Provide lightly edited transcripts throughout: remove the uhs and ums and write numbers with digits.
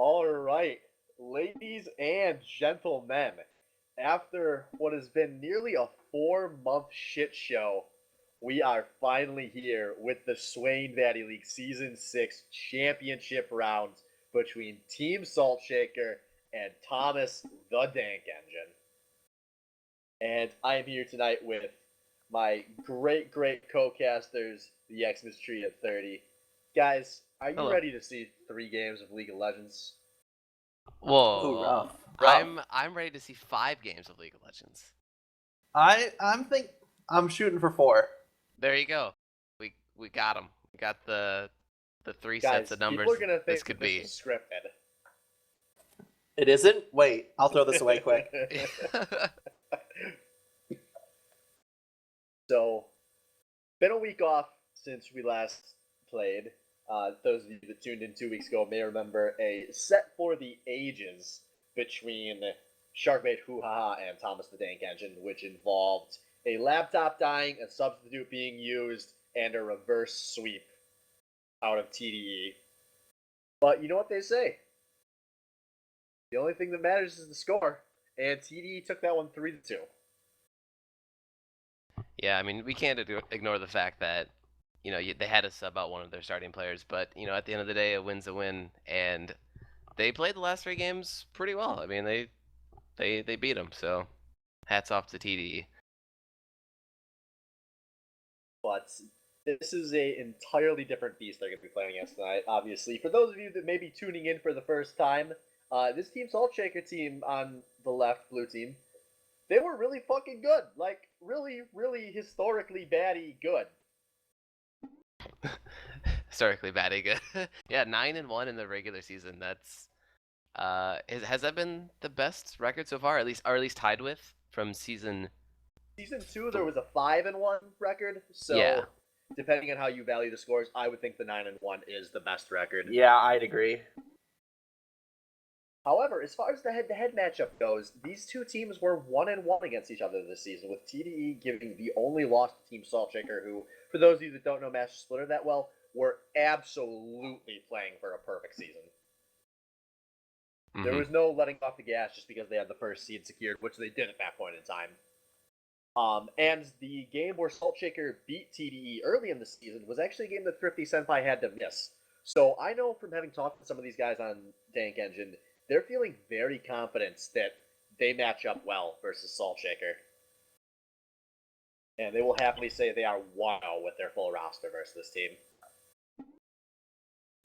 All right, ladies and gentlemen, after what has been nearly a 4-month shit show, we are finally here with the Swain Valley League Season 6 championship round between Team Saltshaker and Thomas the Dank Engine. And I am here tonight with my great co-casters, the Xmas Tree at 30. Guys, are you Hello. ready to see 3 games of League of Legends? Whoa. Ooh, rough. I'm ready to see 5 games of League of Legends. I'm shooting for 4. There you go. We got them. We got the 3 Guys, sets of numbers people are gonna think this could this be. is scripted. It isn't? Wait, I'll throw this away quick. So, been a week off since we last played. Those of you that tuned in 2 weeks ago may remember a set for the ages between Sharkbait Hoo-Ha and Thomas the Dank Engine, which involved a laptop dying, a substitute being used, and a reverse sweep out of TDE. But you know what they say? The only thing that matters is the score, and TDE took that one 3-2. Yeah, I mean, we can't ignore the fact that, they had to sub out one of their starting players, but, at the end of the day, a win's a win, and they played the last 3 games pretty well. I mean, they beat them, so hats off to TDE. But this is a entirely different beast they're going to be playing against tonight, obviously. For those of you that may be tuning in for the first time, this Team Saltshaker team on the left, blue team, they were really fucking good. Like, really historically baddie good. Historically baddie good. Yeah, 9-1 in the regular season. That's has that been the best record so far? At least tied with from season 2, there was a 5-1 record, so yeah. Depending on how you value the scores, I would think the 9-1 is the best record. Yeah, I'd agree. However, as far as the head-to-head matchup goes, these two teams were 1-1 against each other this season, with TDE giving the only loss to Team Saltshaker, who, for those of you that don't know Master Splitter that well, were absolutely playing for a perfect season. Mm-hmm. There was no letting off the gas just because they had the first seed secured, which they did at that point in time. And the game where Saltshaker beat TDE early in the season was actually a game that Thrifty Senpai had to miss. So I know from having talked to some of these guys on Dank Engine, they're feeling very confident that they match up well versus Saltshaker. And they will happily say they are 1-0 with their full roster versus this team.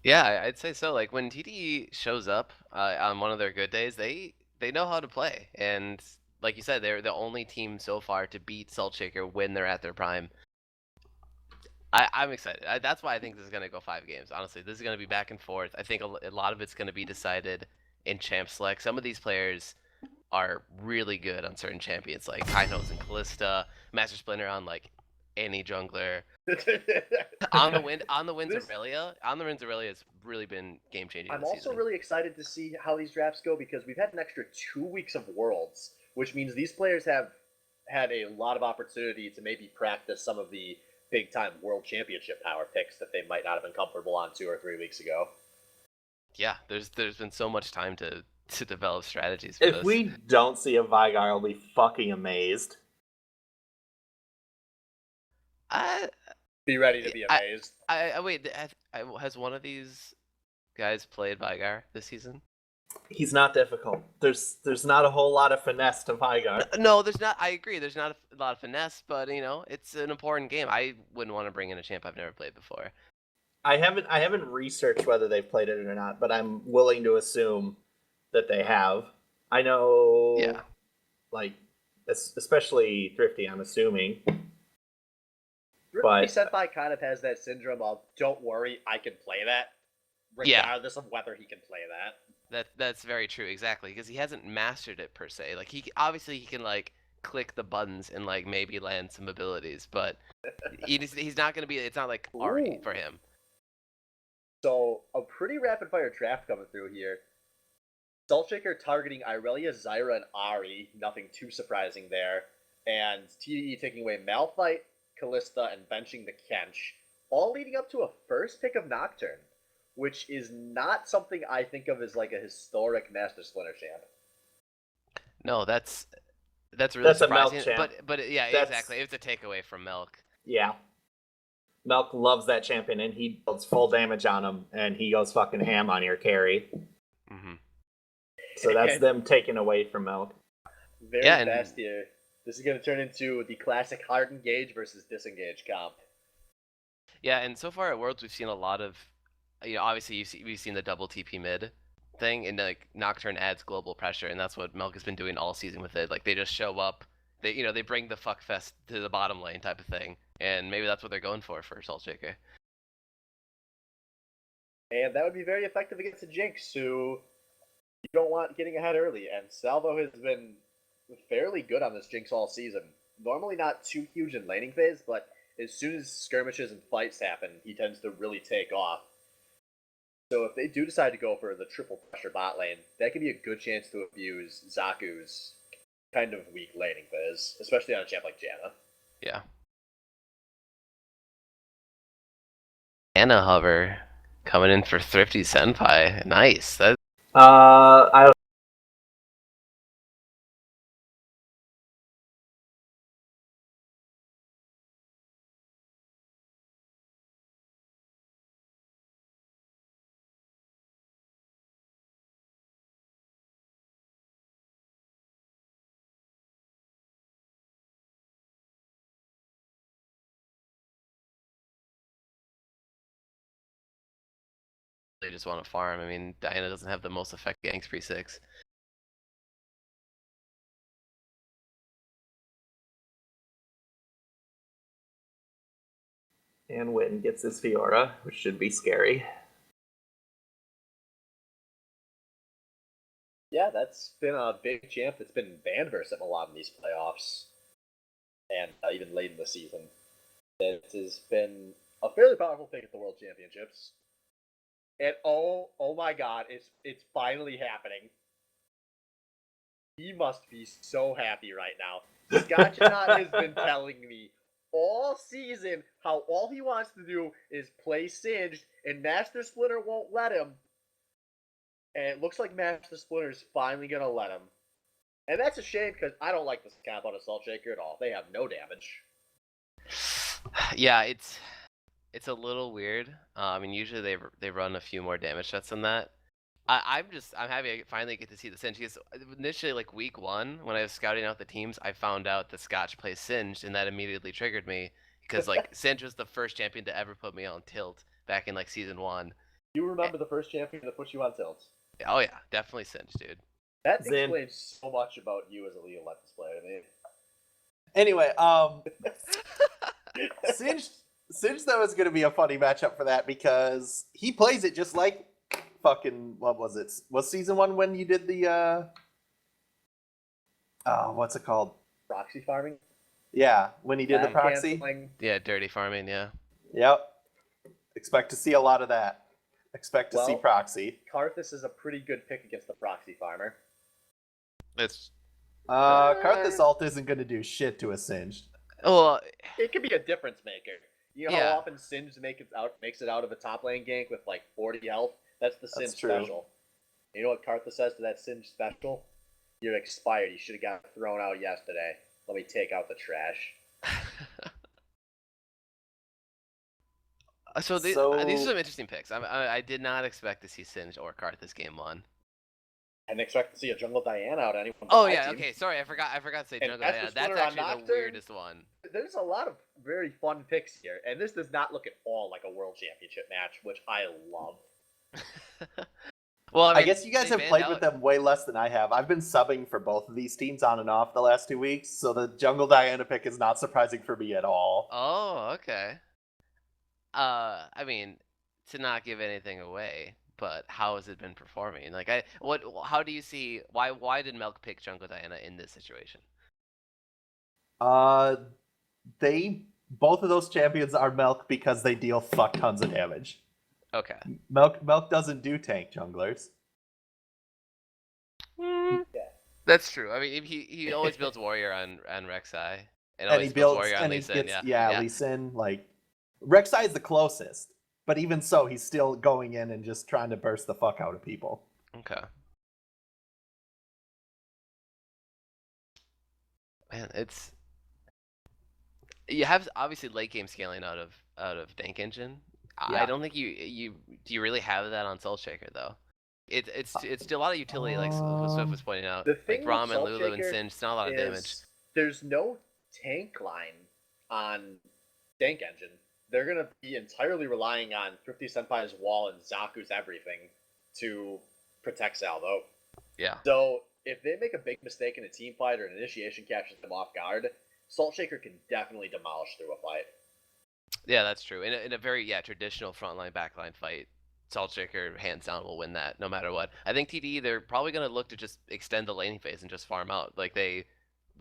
Yeah, I'd say so. Like when TDE shows up on one of their good days, they know how to play, and like you said, they're the only team so far to beat Saltshaker when they're at their prime. I'm excited. That's why I think this is gonna go 5 games. Honestly, this is gonna be back and forth. I think a lot of it's gonna be decided in champ select. Some of these players are really good on certain champions, like Kainos and Callista, Master Splinter on like any jungler. on the winds Aurelia has really been game changing. I'm this also season. really excited to see how these drafts go because we've had an extra 2 weeks of Worlds, which means these players have had a lot of opportunity to maybe practice some of the big time World Championship power picks that they might not have been comfortable on 2 or 3 weeks ago. Yeah, there's been so much time to develop strategies for If this. we don't see a Vigar, I'll be fucking amazed. Be ready to be amazed. Wait, has one of these guys played Vigar this season? He's not difficult. There's not a whole lot of finesse to Vigar. No, there's not. I agree. There's not a lot of finesse, but it's an important game. I wouldn't want to bring in a champ I've never played before. I haven't researched whether they've played it or not, but I'm willing to assume that they have. I know, yeah, like especially Thrifty. I'm assuming. Thrifty Senpai kind of has that syndrome of "Don't worry, I can play that," regardless of whether he can play that. That's very true, exactly, because he hasn't mastered it per se. Like he can like click the buttons and like maybe land some abilities, but he's not gonna be. It's not like Ari for him. So a pretty rapid fire draft coming through here. Saltshaker targeting Irelia, Zyra, and Ari. Nothing too surprising there. And TDE taking away Malphite, Callista, and benching the Kench. All leading up to a first pick of Nocturne. which is not something I think of as like a historic Master Splinter champ. No, that's really That's a Milk surprising. champ. But yeah, That's- exactly. It's a takeaway from Milk. Yeah. Milk loves that champion, and he builds full damage on him, and he goes fucking ham on your carry. Mm-hmm. So that's them taking away from Milk. Very Yeah, and- fast here. This is going to turn into the classic hard engage versus disengage comp. Yeah, and so far at Worlds we've seen a lot of, obviously we've seen the double TP mid thing, and like Nocturne adds global pressure, and that's what Milk has been doing all season with it. Like they just show up, they bring the fuck fest to the bottom lane type of thing, and maybe that's what they're going for Salt Shaker. And that would be very effective against a Jinx who you don't want getting ahead early. And Salvo has been fairly good on this Jinx all season. Normally not too huge in laning phase, but as soon as skirmishes and fights happen, he tends to really take off. So if they do decide to go for the triple pressure bot lane, that could be a good chance to abuse Zaku's kind of weak laning phase, especially on a champ like Janna. Yeah. Anna Hover coming in for Thrifty Senpai. Nice. That I they just want to farm. I mean, Diana doesn't have the most effective ganks pre-6. And Witten gets his Fiora, which should be scary. Yeah, that's been a big champ that's been banned versus a lot in these playoffs, and even late in the season. It has been a fairly powerful pick at the World Championships. And oh my God, it's finally happening. He must be so happy right now. Scotchnaut has been telling me all season how all he wants to do is play Singed, and Master Splinter won't let him. And it looks like Master Splinter is finally gonna let him. And that's a shame because I don't like this cap on Assault Shaker at all. They have no damage. Yeah, it's a little weird. I mean, usually they run a few more damage shots than that. I'm happy I finally get to see the Singe. Because initially, like week 1, when I was scouting out the teams, I found out that Scotch plays Singed, and that immediately triggered me because like Singe was the first champion to ever put me on tilt back in like season 1. You remember the first champion that put you on tilt? Oh yeah, definitely Singe, dude. That Zin. explains so much about you as a League of Legends player to me. Anyway, Singe though is going to be a funny matchup for that because he plays it just like fucking, what was it? Was season 1 when you did the what's it called? Proxy farming? Yeah, when he did the Ban proxy. canceling. Yeah, dirty farming. Yeah. Yep. Expect to see a lot of that. Expect to see Well- proxy. Karthus is a pretty good pick against the proxy farmer. It's Karthus ult isn't going to do shit to a Singed. well, It could be a difference maker. You know Yeah. how often Singe makes it out of a top lane gank with like 40 health? That's the Singe That's true. special. You know what Karthus says to that Singe special? You're expired. You should have got thrown out yesterday. Let me take out the trash. so these So- are some interesting picks. I did not expect to see Singe or Karthus game 1. I didn't expect to see a jungle Diana out anyone. but Oh my yeah, team. okay. Sorry, I forgot to say And Jungle Master Diana. That's Splinter on actually the Nocturne? weirdest one. There's a lot of very fun picks here, and this does not look at all like a world championship match, which I love. Well, I guess you guys they have banned played out- with them way less than I have. I've been subbing for both of these teams on and off the last 2 weeks, so the Jungle Diana pick is not surprising for me at all. Oh, okay. I mean, to not give anything away, but how has it been performing? Like, how do you see why did Milk pick Jungle Diana in this situation? Both of those champions are Milk because they deal fuck tons of damage. Okay. Milk doesn't do tank junglers. Yeah. That's true. I mean, he always builds warrior on Rek'Sai, and And always he builds builds warrior on and he Lee Sin. gets Yeah. Lee Sin, like Rek'Sai is the closest, But even so, he's still going in and just trying to burst the fuck out of people. Okay. Man, it's you have obviously late game scaling out of Dank Engine. I Yeah. don't think you do you really have that on Salt Shaker though. It's still a lot of utility like Swift was pointing out. The Like thing with Braum and Salt Lulu and Shaker Singe, it's not a lot of damage. is there's no tank line on Dank Engine. They're gonna be entirely relying on Thrifty Senpai's wall and Zaku's everything to protect Salvo. Yeah. So if they make a big mistake in a team fight or an initiation catches them off guard, Salt Shaker can definitely demolish through a fight. Yeah, that's true. In a very traditional frontline backline fight, Salt Shaker hands down will win that no matter what. I think TDE they're probably gonna look to just extend the laning phase and just farm out. Like they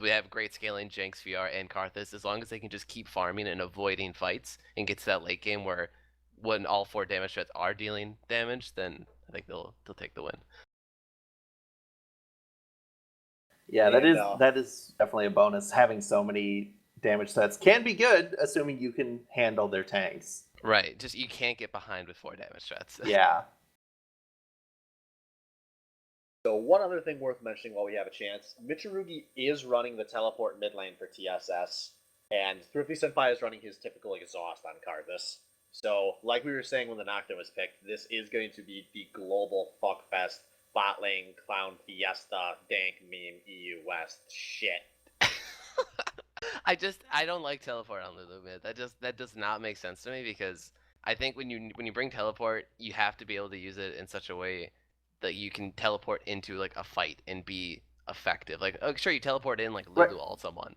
have great scaling Jinx, VR, and Karthus. As long as they can just keep farming and avoiding fights and get to that late game where when all 4 damage threats are dealing damage, then I think they'll take the win. Yeah, And, that is definitely a bonus. Having so many damage sets can be good, assuming you can handle their tanks. Right. Just you can't get behind with 4 damage threats. Yeah. So one other thing worth mentioning while we have a chance, Michirugi is running the teleport mid lane for TSS, and Thrifty Senpai is running his typical exhaust on Karthus. So, like we were saying when the Nocturne was picked, this is going to be the global fuckfest bot lane clown fiesta dank meme EU West shit. I don't like teleport on Lulu mid. That does not make sense to me because I think when you bring teleport, you have to be able to use it in such a way that you can teleport into like a fight and be effective. Like, oh, sure, you teleport in like Lulu ult someone,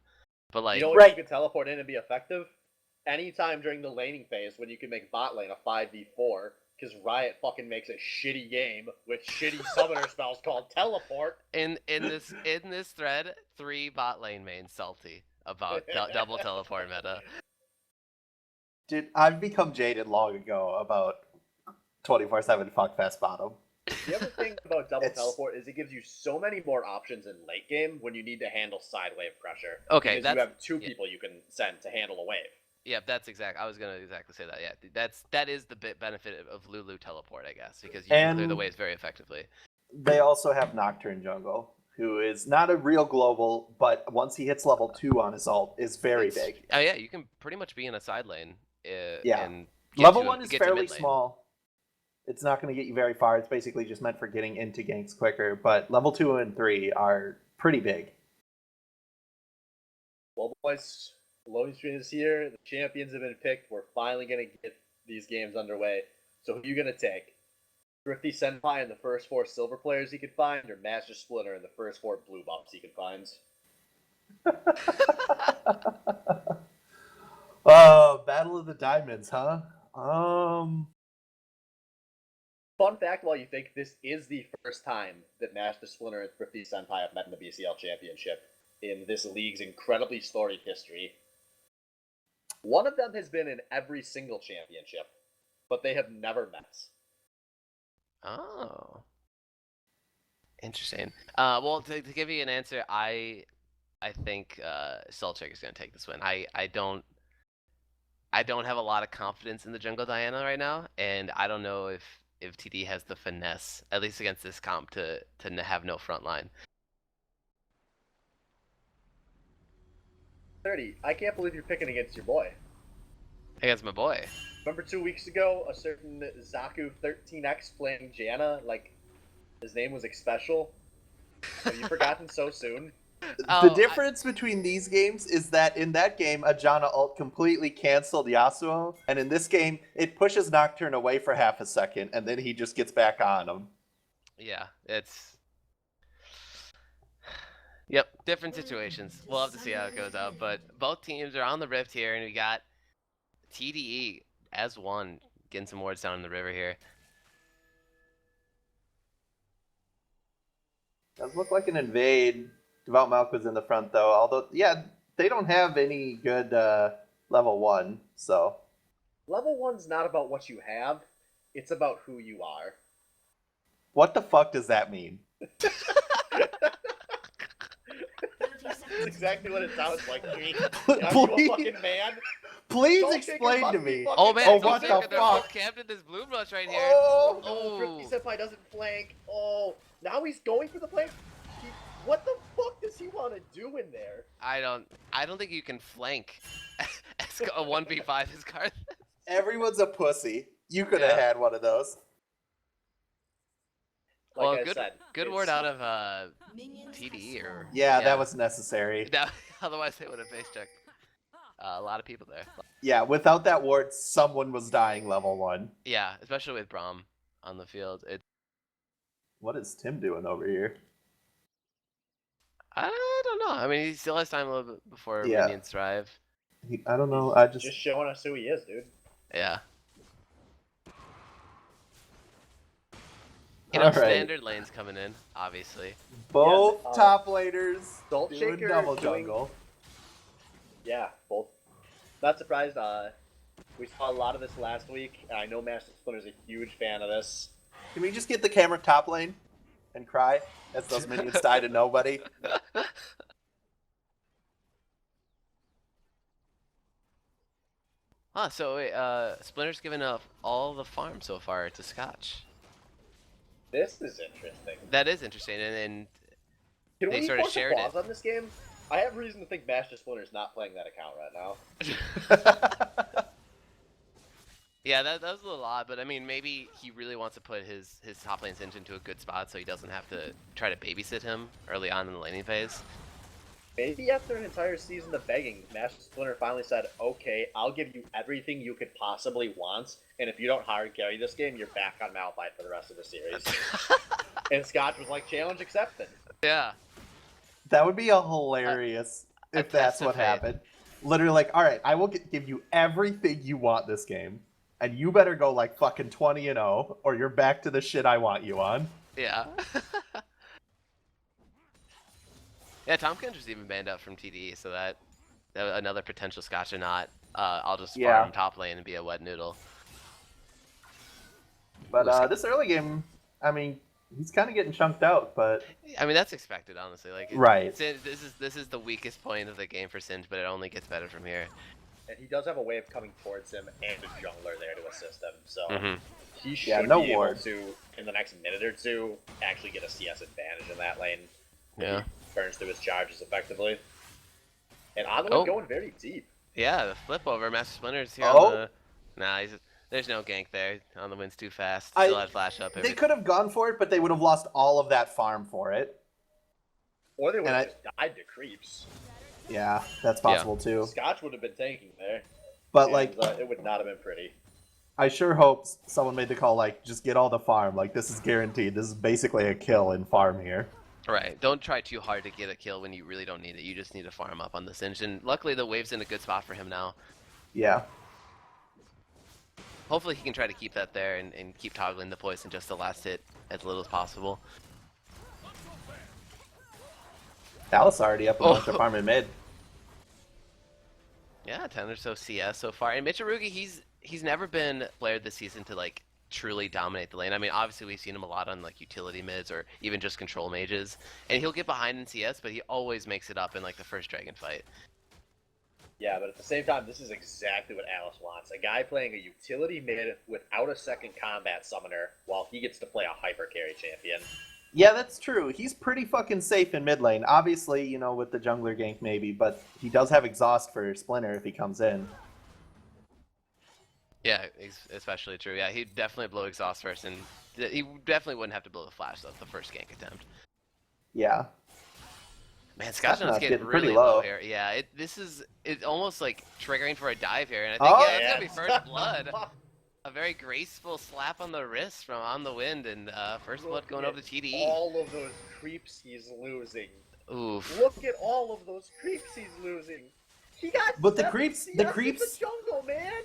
but like You know what you can teleport in and be effective? Anytime during the laning phase when you can make bot lane a 5v4, because Riot fucking makes a shitty game with shitty summoner spells called teleport. in this thread, 3 bot lane mains salty about double teleport meta. Dude, I've become jaded long ago about 24/7 fuckfest bottom. The other thing about double teleport is it gives you so many more options in late game when you need to handle side wave pressure. Okay, because you have 2 people you can send to handle a wave. Yeah, that's exact. I was gonna exactly say that. Yeah, that is the benefit of Lulu teleport, I guess, because you can clear the waves very effectively. They also have Nocturne Jungle, who is not a real global, but once he hits level 2 on his ult, is very big. Oh yeah, you can pretty much be in a side lane. Yeah. And level 1 is fairly small. It's not going to get you very far. It's basically just meant for getting into ganks quicker. But level 2 and 3 are pretty big. Well, boys, loading screen is here. The champions have been picked. We're finally going to get these games underway. So who are you going to take? Thrifty Senpai and the first 4 silver players he could find, or Master Splinter and the first 4 blue bumps he could find? Oh, Battle of the Diamonds, huh? Fun fact while you think, this is the first time that Master Splinter and Thrifty Senpai have met in the BCL Championship in this league's incredibly storied history. One of them has been in every single championship, but they have never met. Oh. Interesting. Well, to give you an answer, I think Salt Shaker is going to take this win. I don't have a lot of confidence in the jungle Diana right now, and I don't know if TD has the finesse, at least against this comp, to have no front line. 30. I can't believe you're picking against your boy. Against my boy. Remember 2 weeks ago, a certain Zaku 13X playing Janna, like his name was Special? Have you forgotten so soon? The difference between these games is that in that game, a Janna ult completely canceled Yasuo, and in this game, it pushes Nocturne away for half a second, and then he just gets back on him. Yeah, it's... Yep, different situations. We'll have to see how it goes out, but both teams are on the rift here, and we got TDE as one, getting some wards down in the river here. Does look like an invade. Devout Malk was in the front, though. Although, yeah, they don't have any good level 1, so... Level 1's not about what you have, it's about who you are. What the fuck does that mean? That's exactly what it sounds like to me. Are you a fucking man? Please Soul explain Shaker to must be me. fucking Oh man, Oh, Soul what the Shaker, they're all fuck? camped in this Bloom Rush right here. Oh, No, Oh. Thrifty Senpai doesn't flank. Oh, now he's going for the flank. What the fuck does he want to do in there? I don't think you can flank a 1v5 as card. everyone's a pussy. You could have Yeah. had one of those. Like Well, I good said, good it's- word out of TDE or Yeah, that was necessary. That, otherwise they would have face checked a lot of people there. Yeah, without that ward, someone was dying level 1. Yeah, especially with Braum on the field. What is Tim doing over here? I don't know. I mean, he still has time a little bit before Yeah. minions thrive. I don't know. He's just showing us who he is, dude. Yeah. All right. Standard lanes coming in, obviously. Both Yes, top laners Salt doing Shaker double doing- jungle. Yeah, both. Not surprised. We saw a lot of this last week. I know Master Splinter's a huge fan of this. Can we just get the camera top lane and cry as those minions die to nobody? So wait, Splinter's given up all the farm so far to Scotch. This is interesting. That is interesting, and Can They we sort of force a shared pause it. on this game? I have reason to think Master Splinter's not playing that account right now. yeah, that was a little odd, but I mean, maybe he really wants to put his top lane Singe into a good spot so he doesn't have to try to babysit him early on in the laning phase. Maybe after an entire season of begging, Master Splinter finally said, okay, I'll give you everything you could possibly want, and if you don't hard carry this game, you're back on Malphite for the rest of the series. And Scotch was like, challenge accepted. Yeah. That would be a hilarious a if that's test of what fate. happened. Literally, like, all right, I will give you everything you want this game, and you better go like fucking 20-0, or you're back to the shit I want you on. Yeah. Yeah, Tom Kendra's even banned out from TDE, so that another potential Scotch or not. I'll just Yeah. farm top lane and be a wet noodle. But this early game, I mean, he's kind of getting chunked out, but I mean, that's expected, honestly. Like, Right. This is the weakest point of the game for Singe, but it only gets better from here. And he does have a way of coming towards him and a jungler there to assist him, so he should Yeah, no be ward. able to, in the next minute or two, actually get a CS advantage in that lane. Yeah. He burns through his charges effectively. And Oddly Oh. going very deep. Yeah, the flip over. Master Splinter's here Oh. on the... Nah, there's no gank there. On the wind's too fast. I- Still had flash up. they could have gone for it, but they would have lost all of that farm for it. Or they would And have just died to creeps. Yeah, that's possible too. Scotch would have been tanking there. But and, like, it would not have been pretty. I sure hope someone made the call, like, just get all the farm. Like, this is guaranteed. This is basically a kill in farm here. Right. Don't try too hard to get a kill when you really don't need it. You just need to farm up on the Singe. And luckily, the wave's in a good spot for him now. Yeah. Hopefully, he can try to keep that there and keep toggling the poison just the last hit as little as possible. Dallas already up a bunch of farm in mid. Yeah, 10 or so CS so far. And Michirugi, he's never been a player this season to like truly dominate the lane. I mean, obviously we've seen him a lot on like utility mids or even just control mages, and he'll get behind in CS, but he always makes it up in like the first dragon fight. Yeah, but at the same time, this is exactly what Alice wants. A guy playing a utility mid without a second combat summoner while he gets to play a hyper carry champion. Yeah, that's true. He's pretty fucking safe in mid lane. Obviously, you know, with the jungler gank maybe, but he does have exhaust for Splinter if he comes in. Yeah, especially true. Yeah, he'd definitely blow exhaust first, and he definitely wouldn't have to blow the flash though, the first gank attempt. Yeah. Man, Scotchnut's getting getting pretty really low. low here. Yeah, it's almost like triggering for a dive here, and I think Oh, yeah, it's gonna be first blood. Look A very graceful slap on the wrist from On the Wind, and first blood going at over to TDE. all of those creeps he's losing. Oof. Look at all of those creeps he's losing. He got But the 7 creeps- CS the in creeps- the jungle, man.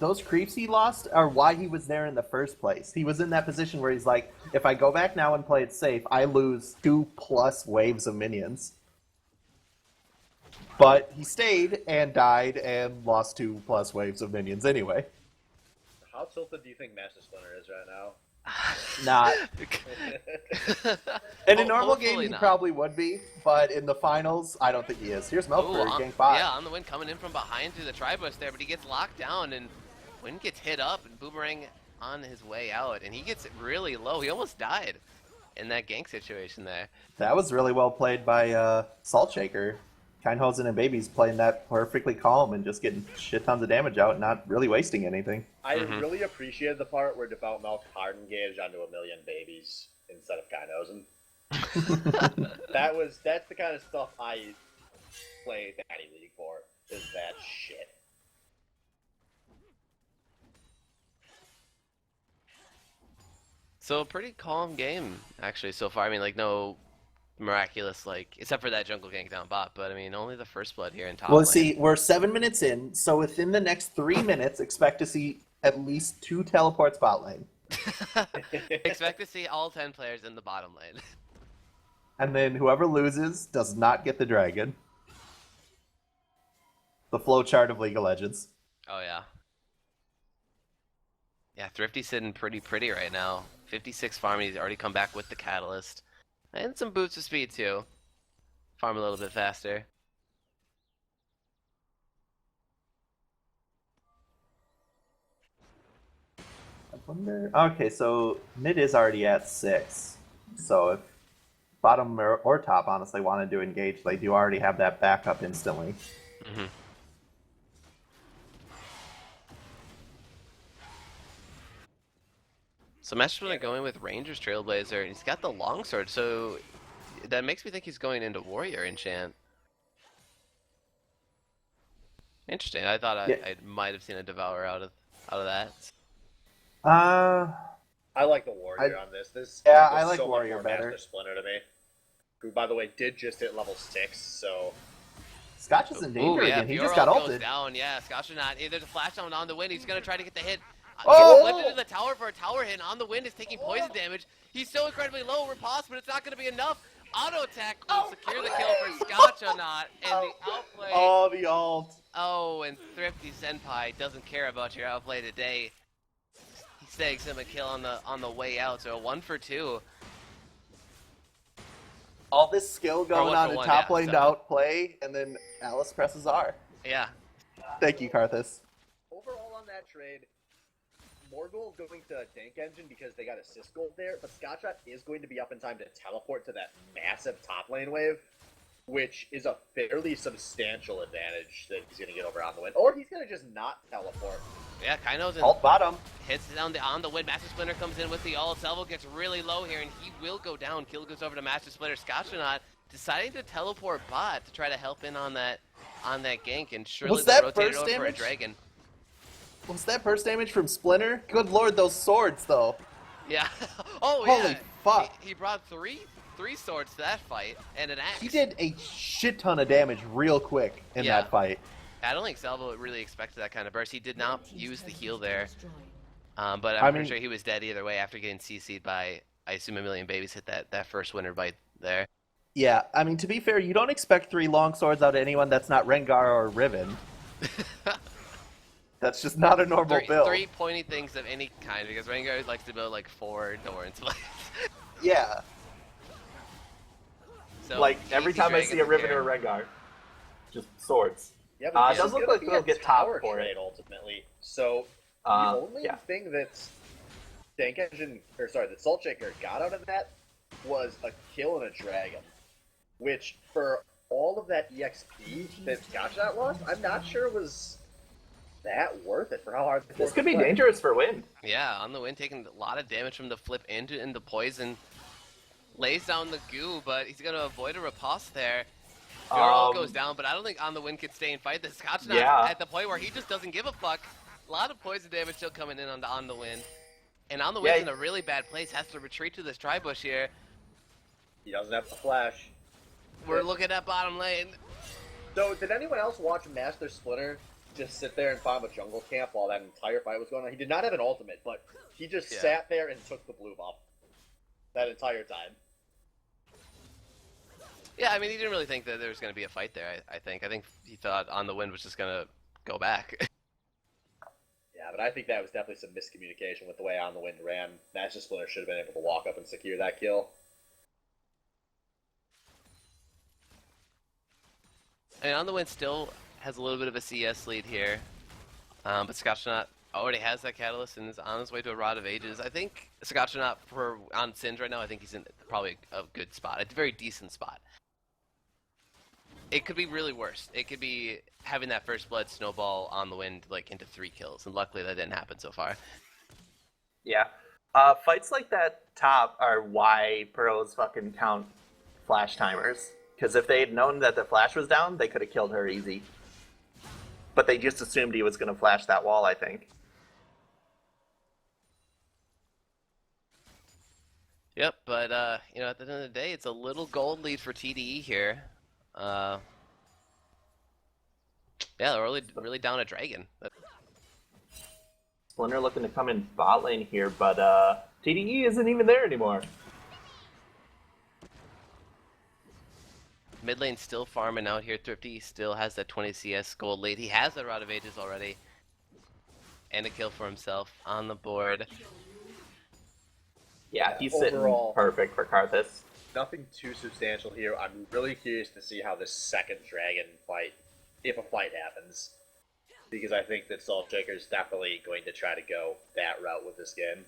Those creeps he lost are why he was there in the first place. He was in that position where he's like, if I go back now and play it safe, I lose 2+ waves of minions. But he stayed and died and lost 2+ waves of minions anyway. How tilted do you think Master Splinter is right now? Not. In a normal game, Hopefully he not. probably would be, but in the finals, I don't think he is. Here's Milk for gank bot. Yeah, on the win coming in from behind through the tri-bush there, but he gets locked down, and Win gets hit up, and Boomerang on his way out, and he gets really low. He almost died in that gank situation there. That was really well played by Salt Shaker. Kindhosen and Babies playing that perfectly calm and just getting shit tons of damage out, not really wasting anything. I really appreciated the part where Devout Milk hard engaged onto a million babies instead of Kindhosen. That's the kind of stuff I play Daddy League for, is that shit. So a pretty calm game, actually, so far. I mean, like, no miraculous, like, except for that jungle gank down bot, but I mean, only the first blood here in top Well, lane. see, we're 7 minutes in, so within the next 3 minutes, expect to see at least 2 teleports bot lane. Expect to see all 10 players in the bottom lane. And then whoever loses does not get the dragon. The flowchart of League of Legends. Oh, yeah. Yeah, Thrifty's sitting pretty right now. 56 farming, he's already come back with the Catalyst. And some boots of speed, too. Farm a little bit faster. I wonder... Okay, so mid is already at 6. So if bottom or top, honestly, wanted to engage, they do already have that backup instantly. Mm-hmm. So Master's going with Ranger's Trailblazer, and he's got the longsword, so that makes me think he's going into Warrior Enchant. Interesting. I thought I might have seen a Devour out of that. I like the Warrior on this. Yeah, equals I like so much Warrior more better. Master Splinter to me. Who, by the way, did just hit level 6, so... Scotch is in danger yeah, again. He just got Fiora goes ulted. down. Yeah, Scotch or not. There's a flash down on the wind. He's going to try to get the hit. Oh! He flipped into the tower for a tower hit, and on the wind is taking poison damage. He's so incredibly low, riposte, but it's not going to be enough. Auto attack will secure the kill for Scotch or not, and the outplay. Oh, the ult. Oh, and Thrifty Senpai doesn't care about your outplay today. He snags him a kill on the way out, so a 1 for 2. All this skill going 1 on for in 1, top yeah, lane to sorry. outplay, and then Alice presses R. Yeah. Thank you, Karthus. Overall on that trade, more gold going to Dank Engine because they got assist gold there, but Scotchshot is going to be up in time to teleport to that massive top lane wave, which is a fairly substantial advantage that he's going to get over on the win. Or he's going to just not teleport. Yeah, Kaino's in. Alt bottom. Hits it on the win. Master Splinter comes in with the ult. Salvo gets really low here, and he will go down. Kill goes over to Master Splinter. Scotchonaut deciding to teleport bot to try to help in on that gank, and surely Was that rotated burst over for a damage? dragon. Was that burst damage from Splinter? Good lord, those swords, though. Yeah. Oh, Holy yeah. fuck. He brought three swords to that fight, and an axe. He did a shit ton of damage real quick in that fight. I don't think Salvo really expected that kind of burst. He did not use the heal there. But I'm pretty sure he was dead either way after getting CC'd by, I assume, a million babies hit that first winter bite there. Yeah, I mean, to be fair, you don't expect 3 long swords out of anyone that's not Rengar or Riven. That's just not a normal build. 3 pointy things of any kind, because Rengar likes to build like 4 Doran's plays. Yeah. So Like, easy every time I dragon see a to Riven carry. or a Rengar, just swords. Yeah, but It this does is look gonna like be they'll a get top tower for it. trade ultimately. So the only thing that Salt Shaker got out of that was a kill and a dragon, which for all of that EXP that Scotchshot lost, I'm not sure was that worth it for how hard This could be dangerous for Win. Yeah, on the win, taking a lot of damage from the flip into poison. Lays down the goo, but he's going to avoid a riposte there. Fiora goes down, but I don't think On the Win can stay and fight this. Scotch not at the point where he just doesn't give a fuck. A lot of poison damage still coming in on the Win. And On the Win's in a really bad place, has to retreat to this tri-bush here. He doesn't have the flash. We're looking at bottom lane. So, did anyone else watch Master Splinter just sit there and farm a jungle camp while that entire fight was going on? He did not have an ultimate, but he just sat there and took the blue buff that entire time. Yeah, I mean, he didn't really think that there was going to be a fight there, I think. I think he thought On the Win was just going to go back. Yeah, but I think that was definitely some miscommunication with the way On the Wind ran. Master Splinter should have been able to walk up and secure that kill. And On the Wind still has a little bit of a CS lead here, but Scotchnaut already has that catalyst and is on his way to a Rod of Ages. I think Scotchnaut on Sins right now, I think he's in probably a good spot, a very decent spot. It could be really worse. It could be having that first blood snowball On the Wind like into 3 kills, and luckily that didn't happen so far. Yeah. Fights like that top are why pros fucking count flash timers. Because if they had known that the flash was down, they could have killed her easy. But they just assumed he was going to flash that wall, I think. Yep, but you know, at the end of the day, it's a little gold lead for TDE here. Yeah, they're really down a dragon. Splinter looking to come in bot lane here, but TDE isn't even there anymore. Mid lane still farming out here. Thrifty still has that 20 CS gold lead. He has the Rod of Ages already. And a kill for himself on the board. Yeah, he's Overall, sitting perfect for Karthus. Nothing too substantial here. I'm really curious to see how this second dragon fight, if a fight happens. Because I think that Salt Shaker is definitely going to try to go that route with this game.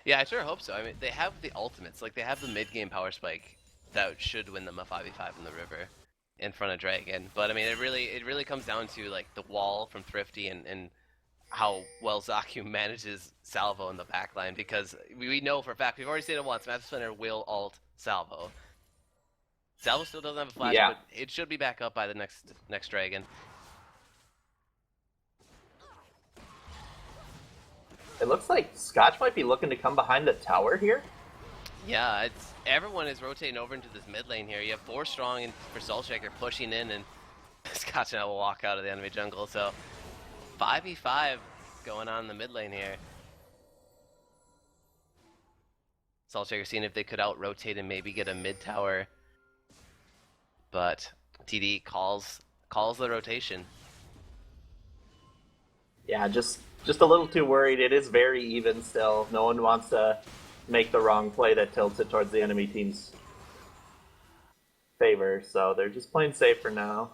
Yeah, I sure hope so. I mean, they have the ultimates. Like, they have the mid-game power spike that should win them a 5v5 in the river in front of Dragon. But, I mean, it really comes down to, like, the wall from Thrifty and how well Zaku manages Salvo in the backline. Because we know for a fact, we've already seen it once, Master Splinter will ult Salvo. Salvo still doesn't have a flash, but it should be back up by the next Dragon. It looks like Scotch might be looking to come behind the tower here. Yeah, everyone is rotating over into this mid lane here. You have 4 strong and for Salt Shaker pushing in, and Scotch and I will walk out of the enemy jungle. So 5v5 going on in the mid lane here. Salt Shaker seeing if they could out rotate and maybe get a mid tower, but TD calls the rotation. Yeah, just a little too worried. It is very even still. No one wants to make the wrong play that tilts it towards the enemy team's favor, so they're just playing safe for now.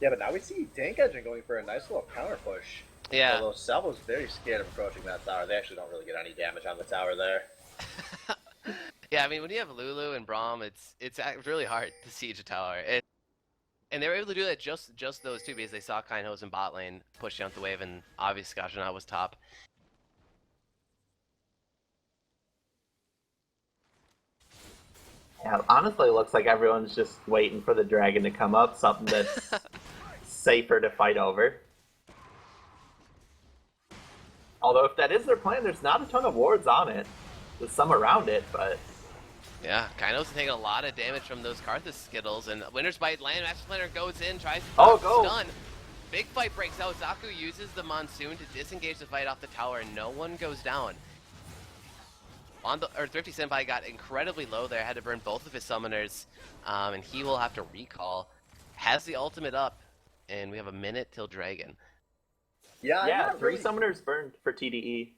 Yeah, but now we see Dank Engine going for a nice little counter push. Yeah. Although Salvo's very scared of approaching that tower. They actually don't really get any damage on the tower there. Yeah, I mean, when you have Lulu and Braum, it's really hard to siege a tower. And they were able to do that just those two because they saw Kainho's in bot lane pushing out the wave, and obviously Scotchnaut was top. Yeah, honestly, it looks like everyone's just waiting for the dragon to come up, something that's safer to fight over. Although if that is their plan, there's not a ton of wards on it. There's some around it, but... Yeah, Kaino's taking a lot of damage from those Karthus Skittles, and Winter's Bite land, Master Splinter goes in, tries to stun. Big fight breaks out, Zaku uses the Monsoon to disengage the fight off the tower, and no one goes down. Thrifty Senpai got incredibly low there, had to burn both of his summoners, and he will have to recall. Has the ultimate up, and we have a minute till Dragon. Yeah, 3 summoners burned for TDE.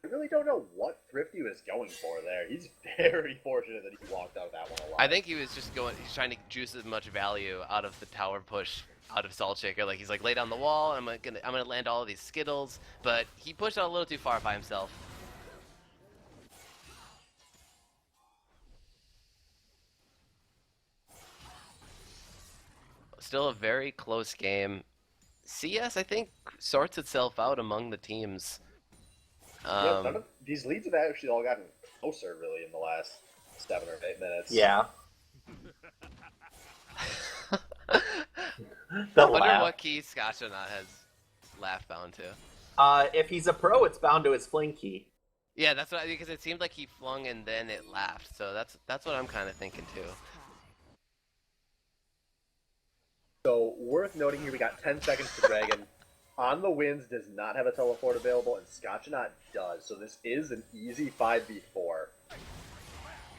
I really don't know what Thrifty was going for there. He's very fortunate that he walked out of that one alive. I think he was just he's trying to juice as much value out of the tower push out of Salt Shaker. Like, he's like, lay down the wall, I'm gonna land all of these Skittles, but he pushed out a little too far by himself. Still a very close game. CS, I think, sorts itself out among the teams. Yeah, none of these leads have actually all gotten closer, really, in the last 7 or 8 minutes. Yeah. I wonder what key Scotchnaut has laugh bound to. If he's a pro, it's bound to his fling key. Yeah, that's what because it seemed like he flung and then it laughed. So that's what I'm kind of thinking too. So, worth noting here, we got 10 seconds to Dragon. On the Winds does not have a teleport available, and Scotchnaut does. So this is an easy 5v4.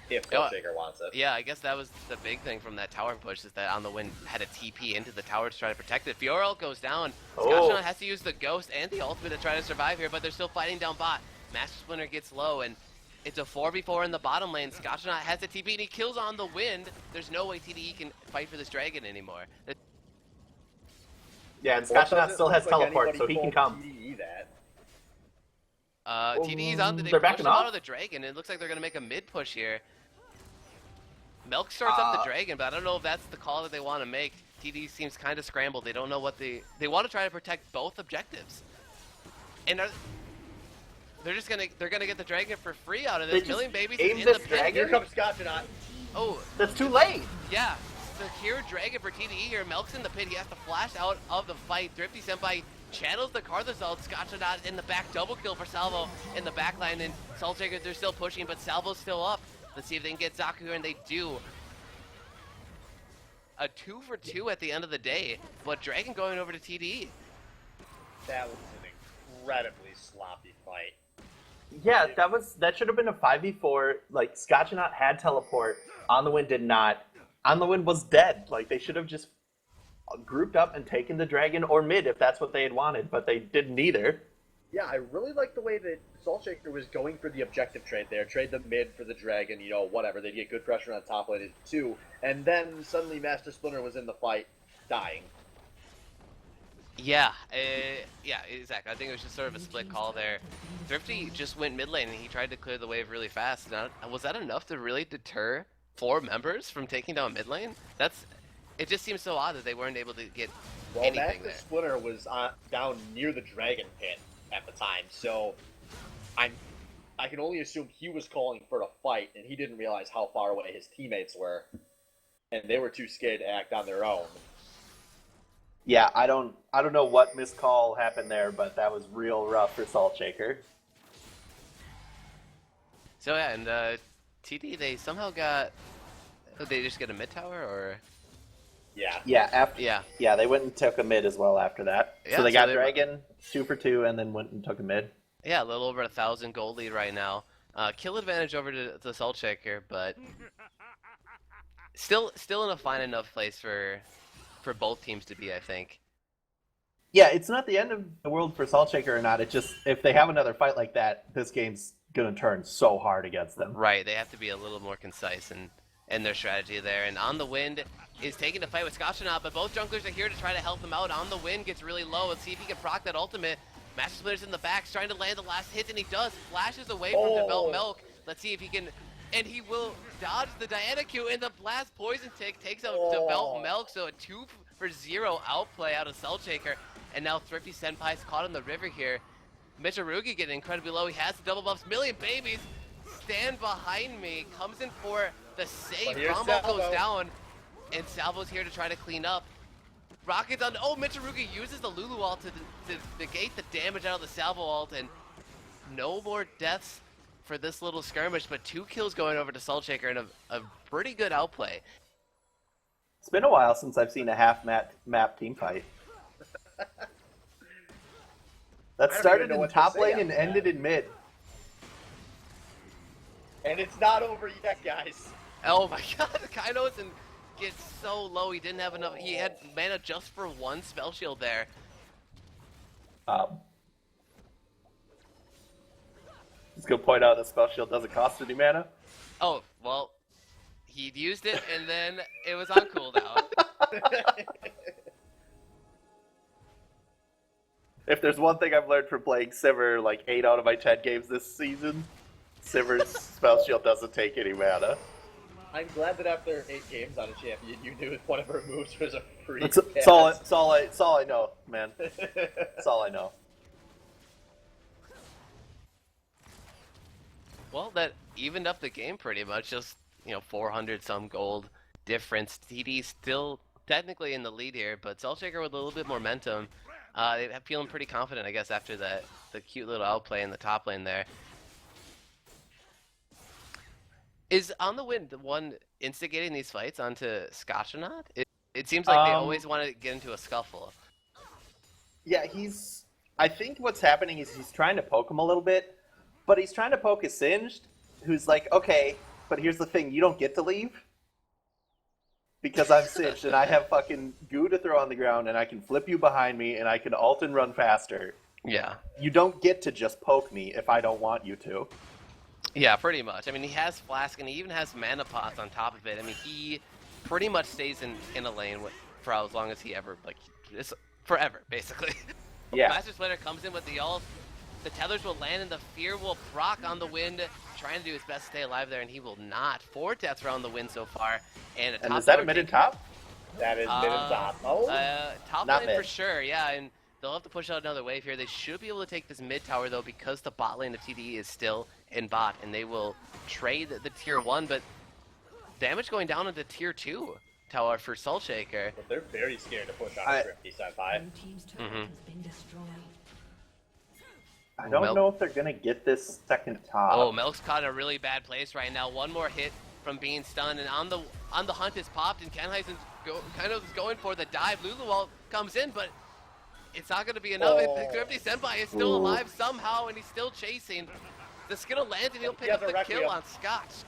if Soul Shaker wants it. Yeah, I guess that was the big thing from that tower push, is that On the Wind had a TP into the tower to try to protect it. Fiorel goes down. Scotchnaut has to use the Ghost and the ultimate to try to survive here, but they're still fighting down bot. Master Splinter gets low, and it's a 4v4 in the bottom lane. Scotchnaut has a TP, and he kills On the Wind. There's no way TDE can fight for this dragon anymore. Yeah, and Scotchnaut still has teleport, so he can come. TDE that. TDE's on. They they're push backing him off? out of the dragon. It looks like they're going to make a mid push here. Milk starts up the dragon, but I don't know if that's the call that they want to make. TDE seems kind of scrambled. They don't know what they want to try to protect both objectives. And they're gonna get the dragon for free out of this. Million Babies is in the pit. Here comes Scotchnaut. Oh, That's too late. yeah. The hero dragon for TDE here. Melk's in the pit. He has to flash out of the fight. Thrifty Senpai channels the Karthus. Scotchnaut in the back. Double kill for Salvo in the back line. And Salt Shaker, they're still pushing, but Salvo's still up. Let's see if they can get Zaku here, and they do. A 2 for 2 at the end of the day, but Dragon going over to TDE. That was an incredibly sloppy fight. Yeah, that should have been a 5v4. Like, Scotchnaut had teleport. On the Wind did not. On the Wind was dead. Like, they should have just grouped up and taken the dragon or mid if that's what they had wanted, but they didn't either. Yeah, I really like the way that Salt Shaker was going for the objective trade there. Trade the mid for the dragon, whatever. They'd get good pressure on top lane too. And then suddenly Master Splinter was in the fight, dying. Yeah, exactly. I think it was just sort of a split call there. Thrifty just went mid lane and he tried to clear the wave really fast. Now, was that enough to really deter 4 members from taking down mid lane? It just seems so odd that they weren't able to get anything Master there. Splinter was down near the dragon pit at the time, so I can only assume he was calling for a fight, and he didn't realize how far away his teammates were, and they were too scared to act on their own. Yeah, I don't know what miscall happened there, but that was real rough for Salt Shaker. So yeah, and TD, they somehow got. Did they just get a mid tower, or? Yeah. Yeah, they went and took a mid as well after that. Yeah, so they got Dragon 2 for 2, and then went and took a mid. Yeah, a little over 1,000 gold lead right now. Kill advantage over to the Salt Shaker, but still in a fine enough place for both teams to be, I think. Yeah, it's not the end of the world for Salt Shaker or not. It's just if they have another fight like that, this game's gonna turn so hard against them. Right, they have to be a little more concise in their strategy there. And On the Wind is taking the fight with Scotchnaut, but both junglers are here to try to help him out. On the Wind gets really low. Let's see if he can proc that ultimate. Master Splinter's in the back, trying to land the last hit, and he does. Flashes away from Develop Milk. Let's see if he can, and he will dodge the Diana Q, and the Blast Poison Tick takes out Develop Milk, so a 2 for 0 outplay out of Salt Shaker. And now Thrifty Senpai's caught in the river here. Michirugi getting incredibly low. He has the double buffs. Million Babies stand behind me. Comes in for the save. Combo goes down. And Salvo's here to try to clean up. Rockets on. Oh, Michirugi uses the Lulu ult to negate the damage out of the Salvo ult. And no more deaths for this little skirmish. But 2 kills going over to Salt Shaker and a pretty good outplay. It's been a while since I've seen a half map team fight. That started in top lane and ended in mid. And it's not over yet, guys. Oh my god, Kainos gets so low. He didn't have enough. He had mana just for 1 spell shield there. Just gonna point out that spell shield doesn't cost any mana. Oh, well, he used it and then it was on cooldown. If there's one thing I've learned from playing Sivir like 8 out of my 10 games this season, Sivir's spell shield doesn't take any mana. I'm glad that after 8 games on a champion, you knew one of her moves was a free It's all I know, man. That's all I know. Well, that evened up the game pretty much. Just 400 some gold difference. TD still technically in the lead here, but Salt Shaker with a little bit more momentum. They're feeling pretty confident, I guess, after the cute little outplay in the top lane there. Is On the Wind the one instigating these fights onto Scotchnaut? It seems like they always want to get into a scuffle. Yeah, I think what's happening is he's trying to poke him a little bit, but he's trying to poke a Singed, who's like, okay, But here's the thing, you don't get to leave. Because I'm Singed, and I have fucking goo to throw on the ground, and I can flip you behind me, and I can ult and run faster. Yeah. You don't get to just poke me if I don't want you to. Yeah, pretty much. I mean, he has Flask, and he even has Mana Pots on top of it. I mean, he pretty much stays in a lane for as long as he ever, like, it's forever, basically. Yeah. Master Splitter comes in with the ult. The tethers will land, and the Fear will proc on the wind, trying to do his best to stay alive there, and he will not. 4 deaths are on the wind so far. And is that a mid and top? That is mid and top. Oh, top Not lane mid. for sure, yeah. And they'll have to push out another wave here. They should be able to take this mid tower, though, because the bot lane of TDE is still in bot, and they will trade the tier 1, but damage going down into tier 2 tower for Soul Shaker. but they're very scared to push out Thrifty Senpai. Blue team's turret has been destroyed. I don't know if they're gonna get this second top. Oh, Melk's caught in a really bad place right now. One more hit from being stunned, and on the hunt is popped, and Kenheisen's kind of going for the dive. Luluwal comes in, but it's not going to be enough. Oh. Thrifty Senpai is still alive somehow, and he's still chasing. The Skittle lands, and he'll pick up the kill on Scotch.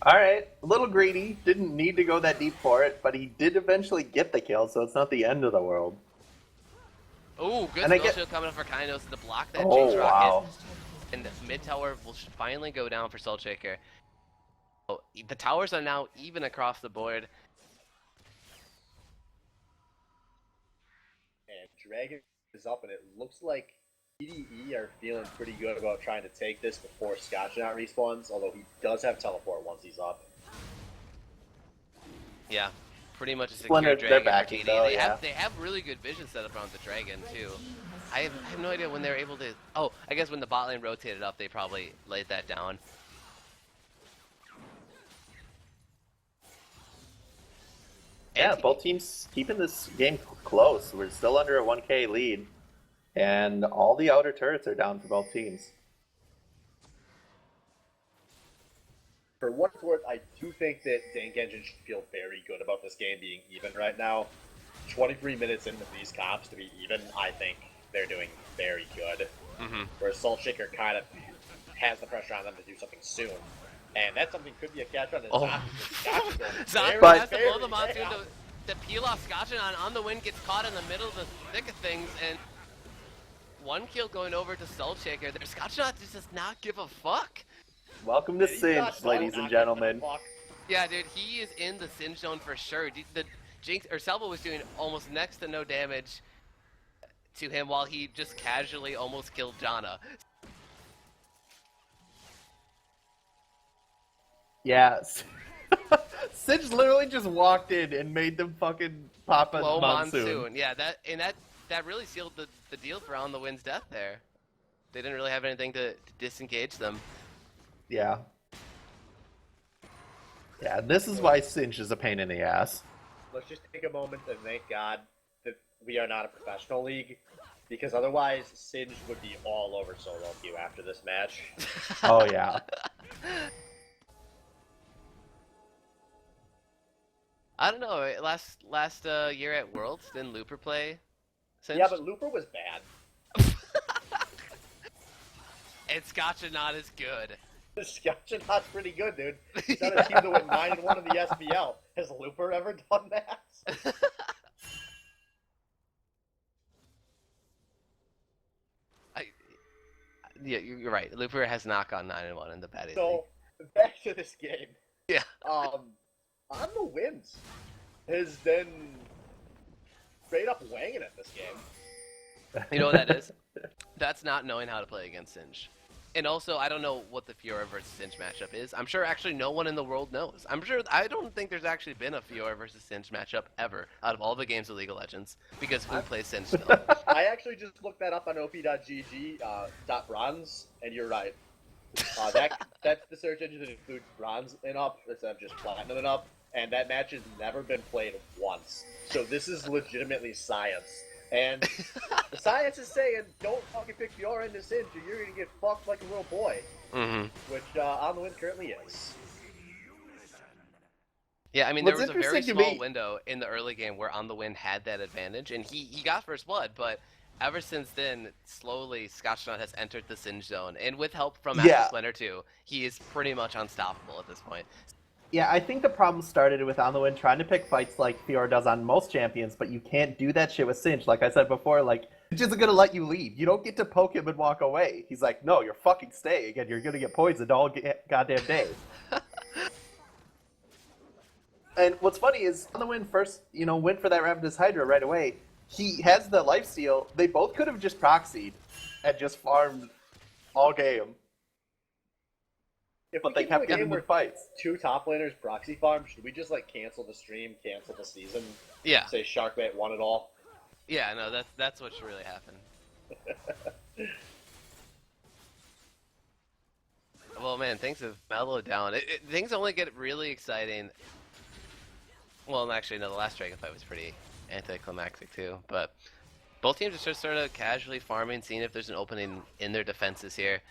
Alright, a little greedy. Didn't need to go that deep for it, but he did eventually get the kill, so it's not the end of the world. Oh, good And I spell get- shield coming up for Kainos to block that Oh, Jinx rocket. wow. And mid tower will finally go down for Soul Shaker. Oh, the towers are now even across the board. And Dragon is up, and it looks like TDE are feeling pretty good about trying to take this before Scotchnaut respawns, although he does have teleport once he's up. Yeah, pretty much a secure Splinter, dragon they're for backing, TD. though, they yeah. have really good vision set up around the dragon too. I have no idea when they're able to. Oh, I guess when the bot lane rotated up, they probably laid that down. Yeah, And both teams keeping this game close. We're still under a 1k lead, and all the outer turrets are down for both teams. For what it's worth, I do think that Dank Engine should feel very good about this game being even right now. 23 minutes into these comps to be even, I think they're doing very good. Where Soul Shaker kind of has the pressure on them to do something soon. And that something could be a catch on his Zach But- has to blow the monsoon to peel off Scotch, and on the wind gets caught in the middle of the thick of things, and one kill going over to Soul Shaker. Their Scotchnaut just does not give a fuck. Welcome to Singe, ladies and gentlemen. Yeah, dude, he is in the Singe zone for sure. The Jinx or Selva was doing almost next to no damage to him while he just casually almost killed Janna. Yes. Singe literally just walked in and made them fucking pop a Low monsoon. Yeah, that really sealed the deal for On the Wind's death there. They didn't really have anything to disengage them. Yeah. Yeah, this is why Singe is a pain in the ass. Let's just take a moment and thank God that we are not a professional league, because otherwise Singe would be all over solo queue after this match. Oh, yeah. I don't know. Last year at Worlds, didn't Looper play? Singe? Yeah, but Looper was bad. And Scotch are not as good. Scotchnaut's pretty good, dude. He's on a team that went 9-1 in the SBL. Has Looper ever done that? Yeah, you're right. Looper has not gone 9-1 in the Patty So, back to this game. Yeah. On the wins has been straight up wanging it this game. You know what that is? That's not knowing how to play against Singe. And also, I don't know what the Fiora versus Singe matchup is. I'm sure actually no one in the world knows. I don't think there's actually been a Fiora versus Singe matchup ever out of all the games of League of Legends, because who plays Singe still? I actually just looked that up on op.gg .bronze, and you're right. That's the search engine that includes bronze and up instead of just platinum and up, and that match has never been played once. So this is legitimately science. And the science is saying, don't fucking pick Fiora into Singe, or you're gonna get fucked like a little boy. Which On the Wind currently is. Yeah, I mean, What's there was a very interesting to small me- window in the early game where On the Wind had that advantage, and he got first blood, but ever since then, slowly Scotchnaut has entered the Singe zone, and with help from Yeah. Master Splinter too, he is pretty much unstoppable at this point. Yeah, I think the problem started with On the Wind trying to pick fights like Fiora does on most champions, but you can't do that shit with Singe. Like I said before, like, Singe isn't gonna let you leave. You don't get to poke him and walk away. He's like, no, you're fucking staying, and you're gonna get poisoned all goddamn day. And what's funny is, On the Wind first, went for that Ravenous Hydra right away. He has the lifesteal. They both could have just proxied and just farmed all game. If But we they get to kept a getting game the where fights. 2 top laners proxy farm, should we just like cancel the stream, cancel the season? Yeah. Say Sharkbait won it all. Yeah, no, that's what should really happen. Well, man, things have mellowed down. Things only get really exciting. Well, actually, no, the last Dragon fight was pretty anticlimactic too. But both teams are just sort of casually farming, seeing if there's an opening in their defenses here.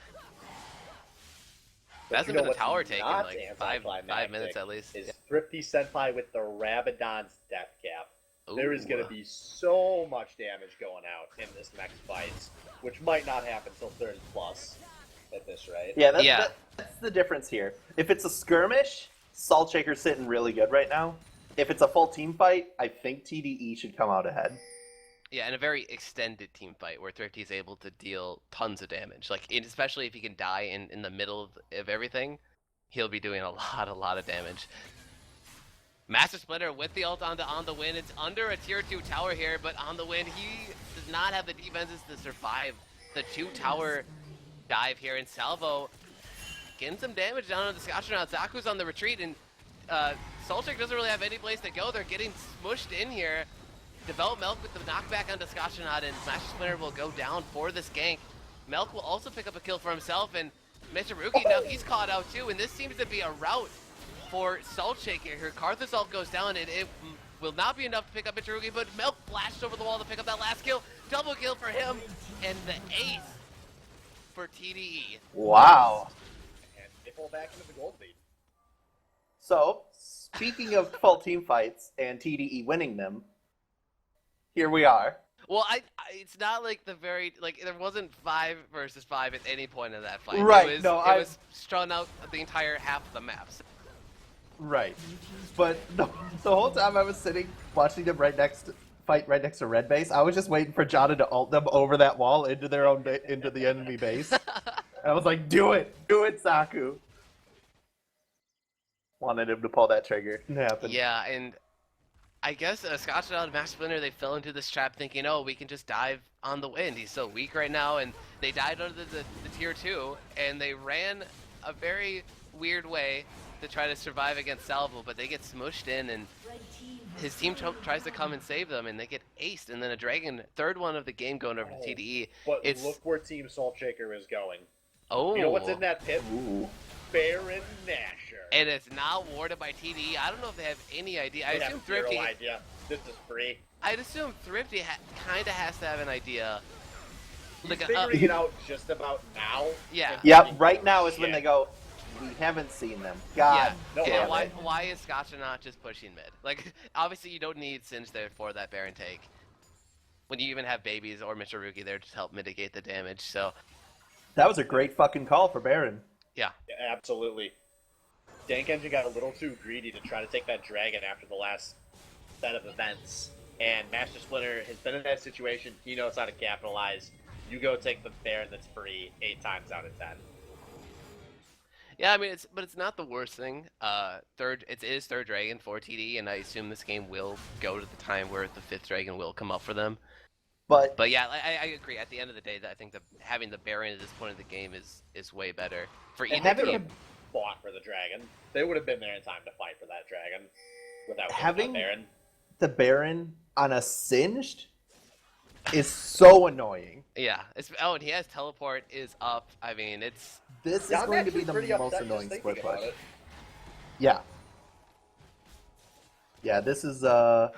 But Hasn't you know been a what's tower taken in not like 5 minutes at least. Is Thrifty Senpai with the Rabadon's death cap. There is going Ooh. to be so much damage going out in this next fight, which might not happen until 30 plus at this rate. Yeah, Yeah. that's the difference here. If it's a skirmish, Salt Shaker's sitting really good right now. If it's a full team fight, I think TDE should come out ahead. Yeah, and a very extended team fight where Thrifty is able to deal tons of damage. Like, especially if he can die in the middle of everything, he'll be doing a lot of damage. Master Splinter with the ult on the Wind. It's under a tier 2 tower here, but On the Wind, he does not have the defenses to survive the 2 tower dive here. And Salvo getting some damage down on the Scotchnaut. Zaku's on the retreat, and Solchik doesn't really have any place to go. They're getting smushed in here. Develop Milk with the knockback onto Scotchnaut, and Master Splinter will go down for this gank. Milk will also pick up a kill for himself, and Mitsurugi, now he's caught out too, and this seems to be a route for Salt Shaker here. Karthus ult goes down, and it will not be enough to pick up Mitsurugi, but Milk flashed over the wall to pick up that last kill. Double kill for him, and the ace for TDE. Wow. And they fall back into the gold lead. So, speaking of full team fights and TDE winning them, here we are. Well, it's not like there wasn't 5 versus 5 at any point in that fight. Right, It was strung out the entire half of the maps. Right. But the whole time I was sitting watching them fight right next to red base, I was just waiting for Jada to ult them over that wall into into the enemy base. And I was like, do it, Saku. Wanted him to pull that trigger. Didn't happen. Yeah, and I guess Scotchnaut and Master Splinter, they fell into this trap thinking, oh, we can just dive On the Wind. He's so weak right now, and they died under the tier 2, and they ran a very weird way to try to survive against Salvo, but they get smushed in, and his team tries to come and save them, and they get aced, and then a dragon, third one of the game going over to TDE. But It's look where Team Salt Shaker is going. oh, You know what's in that pit? Ooh. Baron Nashor. and it's not warded by TDE. I don't know if they have any idea. I They assume have zero Thrifty. idea. This is free. I'd assume Thrifty kind of has to have an idea. He's Like, figuring it out just about now. Yeah. Yep, right now is when Shit. they go, we haven't seen them. God. No, Yeah, damn why, it. why is Scotcha not just pushing mid? Like, obviously you don't need Singe there for that Baron take. When you even have babies or Mitsurugi there to help mitigate the damage, so... That was a great fucking call for Baron. Yeah. Yeah, absolutely. Dank Engine got a little too greedy to try to take that dragon after the last set of events. And Master Splinter has been in that situation. He knows how to capitalize. You go take the Baron that's free 8 times out of 10. Yeah, I mean, it's not the worst thing. It is third dragon for TD, and I assume this game will go to the time where the 5th dragon will come up for them. But But yeah, I agree. At the end of the day, I think that having the Baron at this point in the game is way better for And either having team. him fought for the dragon, they would have been there in time to fight for that dragon without Having- giving up Baron. the Baron on a Singed is so annoying. Yeah. And he has teleport is up. I mean, it's This Yeah, is I'm going to actually be the pretty most upset just annoying thinking split about push. it. Yeah. Yeah, this is going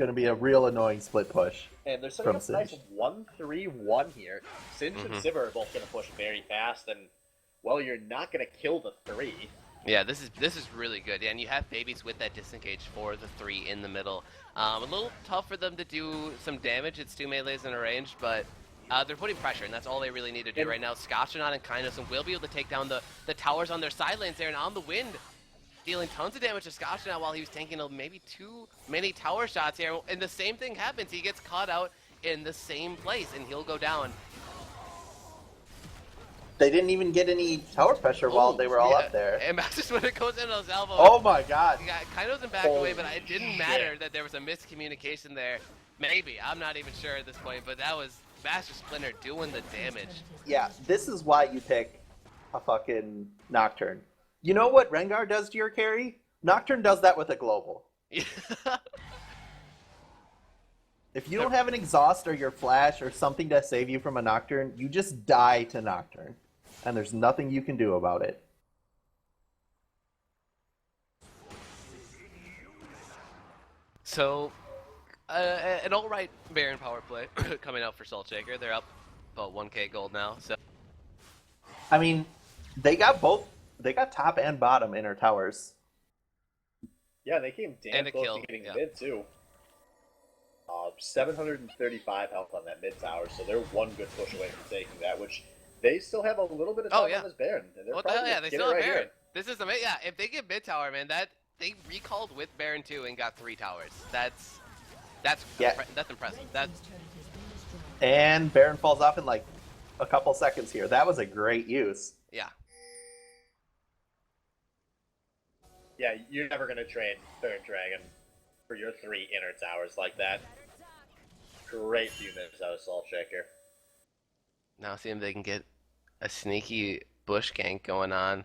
to be a real annoying split push. And they're setting From up a nice Singe. 1-3-1 here. Singe and Mhm. Sivir are both going to push very fast, and, well, you're not going to kill the 3. Yeah, this is really good. Yeah, and you have babies with that disengage for the 3 in the middle. A little tough for them to do some damage. It's 2 melees in a range, but they're putting pressure, and that's all they really need to do right now. Scotchanaut and Kainos will be able to take down the towers on their side lanes there, and on the wind, dealing tons of damage to Scotchanaut while he was tanking maybe too many tower shots here. And the same thing happens. He gets caught out in the same place, and he'll go down. They didn't even get any tower pressure while they were all up there. And just when it goes into salvo. Oh my god. Yeah, Kainos back away, but it didn't matter that there was a miscommunication there. Maybe. I'm not even sure at this point, but that was Master Splinter doing the damage. Yeah, this is why you pick a fucking Nocturne. You know what Rengar does to your carry? Nocturne does that with a global. If you don't have an exhaust or your flash or something to save you from a Nocturne, you just die to Nocturne. And there's nothing you can do about it. So, an alright Baron power play coming out for Salt Shaker. They're up about 1k gold now, so. I mean, they got top and bottom inner towers. Yeah, they came damn And a close kill, to getting yeah. mid too. 735 health on that mid tower, so they're one good push away from taking that, which they still have a little bit of time on this Baron. And they're What the hell? probably Yeah, gonna they get still it have right Baron. here. This is amazing. Yeah, if they get mid tower, man, they recalled with Baron 2 and got 3 towers. That's impressive. And Baron falls off in like a couple seconds here. That was a great use. Yeah. Yeah, you're never gonna trade Third Dragon for your 3 inner towers like that. Great few minutes out of Salt Shaker. Now see if they can get a sneaky bush gank going on.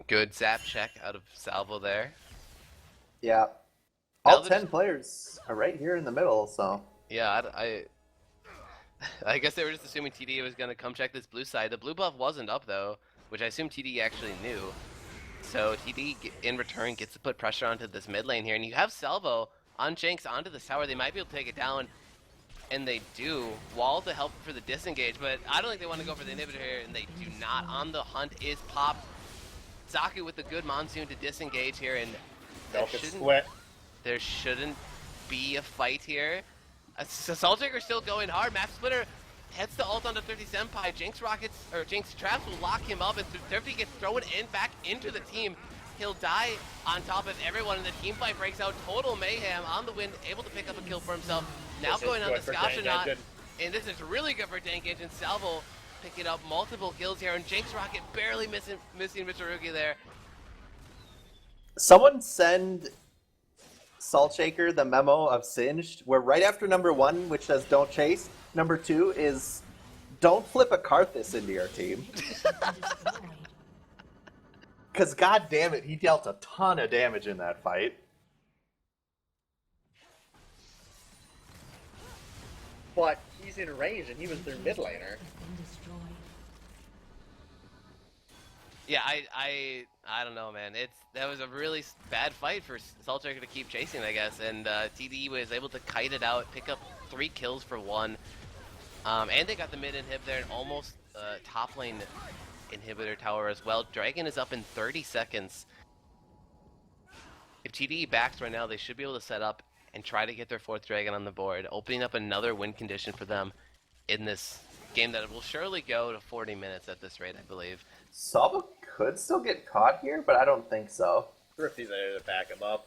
Good zap check out of Salvo there. Yeah. Now All they're 10 just- players are right here in the middle, so. Yeah, I guess they were just assuming TDE was going to come check this blue side. The blue buff wasn't up though, which I assume TDE actually knew. So TDE in return gets to put pressure onto this mid lane here, and you have Salvo on Jinx onto this tower. They might be able to take it down, and they do. Wall to help for the disengage, but I don't think they want to go for the inhibitor here, and they do not. On the hunt is Pop. Zaku with a good monsoon to disengage here, and there shouldn't be a fight here. Salt Shaker still going hard. Map Splitter heads to ult onto Thrifty Senpai. Jinx rockets or Jinx traps will lock him up, and Thrifty gets thrown back into the team. He'll die on top of everyone, and the team fight breaks out. Total mayhem on the wind, able to pick up a kill for himself. Now going on the Scotchanaut, and this is really good for Tank Engine. Salvo picking up multiple kills here, and Jinx Rocket barely missing Mitsurugi there. Someone send Salt Shaker the memo of Singed, where right after number 1, which says don't chase, number 2 is don't flip a Karthus into your team. Because god damn it, he dealt a ton of damage in that fight. But he's in range, and he was their mid laner. Yeah, I don't know, man. That was a really bad fight for Salt Shaker to keep chasing, I guess. And TDE was able to kite it out, pick up 3 kills for 1. And they got the mid inhib there, and almost top lane inhibitor tower as well. Dragon is up in 30 seconds. If TDE backs right now, they should be able to set up and try to get their 4th dragon on the board, opening up another win condition for them in this game that will surely go to 40 minutes at this rate, I believe. Salvo could still get caught here, but I don't think so. Thrifty's there to back him up.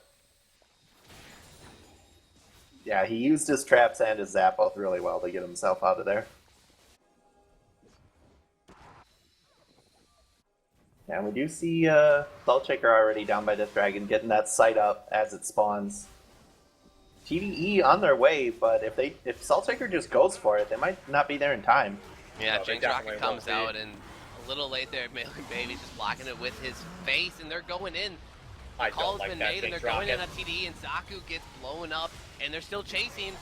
Yeah, he used his traps and his zap both really well to get himself out of there. Yeah, and we do see Salt Shaker already down by Death Dragon, getting that sight up as it spawns. TDE on their way, but if Salt Shaker just goes for it, they might not be there in time. Yeah, No, they Jinx Rocket definitely comes won't out, be. and a little late there, Baby's just blocking it with his face, and they're going in. I Call's don't like been that made, and they're Jinx going in Rocket. on TDE, and Zaku gets blown up, and they're still chasing.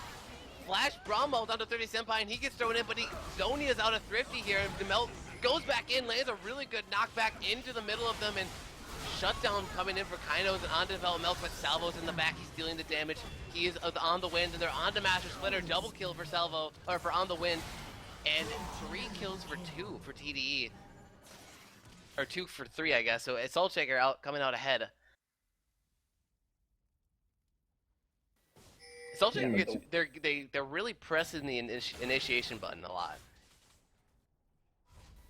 Flash Brombo down to 30 Senpai, and he gets thrown in, but Zonia's out of Thrifty here, and Demel goes back in, lands a really good knockback into the middle of them, and Shutdown coming in for Kainos and onto Develop Milk, but Salvo's in the back, he's dealing the damage. He is on the wind, and they're on to Master Splitter, double kill for Salvo, or for On the Wind, and 3 kills for 2 for TDE. or 2 for 3, I guess. So Salt Shaker coming out ahead. Salt Shaker Yeah, gets, they're really pressing the initiation button a lot,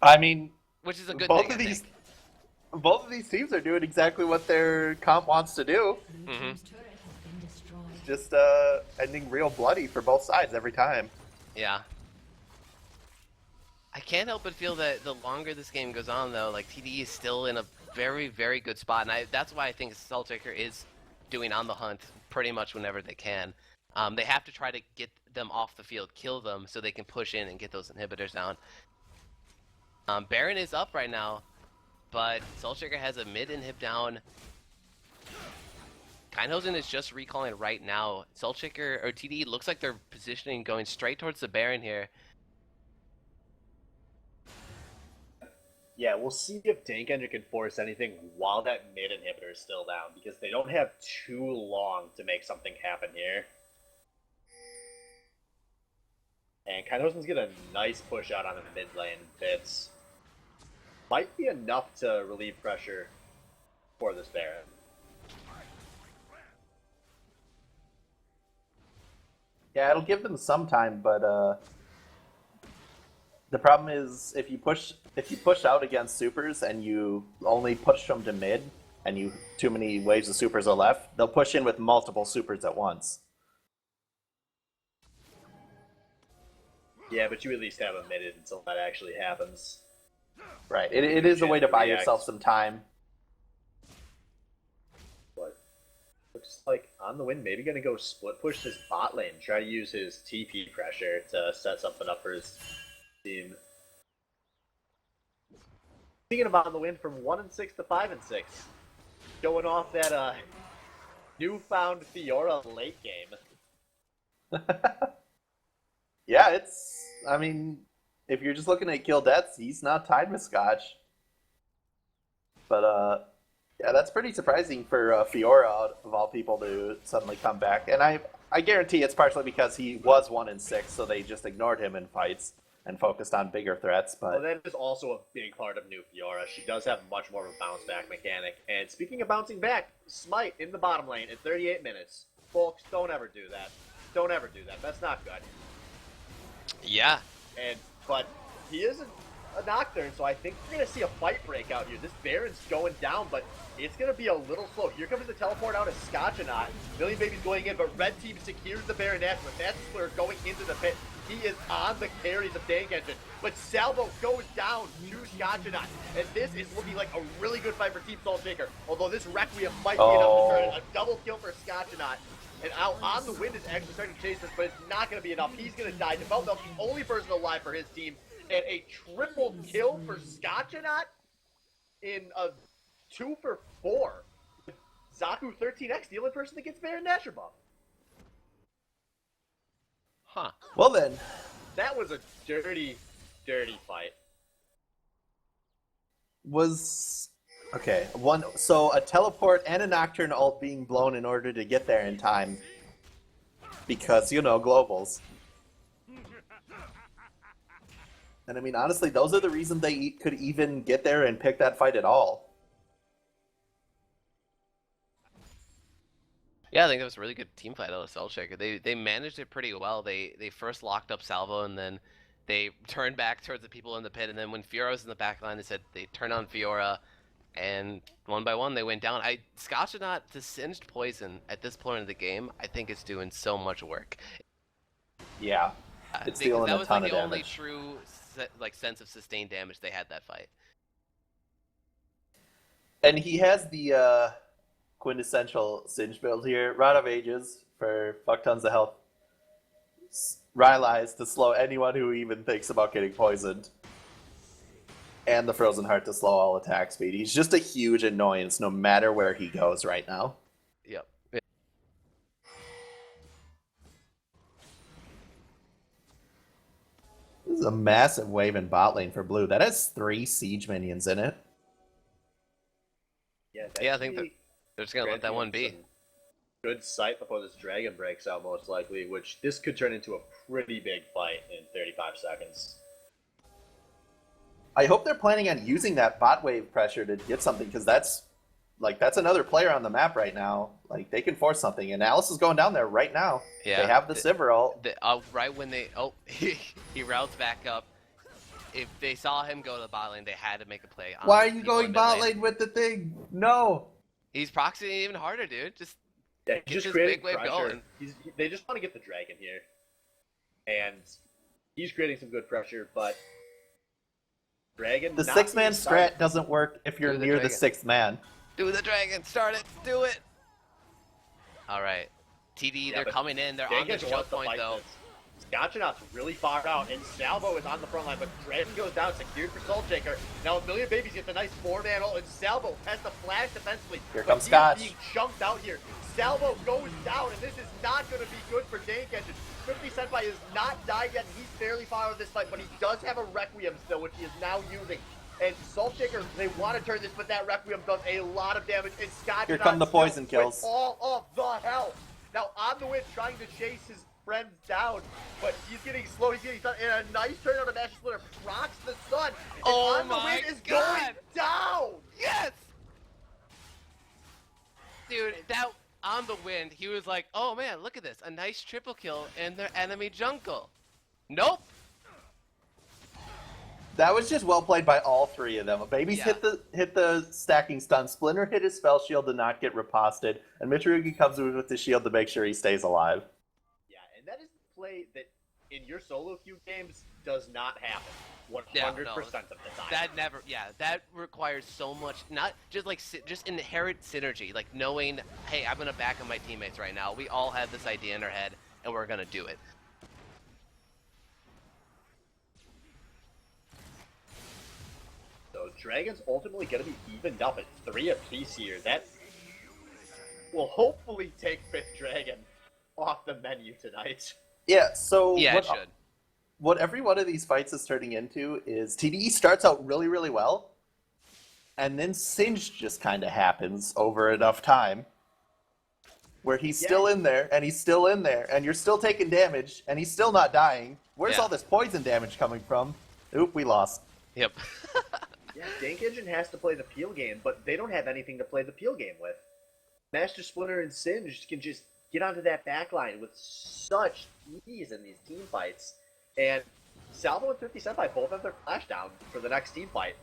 I mean, which is a good both thing. of I these think. both of these teams are doing exactly what their comp wants to do. Blue team's turret has been destroyed. Just ending real bloody for both sides every time. Yeah. I can't help but feel that the longer this game goes on, though, like TDE is still in a very, very good spot, and that's why I think Salt Shaker is doing on the hunt pretty much whenever they can. They have to try to get them off the field, kill them, so they can push in and get those inhibitors down. Baron is up right now, but Salt Shaker has a mid inhib down. Kindhosen is just recalling right now. Salt Shaker or TDE looks like they're positioning going straight towards the Baron here. Yeah, we'll see if Tank Engine can force anything while that mid inhibitor is still down, because they don't have too long to make something happen here. And Kindhosen's get a nice push out on the mid lane. It's might be enough to relieve pressure for this Baron. Yeah, it'll give them some time, but the problem is if you push out against supers and you only push them to mid and you too many waves of supers are left, they'll push in with multiple supers at once. Yeah, but you at least have a minute until that actually happens. Right. It is a way to buy React. yourself some time. But looks like on the win, maybe gonna go split push this bot lane, try to use his TP pressure to set something up for his team. Speaking of on the win, from 1-6 to 5-6, showing off that newfound Fiora late game. Yeah, I mean, if you're just looking at kill deaths, he's not tied with Scotch. But yeah, that's pretty surprising for Fiora of all people to suddenly come back. And I guarantee it's partially because he was 1-6, so they just ignored him in fights and focused on bigger threats. But Well, that is also a big part of new Fiora. She does have much more of a bounce back mechanic. And speaking of bouncing back, Smite in the bottom lane in 38 minutes. Folks, don't ever do that. Don't ever do that. That's not good. Yeah. But he is a Nocturne, so I think we're gonna see a fight break out here. This Baron's going down, but it's gonna be a little slow. Here comes the teleport out of Scotchonaut. Million Baby's going in, but red team secures the Baron Nash with that Splitter going into the pit. He is on the carries of Tank Engine, but Salvo goes down to Scotchonaut, and this is looking like a really good fight for Team Salt Shaker. Although this Requiem might be enough to turn it. A double kill for Scotchonaut. And out on the wind is actually starting to chase this, but it's not going to be enough. He's going to die. Develop's the only person alive for his team. And a triple kill for Scotchonaut in a 2 for 4. Zaku 13x, the only person that gets Baron Nashor buff. Huh. well then, That was a dirty, dirty fight. Okay, so a teleport and a Nocturne ult being blown in order to get there in time. Because, globals. And I mean, honestly, those are the reasons they could even get there and pick that fight at all. Yeah, I think that was a really good team fight out of Salt Shaker. They managed it pretty well. They first locked up Salvo, and then they turned back towards the people in the pit, and then when Fiora was in the back line, they said they turned on Fiora, and one by one they went down. Scotchonaut to Singed Poison at this point in the game, I think it's doing so much work. Yeah, it's Because dealing that a was ton like of the only damage. true sense of sustained damage they had that fight. And he has the quintessential Singe build here. Rod of Ages for fuck tons of health. Rylai's to slow anyone who even thinks about getting poisoned. And the Frozen Heart to slow all attack speed. He's just a huge annoyance no matter where he goes right now. Yep. This is a massive wave in bot lane for blue. That has 3 siege minions in it. Yeah, I think that they're just gonna let that one be. Good sight before this dragon breaks out, most likely, which this could turn into a pretty big fight in 35 seconds. I hope they're planning on using that bot wave pressure to get something, because that's another player on the map right now. Like, they can force something, and Alice is going down there right now. Yeah. They have the Sivir ult. Right when they he routes back up. If they saw him go to the bot lane, they had to make a play. Why are you going bot lane with the thing? No. He's proxying even harder, dude. Just Yeah, get just this creating big wave pressure. going. They just want to get the dragon here, and he's creating some good pressure. But dragon, The not 6-man being started. strat doesn't work if you're Do the near the dragon. 6th man. Do the dragon. Start it. Do it. All right. TDE, Yeah, they're but coming in. They're on the Dragon choke wants to point, fight though. this. Scotchanaut's really far out, and Salvo is on the front line, but Dragon goes down, secured for Soul Shaker. Now A Million Babies gets a nice 4-man ult, and Salvo has the flash defensively. Here but comes he Scotch. is being chunked out here. Salvo goes down, and this is not going to be good for Dank Engine. 50 Senpai has not died yet, and he's fairly far out of this fight, but he does have a Requiem still, which he is now using. And Soul Shaker, they want to turn this, but that Requiem does a lot of damage, and Scotchanaut Here come the poison still kills. with all of the health. Now, on the win, trying to chase his friends down, but he's getting slow, he's getting stunned, and a nice turn out of Master Splitter procs the stun, and Oh on the my win is God. going down! Yes! Dude, that on the wind, he was like, oh man, look at this. A nice triple kill in their enemy jungle. Nope. That was just well played by all three of them. Babies Yeah. hit the stacking stun. Splinter hit his spell shield to not get riposted, and Mitsurugi comes in with the shield to make sure he stays alive. Yeah, and that is the play that in your solo queue games does not happen 100% Yeah, no, of the time. That never, that requires so much, not just like, just inherent synergy, like knowing, hey, I'm gonna back up my teammates right now. We all have this idea in our head, and we're gonna do it. So Dragon's ultimately going to be evened up at 3 apiece here. That will hopefully take 5th Dragon off the menu tonight. Yeah, so Yeah, it should. what every one of these fights is turning into is TDE starts out really, really well, and then Singe just kind of happens over enough time where he's still in there, and he's still in there, and you're still taking damage, and he's still not dying. Where's Yeah. all this poison damage coming from? Oop, we lost. Yep. Yeah, Dank Engine has to play the peel game, but they don't have anything to play the peel game with. Master Splinter and Singe can just get onto that backline with such ease in these team fights. And Salvo and 50 Senpai both have their flash down for the next team fight.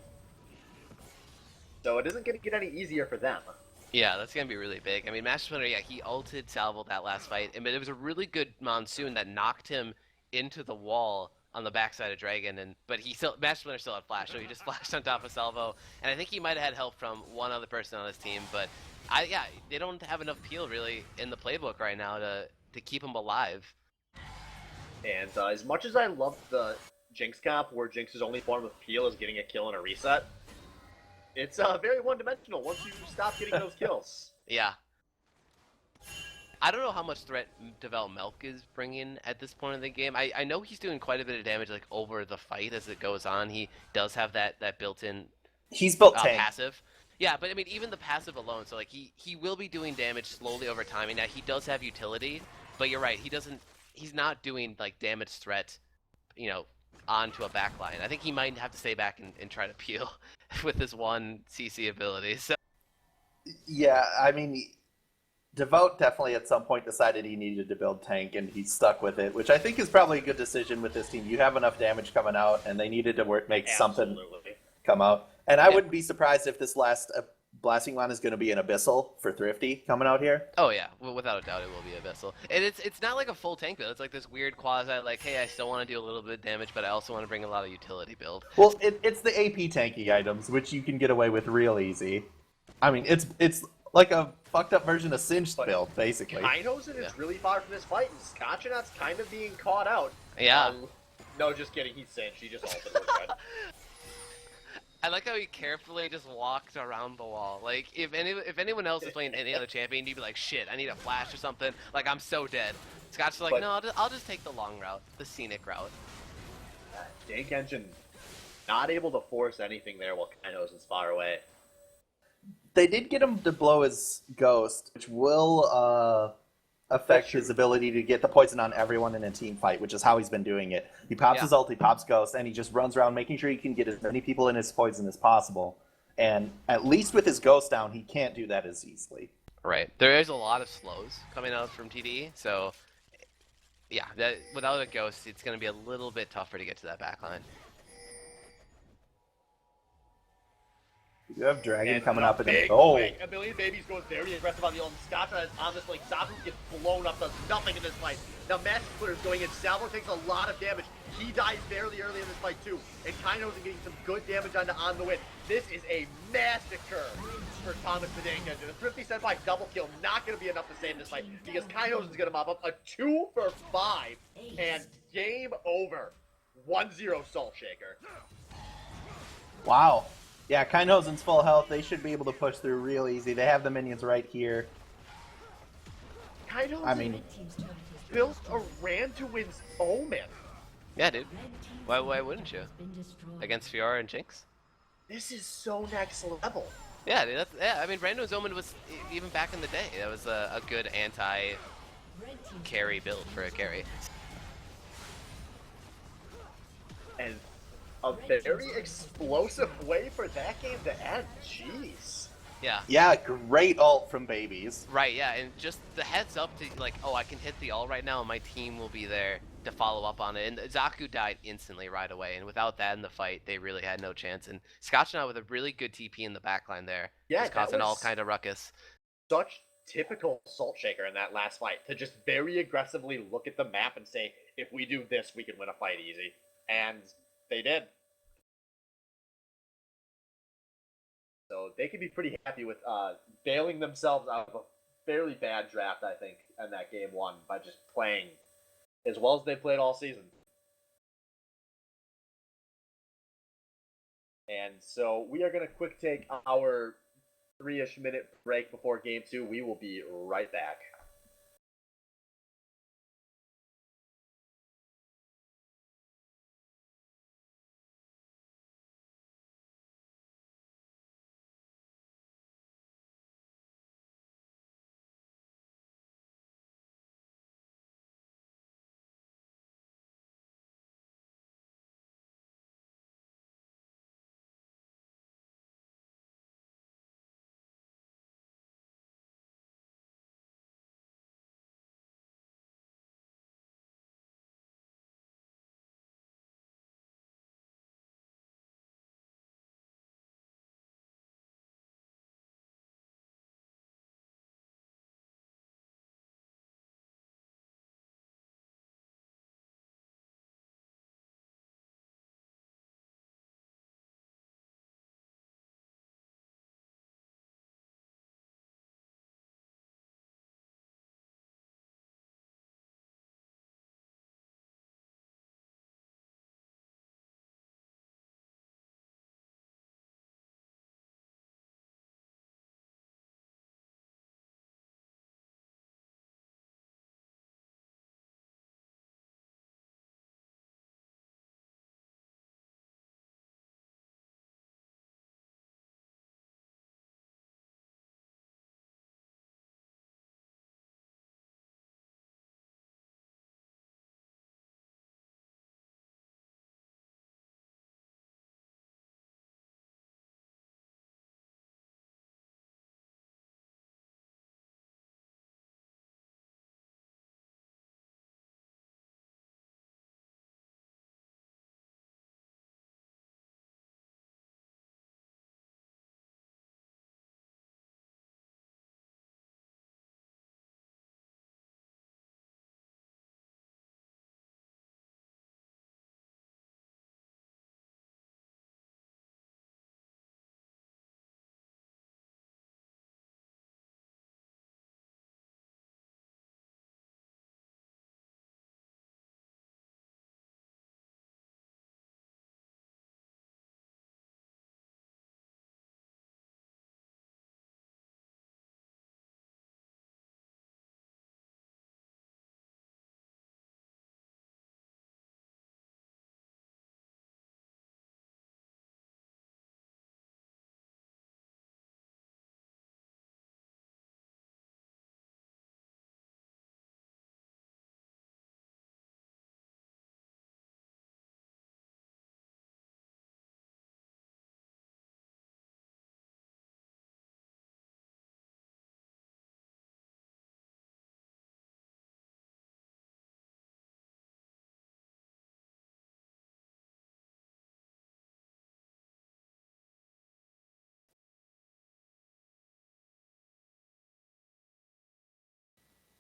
So it isn't going to get any easier for them. Yeah, that's gonna be really big. I mean, Master Splinter, yeah, he ulted Salvo that last fight, but it was a really good monsoon that knocked him into the wall on the backside of Dragon, but Master Splinter still had flash, so he just flashed on top of Salvo, and I think he might have had help from one other person on his team, but they don't have enough peel really in the playbook right now to keep him alive. And as much as I love the Jinx comp, where Jinx's only form of peel is getting a kill and a reset, it's very one-dimensional once you stop getting those kills. Yeah. I don't know how much threat Devel Milk is bringing at this point in the game. I know he's doing quite a bit of damage like over the fight as it goes on. He does have that built-in He's built tank. passive. Yeah, but I mean, even the passive alone, so like he will be doing damage slowly over time, and he does have utility, but you're right, he's not doing like damage threat, onto a backline. I think he might have to stay back and try to peel with this one CC ability. So Yeah, I mean, Devote definitely at some point decided he needed to build tank, and he stuck with it, which I think is probably a good decision with this team. You have enough damage coming out, and they needed to make something Absolutely. come out. And I wouldn't be surprised if this last blasting line is going to be an Abyssal for Thrifty coming out here. oh yeah, well, without a doubt it will be Abyssal. And it's not like a full tank build. It's like this weird quasi, like, hey, I still want to do a little bit of damage, but I also want to bring a lot of utility build. Well, it's the AP tanky items, which you can get away with real easy. I mean, it's like a fucked up version of Singed But build, basically. Kainosen is really far from this fight, and Scotchanaut's kind of being caught out. Yeah. No, just kidding. He's Singed. He just ulted with red. I like how he carefully just walked around the wall. Like, if anyone else is playing any other champion, you'd be like, shit, I need a flash or something. Like, I'm so dead. Scott's like, But- no, I'll just take the long route, the scenic route. Dank Engine not able to force anything there while Kainosen's far away. They did get him to blow his ghost, which will affect true. his ability to get the poison on everyone in a team fight, which is how he's been doing it. He pops his ult, he pops Ghost, and he just runs around making sure he can get as many people in his poison as possible. And at least with his Ghost down, he can't do that as easily. Right. There is a lot of slows coming out from TDE, so yeah, without a Ghost, it's going to be a little bit tougher to get to that backline. You have Dragon And coming the up and big oh, swing. A Million Babies goes very aggressive on the ult. Scotcha is on this flank. Zabu gets blown up, does nothing in this fight. Now Master Splitter is going in. Salvo takes a lot of damage. He dies fairly early in this fight too. And Kaino's getting some good damage on the win. This is a massacre for Thomas the Dank Engine. A Thrifty Senpai double kill, not going to be enough to save this fight because Kaino's is going to mop up a 2 for 5 and game over. 1-0 Salt Shaker. wow. Yeah, Kainozen's full health. They should be able to push through real easy. They have the minions right here. Kaino's I mean, Red team's turret has been built destroyed. a Randuin's Omen. Yeah, dude. Red team's Why turret wouldn't you? has been destroyed. Against Fiora and Jinx? This is so next level. Yeah, dude, yeah. I mean, Random's Omen was even back in the day. That was a good anti-carry Red team's build for a carry. And a very explosive way for that game to end. Jeez. Yeah. yeah, great ult from Babies. Right, yeah, and just the heads up to, like, oh, I can hit the all right now, and my team will be there to follow up on it. And Zaku died instantly right away, and without that in the fight, they really had no chance. And Scotch now with a really good TP in the backline there, Yeah, just that causing all was kind of ruckus. such typical Salt Shaker in that last fight to just very aggressively look at the map and say, if we do this, we can win a fight easy. And they did. So they could be pretty happy with bailing themselves out of a fairly bad draft, I think, in that game one by just playing as well as they played all season. And so we are going to quick take our 3-ish minute break before game two. We will be right back.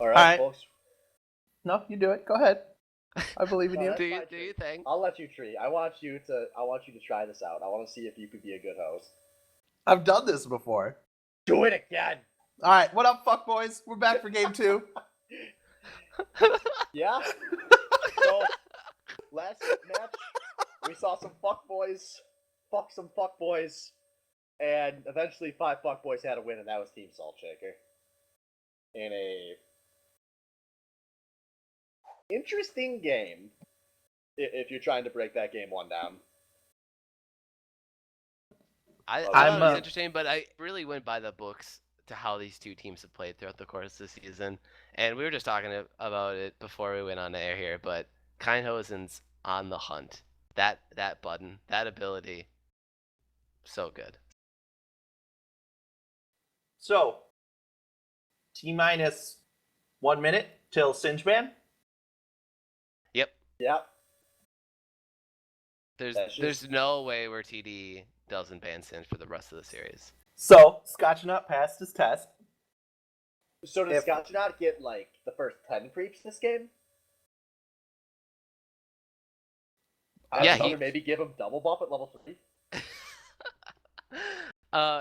All right, Alright. folks. No, you do it. Go ahead. I believe in No, you. that's Do you fine, do you Tree. think? I'll let you treat. I want you to try this out. I want to see if you could be a good host. I've done this before. Do it again. All right, what up, fuck boys? We're back for game 2. Yeah. So last match, we saw some fuck boys, fuck some fuck boys, and eventually 5 fuck boys had a win, and that was Team Salt Shaker. In a interesting game, if you're trying to break that game 1 down. I Well, thought I'm, it was interesting, but I really went by the books to how these two teams have played throughout the course of the season. And we were just talking about it before we went on air here, but Kindhosen's on the hunt. That button, that ability, so good. So, T-minus 1 minute till Singe ban. Yep. Yeah. There's That's there's no way where TD doesn't ban Singe for the rest of the series. So, Scotchnut passed his test. So does If- Scotch not get like the first 10 creeps this game? Yeah, Or maybe give him double buff at level 3.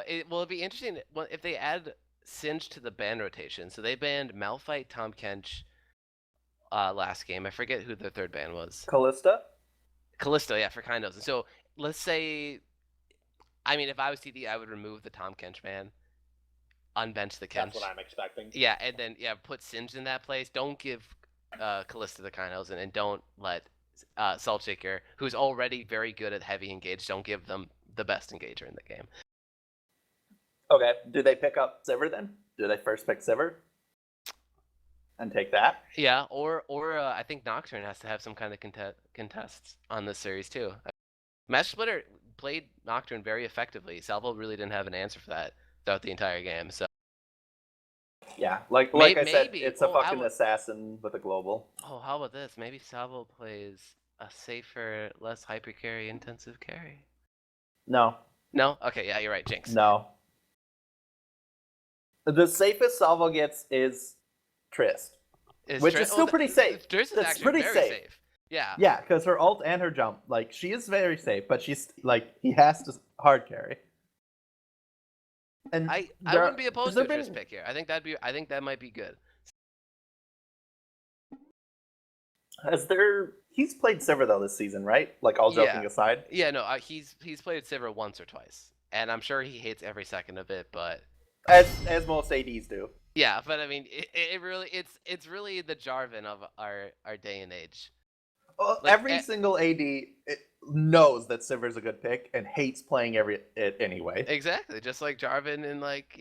It'd be interesting if they add Singe to the ban rotation. So they banned Malphite, Tom Kench, last game. I forget who the third ban was. Callista? Callisto, yeah, for Kindos. And so let's say, I mean, if I was TD, I would remove the Tom Kench ban, unbench the Kench. That's what I'm expecting. Yeah, and then put Singe in that place. Don't give Callista the Kindos, and don't let Saltshaker, who's already very good at heavy engage, don't give them the best engager in the game. Okay, do they pick up Sivir then? Do they first pick Sivir? And take that? Yeah, or I think Nocturne has to have some kind of contests on this series too. Match Splitter played Nocturne very effectively. Salvo really didn't have an answer for that throughout the entire game. So Yeah, like Maybe- I said, maybe. it's a Oh, I fucking would- assassin with a global. oh, how about this? Maybe Salvo plays a safer, less hyper carry intensive carry. No, No? Okay, yeah, you're right, Jinx. no. The safest Salvo gets is Trist. Which is still pretty safe. Triss is That's actually pretty very safe. safe. Yeah. Yeah, because her ult and her jump, like, she is very safe, but she's, like, he has to hard carry. And I there- wouldn't be opposed to has a there Triss been- pick here. I think that might be good. He's played Sivir, though, this season, right? Like, all joking Yeah. aside. Yeah, no, he's played Sivir once or twice, and I'm sure he hates every second of it. But As most ADs do. yeah, but I mean, it really it's really the Jarvan of our day and age. Well, Like, every single AD knows that Sivir's a good pick and hates playing it anyway. Exactly, just like Jarvan in like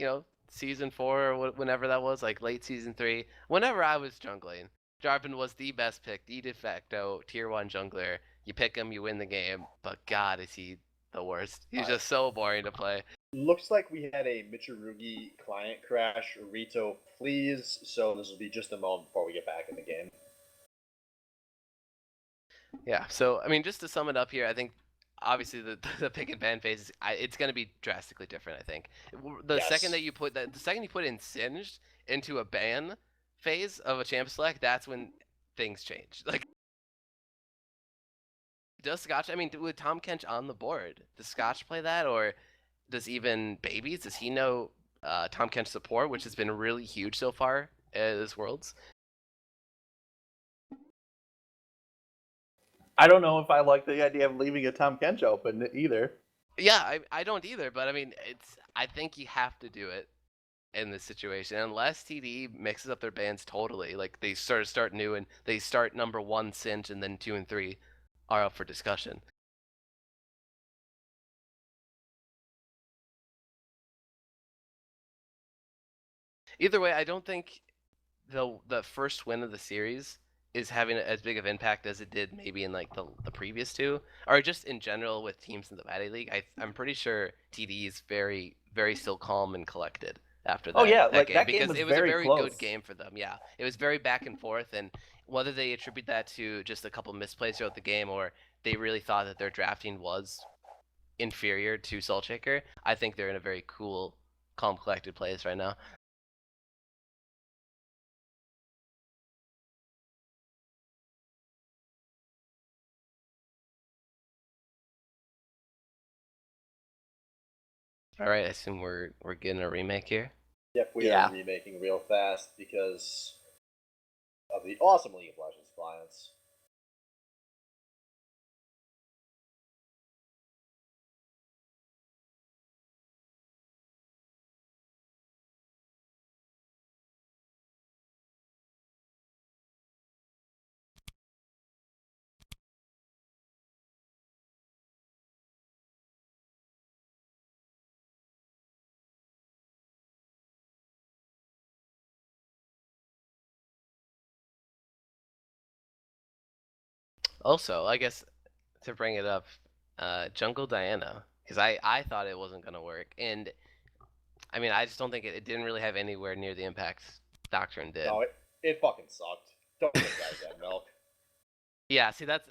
season 4 or whenever that was, like late season 3. Whenever I was jungling, Jarvan was the best pick, the de facto tier 1 jungler. You pick him, you win the game. But God, is he the worst? He's just so boring to play. Looks like we had a Michirugi client crash. Rito, please. So this will be just a moment before we get back in the game. Yeah, so I mean, just to sum it up here, I think obviously the pick and ban phase it's going to be drastically different. I think the Yes. second you put in Singed into a ban phase of a champ select, that's when things change. Like, does Scotch? I mean, with Tom Kench on the board, does Scotch play that, or does even Babies? Does he know Tom Kench support, which has been really huge so far this Worlds? I don't know if I like the idea of leaving a Tom Kench open either. Yeah, I don't either, but I mean, I think you have to do it in this situation unless TDE mixes up their bans totally. Like they start new and they start number 1 Singe and then 2 and 3 are up for discussion. Either way, I don't think the first win of the series is having as big of impact as it did maybe in like the previous 2, or just in general with teams in the Batty League. I'm pretty sure TD is very, very still calm and collected after that. Oh, yeah, that like, game, that game because was it was a very very close. good game for them. Yeah, it was very back and forth, and whether they attribute that to just a couple misplays throughout the game or they really thought that their drafting was inferior to Saltshaker, I think they're in a very cool, calm, collected place right now. All right, I assume we're getting a remake here. Yep, we Yeah. are remaking real fast because of the awesome League of Legends clients. Also, I guess to bring it up, Jungle Diana, because I thought it wasn't gonna work, and I mean I just don't think it didn't really have anywhere near the impact Doctrine did. No, it fucking sucked. Don't think that again, Milk. Yeah, see that's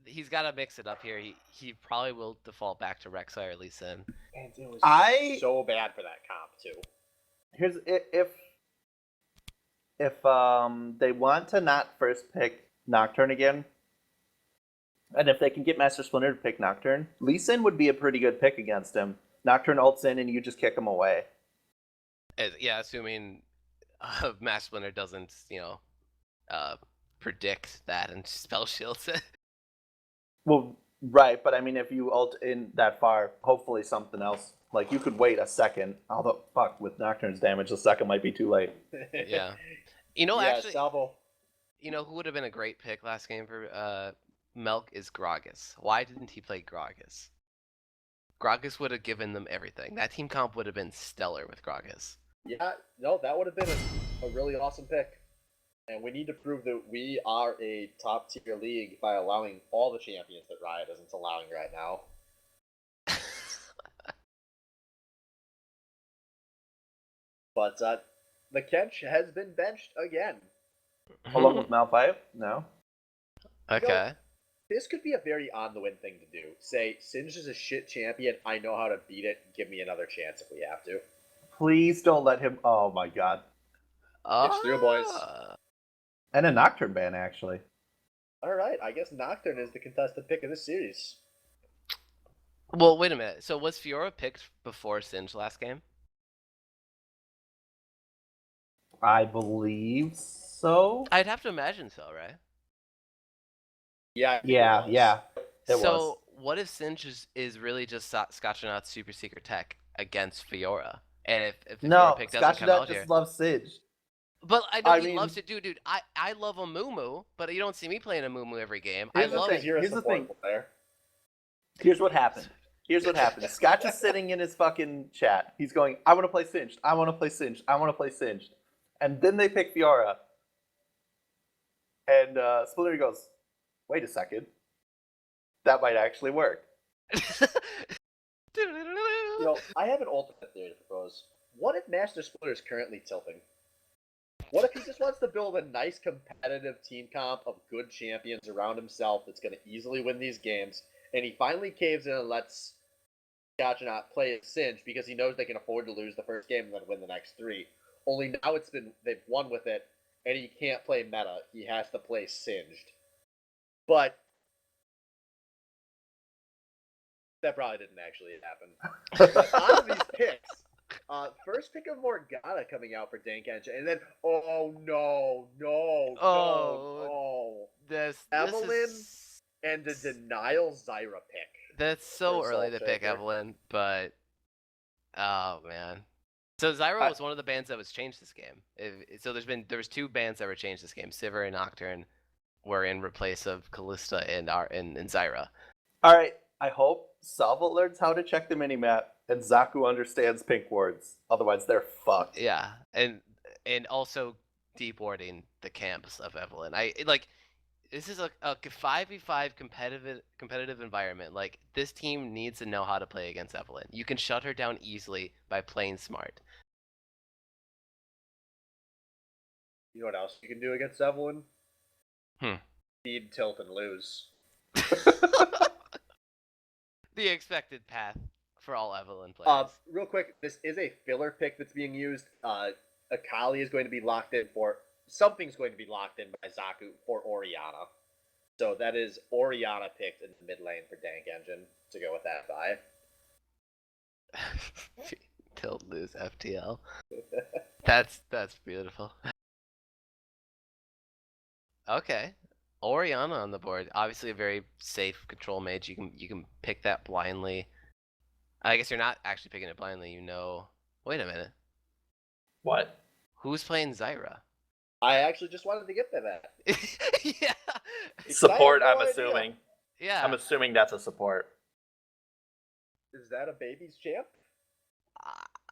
he's got to mix it up here. He probably will default back to Rek'Sai or Lee Sin. And it was I- so bad for that comp too. Here's if they want to not first pick Nocturne again, and if they can get Master Splinter to pick Nocturne, Lee Sin would be a pretty good pick against him. Nocturne ults in and you just kick him away. Yeah, assuming Master Splinter doesn't predict that and spell shields it. Well, right, but I mean, if you ult in that far, hopefully something else. Like, you could wait a second. Although, fuck, with Nocturne's damage, a second might be too late. Yeah. You know, yeah, actually, Salvo. you know who would have been a great pick last game for Melk is Gragas. Why didn't he play Gragas? Gragas would have given them everything. That team comp would have been stellar with Gragas. Yeah, no, that would have been a really awesome pick. And we need to prove that we are a top tier league by allowing all the champions that Riot isn't allowing right now. But the Kench has been benched again. Along with Malphite? No? Okay. This could be a very on the win thing to do. Say, Singe is a shit champion. I know how to beat it. Give me another chance if we have to. Please don't let him. Oh my god. It's through, boys. And a Nocturne ban, actually. Alright, I guess Nocturne is the contested pick of this series. Well, wait a minute. So was Fiora picked before Singe last game? I believe so. I'd have to imagine so, right? Yeah. Yeah. It so was. what if Singe is really just scotching out super secret tech against Fiora? And if the No, Fiora pick doesn't come Scotch out just here, loves Singe. but I know I he mean- loves it, dude. I love a Mumu, but you don't see me playing a Mumu every game. Here's I the love thing. You're a Here's the support thing. player. Here's what happened. Scotch is sitting in his fucking chat. He's going, I want to play Singed. I want to play Singed. I want to play Singed. And then they pick Fiora. And Splinter goes, wait a second. That might actually work. You know, I have an alternate theory to propose. What if Master Splinter is currently tilting? What if he just wants to build a nice competitive team comp of good champions around himself that's going to easily win these games, and he finally caves in and lets Gachinot play Singe because he knows they can afford to lose the first game and then win the next three. Only now they've won with it, and he can't play meta. He has to play Singed. But that probably didn't actually happen. But out of these picks, first pick of Morgana coming out for Dank Engine, and then no, Evelyn and the Denial Zyra pick. That's so for early to Soul pick Shaker. Evelyn, but oh man. So Zyra was one of the bans that was changed this game. So there was two bans that were changed this game. Sivir and Nocturne were in replace of Callista and Zyra. All right. I hope Salvo learns how to check the minimap and Zaku understands pink wards. Otherwise, they're fucked. Yeah, and also deboarding the camps of Evelyn. This is a 5v5 competitive environment. Like, this team needs to know how to play against Evelyn. You can shut her down easily by playing smart. You know what else you can do against Evelyn? Hmm. Feed, tilt, and lose. The expected path for all Evelyn players. Real quick, this is a filler pick that's being used. Akali is going to be locked in for... Something's going to be locked in by Zaku for Orianna. So that is Orianna picked in the mid lane for Dank Engine to go with that buy. Tilt lose FTL. That's beautiful. Okay. Oriana on the board. Obviously a very safe control mage. You can pick that blindly. I guess you're not actually picking it blindly, you know. Wait a minute. What? Who's playing Zyra? I actually just wanted to get to that. Yeah. Because I have Support, no I'm idea. assuming. Yeah. I'm assuming that's a support. Is that a baby's champ?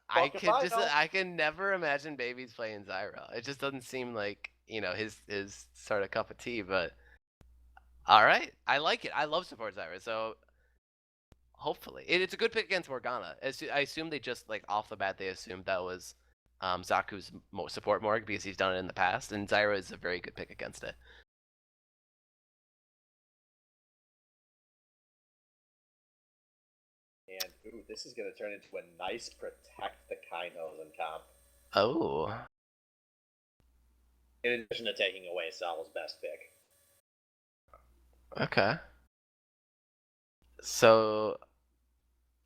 I Fuck if could I just know. I can never imagine babies playing Zyra. It just doesn't seem like, his sort of cup of tea, but all right. I like it. I love support Zyra. So hopefully. It's a good pick against Morgana. I assume they just like off the bat they assumed that was Zaku's support morgue because he's done it in the past, and Zyra is a very good pick against it. And ooh, this is gonna turn into a nice protect the Kainosen comp. Oh. In addition to taking away Sal's best pick. Okay. So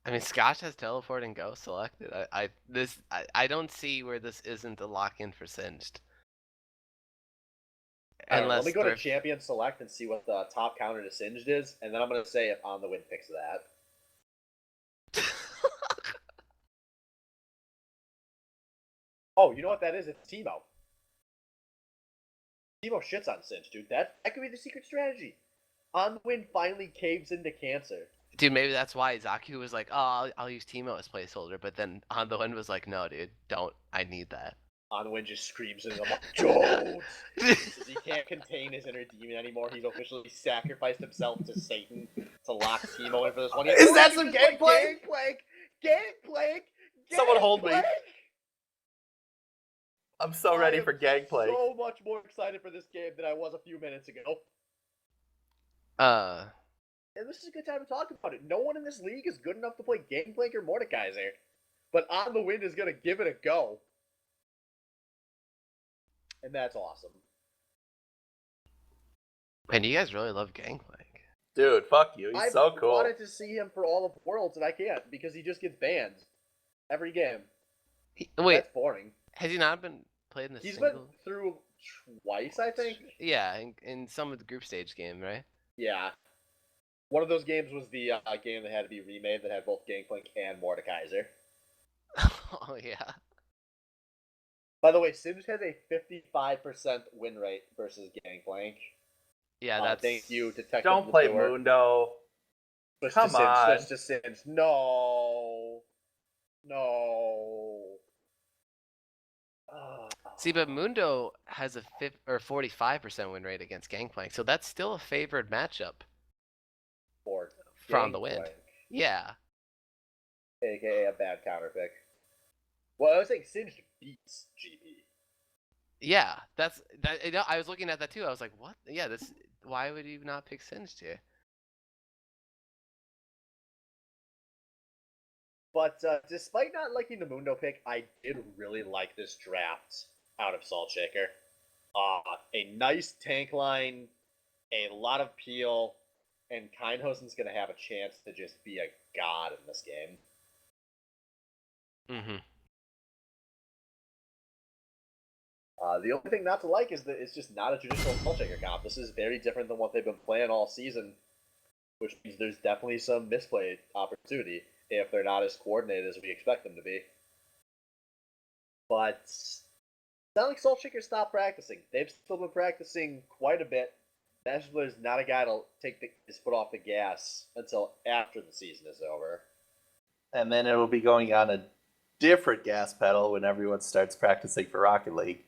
I mean, Scotch has teleport and go selected. I don't see where this isn't a lock in for Singed. Alright, let me go to Thrift- champion select and see what the top counter to Singed is, and then I'm gonna say if On the Wind picks that. Oh, you know what that is? It's Teemo. Teemo shits on Singed, dude. That could be the secret strategy. On the Wind finally caves into Cancer. Dude, maybe that's why Zaku was like, "Oh, I'll use Teemo as placeholder," but then On the Wind was like, "No, dude, don't. I need that." On the Wind just screams into the Jones! He says he can't contain his inner demon anymore. He's officially sacrificed himself to Satan to lock Teemo in for this one. Is that some gameplay? Gangplank! Someone hold me. Gangplank! I'm so ready for Gangplank. So much more excited for this game than I was a few minutes ago. And this is a good time to talk about it. No one in this league is good enough to play Gangplank or Mordekaiser. But On the Wind is going to give it a go. And that's awesome. And you guys really love Gangplank. Dude, fuck you. He's so cool. I wanted to see him for all of Worlds, and I can't because he just gets banned every game. Wait, That's boring. has he not been played in the He's single? been through twice, I think. Yeah, in some of the group stage game, right? Yeah. One of those games was the game that had to be remade that had both Gangplank and Mordekaiser. Oh yeah. By the way, Singed has a 55% win rate versus Gangplank. Yeah, that's. Thank you, Detective. Don't play Latour. Mundo. Switch Come to Singed, on. Switch to Singed. No. No. See, but Mundo has a 45% win rate against Gangplank, so that's still a favored matchup For from the Wind. Gangplank, Yeah. aka a bad counter pick. Well, I was saying Singed beats GP. Yeah, that's that. I was looking at that too. I was like, what? Yeah, this. Why would you not pick Singed here? But despite not liking the Mundo pick, I did really like this draft out of Salt Shaker. A nice tank line, a lot of peel, and Kindhosen's going to have a chance to just be a god in this game. Mm-hmm. The only thing not to like is that it's just not a traditional Salt Shaker comp. This is very different than what they've been playing all season, which means there's definitely some misplay opportunity if they're not as coordinated as we expect them to be. But it's not like Salt Shaker stopped practicing. They've still been practicing quite a bit. Bachelor is not a guy to take his foot off the gas until after the season is over. And then it will be going on a different gas pedal when everyone starts practicing for Rocket League.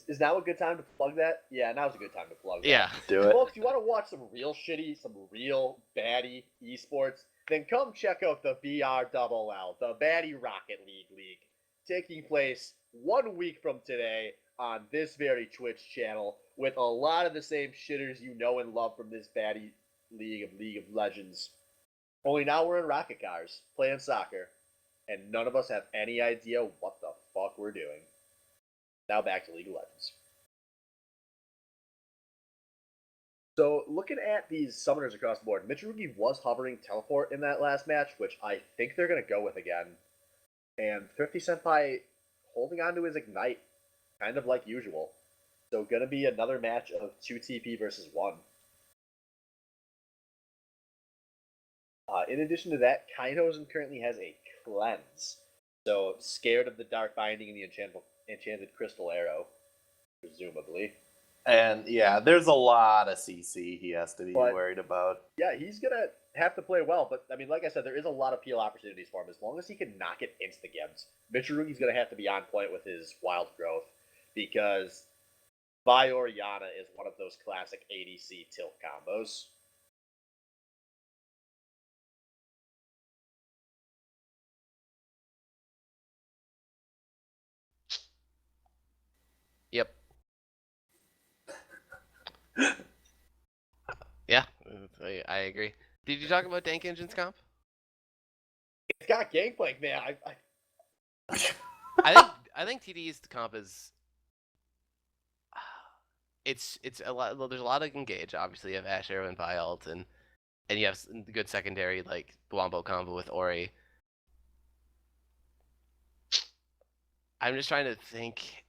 Is now a good time to plug that? Yeah, now's a good time to plug that. Yeah. Do it. Folks, you want to watch some real shitty, some real baddie esports? Then come check out the BRLL, the Baddie Rocket League, taking place 1 week from today on this very Twitch channel with a lot of the same shitters you know and love from this baddie League of Legends. Only now we're in rocket cars, playing soccer, and none of us have any idea what the fuck we're doing. Now back to League of Legends. So looking at these summoners across the board, Mitsurugi was hovering teleport in that last match, which I think they're gonna go with again. And Thrifty Senpai holding on to his ignite, kind of like usual. So gonna be another match of 2 TP versus 1. In addition to that, Kainosen currently has a cleanse. So scared of the Dark Binding and the enchanted Crystal Arrow, presumably. And yeah, there's a lot of CC he has to be But- worried about. Yeah, he's gonna have to play well, but I mean, like I said, there is a lot of peel opportunities for him as long as he can knock it insta-gibbs. Mitsurugi's gonna have to be on point with his wild growth because Vi Oriana is one of those classic ADC tilt combos. Yep. Yeah, I agree. Did you talk about Dank Engine's comp? It's got Gangplank, man. I think TDE's comp is it's a lot. Well, there's a lot of engage. Obviously, you have Ash Arrow and Vi ult, and you have good secondary like the Wombo combo with Ori. I'm just trying to think.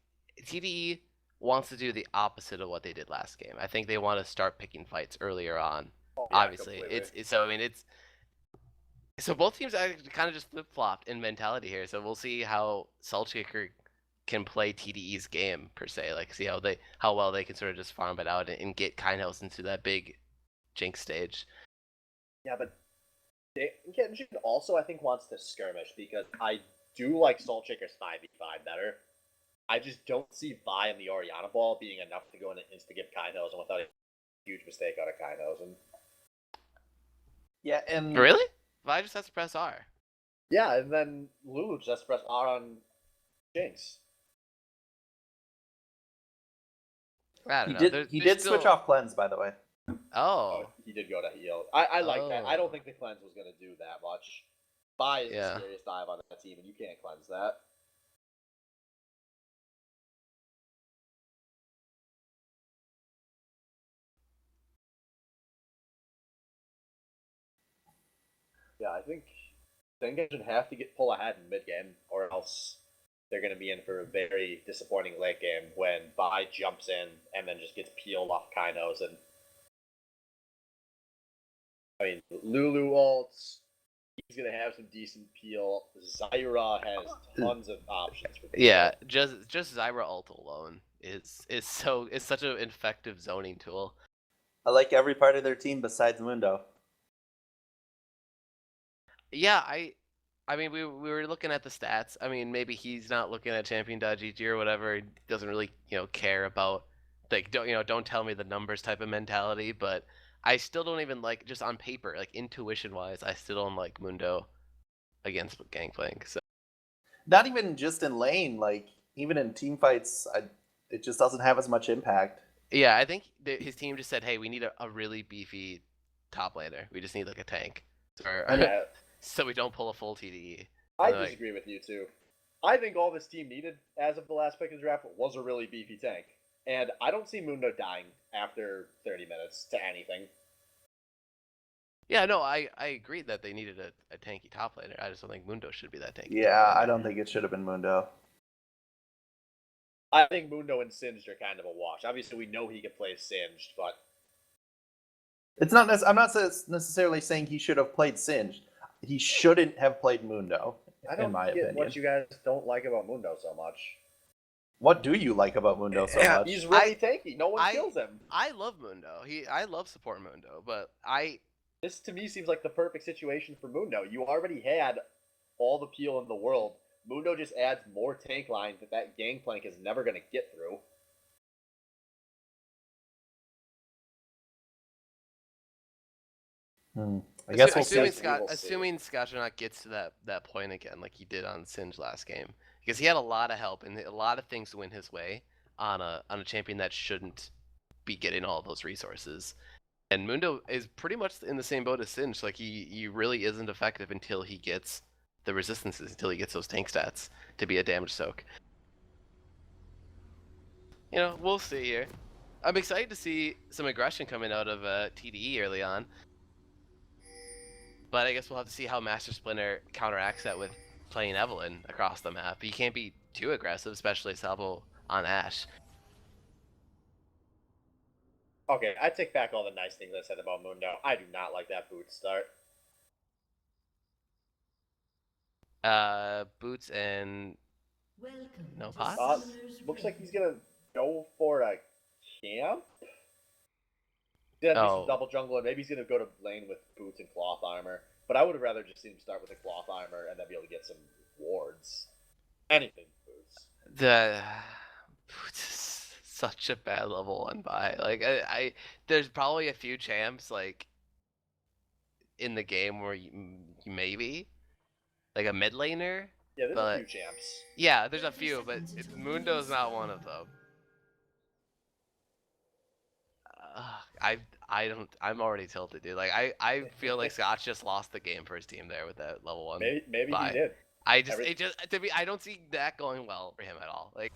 TDE wants to do the opposite of what they did last game. I think they want to start picking fights earlier on. Oh, yeah, Obviously, completely. it's so. I mean, it's so both teams are kind of just flip flopped in mentality here. So we'll see how Saltkicker can play TDE's game per se. Like see how well they can sort of just farm it out and get Kindhouse into that big Jinx stage. Yeah, but Genshin also, I think, wants to skirmish because I do like Salt Shaker's 5v5 better. I just don't see Vi and the Oriana ball being enough to go into insta-give Kainosen without a huge mistake out of Kainosen. Yeah, and Really? Vi just has to press R. Yeah, and then Lulu just press R on Jinx. I don't he know. did There's switch still... off cleanse, by the way. Oh. He did go to heal. I like that. I Oh. don't think the cleanse was going to do that much. Vi is Yeah. the scariest dive on that team, and you can't cleanse that. Yeah, I think Sengen should have to pull ahead in mid game, or else they're going to be in for a very disappointing late game when Vi jumps in and then just gets peeled off Kainosen. I mean, Lulu ults. He's going to have some decent peel. Zyra has tons of options for people. Yeah, just Zyra ult alone is such an effective zoning tool. I like every part of their team besides Mundo. Yeah, I mean we were looking at the stats. I mean maybe he's not looking at champion.gg or whatever. He doesn't really care about like don't tell me the numbers type of mentality. But I still don't even like just on paper like intuition wise. I still don't like Mundo against Gangplank. So Not even just in lane, like even in team fights, it just doesn't have as much impact. yeah, I think his team just said, hey, we need a really beefy top laner. We just need like a tank. Yeah, So we don't pull a full TDE. I Like- disagree with you too. I think all this team needed as of the last pick of the draft was a really beefy tank. And I don't see Mundo dying after 30 minutes to anything. Yeah, no, I agree that they needed a tanky top laner. I just don't think Mundo should be that tanky. Yeah, top laner. I don't think it should have been Mundo. I think Mundo and Singed are kind of a wash. Obviously, we know he can play Singed, but It's not. I'm not necessarily saying he should have played Singed. He shouldn't have played Mundo. I don't in my get opinion. what you guys don't like about Mundo so much. What do you like about Mundo so much? He's really tanky. No one kills him. I love Mundo. I love support Mundo, but This to me seems like the perfect situation for Mundo. You already had all the peel in the world. Mundo just adds more tank line that Gangplank is never going to get through. I guess we'll assuming see. Scott We'll see. assuming Scotchernot gets to that point again, like he did on Singe last game, because he had a lot of help and a lot of things went his way on a champion that shouldn't be getting all those resources. And Mundo is pretty much in the same boat as Singe. Like he really isn't effective until he gets the resistances, until he gets those tank stats to be a damage soak. We'll see here. I'm excited to see some aggression coming out of TDE early on. But I guess we'll have to see how Master Splinter counteracts that with playing Evelynn across the map. You can't be too aggressive, especially Sabo on Ashe. Okay, I take back all the nice things I said about Mundo. I do not like that boot start. Boots and Welcome no to pots? Summoner's Looks like he's Rift. gonna go for a camp. Then do some Oh. double jungle, and maybe he's gonna go to lane with boots and cloth armor. But I would have rather just seen him start with the cloth armor and then be able to get some wards. Anything boots. The Boots is such a bad level 1 buy. Like I there's probably a few champs like in the game where maybe like a mid laner. Yeah, there's But a few champs. yeah, there's a 30 few, but seconds until Mundo's the not one of them. I'm already tilted, dude. Like I feel like Scotch just lost the game for his team there with that level 1 Maybe buy. he did. I don't see that going well for him at all. Like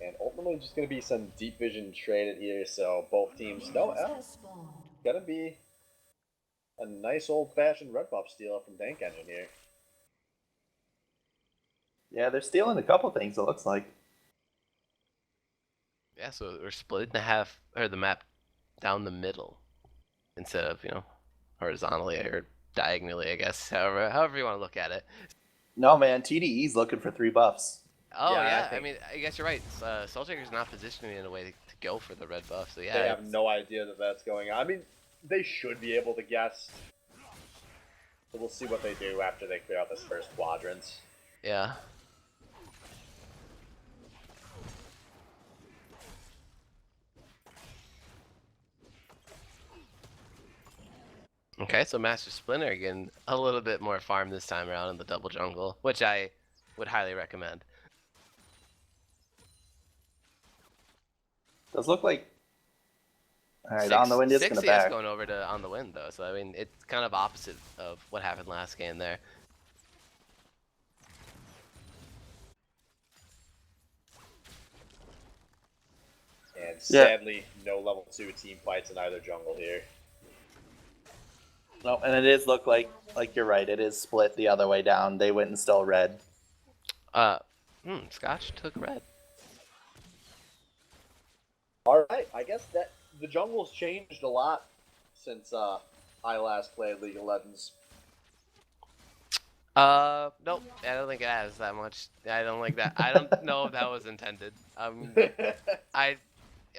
And ultimately, just gonna be some deep vision traded here, so both teams know. Minions Oh, have spawned. gonna be a nice old-fashioned red buff steal from Tank Engine here. Yeah, they're stealing a couple things, it looks like. yeah, so we're split in half or the map down the middle instead of, horizontally or diagonally, I guess. However you want to look at it. No, man, TDE's looking for 3 buffs. Oh Yeah, yeah, I mean, I guess you're right. Soultaker's not positioning in a way to go for the red buff, so yeah. They have no idea that that's going on. I mean, they should be able to guess. So we'll see what they do after they clear out this first quadrant. Yeah. Okay, so Master Splinter getting a little bit more farm this time around in the double jungle, which I would highly recommend. Does look like... Alright, On the Wind is going to 6CS back. going over to On the Wind, though, so I mean, it's kind of opposite of what happened last game there. And Yeah. sadly, no level 2 team fights in either jungle here. No, and it is look like you're right, it is split the other way down. They went and stole red. Scotch took red. Alright, I guess that the jungle's changed a lot since I last played League of Legends. Nope, I don't think it has that much. I don't like that. I don't know if that was intended.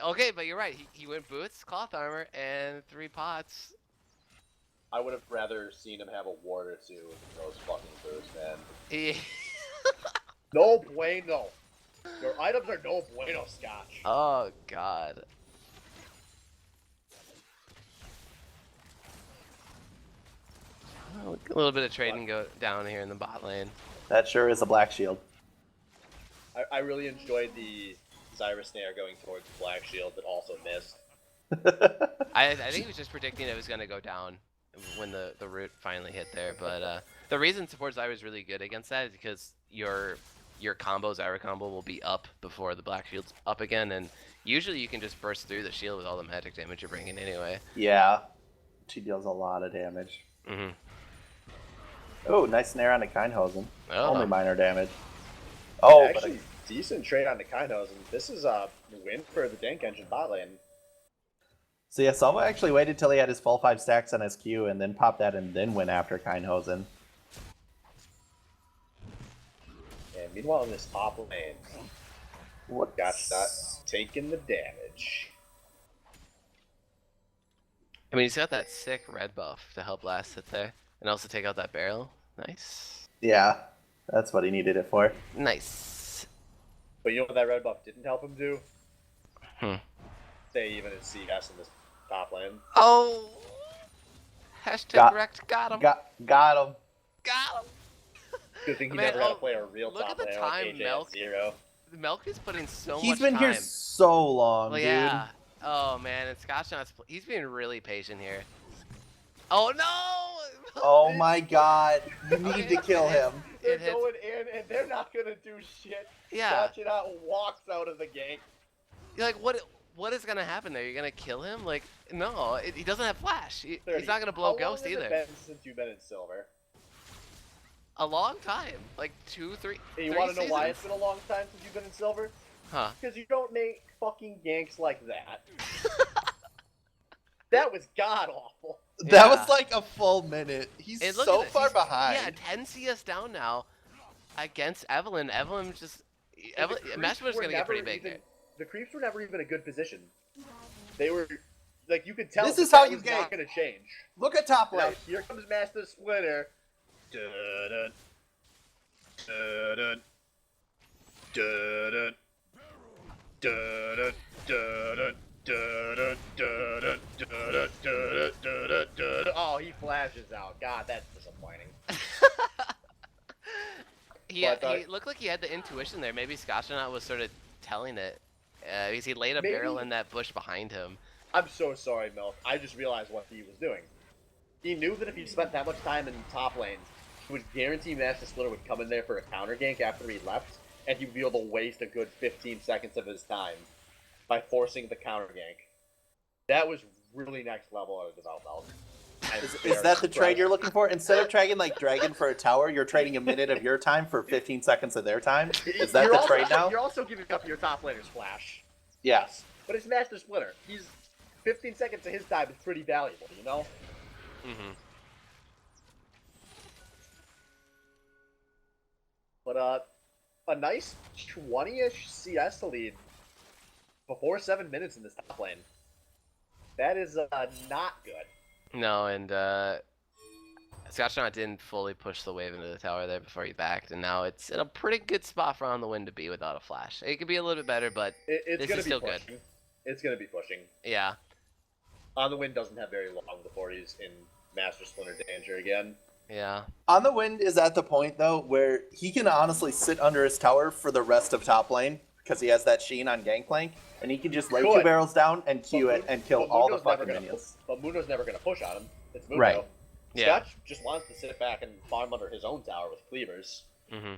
Okay, but you're right. He went boots, cloth armor, and 3 pots. I would have rather seen him have a ward or two than those fucking boots, man. He... No bueno. Your items are no bueno, Scotch. Oh god. Oh, a little bit of trading go down here in the bot lane. That sure is a black shield. I really enjoyed the Zyra snare going towards Black Shield, but also missed. I think he was just predicting it was going to go down when the root finally hit there. But the reason support Zyra is really good against that is because your combo, Zyra combo, will be up before the Black Shield's up again. And usually you can just burst through the shield with all the magic damage you're bringing anyway. Yeah, she deals a lot of damage. Mm-hmm. Oh, nice snare on the Kindhosen. Oh. Only minor damage. Oh, but Actually, decent trade on the Kainos, and this is a win for the Dank Engine bot lane. so yeah, Salvo actually waited till he had his full 5 stacks on his Q and then popped that and then went after Kindhosen. And meanwhile, in this top lane, What? Gotch not taking the damage. I mean, he's got that sick red buff to help last hit there. And also take out that barrel. Nice. Yeah, that's what he needed it for. Nice. But you know what that red buff didn't help him do? Stay even in CS in this top lane. Oh! Hashtag wrecked. Got him. Got him. Got him. Good thing he Man, never had to play a real look top at the laner time like AJ Milk- at 0. Milk is putting so He's much been time. here so long, Well, dude. yeah. Oh man, and Scotch not. He's being really patient here. Oh no! Oh my god. You need to kill him. They're It hits. going in, and they're not gonna do shit. Yeah. Scotching walks out of the gank. You're like, what is gonna happen there? You're gonna kill him? Like, no, he doesn't have flash. He's not gonna blow How Ghost long has either. it been since you've been in silver? A long time, like 2, 3. And you 3 want to know why it's seasons. been a long time since you've been in silver? Huh? Because you don't make fucking ganks like that. That was god awful. That Yeah. was like a full minute. He's And look so at this, far he's- behind. Yeah, 10 CS down now against Evelyn. Evelyn just. Match was gonna get pretty big. The creeps were never even a good position. They were, like, you could tell This that is how that you was not gank. going to change. Look at top Now, lane. here comes Master Splinter. Dun-dun. Dun-dun. Dun-dun. Dun-dun. Dun-dun. Dun-dun. Dun-dun. Dun-dun. Dun-dun. Dun-dun. Dun-dun. Oh, he flashes out. God, that's disappointing. He But, looked like he had the intuition there. Maybe Scotchanaut was sort of telling it. Because he laid a Maybe- barrel in that bush behind him. I'm so sorry, Milk. I just realized what he was doing. He knew that if he spent that much time in top lanes, he would guarantee Master Splinter would come in there for a counter gank after he left, and he would be able to waste a good 15 seconds of his time by forcing the counter gank. That was really next level out of development. Is that the trade you're looking for? Instead of trading like Dragon for a tower, you're trading a minute of your time for 15 seconds of their time? Is that the trade now? You're also giving up your top laner's flash. Yes. But it's Master Splinter. 15 seconds of his time is pretty valuable, you know? Mm-hmm. But a nice 20-ish CS lead before 7 minutes in this top lane. That is not good. No, and Scotchanaut didn't fully push the wave into the tower there before he backed, and now it's in a pretty good spot for On the Wind to be without a flash. It could be a little bit better, but It's This gonna is be still good. pushing. It's gonna be pushing. yeah. On the Wind doesn't have very long before he's in Master Splinter danger again. Yeah. On the Wind is at the point though where he can honestly sit under his tower for the rest of top lane because he has that sheen on Gangplank, and he can just lay two Could. barrels down and Q it and kill But all the Mundo's never fucking gonna minions. But Mundo's never gonna push on him. It's Mundo. Right. Yeah. Scotch just wants to sit back and farm under his own tower with cleavers. Mm-hmm.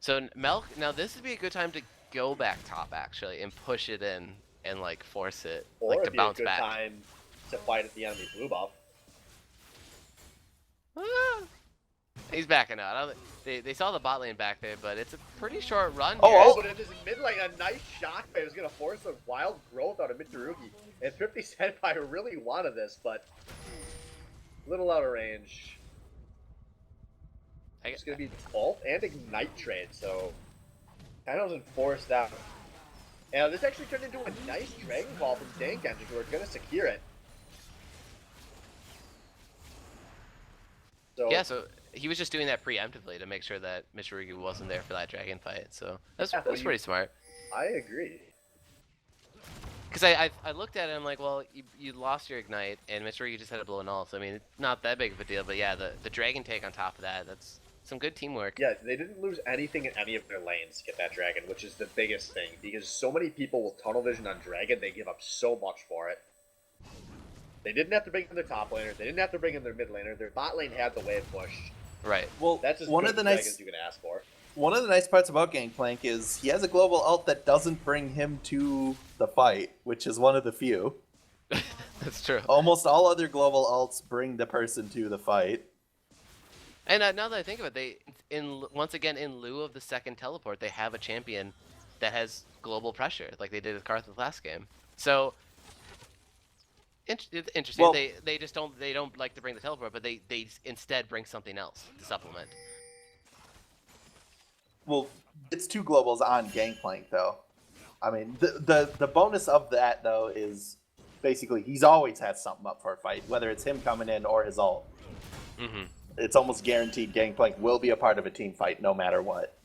So Melk, now this would be a good time to go back top actually and push it in and like force it, Or like to it'd be a bounce good back. time to fight at the enemy blue buff. Ah. He's backing out. I don't they saw the bot lane back there, but it's a pretty short run. Oh, here. Oh, but it is mid lane, a nice shockwave is going to force a wild growth out of Mitsurugi. And 50 Senpai really wanted this, but little out of range. I It's going to be Bolt and Ignite trade, so kind of doesn't force that. And this actually turned into a nice Dragon Ball from Dank Engine, who are going to secure it. So, Yeah, so he was just doing that preemptively to make sure that Mitsurugi wasn't there for that dragon fight. So that's Yeah, that's pretty smart. I agree. Because I looked at it and I'm like, well, you lost your ignite and Mitsurugi just had to blow an ult. So I mean, it's not that big of a deal. But yeah, the dragon take on top of that, that's some good teamwork. Yeah, they didn't lose anything in any of their lanes to get that dragon, which is the biggest thing, because so many people will tunnel vision on dragon, they give up so much for it. They didn't have to bring in their top laner, they didn't have to bring in their mid laner, their bot lane had the wave push. Right. Well, That's as one good of the as nice dragons you can ask for. one of the nice parts about Gangplank is he has a global ult that doesn't bring him to the fight, which is one of the few. That's true. Almost all other global ults bring the person to the fight. And now that I think of it, once again in lieu of the second teleport, they have a champion that has global pressure, like they did with Karthus last game. So it's interesting. Well- they just don't like to bring the teleport, but they instead bring something else to supplement. Well, it's two globals on Gangplank though. I mean, the bonus of that though is basically he's always had something up for a fight, whether it's him coming in or his ult. Mm-hmm. It's almost guaranteed Gangplank will be a part of a team fight no matter what.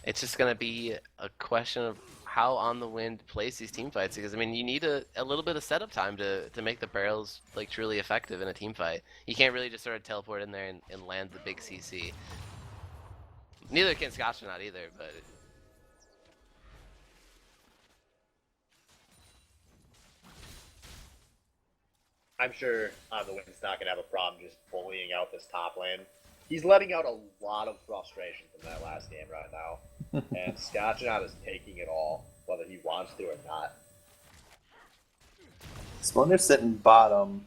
It's just gonna be a question of how On the Wind plays these team fights, because I mean you need a little bit of setup time to make the barrels like truly effective in a team fight. You can't really just sort of teleport in there and land the big CC. Neither can Scotchanaut either, but I'm sure On the Wind's not gonna have a problem just bullying out this top lane. He's letting out a lot of frustration from that last game right now, and Scotchnaut is taking it all, whether he wants to or not. Splinter's sitting bottom.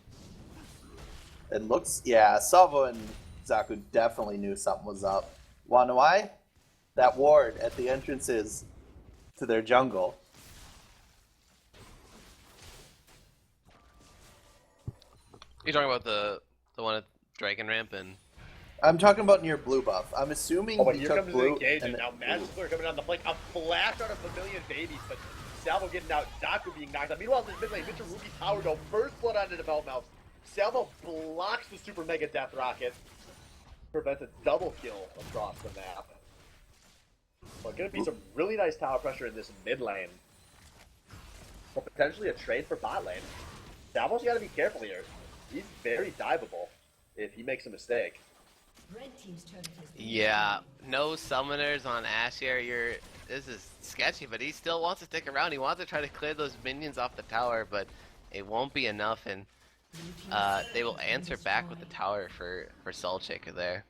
It looks, yeah, Salvo and Zaku definitely knew something was up. Wanna know why? That ward at the entrances to their jungle. You're talking about the one at Dragon Ramp and. I'm talking about near blue buff. I'm assuming Oh, but he here took comes the blue. engagement. Now Magic coming down the flank. A flash out of a million babies, but Salvo getting out. Zaku being knocked out. Meanwhile, this mid lane, Mr. Ruby's power dome. First blood onto the Belt Mouse. Salvo blocks the super mega death rocket. Prevents a double kill across the map. Well, gonna be some really nice tower pressure in this mid lane. But potentially a trade for bot lane. Salvo's gotta be careful here. He's very diveable if he makes a mistake. Red team's turret has been Yeah, no summoners on Ashe here. This is sketchy, but he still wants to stick around. He wants to try to clear those minions off the tower, but it won't be enough, and they will answer back with the tower for Soul Shaker there.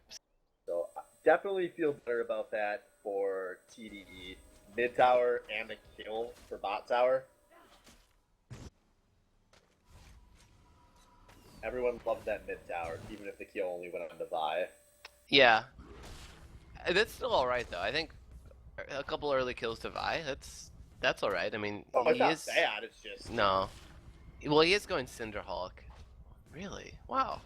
So I definitely feel better about that for TDE. Mid tower and a kill for bot tower. Everyone loved that mid tower, even if the kill only went on the Vi. Yeah, that's still all right though. I think a couple early kills to Vi. That's all right. I mean, Oh, it's he not is bad. It's just no. Well, he is going Cinderhulk. Really? Wow.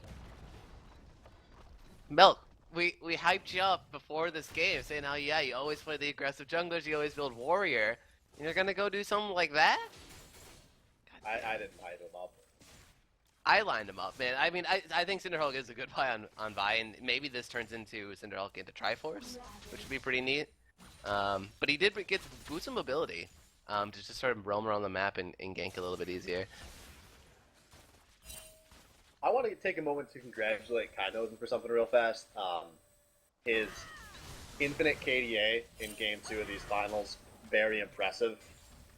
Milk, we hyped you up before this game, saying how yeah you always play the aggressive junglers, you always build warrior, and you're gonna go do something like that? I didn't hype him up. I lined him up, man. I mean, I think Cinderhulk is a good play on Vi, and maybe this turns into Cinderhulk into Triforce, which would be pretty neat. But he did get boost some mobility to just sort of roam around the map and gank a little bit easier. I want to take a moment to congratulate Kainosen for something real fast. His infinite KDA in Game 2 of these finals, very impressive.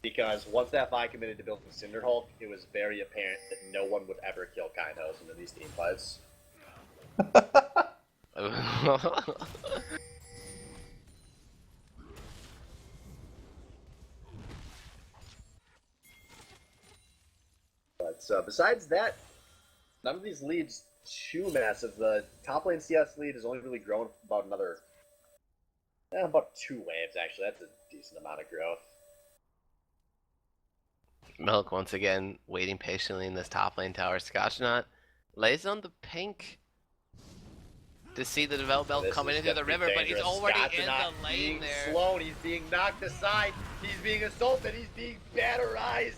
Because once that Vi committed to building Cinderhulk, it was very apparent that no one would ever kill Kainosen in these team fights. But besides that, none of these leads too massive. The top lane CS lead has only really grown about about 2 waves actually. That's a decent amount of growth. Milk once again waiting patiently in this top lane tower. Scotchnaut lays on the pink to see the development This coming is into the gonna be river, but he's dangerous. already in Scotchnaut the lane being there. Slow, he's being knocked aside, he's being assaulted, he's being batterized,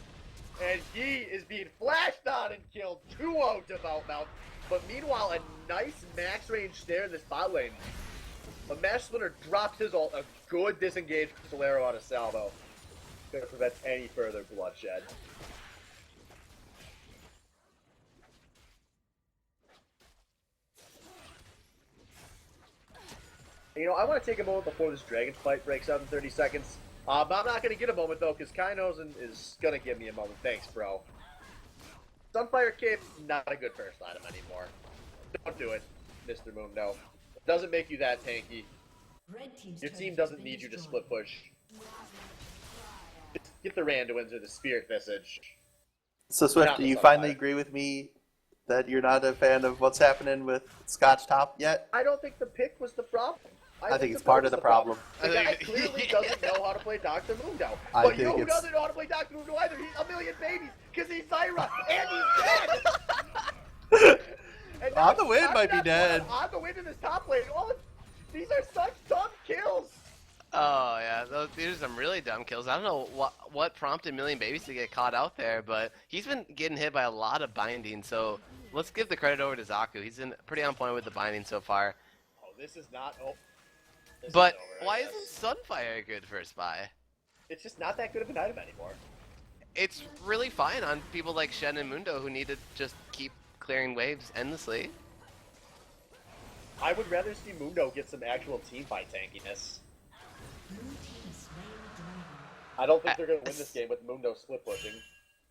and he is being flashed on and killed 2-0 to Mouth. But meanwhile, a nice max range snare in this bot lane. But Mash Splinter drops his ult, a good disengaged Solero out of Salvo. Gonna prevent any further bloodshed. You know, I want to take a moment before this dragon fight breaks out in 30 seconds. I'm not going to get a moment, though, because Kainosen is going to give me a moment. Thanks, bro. Sunfire Cape, not a good first item anymore. Don't do it, Mr. Mundo. It doesn't make you that tanky. Red team's Your turret team has doesn't been need you to destroyed. split push. Just get the Randuins or the Spirit Visage. So Swift, Not do the you Sunfire. finally agree with me that you're not a fan of what's happening with Scotch Top yet? I don't think the pick was the problem. I think the it's part pick of the was problem. The guy I think- clearly doesn't know how to play Dr. Mundo. I But you know think who it's- doesn't know how to play Dr. Mundo either? He's a million babies, because he's Zyra, and he's dead! And now On the Wind might be Scotchnaut's dead. On the Wind in this top lane. Oh, these are such dumb kills! Oh yeah, these are some really dumb kills. I don't know what prompted Million Babies to get caught out there, but he's been getting hit by a lot of binding. So let's give the credit over to Zaku. He's been pretty on point with the binding so far. Oh, this is not... Oh, this But is over, I why guess. isn't Sunfire good for a spy? It's just not that good of an item anymore. It's really fine on people like Shen and Mundo who need to just keep clearing waves endlessly. I would rather see Mundo get some actual team fight tankiness. Blue team has slain the dragon. I don't think they're going to win this game with Mundo split pushing.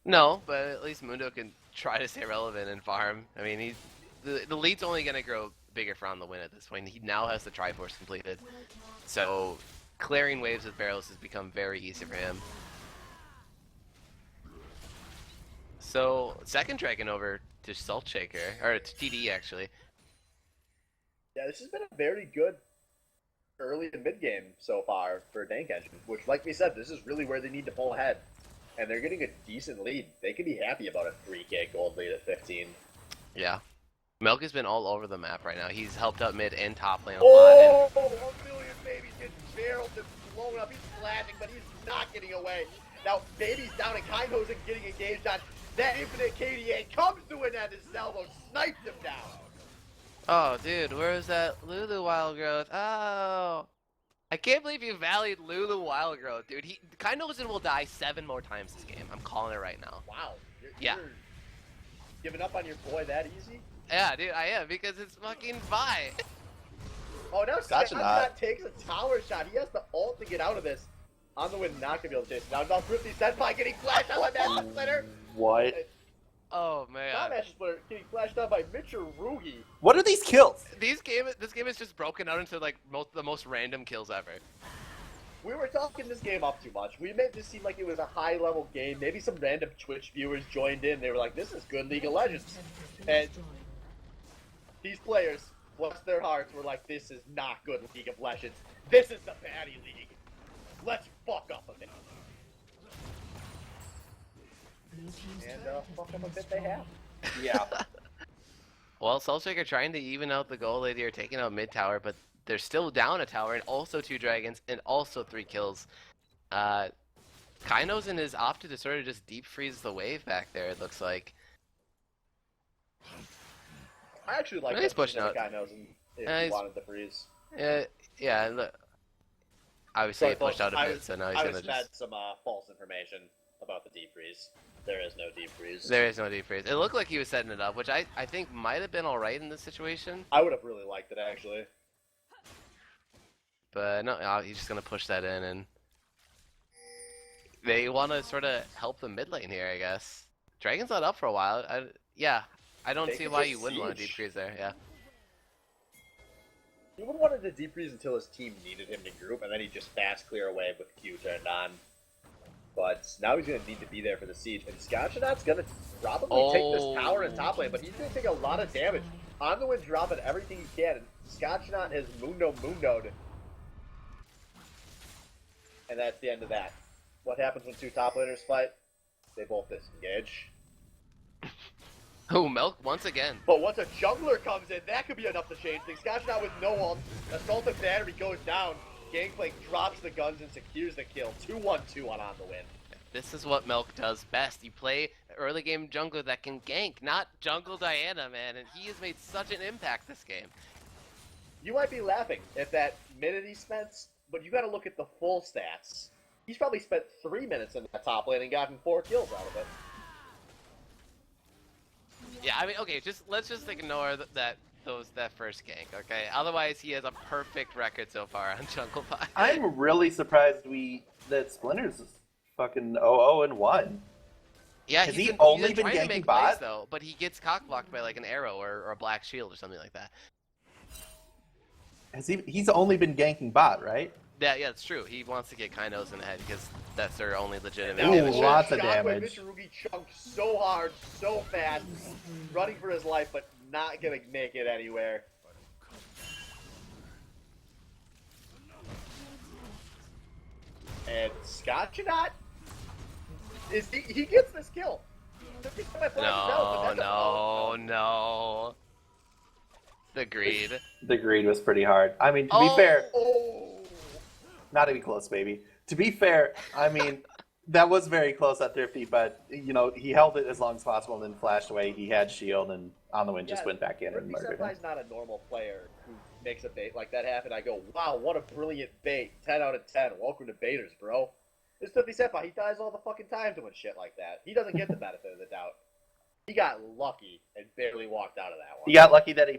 No, but at least Mundo can try to stay relevant and farm. I mean, the lead's only gonna grow bigger for on the win at this point. He now has the Triforce completed, so clearing waves with barrels has become very easy for him. So second dragon over to Salt Shaker, or to TDE actually. Yeah, this has been a very good early and mid game so far for Dank Engine, which, like we said, this is really where they need to pull ahead. And they're getting a decent lead. They can be happy about a 3K gold lead at 15. Yeah. Milk has been all over the map right now. He's helped out mid and top lane a lot. And... Oh, 1 million babies getting barreled and blown up. He's flashing, but he's not getting away. Now, Baby's down and Kindhosen getting engaged on. That infinite KDA comes to an end. His salvo snipes him down. Oh, dude, where's that Lulu Wildgrowth? Oh. I can't believe you valued Lulu Wildgrowth, dude. Kindhosen will die 7 more times this game. I'm calling it right now. Wow. Yeah. You're giving up on your boy that easy? Yeah, dude, I am, because it's fucking Vi. Oh, now Gotcha, Scott takes a tower shot. He has the ult to get out of this. On the win, not gonna be able to chase it. Now Thrifty Senpai getting flashed out by Master Splitter. What? Oh, man. Not Master Splitter getting flashed out by Mitsurugi. What are these kills? This game is just broken out into, like, the most random kills ever. We were talking this game up too much. We made this seem like it was a high-level game. Maybe some random Twitch viewers joined in. They were like, this is good League of Legends. And these players, bless their hearts, were like, this is not good League of Legends. This is the Patty League. Let's fuck up a bit. And fuck up a bit they have. Yeah. Well, Soulshaker trying to even out the goal lead here, taking out mid tower, but they're still down a tower, and also 2 dragons, and also 3 kills. Kainosen is opted to sort of just deep freeze the wave back there, it looks like. I actually like He's pushing out. Kainosen if Yeah, he he's- wanted to freeze. Yeah, look. Obviously, he Sorry, pushed out folks, a bit, so now he's I gonna was just... fed some false information about the deep freeze. There is no deep freeze. There is no deep freeze. It looked like he was setting it up, which I think might have been alright in this situation. I would have really liked it, actually. But no, he's just gonna push that in, and they want to sort of help the mid lane here, I guess. Dragon's not up for a while. I don't Take see it why to you wouldn't want to siege. deep freeze there. Yeah. He would have wanted to deep freeze until his team needed him to group, and then he'd just fast clear away with Q turned on. But now he's going to need to be there for the siege, and Scotchnot's going to probably take this tower in top lane, but he's going to take a lot of damage. On the win, dropping everything he can, and Scotchnot has mundoed. And that's the end of that. What happens when 2 top laners fight? They both disengage. Oh, Milk once again. But once a jungler comes in, that could be enough to change things. Scotchnot with no ult. Assaultive Battery goes down. Gangplank drops the guns and secures the kill. 2-1-2 on the win. This is what Milk does best. You play early game jungler that can gank, not jungle Diana, man. And he has made such an impact this game. You might be laughing at that minute he spent, but you got to look at the full stats. He's probably spent 3 minutes in that top lane and gotten 4 kills out of it. Yeah, I mean, okay, let's just ignore that first gank, okay? Otherwise, he has a perfect record so far on Jungle Pie. I'm really surprised that Splinters is fucking 0-0-1. Yeah, Has he's he been, only he's been trying to ganking make bot? plays, though, but he gets cockblocked by like an arrow or a black shield or something like that. He's only been ganking bot, right? Yeah, it's true. He wants to get Kainos in the head because that's their only legitimate Now, damage. Ooh, lots of shot by damage. Mitsurugi chunked so hard, so fast, running for his life, but not gonna make it anywhere. And Scotchnot he gets this kill. No. The greed. The greed was pretty hard. I mean, to be fair, Oh, not even close, baby. To be fair, I mean, that was very close at Thrifty, but, you know, he held it as long as possible and then flashed away. He had shield, and On the Wind just went back in and Thrifty murdered him. Senpai's not a normal player who makes a bait like that happen. I go, wow, what a brilliant bait. 10 out of 10. Welcome to baiters, bro. This Thrifty Senpai, he dies all the fucking time doing shit like that. He doesn't get the benefit of the doubt. He got lucky and barely walked out of that one. He got lucky that he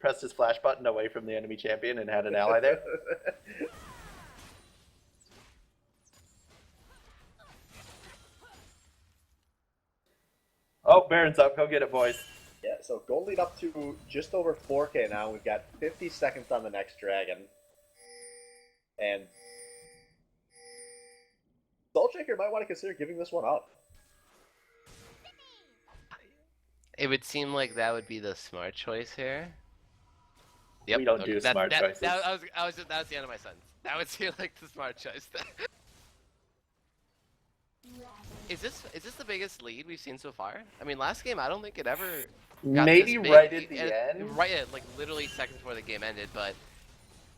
pressed his flash button away from the enemy champion and had an ally there. Baron's up. Go get it, boys. Yeah, so gold lead up to just over 4K now. We've got 50 seconds on the next dragon. And Soulshaker might want to consider giving this one up. It would seem like that would be the smart choice here. Yep. We don't do smart choices. That was the end of my sentence. That would seem like the smart choice. Is this the biggest lead we've seen so far? I mean, last game I don't think it ever got Maybe this big. right at the end. Right at like literally seconds before the game ended, but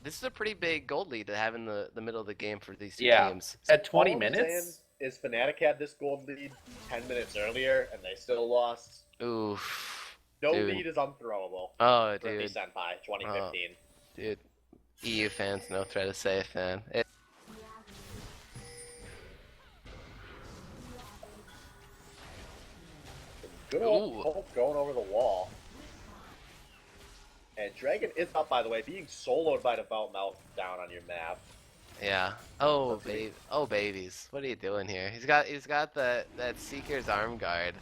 this is a pretty big gold lead to have in the middle of the game for these two teams. At 20 All I'm minutes. saying is Fnatic had this gold lead 10 minutes earlier, and they still lost. Oof. No Dude. lead is unthrowable. Oh, For dude. Senpai 2015. Dude. EU fans, no threat is safe, man. Good old Hope going over the wall. And Dragon is up, by the way, being soloed by the Belt Meltdown on your map. Yeah. Oh, babies. What are you doing here? He's got that Seeker's arm guard.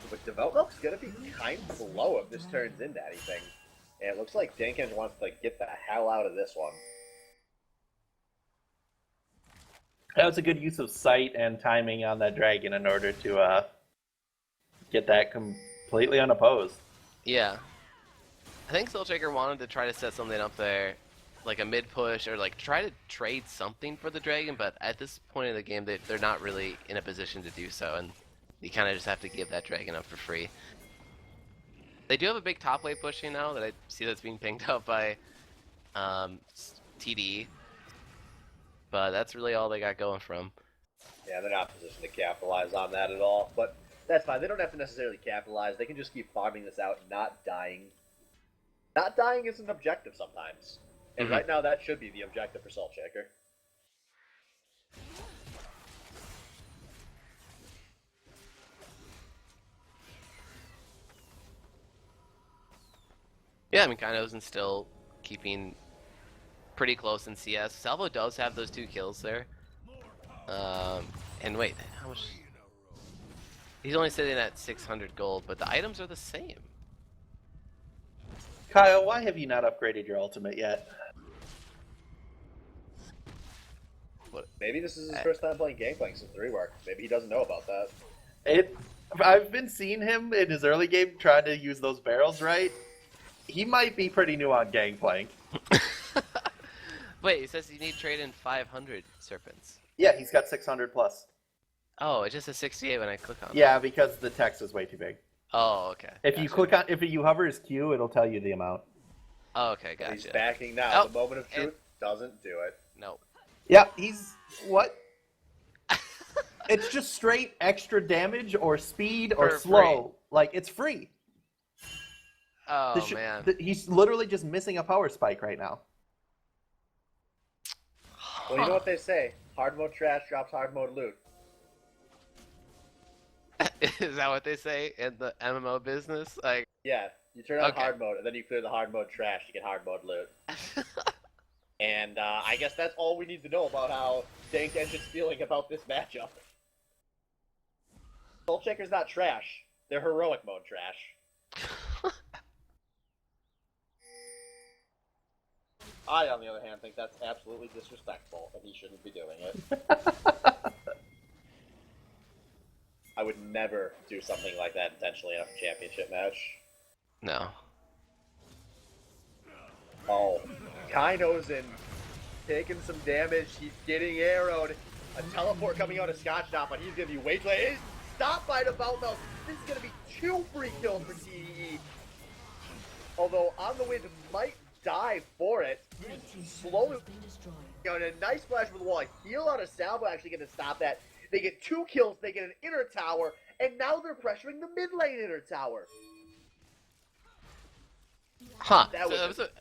But Development's gonna be kind of slow if this turns into anything. And it looks like Jenkins wants to get the hell out of this one. That was a good use of sight and timing on that dragon in order to get that completely unopposed. Yeah. I think Soulshaker wanted to try to set something up there, like a mid push, or like try to trade something for the dragon, but at this point in the game, they're not really in a position to do so, and you kind of just have to give that dragon up for free. They do have a big top wave pushing now that I see that's being pinged out by TDE, but that's really all they got going from. Yeah, they're not in a position to capitalize on that at all. But that's fine. They don't have to necessarily capitalize. They can just keep farming this out, not dying. Not dying is an objective sometimes. And right now, that should be the objective for Soulshaker. Yeah, I mean, Kaino's still keeping pretty close in CS. Salvo does have those 2 kills there. And wait, how much? He's only sitting at 600 gold, but the items are the same. Kyle, why have you not upgraded your ultimate yet? What? Maybe this is his first time playing Gangplank since rework. Maybe he doesn't know about that. I've been seeing him in his early game trying to use those barrels right. He might be pretty new on Gangplank. Wait, it says you need trade in 500 serpents. Yeah, he's got 600 plus. Oh, it just says 68 when I click on it. Yeah, because the text is way too big. Oh, okay. If you click on, if you hover his Q, it'll tell you the amount. Oh, okay, gotcha. He's backing now. Oh, The moment of truth doesn't do it. No. Yeah, he's what? It's just straight extra damage or speed or For slow. free. Like it's free. Oh, man. He's literally just missing a power spike right now. Well, you know what they say. Hard mode trash drops hard mode loot. Is that what they say in the MMO business? Like, Yeah, you turn on Okay. hard mode, and then you clear the hard mode trash to get hard mode loot. And I guess that's all we need to know about how Dank Engine's feeling about this matchup. Soulshaker's not trash. They're heroic mode trash. I, on the other hand, think that's absolutely disrespectful, and he shouldn't be doing it. I would never do something like that intentionally in a championship match. no. Oh, Kaino's in, taking some damage. He's getting arrowed. A teleport coming out of Scotch Top, but he's gonna be way too late. He's stopped by the belt melt. This is gonna be 2 free kills for TDE. Although on the wind might die for it. He's slowly Been destroyed. on a nice flash with the wall. A heal out of Salvo actually gonna stop that. They get 2 kills. They get an inner tower, and now they're pressuring the mid lane inner tower. Huh. That So was it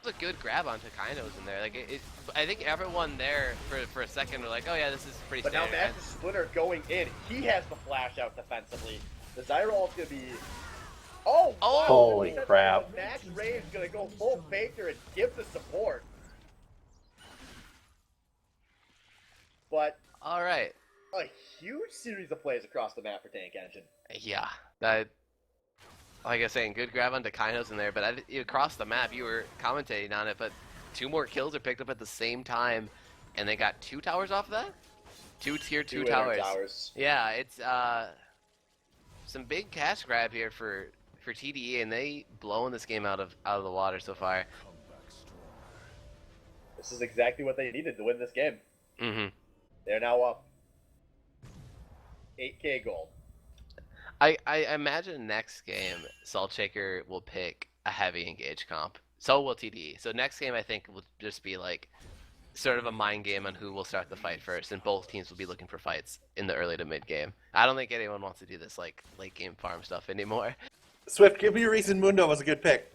was a good grab onto Kaino's in there. Like, I think everyone there for a second were like, oh yeah, this is pretty But now standard. Master Splinter going in. He has the flash out defensively. The Zyra is gonna be. Oh! Oh! Wow. Holy crap. Max Ray is gonna go full Faker and give the support. But All right. a huge series of plays across the map for Tank Engine. Yeah, that. Like I was saying, good grab onto Kainos in there, but across the map, you were commentating on it, but 2 more kills are picked up at the same time, and they got 2 towers off of that? 2 tier 2 towers. Yeah, it's some big cash grab here for TDE, and they blowing this game out of the water so far. This is exactly what they needed to win this game. Mm-hmm. They're now up 8K gold. I imagine next game, Salt Shaker will pick a heavy engage comp. So will TDE. So next game, I think, will just be like sort of a mind game on who will start the fight first, and both teams will be looking for fights in the early to mid game. I don't think anyone wants to do this like late game farm stuff anymore. Swift, give me a reason Mundo was a good pick.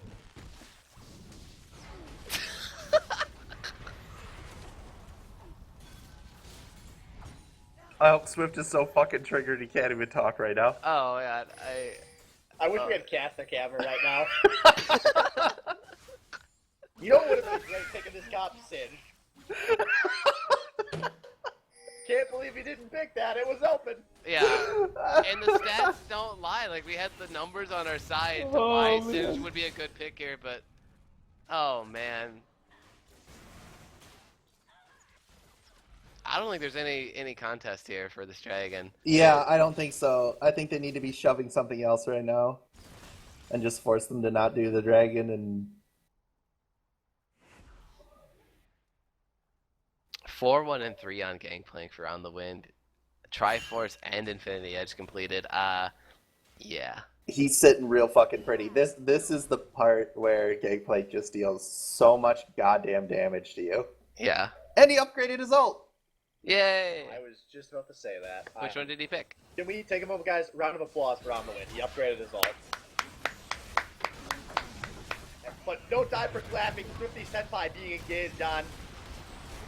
I hope Swift is so fucking triggered he can't even talk right now. Oh yeah, I wish we had caster camera right now. You know what would have been great picking this cop, Singe? Can't believe he didn't pick that. It was open. yeah, and the stats don't lie. Like we had the numbers on our side to why Singe would be a good pick here, but oh man. I don't think there's any contest here for this dragon. Yeah, I don't think so. I think they need to be shoving something else right now. And just force them to not do the dragon and... 4-1 and 3 on Gangplank for On the Wind. Triforce and Infinity Edge completed. Yeah. He's sitting real fucking pretty. This is the part where Gangplank just deals so much goddamn damage to you. Yeah. And he upgraded his ult! Yay! I was just about to say that. Which one did he pick? Can we take a moment, guys? Round of applause for On the Wind. He upgraded his ult. But no time for clapping. Thrifty Senpai being engaged on.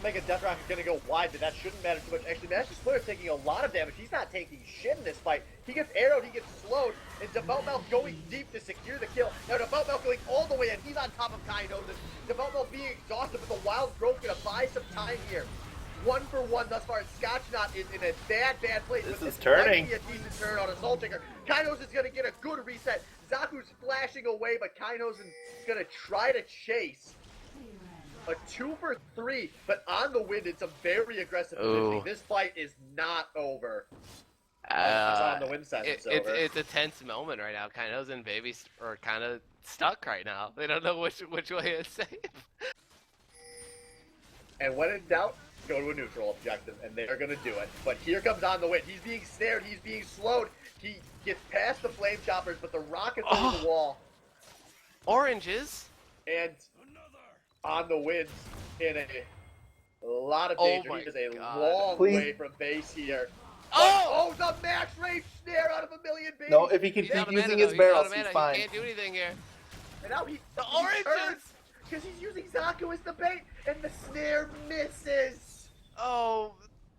Mega Death Rock is going to go wide, but that shouldn't matter too much. Actually, Master Splitter is taking a lot of damage. He's not taking shit in this fight. He gets arrowed, he gets slowed, and Devout Mouth going deep to secure the kill. Now Devout Mouth going all the way in. He's on top of Kainos. Devout Mouth being exhausted, but the Wild Growth going to buy some time here. 1 for 1 thus far. Scotchknot is in a bad place. This but is turning. Might be a decent turn on a Soul Shaker. Kainos is going to get a good reset. Zaku's flashing away, but Kainos is going to try to chase. A 2 for 3, but On the Wind in some very aggressive positioning. This fight is not over. On the Wind says it's over. It's a tense moment right now. Kainos and Baby are kind of stuck right now. They don't know which way it's safe. And when in doubt, go to a neutral objective, and they're going to do it. But here comes On the Wind. He's being snared. He's being slowed. He gets past the Flame Choppers, but the rockets over the wall. Oranges. And On the Wind in a lot of danger. He is a long way from base here. Oh, the max range snare out of a million babies. No, if he can keep using his barrels, he's fine. He can't do anything here. And now he oranges! Because he's using Zaku as the bait, and the snare misses. Oh.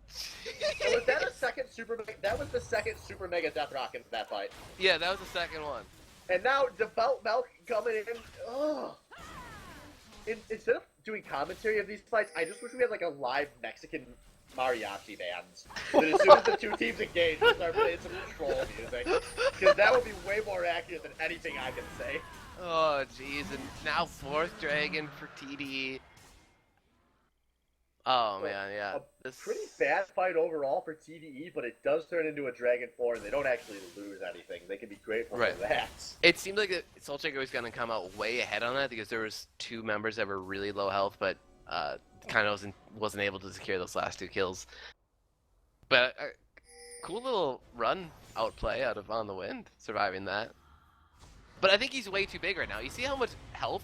So was that a second super mega? That was the second super mega death rock in that fight. Yeah, that was the second one. And now Devout Milk coming in. Oh. Instead of doing commentary of these fights, I just wish we had like a live Mexican mariachi bands. That as soon as the 2 teams engage, we start playing some troll music. Because that would be way more accurate than anything I can say. Oh, jeez. And now 4th dragon for TDE. Oh, man, yeah. Pretty bad fight overall for TDE, but it does turn into a Dragon 4, and they don't actually lose anything. They can be grateful for that. It seemed like Soul Shaker was going to come out way ahead on that because there was 2 members that were really low health, but kind of wasn't able to secure those last 2 kills. But cool little run outplay out of On the Wind, surviving that. But I think he's way too big right now. You see how much health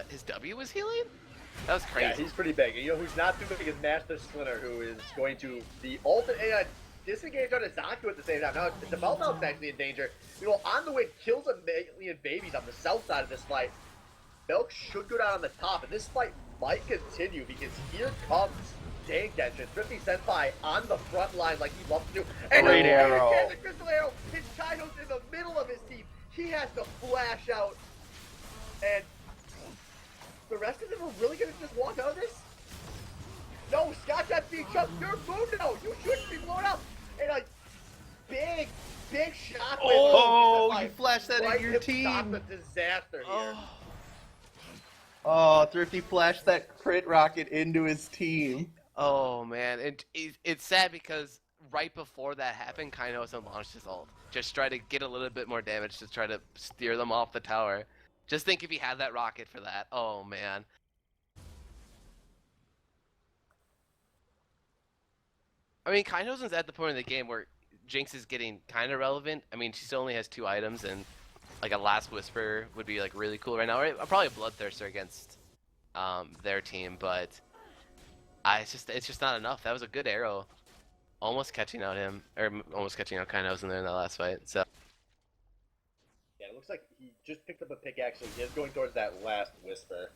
his W was healing? That was crazy. Yeah, he's pretty big. You know who's not too big is Master Splinter, who is going to be disengaged on a Zaku at the same time. Now, the Meltdown's actually in danger. You know, On the Wind kills a million babies on the south side of this fight. Milk should go down on the top, and this fight might continue because here comes Tank Engine. Thrifty Senpai on the front line like he loves to do. And great arrow. The crystal arrow hits Kainos in the middle of his team. He has to flash out, and the rest of them are really going to just walk out of this? No, Scott, that's being chucked. You're moved now. You shouldn't be blown out. And a big shot. Oh, you flashed that right in your to stop team. the disaster here. Oh, Thrifty flashed that crit rocket into his team. Oh man, it's sad because right before that happened, Kainosen launched his ult. Just try to get a little bit more damage to try to steer them off the tower. Just think if he had that rocket for that. Oh man. I mean, Kainosen's at the point in the game where Jinx is getting kind of relevant. I mean, she still only has 2 items, and like a Last Whisper would be like really cool right now. Or probably a Bloodthirster against their team, but it's just not enough. That was a good arrow, almost catching out him, or almost catching out Kainosen there in that last fight. So Yeah, it looks like he just picked up a pickaxe, so he is going towards that Last Whisper,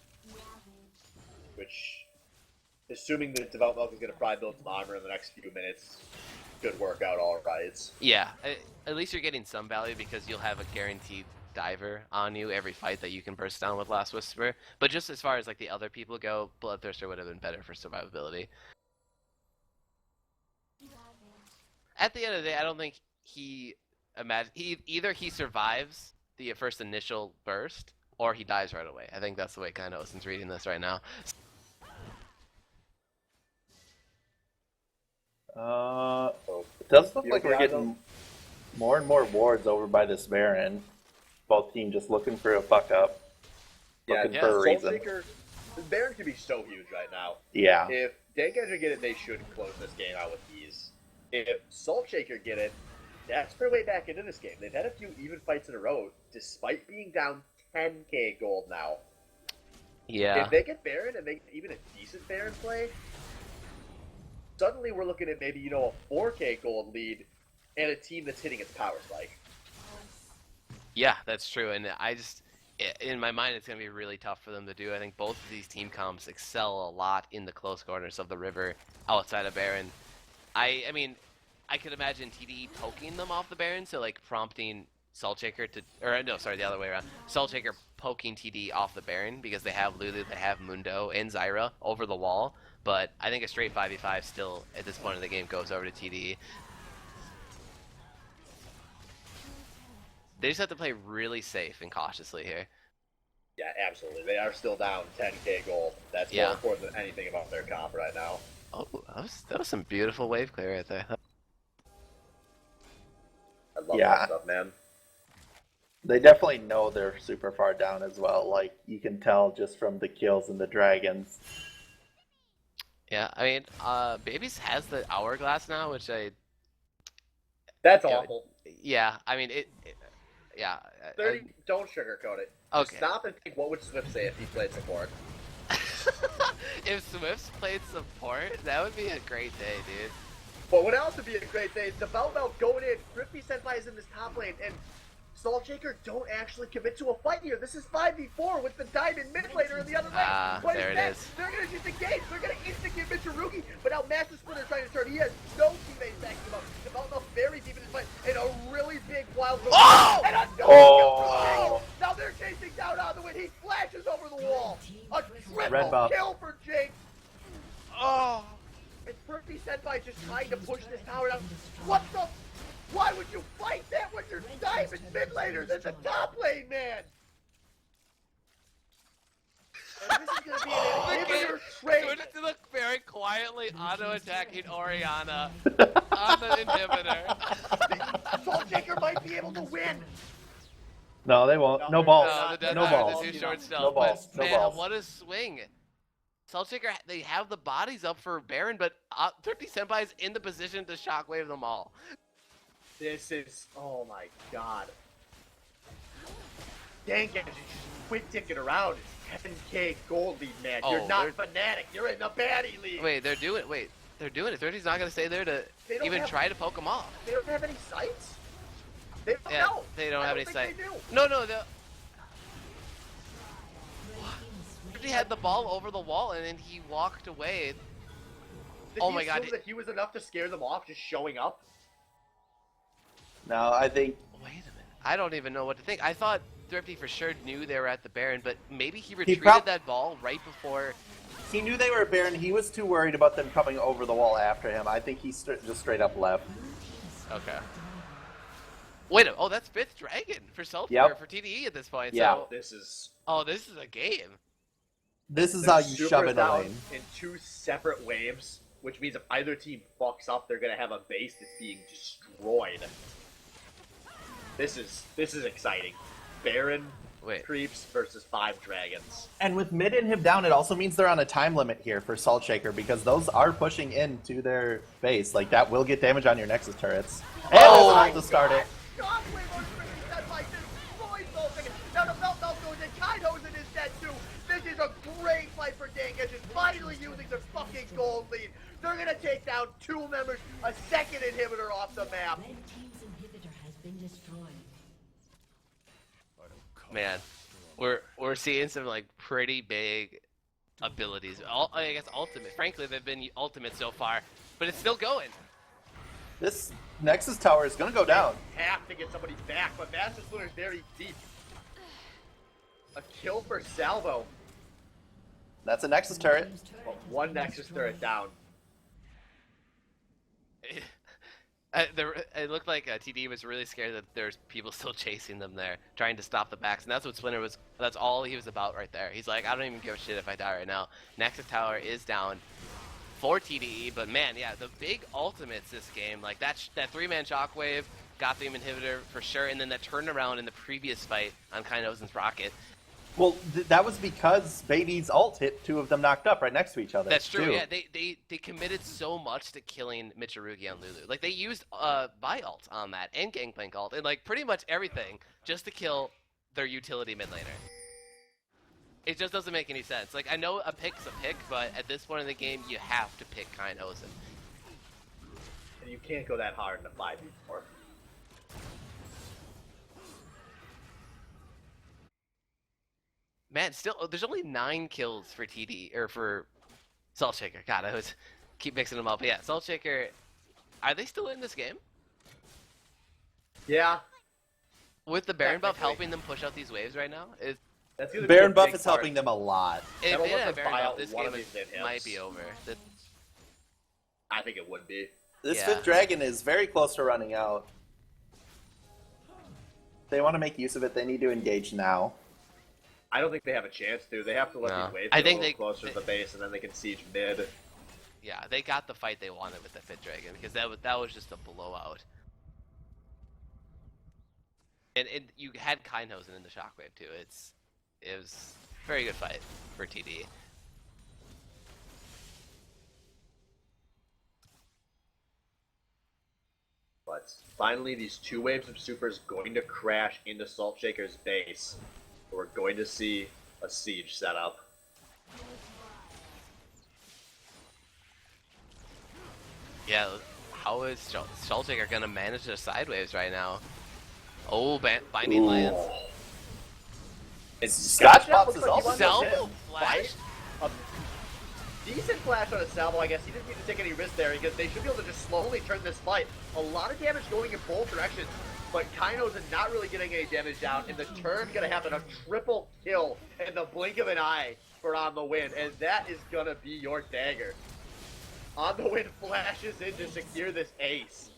which, assuming the Devout Milk is going to probably build some armor in the next few minutes, could work out all right. yeah, at least you're getting some value because you'll have a guaranteed diver on you every fight that you can burst down with Last Whisper. But just as far as like the other people go, Bloodthirster would have been better for survivability. At the end of the day, I don't think either he survives the first initial burst or he dies right away. I think that's the way Kainosen's reading this right now. It does look like we're getting more and more wards over by this Baron. Both teams just looking for a fuck up. Looking for a reason. Soulshaker, the Baron could be so huge right now. Yeah. If Dankedge get it, they should close this game out with ease. If Saltshaker get it, that's their way back into this game. They've had a few even fights in a row, despite being down 10k gold now. Yeah. If they get Baron and they get even a decent Baron play, suddenly we're looking at maybe, a 4k gold lead and a team that's hitting its power spike. Yeah, that's true. And in my mind, it's going to be really tough for them to do. I think both of these team comps excel a lot in the close corners of the river outside of Baron. I mean, I could imagine TDE poking them off the Baron, so like prompting Saltshaker to, or no, sorry, the other way around. Saltshaker poking TDE off the Baron because they have Lulu, they have Mundo, and Zyra over the wall. But I think a straight 5v5 still, at this point in the game, goes over to TDE. They just have to play really safe and cautiously here. Yeah, absolutely. They are still down 10k gold. That's more important than anything about their comp right now. Oh, that was some beautiful wave clear right there. I love that stuff, man. They definitely know they're super far down as well. Like, you can tell just from the kills and the dragons. Yeah, I mean, Babies has the hourglass now, which That's awful. Yeah, I mean, yeah. 30, don't sugarcoat it. Okay. Just stop and think, what would Swift say if he played support? If Swift's played support, that would be a great day, dude. But what else would be a great day is the Belt going in, Thrifty Senpai is in this top lane, and Saltshaker don't actually commit to a fight here. This is 5v4 with the Diamond mid laner in the other lane. What there is it that? is. They're going to disengage. They're going to instant-get Michirugi. But now Master Splinter trying to turn. He has no teammates backing him up. The Belt very deep in his fight. And a really big wild throw. Oh! And a kill for Jinx. Now they're chasing down on the win. He flashes over the wall. A triple kill for Jinx. Oh! And Thrifty Senpai just trying to push this tower down. What the? Why would you fight that when you're Diamond mid laners in the top lane, man? And this is going to be an inhibitor trade. Doing it to look very quietly auto-attacking Orianna on the inhibitor. Saltshaker might be able to win. No, they won't. No balls. No balls. Too short still. No balls. But, No man, balls. what a swing. Saltshaker, they have the bodies up for Baron, but Thrifty Senpai is in the position to shockwave them all. This is, oh my god. Dang it, just quit dicking around. It's 10k gold lead, man. You're not Fnatic. You're in the baddie league. Wait, they're doing it. Thrifty's not going to stay there to even try to poke them off. They don't have any sights? They don't Yeah, know. they don't have any sight. They do. No, Thrifty had the ball over the wall and then he walked away. Did he assume that he was enough to scare them off just showing up? No, I think... Wait a minute. I don't even know what to think. I thought Thrifty for sure knew they were at the Baron, but maybe he retrieved that ball right before... He knew they were at Baron. He was too worried about them coming over the wall after him. I think he just straight up left. Okay. Wait, oh, that's 5th Dragon for Yep. for TDE at this point. Yeah. So, This is this is a game. This is they're how you shove super in a down lane. in 2 separate waves, which means if either team fucks up, they're gonna have a base that's being destroyed. This is exciting. Baron creeps versus 5 dragons. And with mid inhib down, it also means they're on a time limit here for Salt Shaker because those are pushing into their base. Like, that will get damage on your Nexus turrets. And Oh, to start it. Shockwave on Dead by destroys Salt Shaker. Now the Melt goes in. Kaidozen is dead too. This is a great fight for Dank Engine, finally using their fucking gold lead. They're gonna take down 2 members, a second inhibitor off the map. Red team's inhibitor has been destroyed. Man, we're seeing some like pretty big abilities. I guess ultimate. Frankly, they've been ultimate so far, but it's still going. This Nexus tower is going to go down. Have to get somebody back, but Master Splinter is very deep. A kill for Salvo. That's a Nexus turret. Team's turret But has 1 been Nexus destroyed. turret down. It looked like TD was really scared that there's people still chasing them there, trying to stop the backs, and that's what Splinter was. That's all he was about right there. He's like, I don't even give a shit if I die right now. Nexus Tower is down for TDE, but man, yeah, the big ultimates this game, like that 3-man Shockwave got the inhibitor for sure, and then that turnaround in the previous fight on Kainozen's Rocket. Well, that was because Baby's ult hit 2 of them knocked up right next to each other. That's true. too. Yeah, they committed so much to killing Michirugi and Lulu. Like they used buy ult on that and Gangplank ult and like pretty much everything just to kill their utility mid laner. It just doesn't make any sense. Like I know a pick's a pick, but at this point in the game, you have to pick Kainozen. And you can't go that hard in a 5v4. Man, still, there's only 9 kills for TD or for Salt Shaker. God, I was keep mixing them up. But yeah, Salt Shaker, are they still in this game? Yeah. With the Baron buff Technically. helping them push out these waves right now? That's gonna be Baron a buff big is part. helping them a lot. If That'll they let had them Baron buy buff, out this one game of these inhibs. might be over. I think it would be. This Yeah. 5th dragon is very close to running out. If they want to make use of it, they need to engage now. I don't think they have a chance to. They have to let No. these waves I get think a little closer they- to the base, and then they can siege mid. Yeah, they got the fight they wanted with the 5th Dragon because that was just a blowout. And you had Kainozen in the Shockwave too. It was a very good fight for TD. But finally, these 2 waves of supers going to crash into Salt Shaker's base. We're going to see a siege set up. Yeah, how is Salt Shaker gonna manage their sideways right now? Oh, Binding Lance. It's Scotch Pops is Looks like he also wants to Salvo hit. flash? A decent flash on a Salvo, I guess. He didn't need to take any risk there because they should be able to just slowly turn this fight. A lot of damage going in both directions, but Kainozen not really getting any damage down. And the turn gonna happen, a triple kill in the blink of an eye for On The Wind, and that is gonna be your dagger. On The Wind flashes in to secure this ace.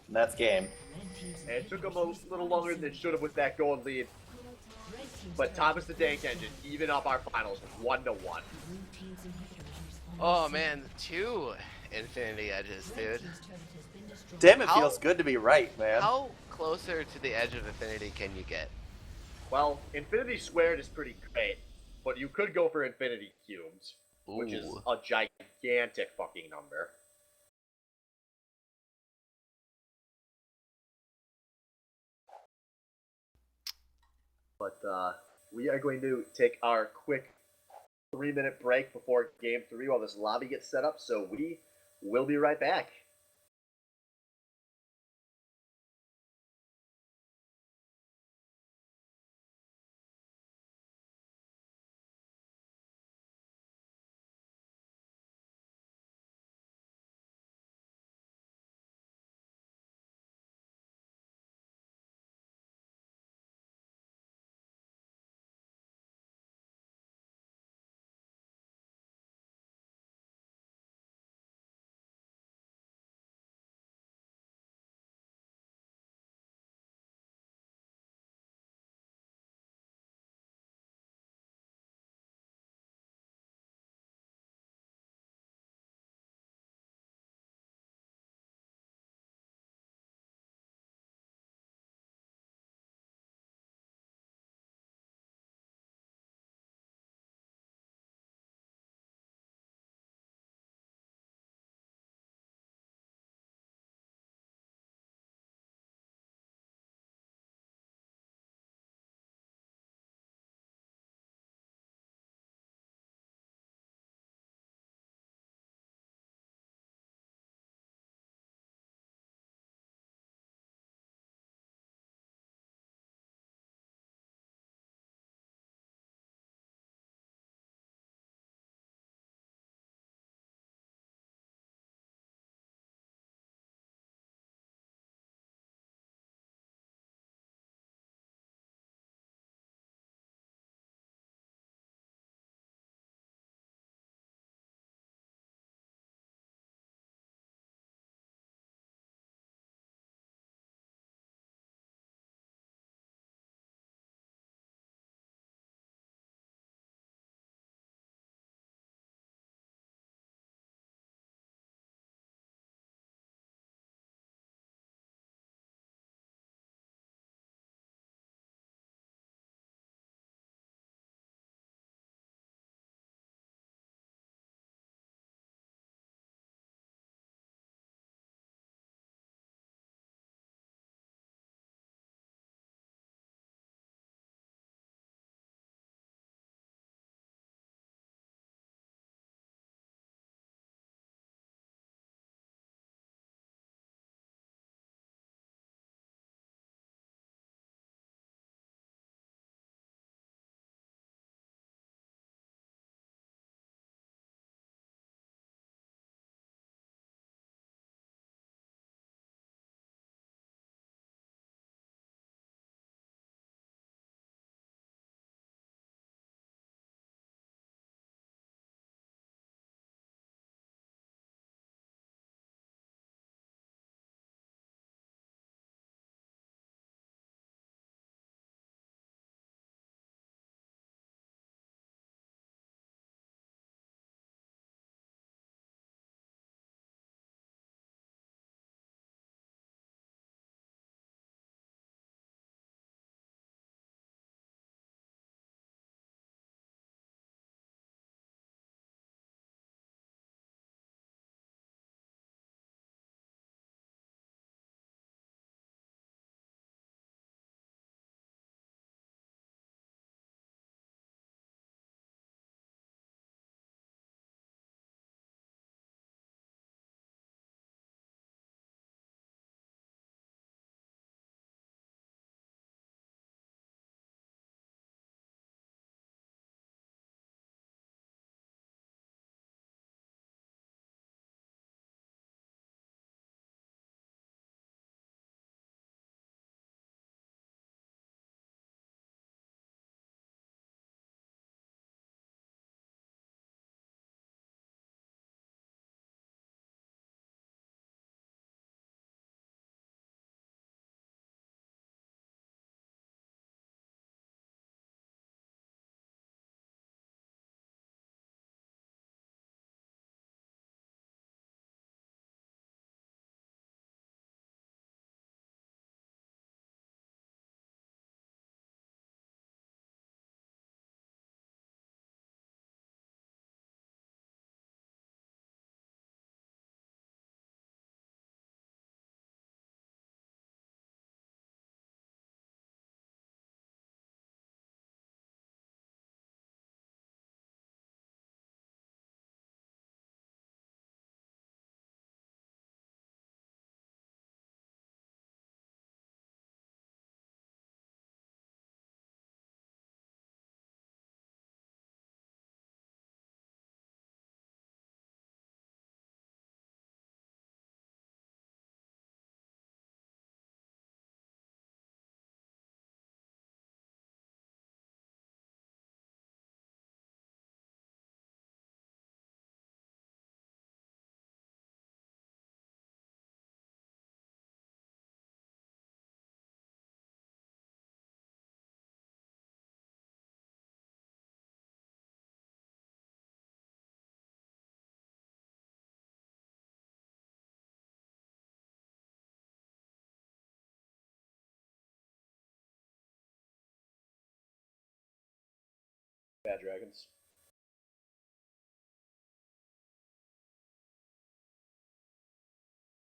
And that's game. Red team's And it took him inhibitor a has little been longer than it should have with that gold lead. Red team's But turret Thomas the Dank Engine, even up our finals 1-1. Blue team's inhibitor has responded Oh soon. man, 2 Infinity Edges, Red dude. team's turret has been destroyed. Damn, it How- feels good to be right, man. How closer to the edge of Infinity can you get? Well, Infinity Squared is pretty great, but you could go for Infinity Cubed, which is Ooh. a gigantic fucking number. But we are going to take our quick 3-minute break before Game 3 while this lobby gets set up, so we will be right back.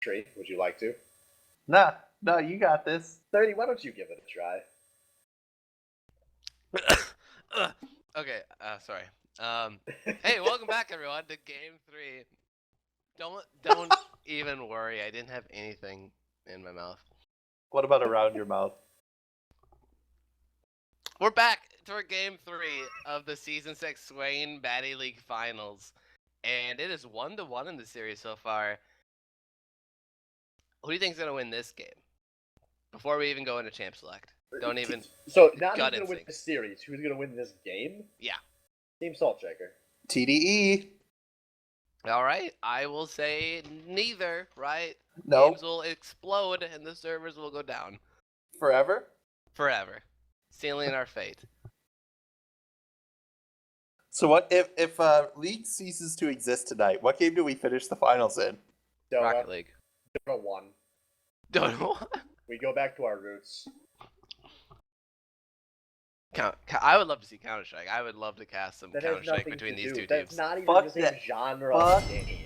Tree, would you like to? Nah, no, you got this. 30, why don't you give it a try? Okay, sorry. Hey, welcome back everyone to Game 3. Don't even worry, I didn't have anything in my mouth. What about around your mouth? We're back for Game 3 of the Season 6 Swain Batty League Finals. And it is 1-1 in the series so far. Who do you think's gonna win this game? Before we even go into Champ Select. Don't even... So, not who's gut going to win instinct. this series, who's going to win this game? Yeah. Team Salt Shaker. TDE. Alright, I will say neither, right? No. Games will explode and the servers will go down. Forever? Forever. Sealing our fate. So what if League ceases to exist tonight, what game do we finish the finals in? Rocket League. Dota 1. Don't know. We go back to our roots. I would love to see Counter-Strike. I would love to cast some That has Counter-Strike nothing between to these do. two That's teams. not even Fuck the same that. genre of Fuck. game.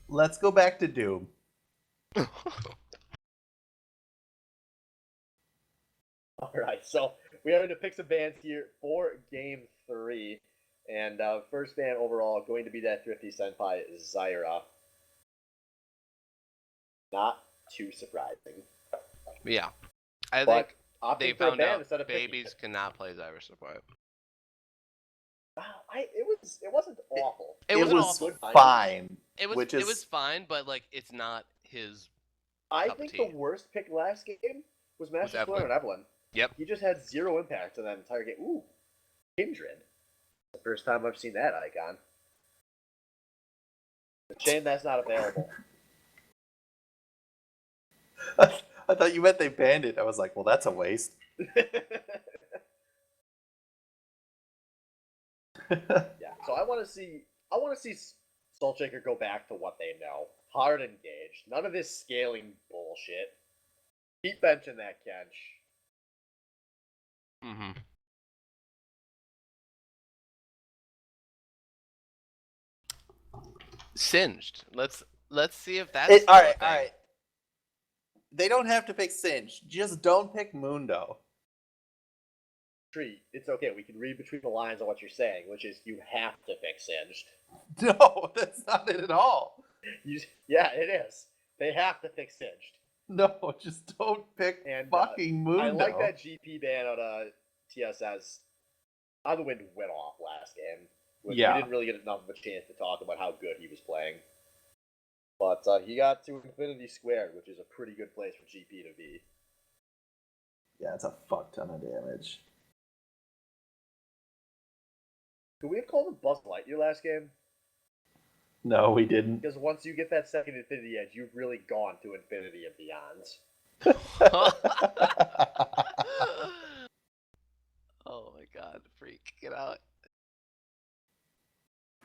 Let's go back to Doom. Alright, so we are going to pick some bands here for Game 3. And first band overall going to be that Thrifty Senpai Zyra. Not too surprising. Yeah. I But think opting they for a found band out instead of picking- babies cannot play Zyra support. It wasn't awful. It It wasn't was awful. fine. It was which it is was fine, but like it's not his. I cup of think tea. the worst pick last game was Master Evelyn. Fleur and Evelyn. Yep. He just had 0 impact on that entire game. Ooh, Kindred. The first time I've seen that icon. It's a shame that's not available. I thought you meant they banned it. I was like, well, that's a waste. Yeah, so I want to see Salt Shaker go back to what they know. Hard engaged. None of this scaling bullshit. Keep benching that Kench. Mm-hmm. Singed. Let's see if that's still All a right, thing. all right. They don't have to pick Singe. Just don't pick Mundo. Tree, it's okay. We can read between the lines on what you're saying, which is you have to pick Singed. No, that's not it at all. Yeah, it is. They have to pick Singed. No, just don't pick And, fucking Mundo. I like that GP ban out of TSS. On the wind went off last game. Which Yeah. We didn't really get enough of a chance to talk about how good he was playing. But he got to Infinity Squared, which is a pretty good place for GP to be. Yeah, it's a fuck ton of damage. Could we have called him Buzz Lightyear last game? No, we didn't. Because once you get that second Infinity Edge, you've really gone to Infinity and Beyonds. Oh my god, freak. Get out.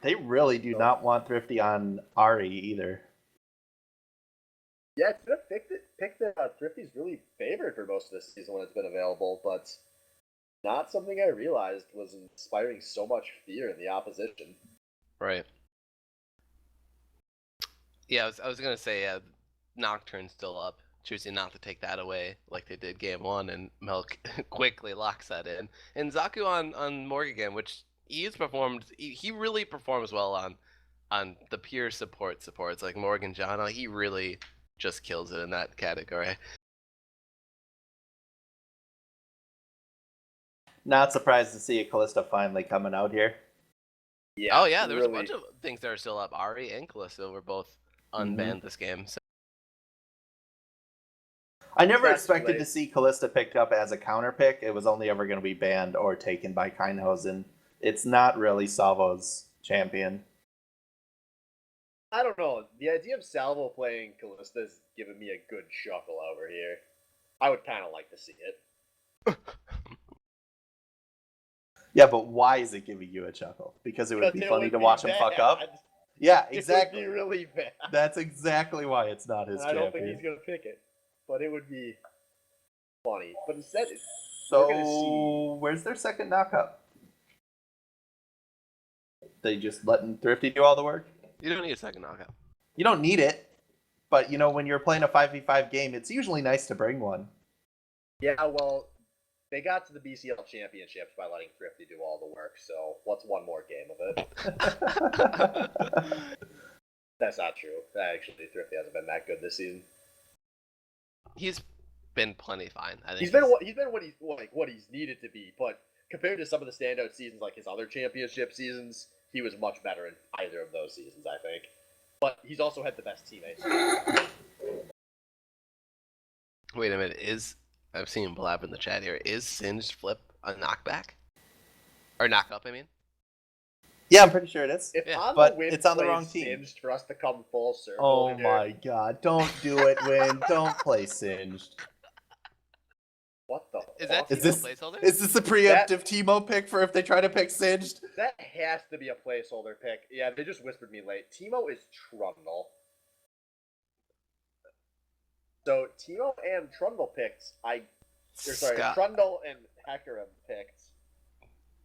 They really do not want Thrifty on Ari either. Yeah, it's been a pick that Thrifty's really favored for most of this season when it's been available, but not something I realized was inspiring so much fear in the opposition. Right. Yeah, I was gonna say Nocturne's still up, choosing not to take that away like they did game 1, and Milk quickly locks that in. And Zaku on Morgan, which he's performed, he really performs well on the pure supports like Morgan Jana. He really just kills it in that category. Not surprised to see a Callista finally coming out here. Yeah. Oh yeah, there was really. a bunch of things that are still up. Ari and Callisto were both unbanned this game. So. I never That's expected late. to see Callista picked up as a counter pick. It was only ever going to be banned or taken by Keinhausen. It's not really Salvo's champion. I don't know. The idea of Salvo playing Callista is giving me a good chuckle over here. I would kind of like to see it. Yeah, but why is it giving you a chuckle? Because it would be Because funny would to be watch him fuck up? bad. Yeah, It exactly. would be really bad. That's exactly why it's not his And I don't think champion. he's going to pick it. But it would be funny. But instead, we're gonna So, where's their second knockup? They just letting Thrifty do all the work? You don't need a second knockout. You don't need it. But you know, when you're playing a 5v5 game, it's usually nice to bring one. Yeah, well, they got to the BCL championships by letting Thrifty do all the work, so what's one more game of it? That's not true. Actually, Thrifty hasn't been that good this season. He's been plenty fine. I think He's been what he's needed to be, but compared to some of the standout seasons like his other championship seasons, he was much better in either of those seasons, I think. But he's also had the best teammates. Wait a minute. I've seen Blab in the chat here. Is Singed Flip a knockback? Or knock up, I mean? Yeah, I'm pretty sure it is. If Yeah, On but the Win it's on the plays wrong team. Singed for us to come full circle. Oh here, my god, don't do it, Win. Don't play Singed. What the Is that fuck? Is Timo this- placeholder? Is this a preemptive Teemo pick for if they try to pick Singed? That has to be a placeholder pick. Yeah, they just whispered me late. Timo is Trundle. So Timo and Trundle picked. Scott. Trundle and Hecarim picked.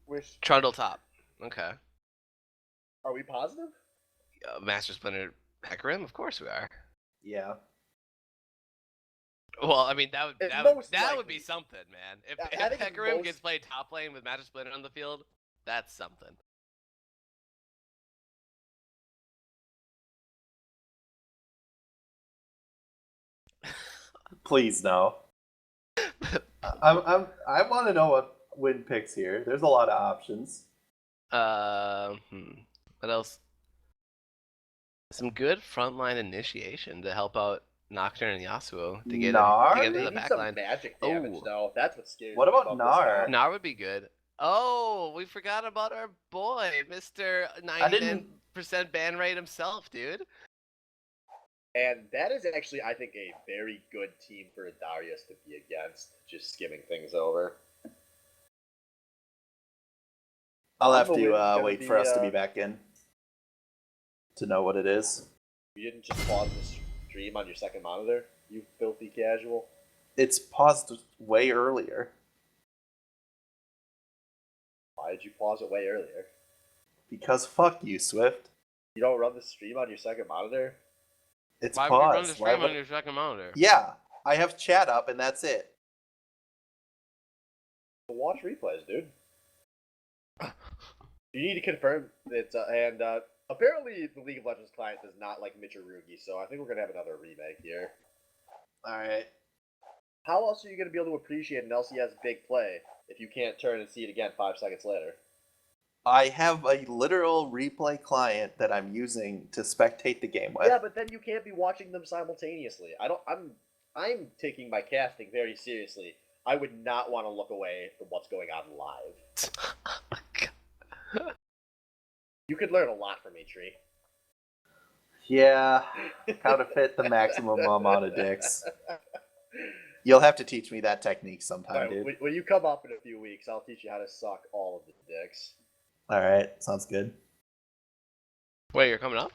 Which Trundle top. Okay. are we positive? Master Splinter Hecarim? Of course we are. Yeah. Well, I mean that It's would most be likely. something, man. If I think it's Hecarim most- gets played top lane with Master Splinter on the field, that's something. Please no. I want to know what Win picks here. There's a lot of options. What else? Some good frontline initiation to help out Nocturne and Yasuo to get Gnar? into They the need back some line. magic damage Oh. though. That's what scares What me about this Gnar? guy. Gnar would be good. Oh, we forgot about our boy, Mr. 99% ban rate himself, dude. And that is actually, I think, a very good team for a Darius to be against, just skimming things over. I'll On have the to Win's gonna wait for us to be, be back in to know what it is. You didn't just pause the stream on your second monitor, you filthy casual. It's paused way earlier. Why did you pause it way earlier? Because fuck you, Swift. You don't run the stream on your second monitor? It's Why would you run the paused. stream Why would- on your second monitor? Yeah, I have chat up and that's it. Watch replays, dude. You need to confirm that, and apparently the League of Legends client does not like Michirugi, so I think we're gonna have another remake here. Alright. How else are you gonna be able to appreciate an LCS big play if you can't turn and see it again 5 seconds later? I have a literal replay client that I'm using to spectate the game with. Yeah, but then you can't be watching them simultaneously. I'm taking my casting very seriously. I would not want to look away from what's going on live. You could learn a lot from me, Tree. Yeah, how to fit the maximum amount of dicks. You'll have to teach me that technique sometime, Alright, dude. when you come up in a few weeks, I'll teach you how to suck all of the dicks. Alright, sounds good. Wait, you're coming up?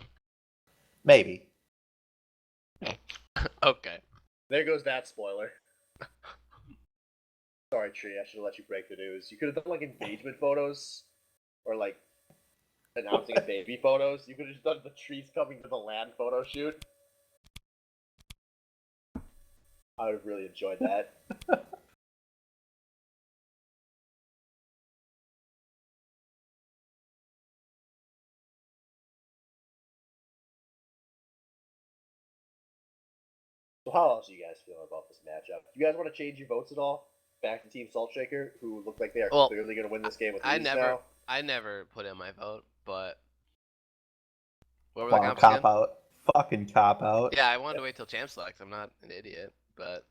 Maybe. Okay. There goes that spoiler. Sorry, Tree, I should have let you break the news. You could have done like engagement photos, or like announcing a baby photos. You could have just done the trees coming to the land photo shoot. I would have really enjoyed that. So how else are you guys feeling about this matchup? Do you guys want to change your votes at all? Back to Team Salt Shaker, who look like they are Well, clearly going to win this game with I ease never now. I never put in my vote, but what were the Wow, comps cop again? out. Fucking cop out. Yeah, I wanted to wait till champ select. I'm not an idiot, but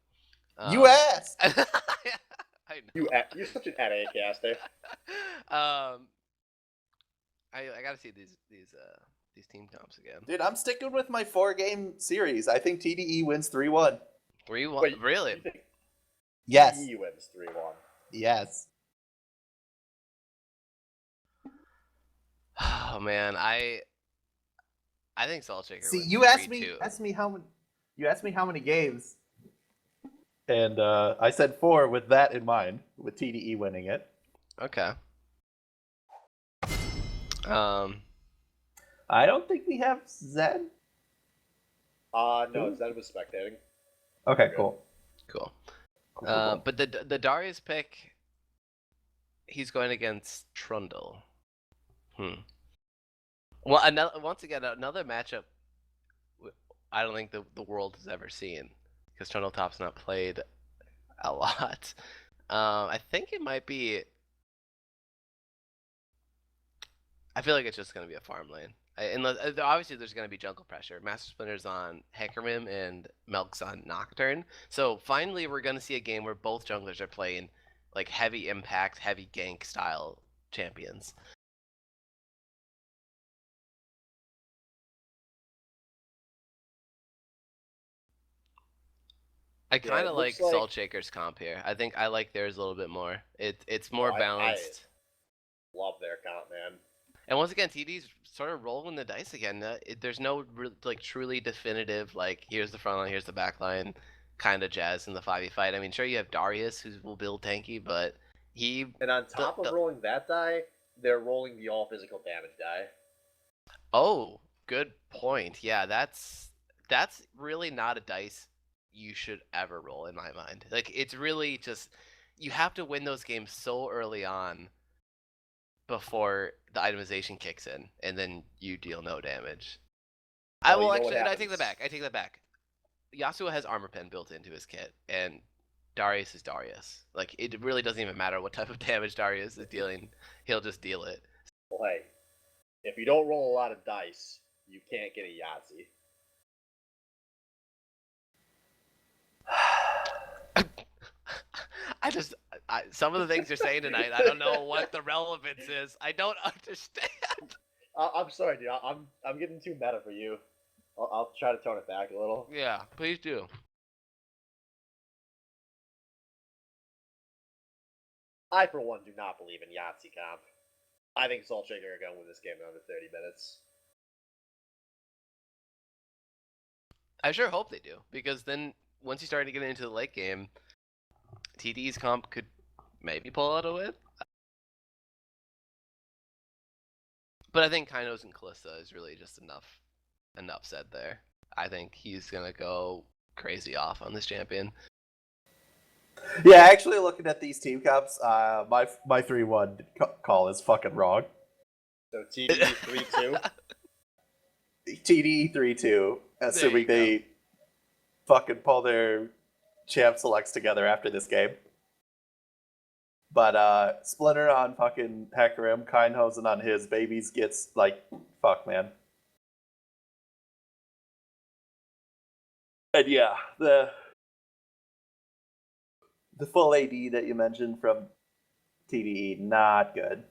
You asked! I know. You're such an NA caster. I gotta see these team comps again. Dude, I'm sticking with my 4-game series. I think TDE wins 3-1. Were you Wait, really? You think Yes. he wins 3-1? Yes. Oh man, I think Salt Shaker. See, wins you asked 3-2. me how many games. And I said 4 with that in mind, with TDE winning it. Okay. I don't think we have Zed. No, Zen was spectating. Okay, Good. cool. Cool. Cool. But the Darius pick, he's going against Trundle. Well, once again, another matchup I don't think the world has ever seen, because Trundle Top's not played a lot. I think it might be. I feel like it's just going to be a farm lane. Unless, obviously, there's going to be jungle pressure. Master Splinter's on Hecarim and Melk's on Nocturne. So finally, we're going to see a game where both junglers are playing like heavy impact, heavy gank style champions. I kind it of looks like like- Salt Shaker's comp here. I think I like theirs a little bit more. It's more I balanced. love their comp, man. And once again, TD's sort of rolling the dice again. There's no like truly definitive like here's the front line, here's the back line, kind of jazz in the 5v fight. I mean, sure you have Darius who will build tanky, but he. And on top of rolling that die, they're rolling the all physical damage die. Oh, good point. Yeah, that's really not a dice you should ever roll in my mind. Like it's really just you have to win those games so early on before the itemization kicks in, and then you deal no damage. Well, you know Actually, what I take that happens. back. I take that back. Yasuo has armor pen built into his kit, and Darius is Darius. Like it really doesn't even matter what type of damage Darius is dealing; he'll just deal it. Well, hey, if you don't roll a lot of dice, you can't get a Yahtzee. Some of the things you're saying tonight, I don't know what the relevance is. I don't understand. I'm sorry, dude. I'm getting too meta for you. I'll try to tone it back a little. Yeah, please do. I, for one, do not believe in Yahtzee comp. I think Salt Shaker are going to win this game in under 30 minutes. I sure hope they do, because then once you start to get into the late game, TDE's comp could maybe pull out a win. But I think Kainos and Kalista is really just enough said there. I think he's gonna go crazy off on this champion. Yeah, actually, looking at these team comps, my 3-1 call is fucking wrong. So TDE 3-2. TDE 3-2, assuming they fucking pull their champ selects together after this game. But Splinter on fucking Hecarim, Kindhosen on his babies gets like fuck, man. And yeah, the full AD that you mentioned from TDE, not good.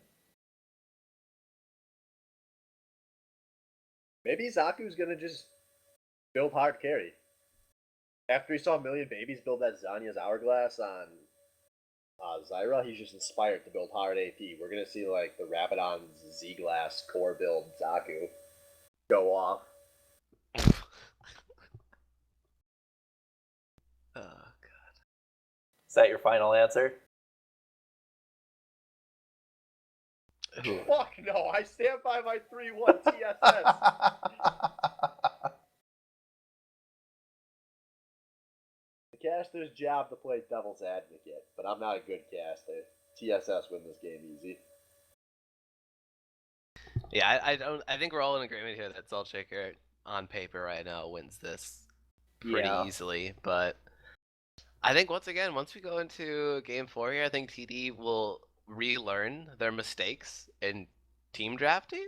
Maybe Zaku's going to just build hard carry. After he saw a million babies build that Zanya's Hourglass on Zyra, he's just inspired to build hard AP. We're going to see like the Rabadon's Z-Glass core build Zaku go off. Oh, God. Is that your final answer? Fuck no, I stand by my 3-1 TSS. The caster's job to play devil's advocate, but I'm not a good caster. TSS win this game easy. Yeah, I don't. I think we're all in agreement here that Salt Shaker on paper right now wins this pretty easily. But I think once again, once we go into Game 4 here, I think TD will relearn their mistakes in team drafting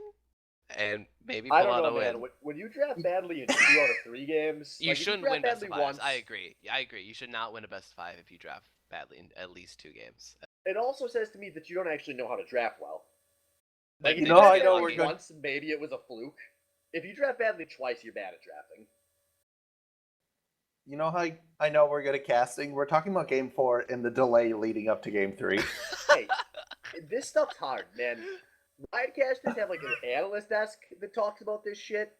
and maybe pull out a win. When you draft badly in 2 out of 3 games, You like, shouldn't if you win draft best of badly fives. once, I agree. You should not win a best of 5 if you draft badly in at least 2 games. It also says to me that you don't actually know how to draft well. Like, Like, if you you know, draft I know badly we're good. once, maybe it was a fluke. If you draft badly twice, you're bad at drafting. You know how I know we're good at casting? We're talking about Game 4 and the delay leading up to Game 3. Hey, this stuff's hard, man. Riotcasters have like an analyst desk that talks about this shit.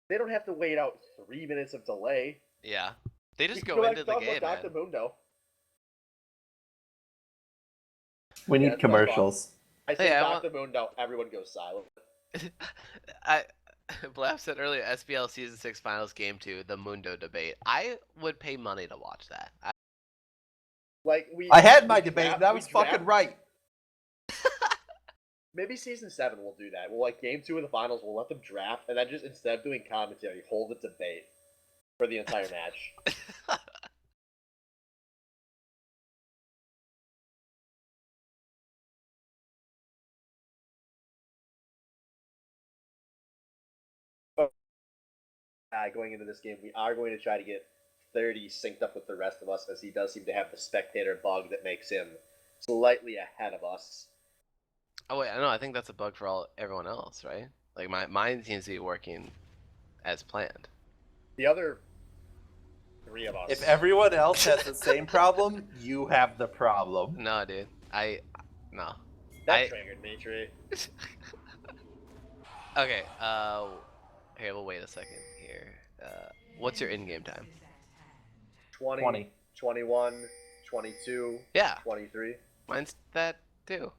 They don't have to wait out 3 minutes of delay. Yeah, they just You go can into the talk game, about man. Dr. Mundo. We need Yeah, that's my commercials. I say Hey, I Dr. Mundo, everyone goes silent. Blap said earlier, SBL Season 6 Finals Game 2, the Mundo debate. I would pay money to watch that. Like I had we my debate, draft- and I we was fucking draft- right. Maybe season 7 will do that. We'll like game 2 of the finals. We'll let them draft, and then just instead of doing commentary, hold a debate for the entire match. Going into this game, we are going to try to get 30 synced up with the rest of us, as he does seem to have the spectator bug that makes him slightly ahead of us. Oh wait, I know. I think that's a bug for everyone else, right? Like mine seems to be working as planned. The other 3 of us. If everyone else has the same problem, you have the problem. No, dude. No. That triggered me, Tree. Okay. Here, we'll wait a second. Here. What's your in-game time? 20, 21, 22, Yeah. 23. Mine's that too.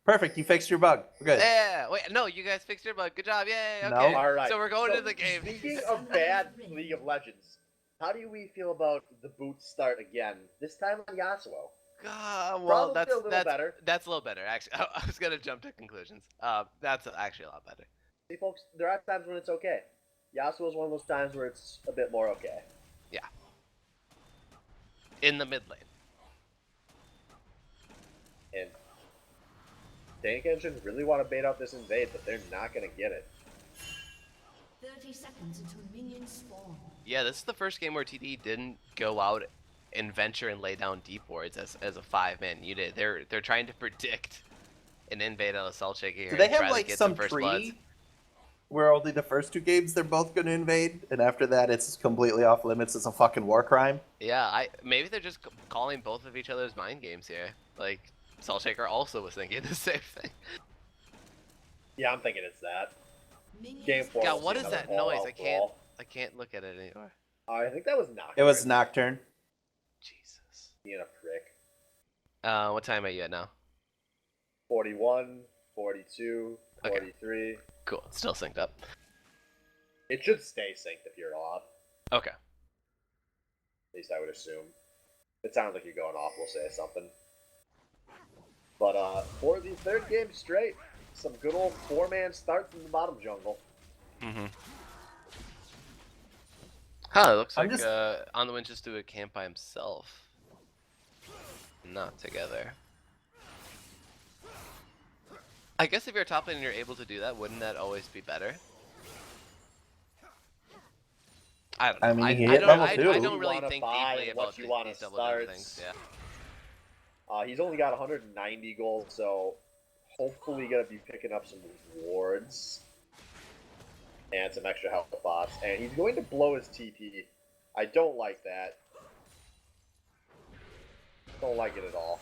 Perfect, you fixed your bug. We're good. Yeah. Wait, no, you guys fixed your bug. Good job. Yay. No. Okay. All right. So we're going to the game. Speaking of bad League of Legends, how do we feel about the boot start again? This time on Yasuo. Well, Probably a little better. That's a little better. Actually, I was gonna jump to conclusions. That's actually a lot better. See, folks, there are times when it's okay. Yasuo is one of those times where it's a bit more okay. Yeah. In the mid lane. And Tank Engine really want to bait out this invade, but they're not going to get it. 30 seconds until minions spawn. Yeah, this is the first game where TDE didn't go out and venture and lay down deep wards as a 5-man unit. They're trying to predict an invade out of Salt Shaker here. Do they and have try to like get some first treaty bloods. where only the first 2 games they're both going to invade, and after that it's completely off limits? It's a fucking war crime. Yeah, maybe they're just calling both of each other's mind games here. Like Salt Shaker also was thinking the same thing. Yeah, I'm thinking it's that. Minions Game 4. God, we'll what see is another that ball noise? out I can't look at it anymore. I think that was Nocturne. It was Nocturne. Jesus. Being a prick. What time are you at now? 41, 42, Okay. 43. Cool. It's still synced up. It should stay synced if you're off. Okay. At least I would assume. It sounds like you're going off, we'll say something. But for the 3rd game straight, some good old 4-man starts in the bottom jungle. Mm-hmm. Huh, it looks I'm like just- On the Wind just do a camp by himself. Not together. I guess if you're top lane and you're able to do that, wouldn't that always be better? I don't know. I mean, he I hit don't, level I 2. don't really You wanna think buy deeply what about you wanna these double jump start. things. Yeah. He's only got 190 gold, so hopefully gonna be picking up some rewards. And some extra health bots. And he's going to blow his TP. I don't like that. Don't like it at all.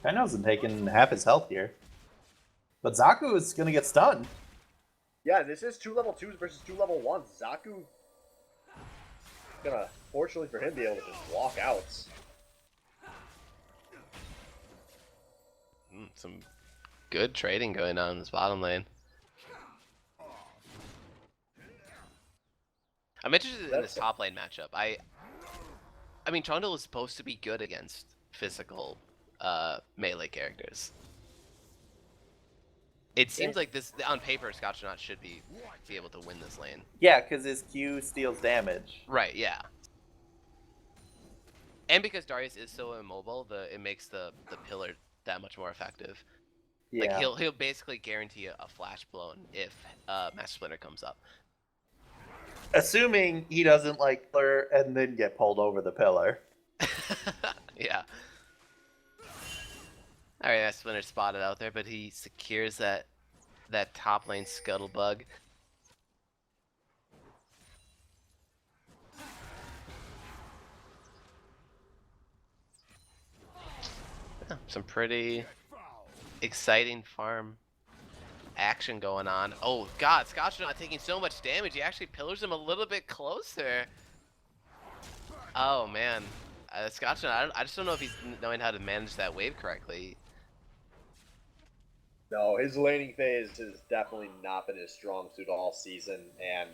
Kainos isn't taking half his health here. But Zaku is going to get stunned. Yeah, this is 2 level 2s versus 2 level 1s. Zaku gonna, fortunately for him, be able to just walk out. Some good trading going on in this bottom lane. I'm interested in this top lane matchup. I mean, Trundle is supposed to be good against physical melee characters. It seems like this on paper, Scotchnaut should be able to win this lane. Yeah, because his Q steals damage. Right? Yeah. And because Darius is so immobile, it makes the pillar that much more effective. Yeah. Like he'll basically guarantee a flash blown if Master Splinter comes up. Assuming he doesn't like pillar and then get pulled over the pillar. Yeah. Alright, Master Splinter spotted out there, but he secures that top lane scuttlebug. Yeah, some pretty exciting farm action going on. Oh god, Scotch not taking so much damage. He actually pillars him a little bit closer. Oh man, Scotch, I just don't know if he's knowing how to manage that wave correctly. No, his laning phase has definitely not been his strong suit all season, and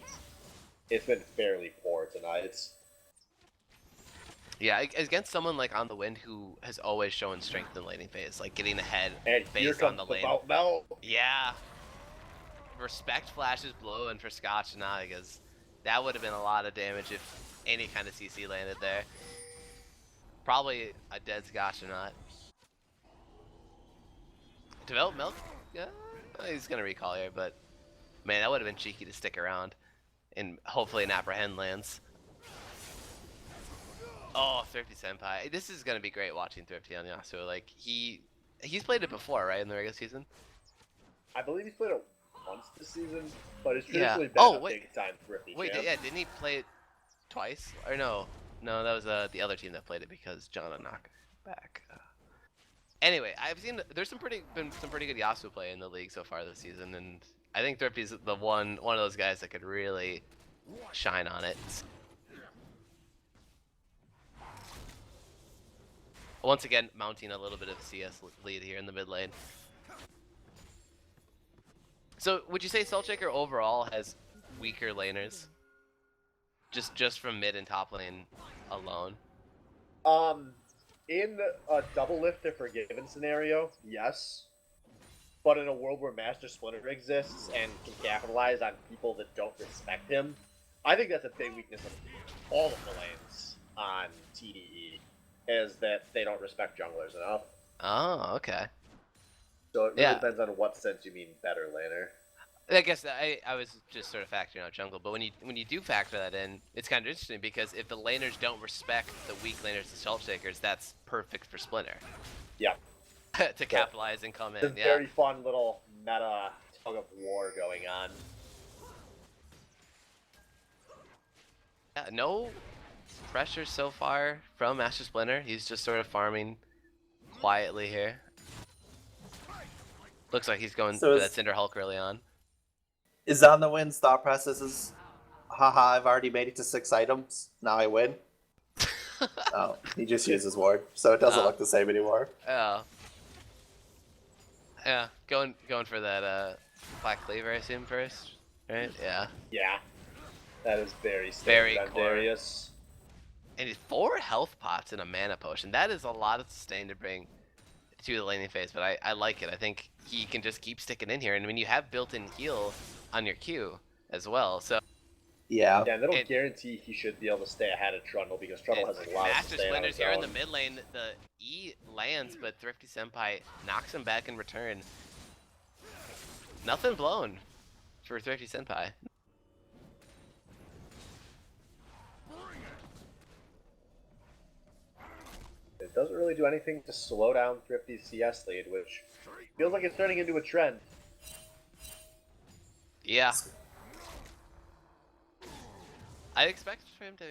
it's been fairly poor tonight. Yeah, against someone like On the Wind who has always shown strength in laning phase, like getting ahead And here based on comes the the lane. bout melt. Yeah. Respect flashes blue and for Scotch now, because that would have been a lot of damage if any kind of CC landed there. Probably a dead Scotch or not. Develop Milk? Yeah, he's gonna recall here, but man, that would have been cheeky to stick around. And hopefully an Apprehend lands. Oh, Thrifty Senpai. This is gonna be great watching Thrifty on Yasuo. Like he's played it before, right, in the regular season? I believe he's played it once this season, but it's Yeah. traditionally been Oh, a wait. big time Thrifty Wait, champ. yeah, didn't he play it twice? Or no, that was the other team that played it because John knocked back. Anyway, I've seen there's been some pretty good Yasuo play in the league so far this season, and I think Thrifty's the one of those guys that could really shine on it. Once again, mounting a little bit of a CS lead here in the mid lane. So, would you say Saltshaker overall has weaker laners? Just from mid and top lane alone? In a double lift to Forgiven scenario, yes. But in a world where Master Splinter exists and can capitalize on people that don't respect him, I think that's a big weakness of all of the lanes on TDE, is that they don't respect junglers enough. Oh, okay. So it really Yeah. depends on what sense you mean better laner. I guess I was just sort of factoring out jungle, but when you do factor that in, it's kind of interesting because if the laners don't respect the weak laners, the Shelf Shakers, that's perfect for Splinter. Yeah. To capitalize and come in. It's a Yeah. very fun little meta tug of war going on. Yeah, no pressure so far from Master Splinter. He's just sort of farming quietly here. Looks like he's going So for that Cinder Hulk early on. Is On the Wind's thought process is, haha, I've already made it to 6 items, now I win? Oh, he just uses ward, so it doesn't look the same anymore. Oh. Yeah, going for that Black Cleaver, I assume, first, right? Yeah. Yeah. That is very Very standard on core. Darius. And he's 4 health pots and a mana potion. That is a lot of sustain to bring to the laning phase, but I like it. I think he can just keep sticking in here, and when you have built-in heal on your Q as well, so Yeah. Yeah, and that'll guarantee he should be able to stay ahead of Trundle because Trundle has a lot of Master sustain on Splinter's his here in the own. mid lane. The E lands, but Thrifty Senpai knocks him back in return. Nothing blown for Thrifty Senpai. It doesn't really do anything to slow down Thrifty's CS lead, which feels like it's turning into a trend. Yeah. I expect for him to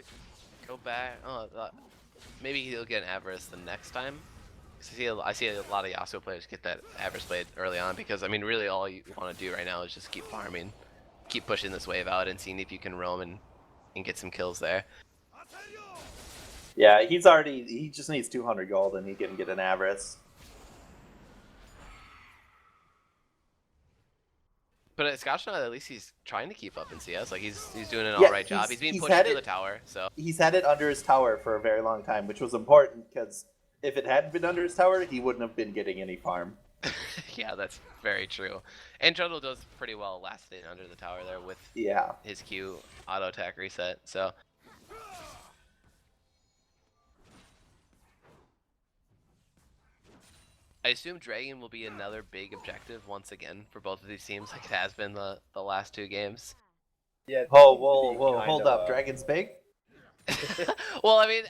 go back. Oh, maybe he'll get an Avarice the next time. I see a lot of Yasuo players get that Avarice blade early on because, I mean, really all you want to do right now is just keep farming. Keep pushing this wave out and seeing if you can roam and get some kills there. Yeah, he just needs 200 gold and he can get an Avarice. But at Scotchnaut, at least he's trying to keep up in CS. Like, he's doing an Yeah, alright job. He's being he's pushed had into the it- tower, so. He's had it under his tower for a very long time, which was important because if it hadn't been under his tower, he wouldn't have been getting any farm. Yeah, that's very true. And Trundle does pretty well lasting under the tower there with Yeah. his Q auto attack reset, so. I assume Dragon will be another big objective once again for both of these teams, like it has been the last 2 games. Yeah. Oh, it whoa, seems to be whoa, kind hold of up. a- Dragon's big? Well, I mean,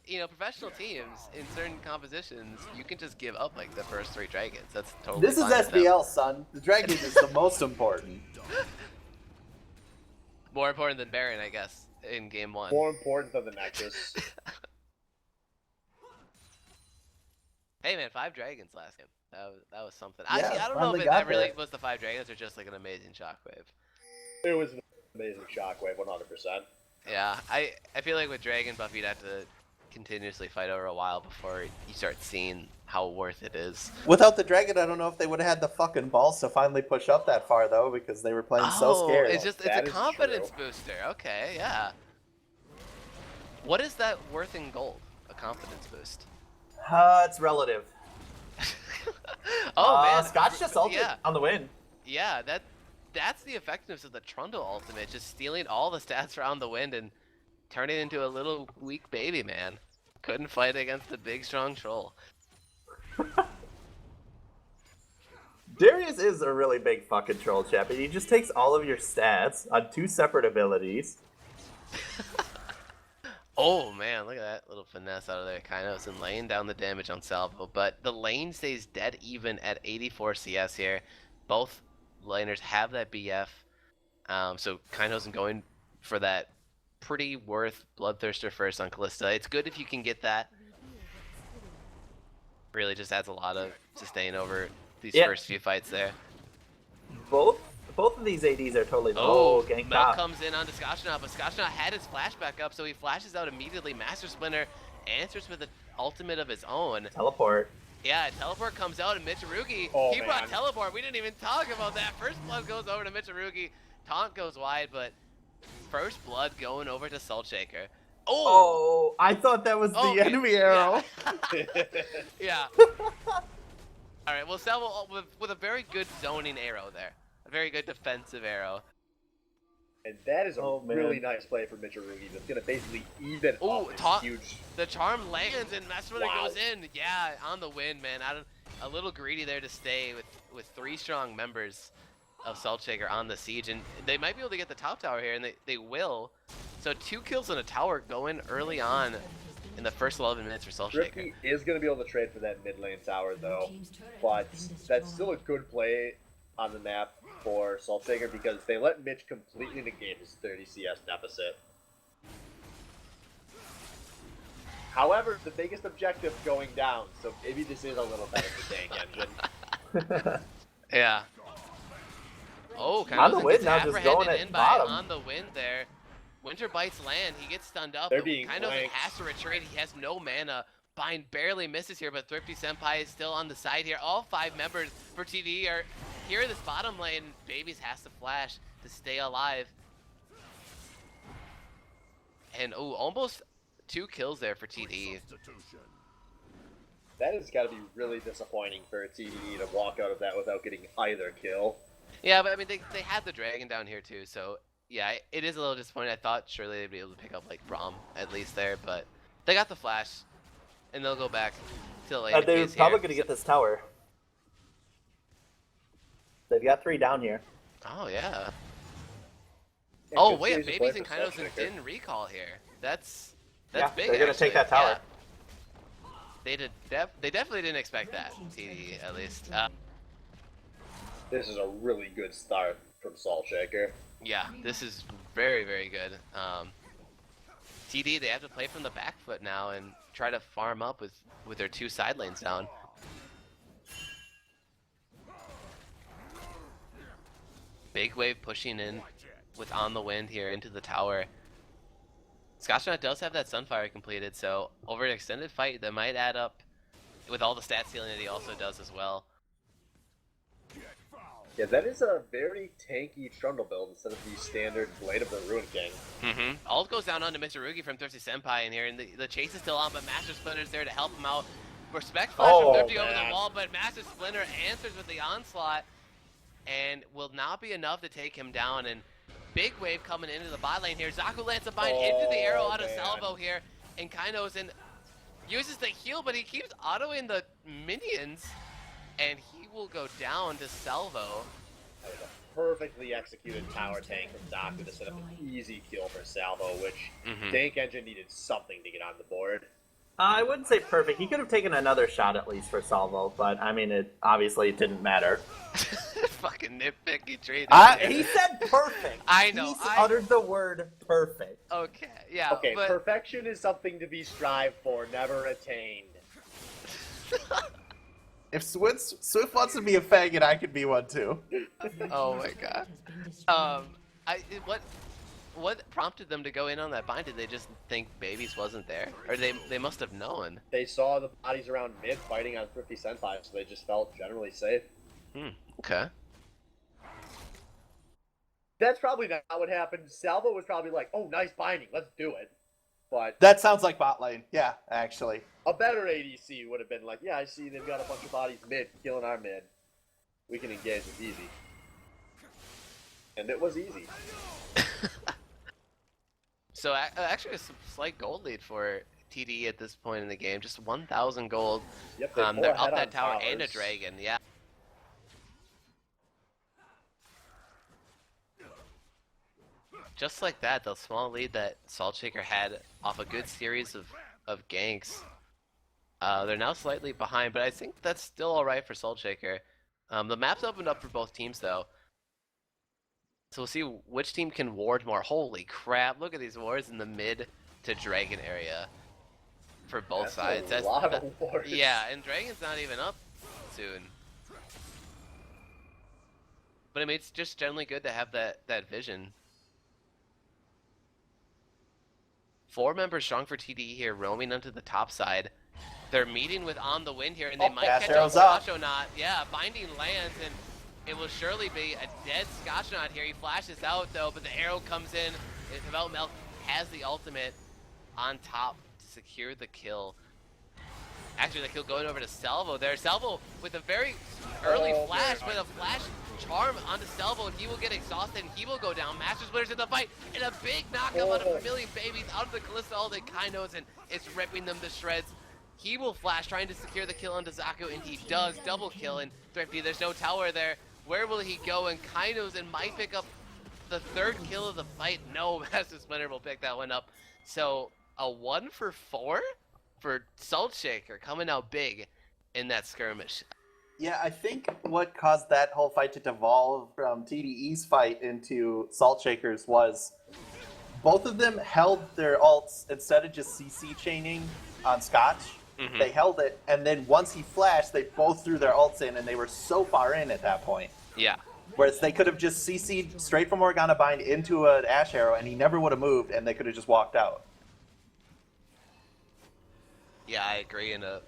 you know, professional teams in certain compositions, you can just give up like the first 3 dragons. That's totally This is fine with them. SBL, son. The dragon is the most important. More important than Baron, I guess, in game 1. More important than the Nexus. Hey man, 5 dragons last game. That was something. Yeah, I don't know finally if got that really there. was the 5 dragons or just like an amazing shockwave. It was an amazing shockwave, 100%. Yeah, I feel like with Dragon buff you'd have to continuously fight over a while before you start seeing how worth it is. Without the dragon, I don't know if they would have had the fucking balls to finally push up that far though, because they were playing so scared. It's a That is confidence true. booster. Okay, yeah. What is that worth in gold? A confidence boost. It's relative. Oh man, Scotch just ulted yeah. on the win. Yeah, that's the effectiveness of the Trundle ultimate, just stealing all the stats around the wind and turning into a little weak baby man. Couldn't fight against the big strong troll. Darius is a really big fucking troll, chap. He just takes all of your stats on 2 separate abilities. Oh man, look at that little finesse out of there. Kainos and laying down the damage on Salvo, but the lane stays dead even at 84 CS here. Both laners have that BF, so Kainos is going for that pretty worth Bloodthirster first on Callista. It's good if you can get that. Really just adds a lot of sustain over these first few fights there. Both of these ADs are totally gank Mel top. comes in onto Scotchnaut, but Scotchnaut had his flashback up, so he flashes out immediately. Master Splinter answers with an ultimate of his own. Teleport. Yeah, teleport comes out, and Mitsurugi, he brought teleport. We didn't even talk about that. First blood goes over to Mitsurugi. Taunt goes wide, but first blood going over to Salt Shaker. Oh, I thought that was the enemy arrow. Yeah. All right, well, Salvo with a very good zoning arrow there. A very good defensive arrow. And that is a really nice play for Mitsurugi. That's going to basically even up his huge... The charm lands and Master goes in. Yeah, on the win, man. A little greedy there to stay with 3 strong members of Salt Shaker on the siege. And they might be able to get the top tower here, and they will. So 2 kills on a tower going early on in the first 11 minutes for Salt Shaker. Thrifty is going to be able to trade for that mid lane tower, though. But that's still a good play on the map for Salt Shaker because they let Mitch completely negate his 30 CS deficit. However, the biggest objective going down, so maybe this is a little better for Tank Engine. Yeah. Oh, kind on of the wind now, just going at bottom. On the wind there. Winter Bites land. He gets stunned up. They're being kind of has to retreat. He has no mana. Bind barely misses here, but Thrifty Senpai is still on the side here. All 5 members for TDE are here in this bottom lane. Babies has to flash to stay alive. And almost 2 kills there for TDE. That has got to be really disappointing for a TDE to walk out of that without getting either kill. Yeah, but I mean, they had the dragon down here too, so yeah, it is a little disappointing. I thought surely they'd be able to pick up like Braum at least there, but they got the flash, and they'll go back to the lane. They're probably going to get this tower. They've got 3 down here. Oh, yeah. Yeah, Oh, good wait, series of Babies play and for Salt Kainos Shaker. didn't recall here. That's Yeah, big, they're going to take that tower. Yeah. They definitely didn't expect that, TD at least. This is a really good start from Salt Shaker. Yeah, this is very, very good. TD, they have to play from the back foot now and try to farm up with their 2 side lanes down. Big wave pushing in with On the Wind here into the tower. Scotchnaut does have that Sunfire completed, so over an extended fight that might add up with all the stat stealing that he also does as well. Yeah, that is a very tanky Trundle build instead of the standard Blade of the Ruin King. Ult goes down onto Mitsurugi from Thrifty Senpai in here, and the chase is still on, but Master Splinter's there to help him out. Respect flash from Thrifty over the wall, but Master Splinter answers with the onslaught, and will not be enough to take him down. And big wave coming into the bot lane here. Zaku lands a bind into the arrow out of Salvo here, and Kainos uses the heal, but he keeps autoing the minions, and he will go down to Salvo. That was a perfectly executed tower tank from Zaku to set up an easy kill for Salvo, which Tank Engine needed something to get on the board. I wouldn't say perfect. He could have taken another shot at least for Salvo, but I mean, it obviously didn't matter. Fucking nitpicky trade. He said perfect. I know. He uttered the word perfect. Okay, yeah. Okay, but... perfection is something to be strived for, never attained. If Swift wants to be a faggot, I could be one too. Oh my god. what prompted them to go in on that bind? Did they just think Babies wasn't there, or they must have known? They saw the bodies around mid fighting on 50 Senpai, so they just felt generally safe. Okay. That's probably not what happened. Salvo was probably like, "Oh, nice binding, let's do it." But That sounds like bot lane. Yeah, actually. a better ADC would have been like, "Yeah, I see they've got a bunch of bodies mid, killing our mid. We can engage, it's easy." And it was easy. So actually, a slight gold lead for TDE at this point in the game. Just 1,000 gold. Yep, They're pull up ahead that on tower and a towers. dragon. Yeah. Just like that, the small lead that Saltshaker had off a good series of ganks. They're now slightly behind, but I think that's still alright for Saltshaker. The map's opened up for both teams, though. So we'll see which team can ward more. Holy crap, look at these wards in the mid to dragon area for both sides. That's a lot of wards. Yeah, and dragon's not even up soon. But I mean, it's just generally good to have that vision. 4 members strong for TDE here, roaming onto the top side. They're meeting with On the Wind here, and they might catch a Scotchonaut. Yeah, binding lands, and it will surely be a dead Scotchonaut here. He flashes out, though, but the arrow comes in. Develop Milk has the ultimate on top to secure the kill. Actually, the kill going over to Salvo there. Salvo with a very early flash, with a flash charm onto Salvo, and he will get exhausted, and he will go down. Masters winners in the fight, and a big knockup on a million babies out of the Callisto, all the Kainos, and it's ripping them to shreds. He will flash, trying to secure the kill onto Zaku, and he does. Double kill, and Thrifty, there's no tower there. Where will he go? And Kainos and might pick up the 3rd kill of the fight. No, Master Splinter will pick that one up. So, a 1 for 4 for Saltshaker coming out big in that skirmish. Yeah, I think what caused that whole fight to devolve from TDE's fight into Saltshaker's was both of them held their ults instead of just CC chaining on Scotch. Mm-hmm. They held it, and then once he flashed, they both threw their ults in, and they were so far in at that point. Yeah. Whereas they could have just CC'd straight from Morgana Bind into an Ash Arrow, and he never would have moved, and they could have just walked out. Yeah, I agree. And a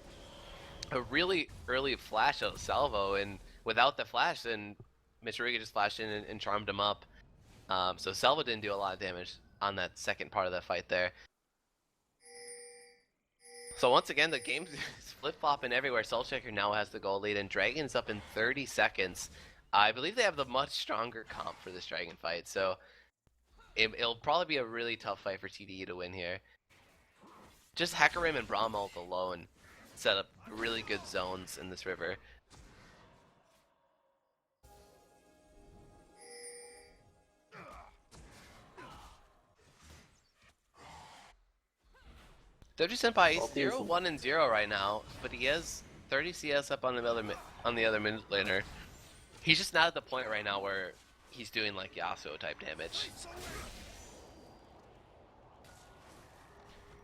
really early flash of Salvo, and without the flash, then Michiriga just flashed in and charmed him up. So Salvo didn't do a lot of damage on that second part of that fight there. So once again, the game's flip-flopping everywhere. Saltshaker now has the goal lead, and Dragon's up in 30 seconds. I believe they have the much stronger comp for this Dragon fight, so it'll probably be a really tough fight for TDE to win here. Just Hecarim and Braum ult alone set up really good zones in this river. Doji Senpai is 0-1 and 0 right now, but he has 30 CS up on the other mid laner. He's just not at the point right now where he's doing like Yasuo type damage.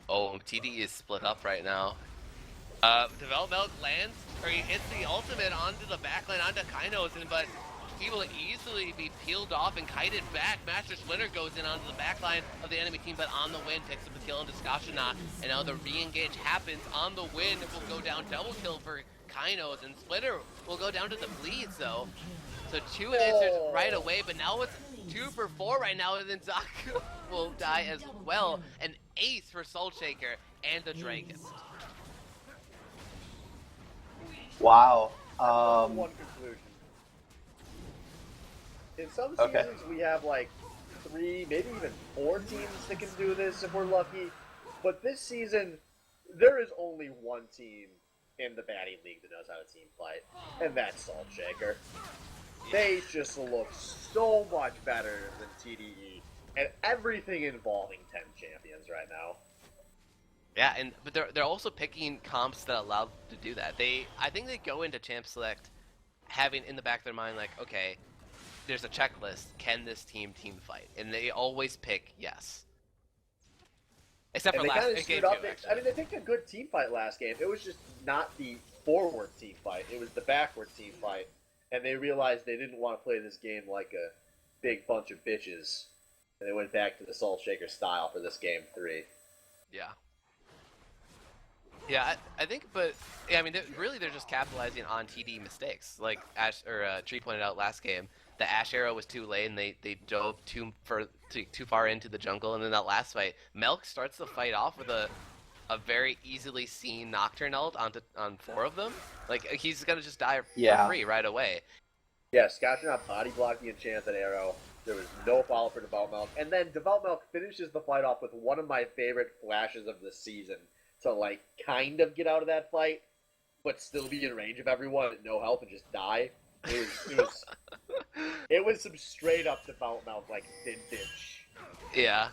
Oh, TDE is split up right now. Develop Milk lands, or he hits the ultimate onto the backline, onto Kainos, but he will easily be peeled off and kited back. Master Splinter goes in onto the backline of the enemy team, but On the Wind picks up the kill into Scotchonaut, and now the re-engage happens. On the Wind will go down, double kill for Kainos, and Splinter will go down to the bleeds, though. So 2 answers right away, but now it's 2 for 4 right now, and then Zaku will die as well. An ace for Saltshaker and the Dragon. Wow. One conclusion. In some seasons, we have like 3, maybe even 4 teams that can do this if we're lucky. But this season, there is only one team in the Batting League that knows how to team fight, and that's Saltshaker. They just look so much better than TDE, and everything involving 10 champions right now. Yeah, but they're also picking comps that allow to do that. I think they go into Champ Select having in the back of their mind like, okay, there's a checklist. Can this team fight? And they always pick yes. Except for last game 2, actually. I mean, they picked a good team fight last game. It was just not the forward team fight. It was the backward team fight. And they realized they didn't want to play this game like a big bunch of bitches. and they went back to the Salt Shaker style for this game 3. Yeah. Yeah, I think, but yeah, I mean, really, they're just capitalizing on TD mistakes. Like Tree pointed out last game, the Ash arrow was too late, and they dove too far into the jungle. And then that last fight, Melk starts the fight off with a very easily seen Nocturne ult on 4 of them. Like he's gonna just die for free right away. Yeah, Scotch not body blocked the enchanted arrow. There was no follow for Devout Milk, and then Devout Milk finishes the fight off with one of my favorite flashes of the season to like kind of get out of that fight, but still be in range of everyone at no health and just die. It was some straight up Devout Milk like vintage. Yeah.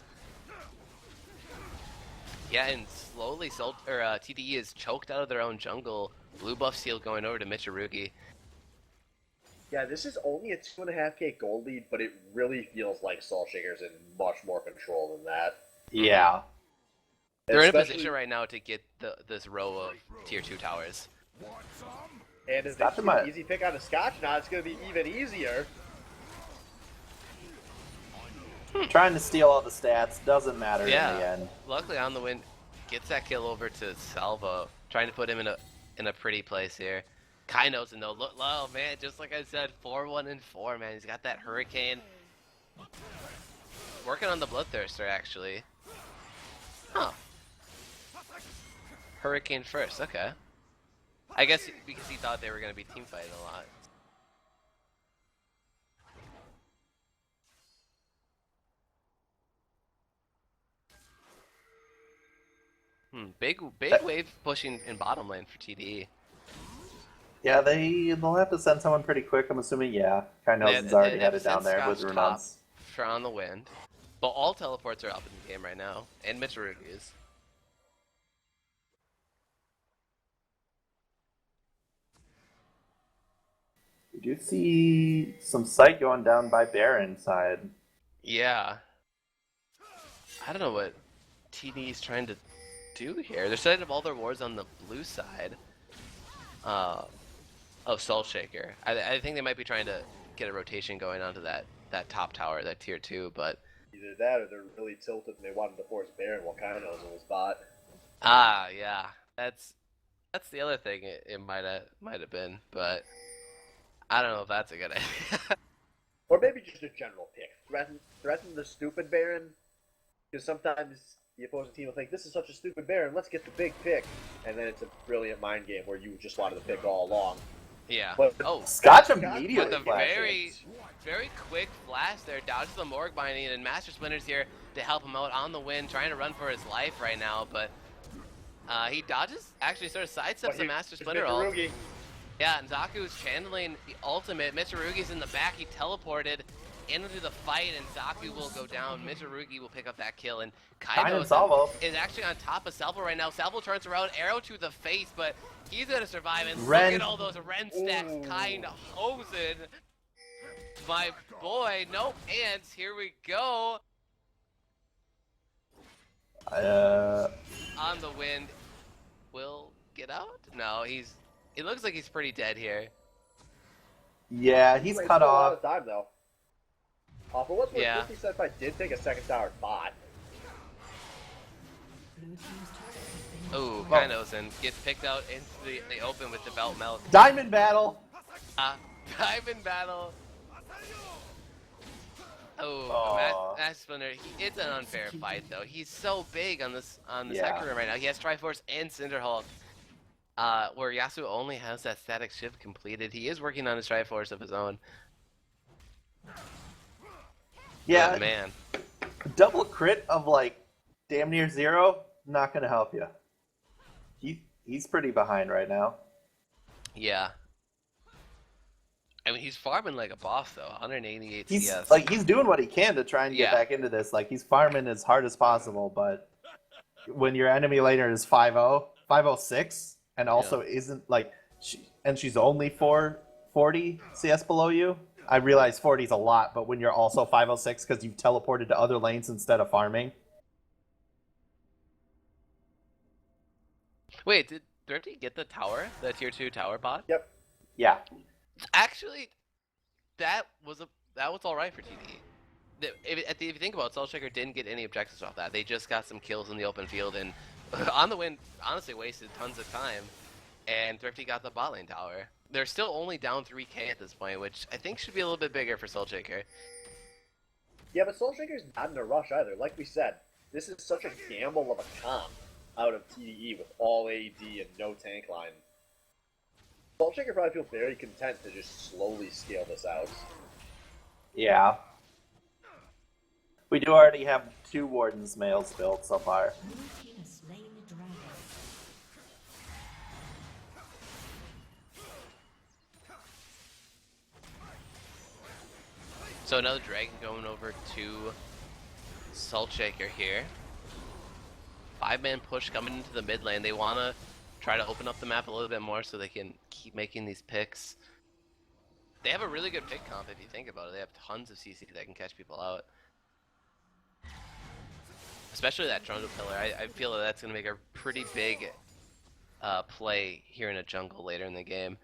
Yeah, and slowly TDE is choked out of their own jungle. Blue buff seal going over to Michirugi. Yeah, this is only a 2.5k gold lead, but it really feels like Salt Shaker's in much more control than that. Yeah. They're in a position right now to get this row of tier 2 towers. And if they get an easy pick on the Scotch now, it's going to be even easier. Trying to steal all the stats doesn't matter in the end. Luckily, On the Wind gets that kill over to Salvo, trying to put him in a pretty place here. Kai knows, and though, look, oh man, just like I said, 4-1 and 4, man. He's got that Hurricane. Working on the Bloodthirster, actually. Huh. Hurricane first, okay. I guess because he thought they were going to be team fighting a lot. Big wave pushing in bottom lane for TDE. Yeah, they'll have to send someone pretty quick, I'm assuming, yeah. Kainos already headed down there with Runons. For On the Wind. But all teleports are up in the game right now, and Mitsurugi's. We do see some sight going down by Baron side. Yeah. I don't know what TD's trying to do here. They're setting up all their wards on the blue side. Of Soul Shaker. I think they might be trying to get a rotation going onto that top tower, that tier 2, but either that or they're really tilted and they wanted to force Baron while Kainos was bot. Ah, yeah. That's the other thing it might have been, but I don't know if that's a good idea. Or maybe just a general pick. Threaten the stupid Baron, because sometimes the opposing team will think, this is such a stupid Baron, let's get the big pick. And then it's a brilliant mind game where you just wanted the pick all along. Yeah. But Scotch immediately with a very quick flash there, dodges the Morg binding, and Master Splinter's here to help him out On the Wind, trying to run for his life right now, but he dodges, actually sort of sidesteps the Master Splinter ult. Yeah, and Zaku's channeling the ultimate. Mitsurugi's in the back, he teleported into the fight, and Zaku will go down. Mitsurugi will pick up that kill, and Kainos is actually on top of Salvo right now. Salvo turns around, arrow to the face, but he's gonna survive, and look at all those Ren stacks kinda hosing. My boy, no ants, here we go. On the Wind will get out? No, it looks like he's pretty dead here. Yeah, he's cut off. A lot of time, though. For what's worth, 50 Senpai did take a second tower bot. Oh, Kainos and gets picked out into the open with the Belt Milk. Diamond battle! Diamond battle! Oh, Master Splinter, it's an unfair fight though. He's so big on the second room right now. He has Triforce and Cinderhulk. Where Yasuo only has that static shift completed. He is working on his Triforce of his own. Yeah, oh, man. Double crit of like damn near 0, not gonna help you. He's pretty behind right now. Yeah. I mean, he's farming like a boss though. 188 CS. He's doing what he can to try and get back into this. Like he's farming as hard as possible, but when your enemy laner is 5-0, 506, and also isn't like she's only 440 CS below you. I realize 40 is a lot, but when you're also 506 because you've teleported to other lanes instead of farming. Wait, did Thrifty get the tower? The tier 2 tower bot? Yep. Yeah. Actually, that was alright for TDE. if you think about it, Soul Shaker didn't get any objectives off that. They just got some kills in the open field, and On the Wind honestly wasted tons of time, and Thrifty got the bot lane tower. They're still only down 3k at this point, which I think should be a little bit bigger for Soul Shaker. Yeah, but Soul Shaker's not in a rush either. Like we said, this is such a gamble of a comp out of TDE with all AD and no tank line. Soul Shaker probably feels very content to just slowly scale this out. Yeah. We do already have 2 Warden's males built so far. Blue team has slain the dragon. So another dragon going over to Salt Shaker here. 5-man push coming into the mid lane. They want to try to open up the map a little bit more so they can keep making these picks. They have a really good pick comp if you think about it. They have tons of CC that can catch people out. Especially that Trundle Pillar. I feel that that's going to make a pretty big play here in a jungle later in the game.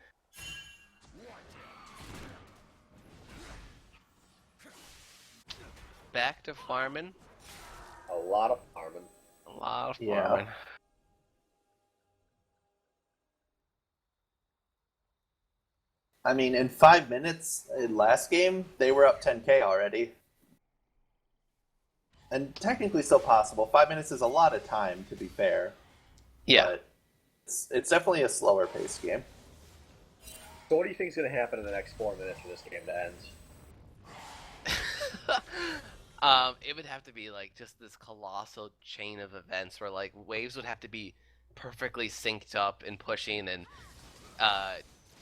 Back to farming. A lot of farming. A lot of Yeah. farming. I mean, in 5 minutes in last game, they were up 10k already. And technically still possible. 5 minutes is a lot of time, to be fair. Yeah. But it's definitely a slower paced game. So what do you think is going to happen in the next 4 minutes for this game to end? It would have to be like just this colossal chain of events where like waves would have to be perfectly synced up and pushing, and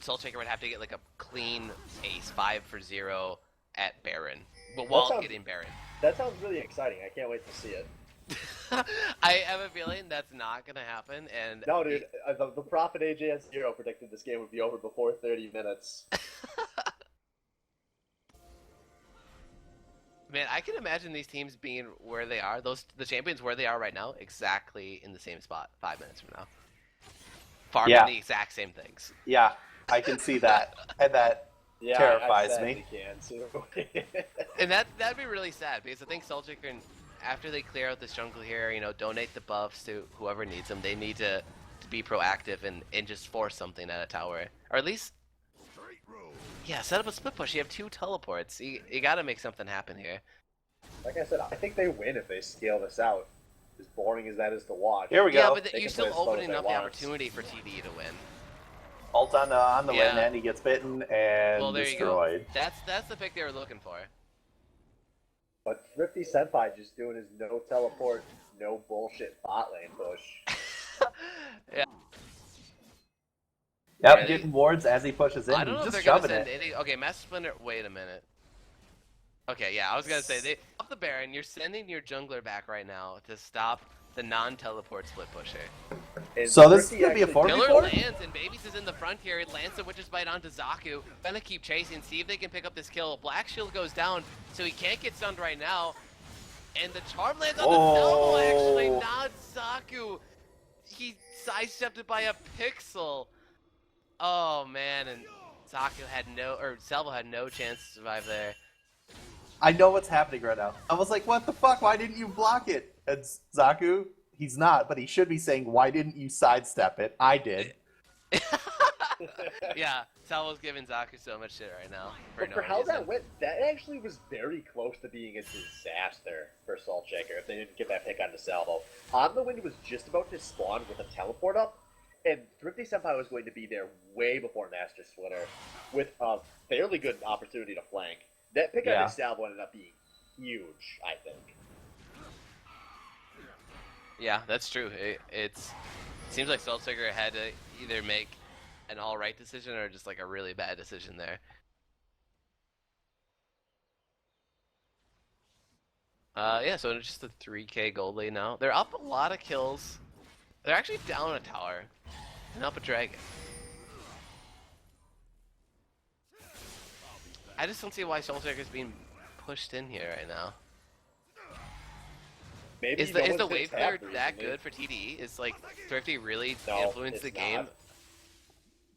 Soul Shaker would have to get like a clean ace 5 for 0 at Baron, but while getting Baron. That sounds really exciting. I can't wait to see it. I have a feeling that's not gonna happen, and No, dude, the Prophet AJS0 predicted this game would be over before 30 minutes. Man, I can imagine these teams being where they are, the champions where they are right now, exactly in the same spot 5 minutes from now. Farming the exact same things. Yeah, I can see that. And that Yeah, terrifies I me. can too. And that'd be really sad, because I think Soul Shaker, after they clear out this jungle here, you know, donate the buffs to whoever needs them. They need to be proactive and just force something at a tower, or at least, yeah, set up a split push. You have 2 teleports. You gotta make something happen here. Like I said, I think they win if they scale this out. As boring as that is to watch. Here we Yeah, go. but They you're can still play as slow as opening they up the want. opportunity for TDE to win. Ult on the Yeah. win, and he gets bitten and Well, there destroyed. you go. That's the pick they were looking for. But Thrifty Senpai just doing his no teleport, no bullshit bot lane push. Yeah. Yep, Yeah, getting wards as he pushes in. I don't know if Just they're gonna shoving send it. any. Okay, Master Splinter. Wait a minute. Okay, yeah, I was gonna say they off the Baron. You're sending your jungler back right now to stop the non-teleport split pusher. And So this is Thrifty gonna be a actually- 4v4? Pillar lands and Babies is in the front here. It lands the Witch's Bite onto Zaku. Gonna keep chasing, see if they can pick up this kill. Black Shield goes down, so he can't get stunned right now. And the charm lands on the Salvo, actually, not Zaku. He sidestepped it by a pixel. Oh man, and Zaku had Salvo had no chance to survive there. I know what's happening right now. I was like, what the fuck? Why didn't you block it? And Zaku, he's not, but he should be saying, why didn't you sidestep it? I did. Yeah, Salvo's giving Zaku so much shit right now. But for how that went, that actually was very close to being a disaster for Salt Shaker if they didn't get that pick onto Salvo. On the Wind was just about to spawn with a teleport up, and Thrifty Senpai was going to be there way before Master Splinter with a fairly good opportunity to flank. That pick onto Salvo ended up being huge, I think. Yeah, that's true. It seems like Salt Shaker had to either make an alright decision or just like a really bad decision there. Yeah, so it's just a 3k gold lead now. They're up a lot of kills. They're actually down a tower and up a dragon. I just don't see why Soul Shaker's being pushed in here right now. Maybe Is no the one wave thinks clear recently. that good for TDE? Is like Thrifty really No, influenced it's the game not.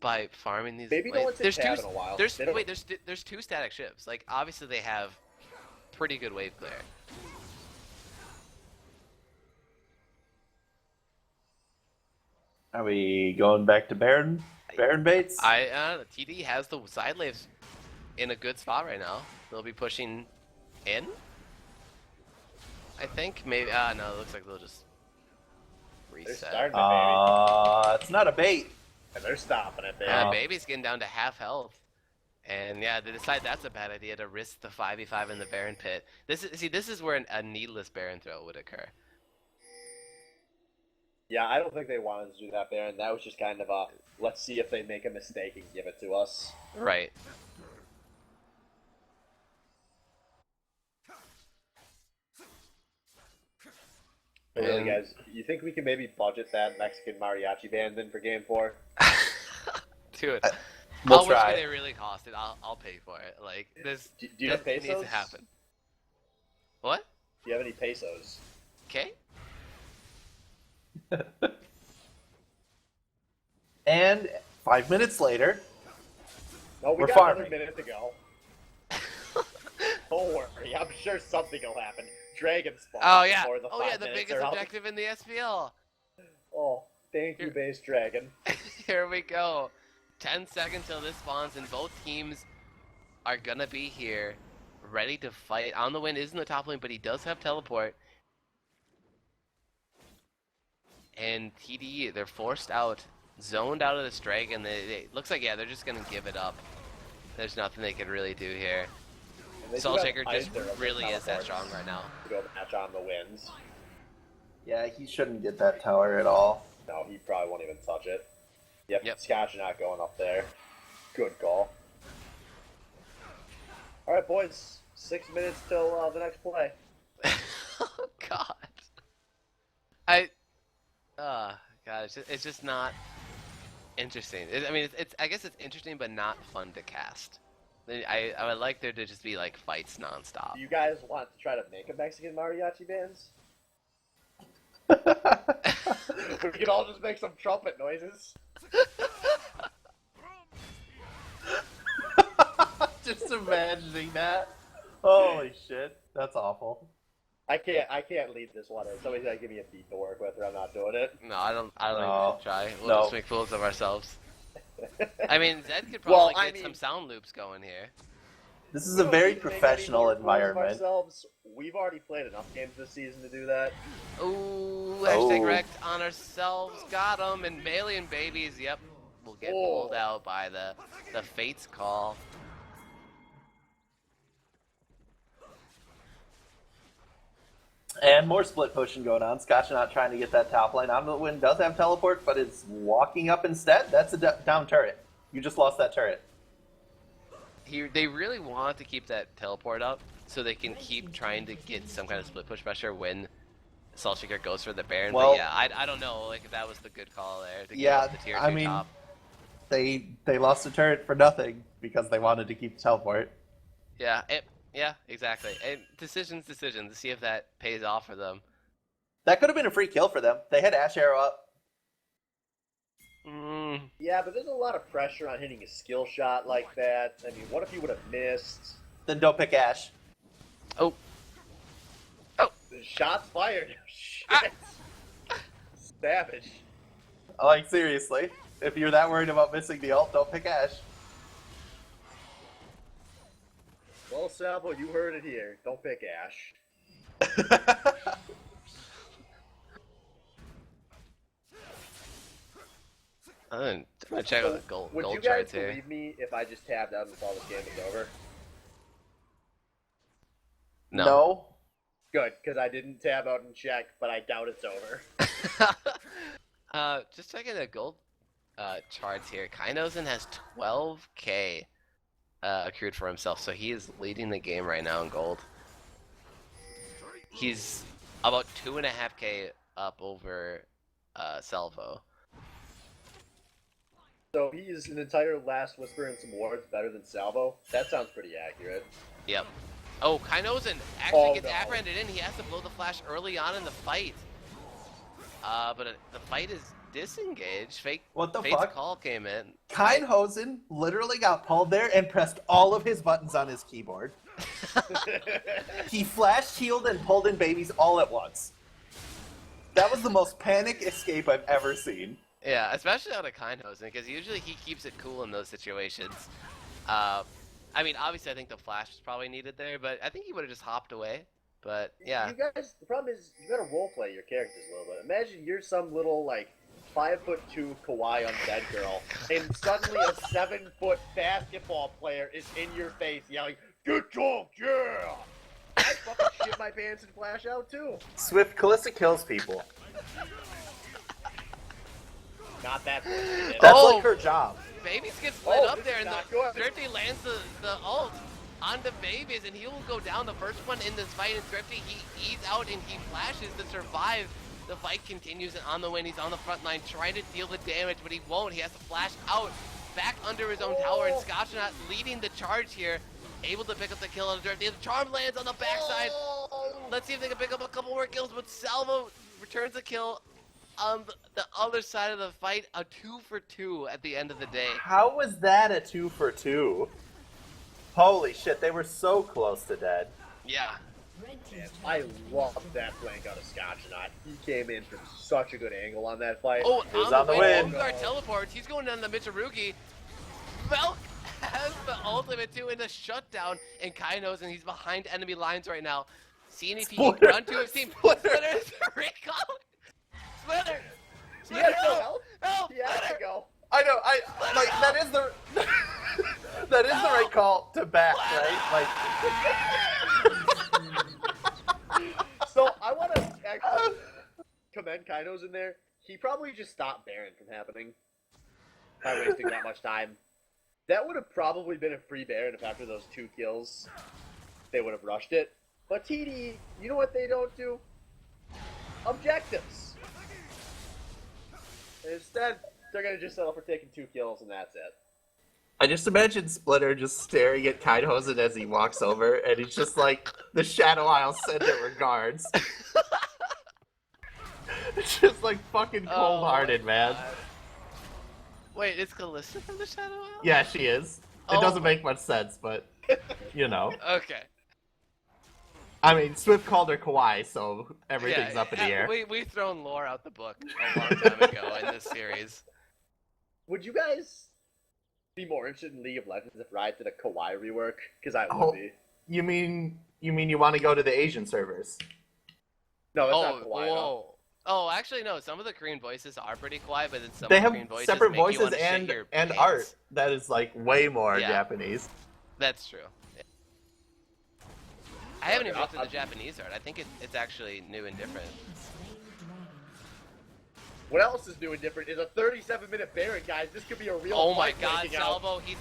by farming these? Maybe no one's there's hit tab two. in a while. There's They don't- wait. There's 2 static ships. Like obviously they have pretty good wave clear. Are we going back to Baron baits? TD has the side waves in a good spot right now. They'll be pushing in. I think maybe. No, it looks like they'll just They're reset. starting it, baby. It's not a bait. And they're stopping it, baby. Baby's getting down to half health. And yeah, they decide that's a bad idea to risk the 5v5 in the Baron pit. This is where a needless Baron throw would occur. Yeah, I don't think they wanted to do that, Baron. That was just kind of a, let's see if they make a mistake and give it to us. Right. But really, guys, you think we can maybe budget that Mexican mariachi band in for Game 4? Dude, We'll how much try. would it really cost? I'll pay for it. Like this. Do you have this needs pesos? to happen. What? Do you have any pesos? Okay. And 5 minutes later, No, we We're got farming. another minute to go. Don't worry, I'm sure something will happen. Dragon spawn. Oh yeah. before the Oh yeah. 5 The minutes biggest are up. objective in the SBL. Oh, thank you, Here- base dragon. Here we go. 10 seconds till this spawns, and both teams are gonna be here, ready to fight. On the Wind is in the top lane, but he does have teleport. And TDE, they're forced out, zoned out of this dragon. They looks like, yeah, they're just gonna give it up. There's nothing they can really do here. And they do Soul have Shaker just either of their really is that teleports strong right now. To go match on the wins. yeah, he shouldn't get that tower at all. No, he probably won't even touch it. Yep, Yep. Scotch not going up there. Good call. Alright, boys. 6 minutes till the next play. Oh God. God, it's just not interesting. I mean, I guess it's interesting, but not fun to cast. I would like there to just be like fights nonstop. Do you guys want to try to make a Mexican mariachi bands? We can all just make some trumpet noises. Just imagining that. Holy shit, that's awful. I can't lead this one. Somebody's gotta give me a beat to work with, or I'm not doing it. No, I don't No. even try. We'll No. just make fools of ourselves. I mean, Zed could Well, probably I get some mean- sound loops going here. This is We a don't very need to make any professional more fools of environment. ourselves. We've already played enough games this season to do that. Ooh, hashtag Oh. wrecked on ourselves. Got him. And Bailey and Babies, yep, will get pulled out by the Fates call. And more split pushing going on. Scotch not trying to get that top lane. On the Wind does have teleport, but is walking up instead. That's a down turret. You just lost that turret. They really want to keep that teleport up so they can keep trying to get some kind of split push pressure when Soul Shaker goes for the Baron. Well- but yeah, I don't know like if that was the good call there to Yeah, get up the tier 2 I mean- top. They lost the turret for nothing because they wanted to keep the teleport. Yeah, yeah, exactly. And decisions to see if that pays off for them. That could have been a free kill for them. They had Ash Arrow up. Yeah, but there's a lot of pressure on hitting a skill shot like that. I mean, what if you would have missed? Then don't pick Ash. Oh, The shots fired. Shit. Ah. Savage. Like, seriously. If you're that worried about missing the ult, don't pick Ash. Well, Salvo, you heard it here. Don't pick Ash. I'm gonna check out the gold Would you guys charts here. believe me if I just tabbed out and saw this game was over? No. Good, because I didn't tab out and check, but I doubt it's over. Just checking the gold charts here. Kainozen has 12k accrued for himself, so he is leading the game right now in gold. He's about 2.5k up over Salvo. So he is an entire Last Whisper and some wards better than Salvo? That sounds pretty accurate. Yep. Oh, Kainozen actually Oh, gets no. apprehended in. He has to blow the flash early on in the fight. But the fight is disengage. What the Fate's fuck? call came in. Keinhosen literally got pulled there and pressed all of his buttons on his keyboard. He flashed, healed, and pulled in babies all at once. That was the most panic escape I've ever seen. Yeah, especially out of Keinhosen, because usually he keeps it cool in those situations. I mean, obviously I think the flash was probably needed there, but I think he would have just hopped away. But yeah. You guys, the problem is you gotta roleplay your characters a little bit. Imagine you're some little like 5'2" kawaii undead girl, and suddenly a 7-foot basketball player is in your face yelling, "Good job, yeah!" I fucking shit my pants and flash out too. Swift Kalista kills people. Not that bullshit. That's Oh! like her job. Babies get split Oh, up this there, is and not the good. Thrifty lands the ult onto Babies, and he will go down the first one in this fight. And Thrifty, he's out and he flashes to survive. The fight continues, and on the win, he's on the front line trying to deal the damage, but he won't. He has to flash out back under his own tower, and Scotchnaut leading the charge here, able to pick up the kill on Thrifty. The charm lands on the backside. Let's see if they can pick up a couple more kills, but Salvo returns the kill. On the other side of the fight, a 2-for-2 at the end of the day. How was that a 2-for-2? Holy shit, they were so close to dead. Yeah. Red Man, team's I love that flank out of Scotchnaut. He came in from such a good angle on that fight. Oh, He was on the win. Olgar teleports. He's going down the Mitsurugi. Velk has the ultimate too in the shutdown, and Kainos, and he's behind enemy lines right now. Seeing if he can Splitter. run to his team. Splitter. Splitter's recall. Splitter! He had Splitter, to help! go. Help! He had to Splitter! go. I know, like, that is the... that is the right call to back, right? So I want to actually commend Kainos in there. He probably just stopped Baron from happening by wasting that much time. That would have probably been a free Baron if after those 2 kills they would have rushed it. But TDE, you know what they don't do? Objectives. Instead, they're going to just settle for taking 2 kills and that's it. I just imagine Splitter just staring at Keinhosen as he walks over, and he's just like, the Shadow Isle send it regards. It's just like fucking cold-hearted, man. Wait, is Kalista from the Shadow Isle? Yeah, she is. It Oh. doesn't make much sense, but, you know. Okay. I mean, Swift called her Kawaii, so everything's up in the air. We've thrown lore out the book a long time ago in this series. Would you guys be more interested in League of Legends if Riot did a Kawaii rework? Because I would Oh. be. You mean you want to go to the Asian servers? No, it's Oh, not Kawaii. No. whoa. Oh, actually, no. Some of the Korean voices are pretty quiet, but then some They of the have Korean voices separate make you voices wanna shit your and pants. art that is like way more Yeah. Japanese. That's true. Yeah. I haven't even Okay, looked at I'll- the Japanese art. I think it's actually new and different. slain the dragon. What else is new and different is a 37-minute Baron, guys. This could be a real Oh my fight god, breaking out. Salvo, he's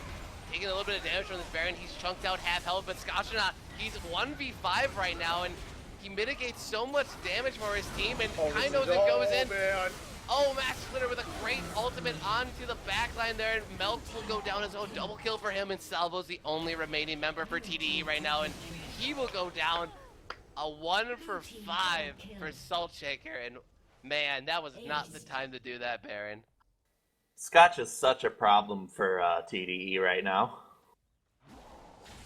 taking a little bit of damage from this Baron. He's chunked out half health, but Scotchnaut, he's 1v5 right now, and he mitigates so much damage for his team, and Oh, this Kainos is- goes oh, in. man. Oh, Max Splitter with a great ultimate onto the backline there, and Melks will go down as a double kill for him, and Salvo's the only remaining member for TDE right now, and he will go down a 1-for-5 for Salt Shaker, and man, that was not the time to do that, Baron. Scotch is such a problem for TDE right now.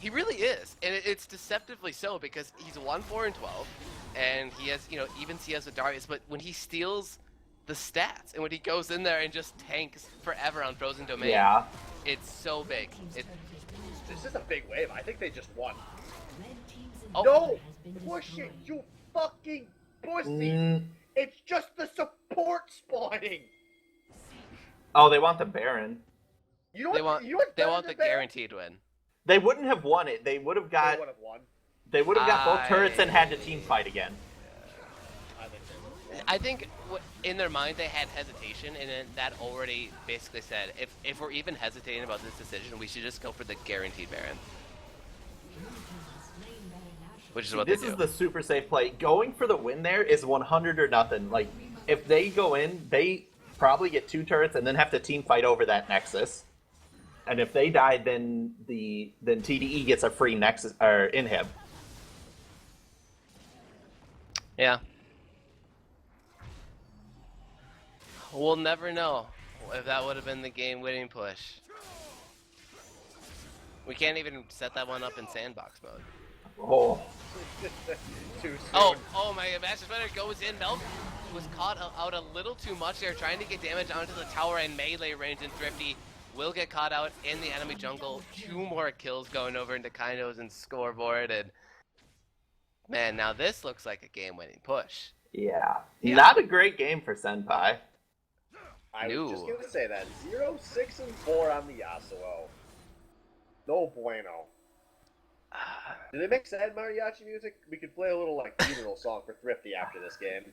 He really is, and it's deceptively so because he's 1-4-12, and he has, even CS with Darius, but when he steals the stats and when he goes in there and just tanks forever on Frozen Domain, Yeah. it's so big. It, This is a big wave. I think they just won. Red team's Oh. No! inhibitor has been Push it, destroyed. you fucking pussy! Mm, It's just the support spawning! oh, they want the Baron. You know they what? want, you know what's they better want the than Baron? guaranteed win. They wouldn't have won it. They would have They got would have won. both turrets and had to team fight again. I think they would have won. I think in their mind they had hesitation, and then that already basically said, if we're even hesitating about this decision, we should just go for the guaranteed Baron. Which is what This they is do. the super safe play. Going for the win there is 100 or nothing. Like, if they go in, they probably get 2 turrets and then have to team fight over that Nexus. And if they die, then TDE gets a free Nexus or inhib. Yeah. We'll never know if that would have been the game-winning push. We can't even set that one up in sandbox mode. Oh, Too soon. Oh my god, Master Splinter goes in. Milk was caught out a little too much there, trying to get damage onto the tower and melee range, and Thrifty will get caught out in the enemy jungle. 2 more kills going over into Kainos and scoreboard, and man, now this looks like a game-winning push. yeah. Yeah. Not a great game for Senpai. I was just No. gonna say that 0, 6, and 4 on the Yasuo. No bueno. Do they make sad mariachi music? We could play a little like funeral song for Thrifty after this game.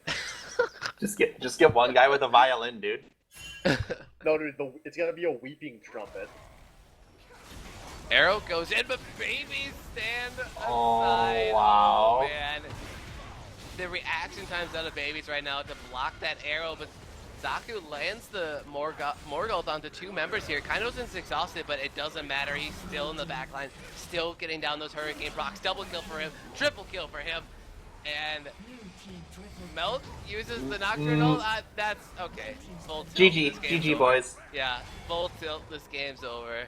Just get one guy with a violin, dude. No, dude, it's gonna be a weeping trumpet. Arrow goes in, but babies stand aside. Oh, wow. Oh, man. The reaction times out of babies right now to block that arrow, but Zaku lands the Morgult onto 2 members here. Kainosen's exhausted, but it doesn't matter. He's still in the back line, still getting down those Hurricane procs. Double kill for him, triple kill for him. And Milk uses the Nocturnal. That's okay. Full tilt. GG, This game's GG, over. boys. Yeah, full tilt. This game's over.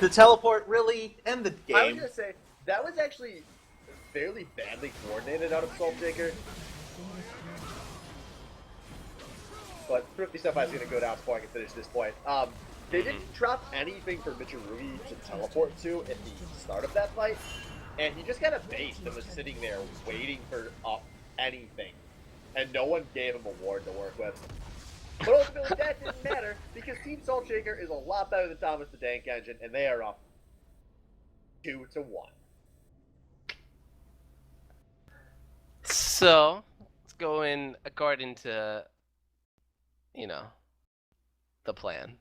The teleport really end the game. I was gonna say that was actually fairly badly coordinated out of Saltjaker. But Thrifty Senpai is gonna go down before I can finish this point. They didn't drop anything for Michirugi to teleport to at the start of that fight, and he just got a base that was sitting there waiting for anything, and no one gave him a ward to work with. But ultimately, that didn't matter because Team Saltjaker is a lot better than Thomas the Tank Engine, and they are up 2-1. So, let's go in according to, the plan.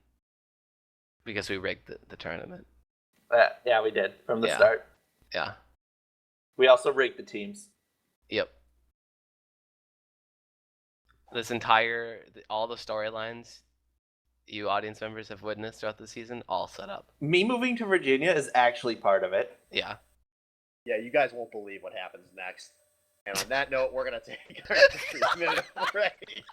Because we rigged the tournament. Yeah, we did from the Yeah. start. Yeah. We also rigged the teams. Yep. This all the storylines you audience members have witnessed throughout the season, all set up. Me moving to Virginia is actually part of it. Yeah. Yeah, you guys won't believe what happens next. And on that note, we're gonna take our 3-minute break.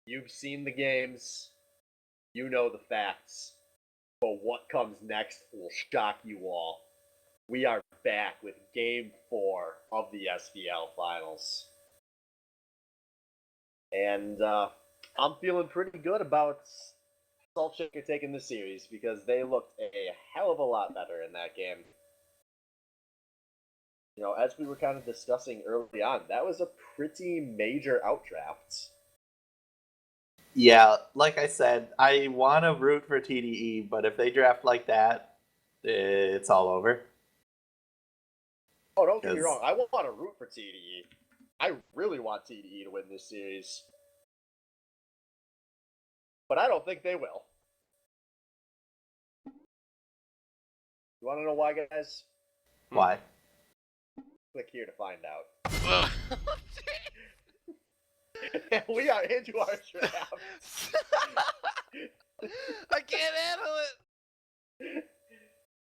You've seen the games. You know the facts. But what comes next will shock you all. We are back with Game 4 of the SBL Finals. And I'm feeling pretty good about Salt Shaker taking the series because they looked a hell of a lot better in that game. You know, as we were kind of discussing early on, that was a pretty major outdraft. Yeah, like I said, I want to root for TDE, but if they draft like that, it's all over. Oh, don't get me 'Cause- wrong. I want to root for TDE. I really want TDE to win this series. But I don't think they will. You want to know why, guys? Why? Click here to find out. Ugh. We are into our draft. I can't handle it.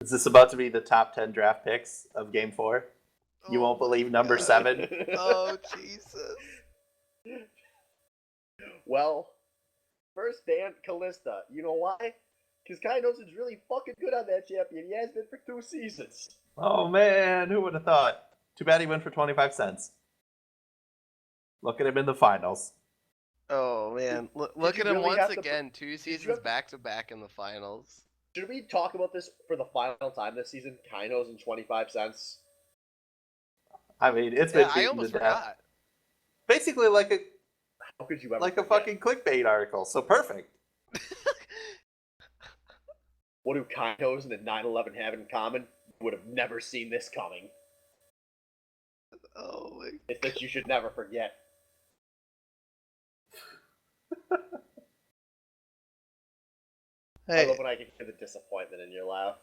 Is this about to be the top 10 draft picks of Game 4? You won't Oh my believe number God. 7? Oh Jesus. Well, first ban Callista. You know why? Because Kainos is really fucking good on that champion. He has been for 2 seasons. Oh man, who would have thought? Too bad he went for 25 cents. Look at him in the finals. Oh man, look you at him really once have to- again. 2 you seasons have to- back to back in the finals. Should we talk about this for the final time this season? Kainos and 25 cents. I mean, it's been Yeah, I beaten almost to death. forgot. Basically like How could you ever a forget? fucking clickbait article. So perfect. What do Kainos and the 9/11 have in common? You would have never seen this coming. Oh my. It's that you should never forget. I Hey, love when I can hear the disappointment in your laugh.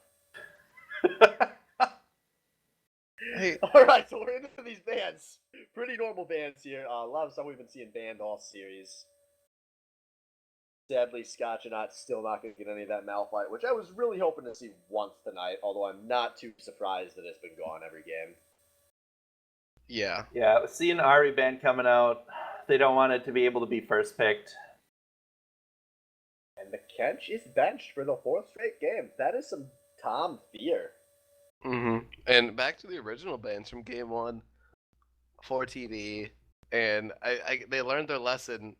hey. Alright, so we're into these bands. Pretty normal bands here. A lot of stuff we've been seeing banned all series. Sadly, Scotchanaut's still not going to get any of that Malphite, which I was really hoping to see once tonight, although I'm not too surprised that it's been gone every game. Yeah. Yeah, seeing Ari band coming out, they don't want it to be able to be first picked. And the Kench is benched for the 4th straight game. That is some Tom fear. Mm-hmm. And back to the original bands from Game 1 for TDE, and they learned their lesson.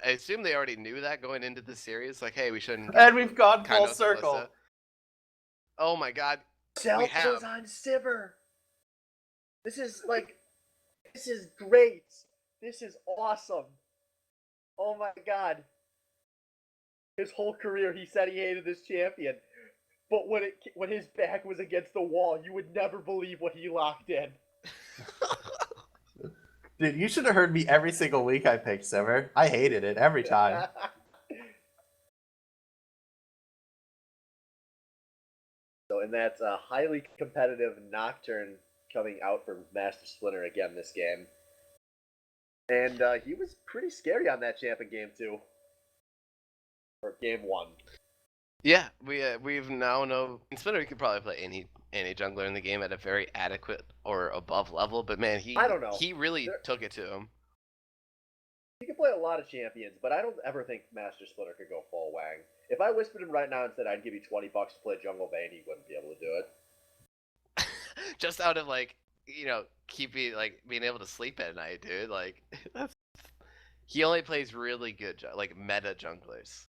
I assume they already knew that going into the series. Like, hey, we shouldn't. And we've gone Kainos full and circle. Alyssa. Oh my God. Self have. was on Sivir. This is great. This is awesome. Oh my God. His whole career, he said he hated this champion. But when his back was against the wall, you would never believe what he locked in. Dude, you should have heard me every single week I picked Sivir. I hated it every time. So, and that's a highly competitive Nocturne coming out from Master Splinter again this game. And he was pretty scary on that champ in game 2. Or game 1. Yeah, we've now know in Splinter could probably play any jungler in the game at a very adequate or above level, but man, I don't know. he really took it to him. He can play a lot of champions, but I don't ever think Master Splitter could go full Wang. If I whispered him right now and said I'd give you $20 to play Jungle Bane, he wouldn't be able to do it. Just out of keeping being able to sleep at night, dude. Like he only plays really good meta junglers.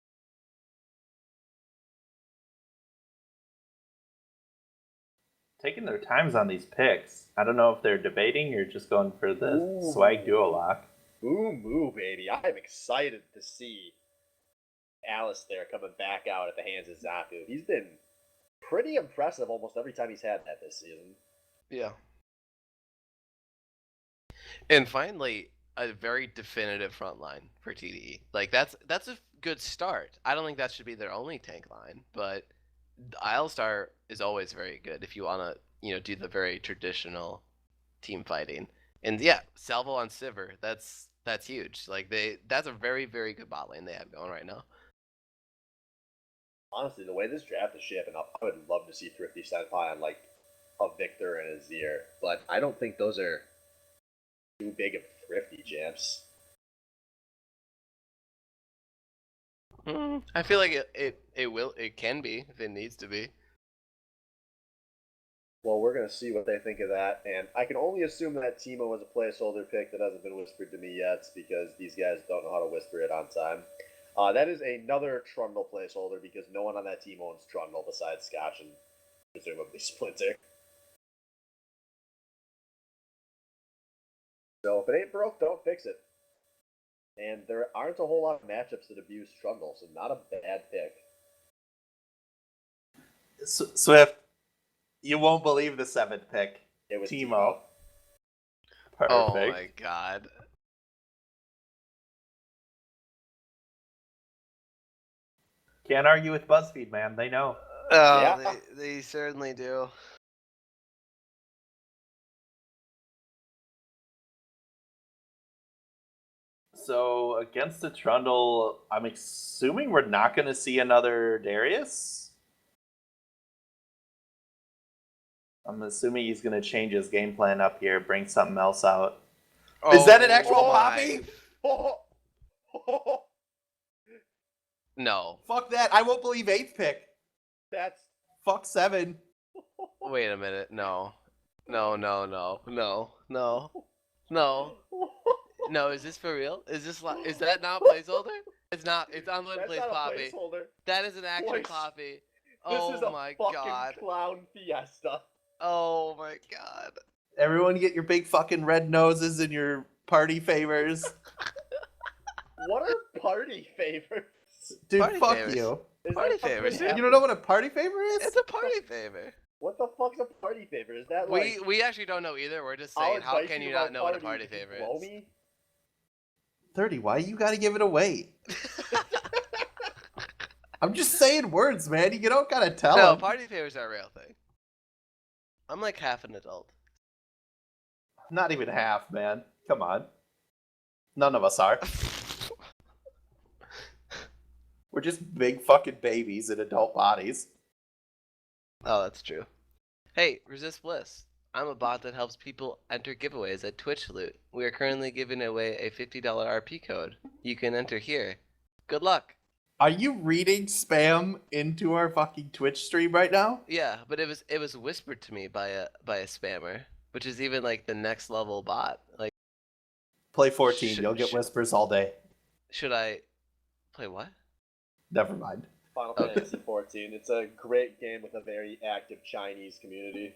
Taking their times on these picks. I don't know if they're debating or just going for the Ooh. swag duo lock. Boom, moo, baby. I'm excited to see Alice there coming back out at the hands of Zaku. He's been pretty impressive almost every time he's had that this season. Yeah. And finally, a very definitive front line for TDE. Like that's a good start. I don't think that should be their only tank line, but Islestar is always very good if you want to, do the very traditional team fighting. And yeah, Salvo on Sivir, that's huge. Like that's a very, very good bot lane they have going right now. Honestly, the way this draft is shaping up, I would love to see Thrifty Senpai on like a Victor and a Zir, but I don't think those are too big of Thrifty champs. I feel like it can be if it needs to be. Well, we're gonna see what they think of that, and I can only assume that Timo is a placeholder pick that hasn't been whispered to me yet, because these guys don't know how to whisper it on time. That is another Trundle placeholder because no one on that team owns Trundle besides Scotch and presumably Splinter. So if it ain't broke, don't fix it. And there aren't a whole lot of matchups that abuse Trundle, so not a bad pick. Swift, you won't believe the 7th pick. It was Timo. Perfect. Oh my god. Can't argue with BuzzFeed, man. They know. Oh, Yeah. they certainly do. So against the Trundle, I'm assuming we're not going to see another Darius. I'm assuming he's going to change his game plan up here, bring something else out. Is that an actual Poppy? No. Fuck that. I won't believe 8th pick. That's Fuck 7. Wait a minute. No. No. No, is this for real? Is that not placeholder? It's not. It's on that's place not a Poppy. placeholder. That is an actual Boys, Poppy. This Oh is a my fucking god. clown fiesta. Oh my god. Everyone get your big fucking red noses and your party favors. What are party favors? Dude, Party fuck favors. you. Is Party that something favors, that dude. You don't know what a party favor is? It's a party favor. What the fuck's a party favor? Is that like We actually don't know either. We're just I'll saying, how invite can you you to my not know what a party party if you favor blow is? me? 30, why you gotta give it away? I'm just saying words, man. You don't gotta tell No, them. party favors are a real thing. I'm like half an adult. Not even half, man. Come on. None of us are. We're just big fucking babies in adult bodies. Oh, that's true. Hey, Resist Bliss. I'm a bot that helps people enter giveaways at Twitch Loot. We are currently giving away a $50 RP code. You can enter here. Good luck. Are you reading spam into our fucking Twitch stream right now? Yeah, but it was whispered to me by a spammer, which is even like the next level bot. Like, Play 14. Sh- You'll get sh- whispers all day. should I play what? Never mind. Final Okay. Fantasy 14. It's a great game with a very active Chinese community.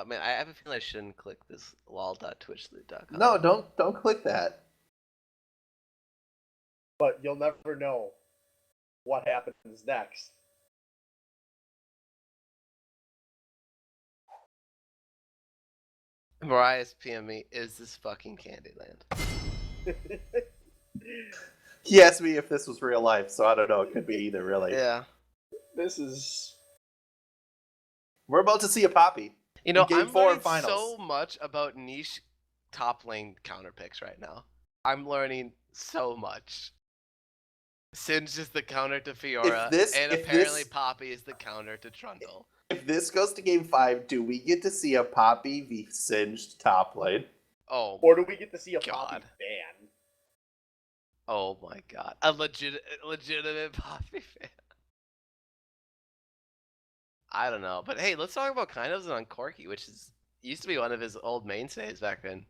Man, I have a feeling I shouldn't click this lol.twitchloot.com. No, don't click that. But you'll never know what happens next. Mariah's PM me, is this fucking Candyland? He asked me if this was real life, so I don't know. It could be either, really. Yeah. This is We're about to see a Poppy. You know, In Game I'm 4 learning finals. so much about niche top lane counter picks right now. I'm learning so much. Singe is the counter to Fiora, and apparently Poppy is the counter to Trundle. If this goes to Game 5, do we get to see a Poppy v Singed top lane? Oh, or do we get to see a God. Poppy ban? Oh my god. A legitimate Poppy fan. I don't know. But hey, let's talk about Kainos on Corki, which used to be one of his old mainstays back when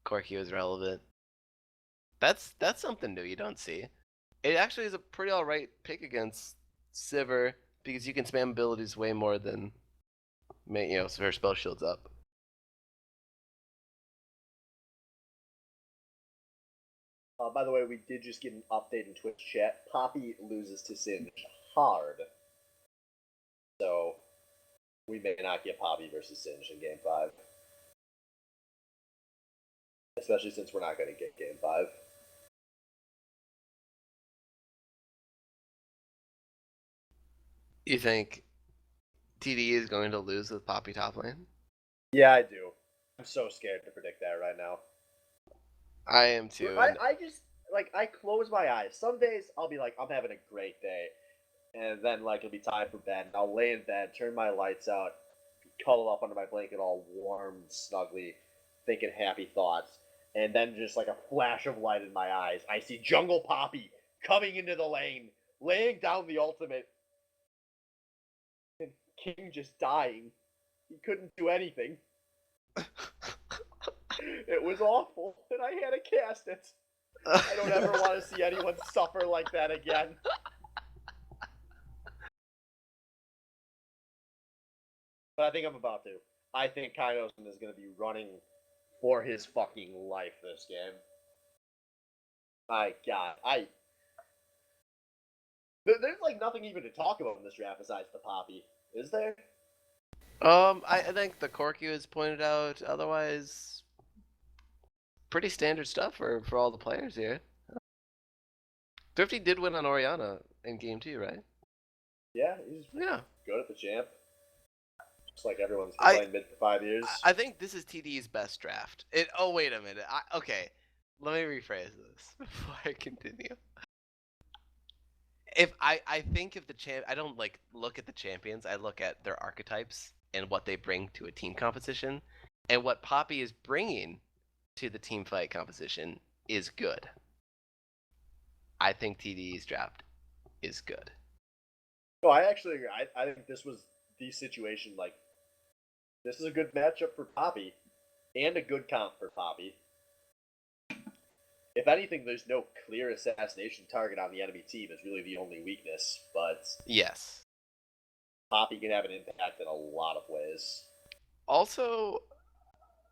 Corki was relevant. That's something new you don't see. It actually is a pretty alright pick against Sivir because you can spam abilities way more than her spell shields up. By the way, we did just get an update in Twitch chat. Poppy loses to Singe hard. So, we may not get Poppy versus Singe in Game 5. Especially since we're not going to get Game 5. You think TDE is going to lose with Poppy top lane? Yeah, I do. I'm so scared to predict that right now. I am too. I just, I close my eyes. Some days I'll be like, I'm having a great day. And then, it'll be time for bed. And I'll lay in bed, turn my lights out, cuddle up under my blanket all warm and snuggly, thinking happy thoughts. And then just like a flash of light in my eyes, I see Jungle Poppy coming into the lane, laying down the ultimate, and King just dying. He couldn't do anything. It was awful, and I had to cast it. I don't ever want to see anyone suffer like that again. But I think I'm about to. I think Kaiosen is going to be running for his fucking life this game. My God, there's like nothing even to talk about in this draft besides the Poppy, is there? I think the Corky was pointed out. Otherwise, pretty standard stuff for all the players here. Thrifty did win on Oriana in game 2, right? Yeah, he's Yeah. good at the champ. Just like everyone's been playing mid for 5 years. I think this is TDE's best draft. Oh, wait a minute. Okay, let me rephrase this before I continue. I think if the champ, I don't like look at the champions. I look at their archetypes and what they bring to a team composition, and what Poppy is bringing to the team fight composition is good. I think TDE's draft is good. No, I actually agree. I think this was the situation. Like, this is a good matchup for Poppy, and a good comp for Poppy. If anything, there's no clear assassination target on the enemy team. Is really the only weakness, but Yes. Poppy can have an impact in a lot of ways. Also,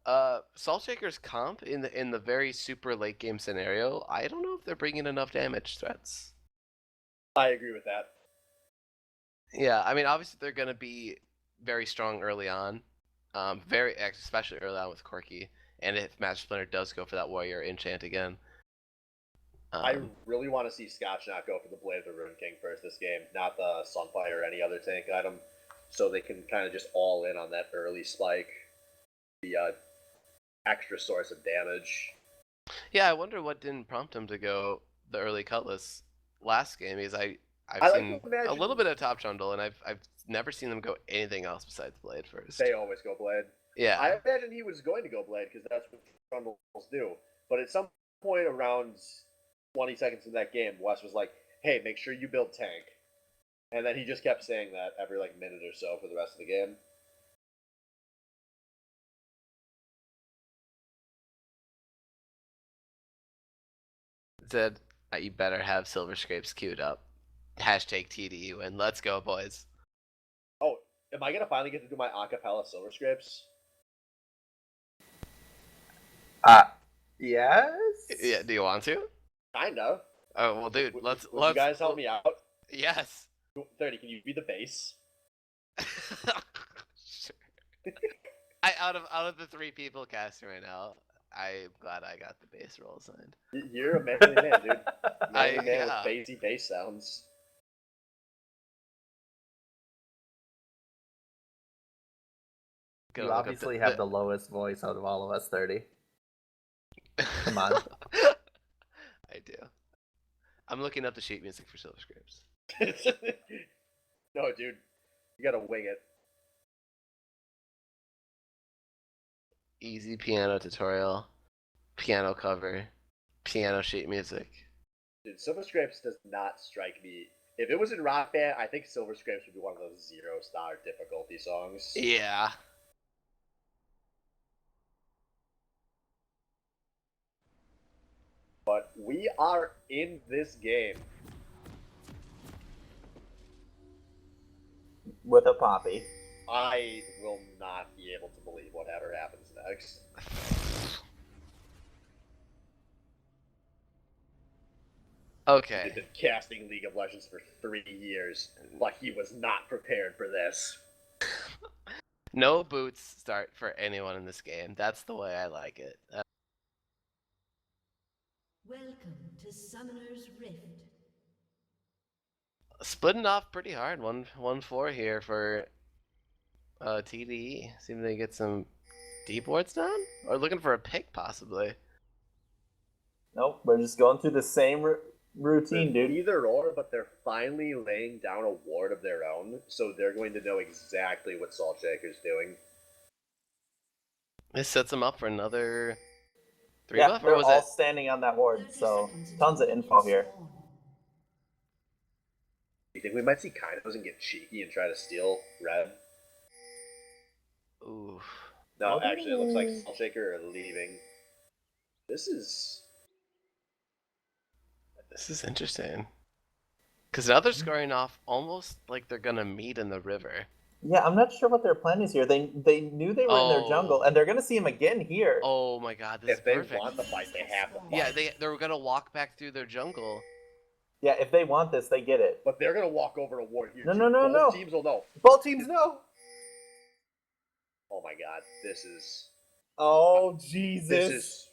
Saltshaker's comp in the very super late game scenario, I don't know if they're bringing enough damage threats. I agree with that. Yeah, I mean, obviously they're gonna be very strong early on, especially early on with Corky, and if Match Splinter does go for that Warrior enchant again. I really want to see Scotch not go for the Blade of the Rune King first this game, not the Sunfire or any other tank item, so they can kind of just all in on that early spike, the extra source of damage. Yeah, I wonder what didn't prompt him to go the early Cutlass last game, because I've seen a little bit of Top Trundle, and I've never seen them go anything else besides Blade first. They always go Blade. Yeah. I imagine he was going to go Blade because that's what Trundles do. But at some point around 20 seconds in that game, Wes was like, hey, make sure you build tank. And then he just kept saying that every like minute or so for the rest of the game. Said, you better have Silver Scrapes queued up. Hashtag TDE win. Let's go, boys. Oh, am I going to finally get to do my acapella Silver Scrapes? Yes? Yeah, do you want to? Kinda. Oh, well, dude, Would let's you guys help me out? Yes. 30, can you be the bass? Sure. Out of the 3 people casting right now, I'm glad I got the bass roll assigned. You're a manly man, dude. Manly man yeah. with bassy bass sounds. You obviously have the lowest voice out of all of us, 30. Come on. I do. I'm looking up the sheet music for Silver Scrapes. No, dude. You gotta wing it. Easy piano tutorial, piano cover, piano sheet music. Dude, Silver Scrapes does not strike me. If it was in Rock Band, I think Silver Scrapes would be one of those 0-star difficulty songs. Yeah. But we are in this game. With a Poppy. I will not be able to believe whatever happens next. Okay. He's been casting League of Legends for 3 years, but he was not prepared for this. No boots start for anyone in this game. That's the way I like it. Welcome to Summoner's Rift. Splitting off pretty hard. 1-4 here for TDE. See if they get some deep boards done? Or looking for a pick, possibly. Nope, we're just going through the same routine, dude. Either or, but they're finally laying down a ward of their own, so they're going to know exactly what Saltshaker's doing. This sets them up for another 3 Yeah, buff, or they're was all it? standing on that ward, 30 so seconds until tons of minions info here. spawn. You think we might see Kainos and get cheeky and try to steal red? Ooh. No, Oh. actually, it looks like Salt Shaker are leaving. This is This is interesting. Because now they're scoring off almost like they're gonna meet in the river. Yeah, I'm not sure what their plan is here. They knew they were in their jungle, Oh. and they're gonna see him again here. Oh my god, this if is they perfect. want the fight, they have to fight. Yeah, they're gonna walk back through their jungle. Yeah, if they want this, they get it. But they're gonna walk over to ward here. No, too. no, no, Both no. teams will know. Both teams know. Oh my god, this is Oh this Jesus! is.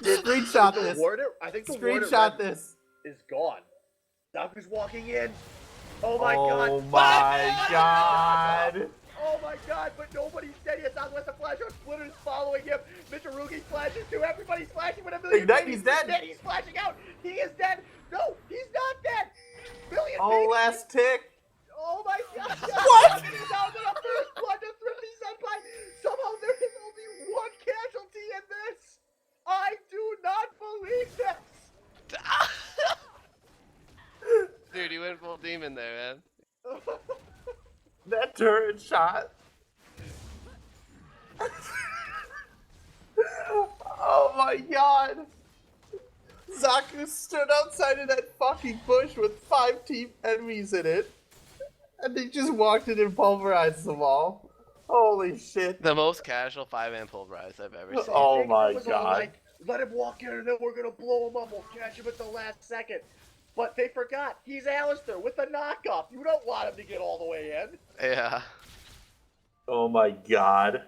Screenshot The this. ward, I think the ward at Screenshot red this. is gone. Zaku's walking in. Oh my god. Oh my god! Oh my god, but nobody's dead yet. Southwest of Flash, Splitter's following him. Mr. Rugi's flashing too. Everybody's flashing with a million. Ignite, he's dead. He's flashing out. He is dead. No, he's not dead. Million. Oh, baby. last tick. Oh my god. What? He's out to the first blood to Thrifty Senpai. Somehow there is only one casualty in this. I do not believe this. Dude, you went full demon there, man. That turret shot. Oh my god! Zaku stood outside of that fucking bush with 5 team enemies in it, and they just walked in and pulverized them all. Holy shit! The most casual 5-man pulverize I've ever seen. Oh Jacob my was all god. like, let him walk in and then we're gonna blow him up. We'll catch him at the last second. But they forgot. He's Alistair with the knockoff. You don't want him to get all the way in. Yeah. Oh my god.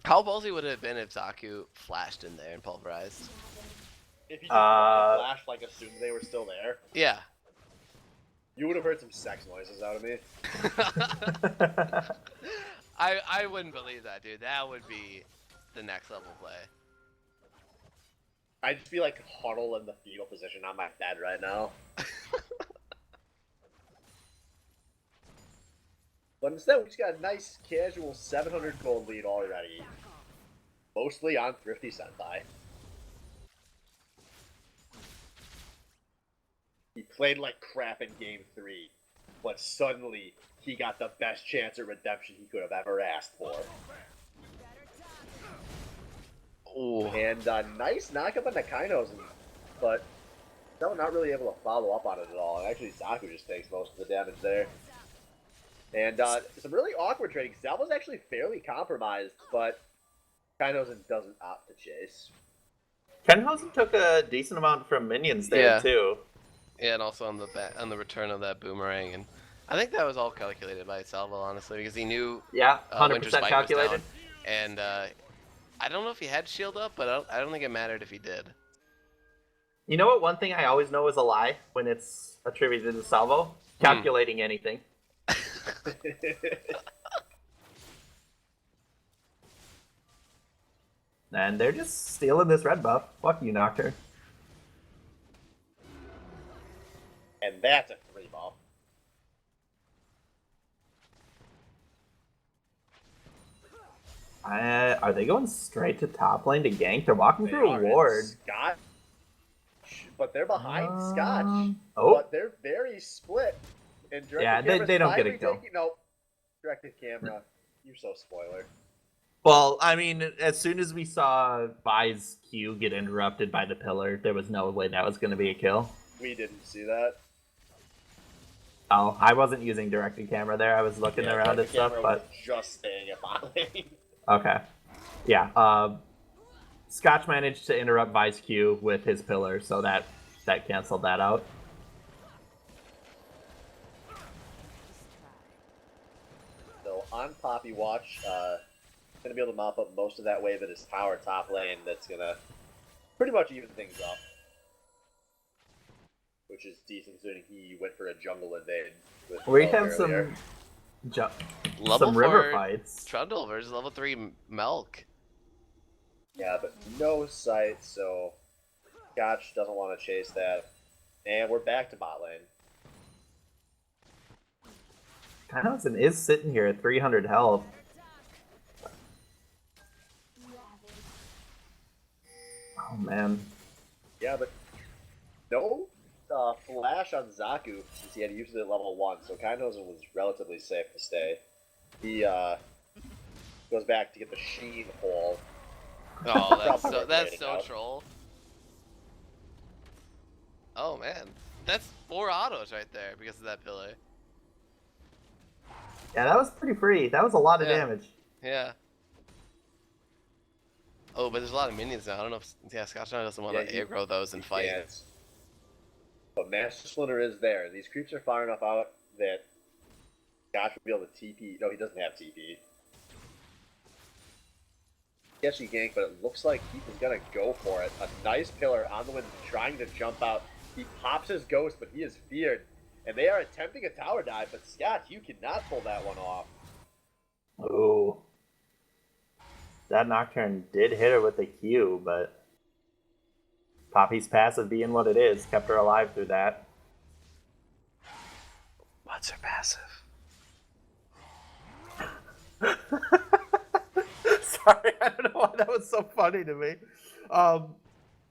How ballsy would it have been if Zaku flashed in there and pulverized? If you just flash like as soon as they were still there, Yeah. you would have heard some sex noises out of me. I wouldn't believe that, dude. That would be the next level play. I'd just be like huddle in the fetal position on my bed right now. But instead, we just got a nice casual 700 gold lead already. Mostly on Thrifty Senpai. He played like crap in Game 3, but suddenly he got the best chance at redemption he could have ever asked for. Ooh. And nice knockup on the Kainos, but no, not really able to follow up on it at all. And actually, Zaku just takes most of the damage there. And some really awkward trading. Zalba's actually fairly compromised, but Kainos doesn't opt to chase. Kenhausen took a decent amount from minions there Yeah. too. Yeah, and also on the return of that boomerang, and I think that was all calculated by Salvo, honestly, because he knew Yeah, Winter 100% Spite calculated. was down, and I don't know if he had shield up, but I don't think it mattered if he did. You know what? One thing I always know is a lie when it's attributed to Salvo: calculating anything. And they're just stealing this red buff. Fuck you, Nocturne. And that's a 3 buff. Are they going straight to top lane to gank? They're walking They through are a in ward. Scotch, but they're behind Scotch. Oh. But they're very split. And directed Yeah, they camera's don't get a finally kill. taking- No, directed camera. You're so spoiler. Well, I mean, as soon as we saw Vi's Q get interrupted by the pillar, there was no way that was going to be a kill. We didn't see that. Oh, I wasn't using directed camera there. I was looking around at directed stuff, camera but was just staying at bot lane. okay. Yeah, Scotch managed to interrupt Vi's Q with his pillar, so that canceled that out. So on Poppy Watch, gonna be able to mop up most of that wave at his tower top lane. That's gonna pretty much even things up, which is decent considering he went for a jungle invade. With We Mo have earlier. Level some river 4 fights. Trundle versus level 3 Milk. Yeah, but no sight, so Scotch doesn't want to chase that. And we're back to bot lane. Kenhausen is sitting here at 300 health. Oh man. Yeah, but no flash on Zaku since he had used it at level 1, so Kainozen was relatively safe to stay. He goes back to get the Sheen hole. Oh, Probably that's waiting so out. troll. Oh man, that's 4 autos right there because of that pillar. Yeah, that was pretty free. That was a lot of Yeah. damage. Yeah. Oh, but there's a lot of minions now. I don't know if Scotch doesn't want to aggro those and fight. Can't. But Master Splinter is there. These creeps are far enough out that Scotch will be able to TP. No, he doesn't have TP. Yes, he ganked, but it looks like Keith is gonna go for it. A nice pillar on the wind, trying to jump out. He pops his ghost, but he is feared. And they are attempting a tower dive, but Scott, you cannot pull that one off. Ooh. That Nocturne did hit her with a Q, but Poppy's passive being what it is, kept her alive through that. What's her passive? Sorry, I don't know why that was so funny to me.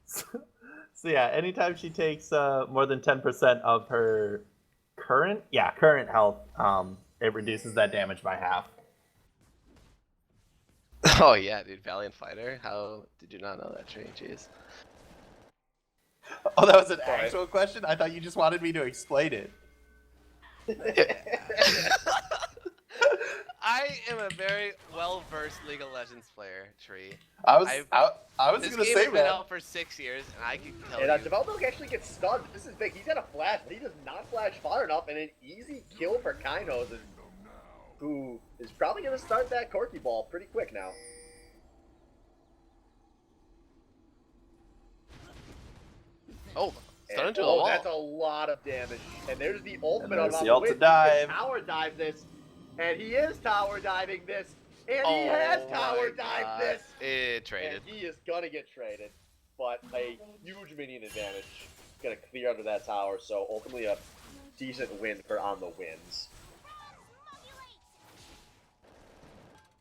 So yeah, anytime she takes more than 10% of her current health, it reduces that damage by half. Oh yeah, dude, Valiant Fighter. How did you not know that, Tree? Jeez. Oh, that was an Sorry. actual question? I thought you just wanted me to explain it. I am a very well-versed League of Legends player, Tree. I was This gonna game say has been that. out for 6 years, and I can tell And you. Development actually gets stunned. This is big. He's got a flash, but he does not flash far enough, and an easy kill for Kainozen, who is probably going to start that Corky Ball pretty quick now. Oh, stun into the oh, wall. that's a lot of damage. And there's the ultimate there's on the ult to dive. Tower dive this, and he is tower diving this, and he has tower dived this. It traded. And he is gonna get traded, but a huge minion advantage. Gonna clear under that tower, so ultimately a decent win for On the Winds.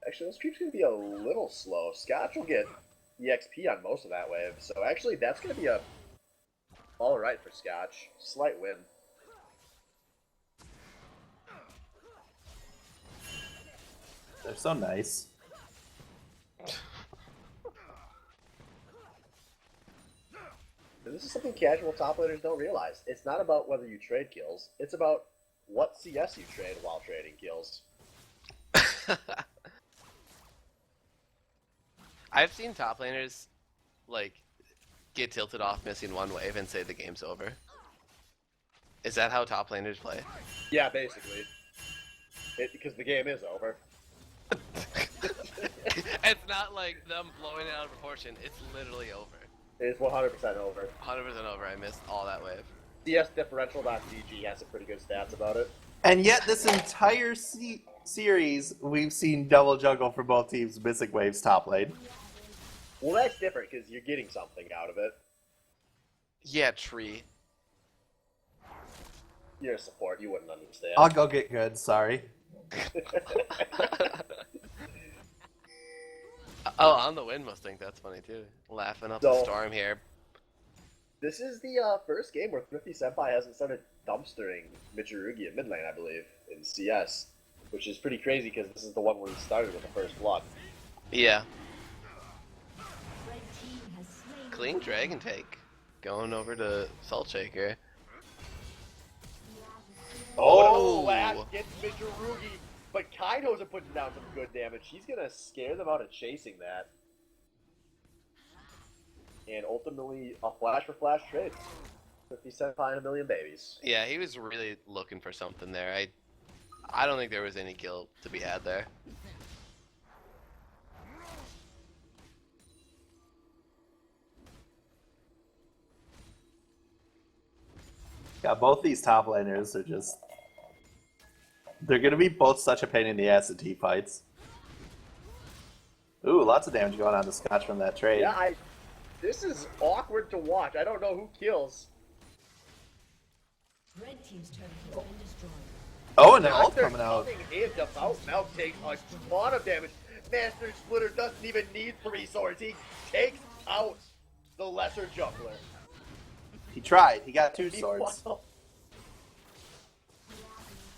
Actually, this creep's gonna be a little slow. Scotch will get EXP on most of that wave, so actually that's gonna be a alright for Scotch. Slight win. They're so nice. And this is something casual top laners don't realize. It's not about whether you trade kills, it's about what CS you trade while trading kills. I've seen top laners, like, get tilted off missing one wave and say the game's over. Is that how top laners play? Yeah, basically. Because the game is over. It's not like them blowing it out of proportion. It's literally over. It is 100% over. 100% over. I missed all that wave. CS differential.gg has some pretty good stats about it. And yet, this entire series, we've seen double juggle for both teams missing waves top lane. Well, that's different because you're getting something out of it. Yeah, Tree. You're a support, you wouldn't understand. I'll go get good, sorry. Oh, On the Wind must think that's funny too. Laughing up the storm here. This is the first game where Thrifty Senpai hasn't started dumpstering Michirugi at mid lane, I believe, in CS. Which is pretty crazy because this is the one where he started with the first blood. Yeah. Red team has slain Clean Dragon Take. Going over to Salt Shaker. Oh, Flash gets Michirugi, but Kaino's putting down some good damage. He's gonna scare them out of chasing that. And ultimately, a flash for flash trade. 50 Senpai and a million babies. Yeah, he was really looking for something there. I don't think there was any kill to be had there. Yeah, both these top laners are just... They're gonna be both such a pain in the ass in team fights. Ooh, lots of damage going on to Scotch from that trade. Yeah, this is awkward to watch. I don't know who kills. Red team's turret has been destroyed. Oh, and an ult Master coming out. coming in to Mouth takes a ton of damage. Master Splitter doesn't even need 3 swords. He takes out the lesser jungler. He tried. He got 2 swords. Meanwhile,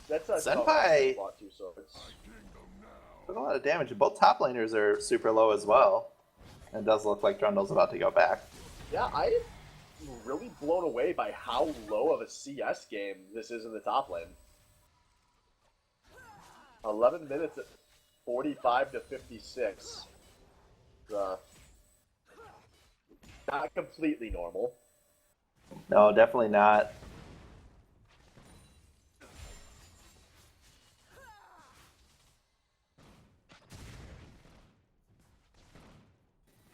that's a Senpai tough 2 swords. took a lot of damage. Both top laners are super low as well. And it does look like Trundle's about to go back. Yeah, I'm really blown away by how low of a CS game this is in the top lane. 11 minutes at 45 to 56. Not completely normal. No, definitely not.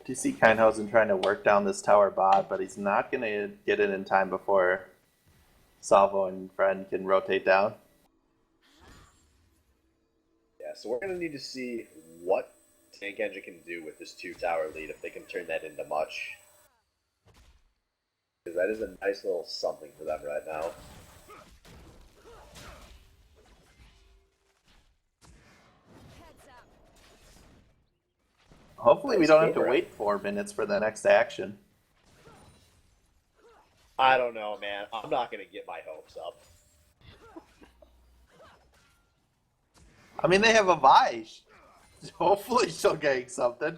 Do you see Kindhausen trying to work down this tower bot, but he's not going to get it in time before Salvo and Friend can rotate down. Yeah, so we're going to need to see what Tank Engine can do with this 2-tower lead, if they can turn that into much. Because that is a nice little something for them right now. Hopefully we don't have to wait 4 minutes for the next action. I don't know, man. I'm not going to get my hopes up. I mean, they have a Vige. Hopefully she'll gank something.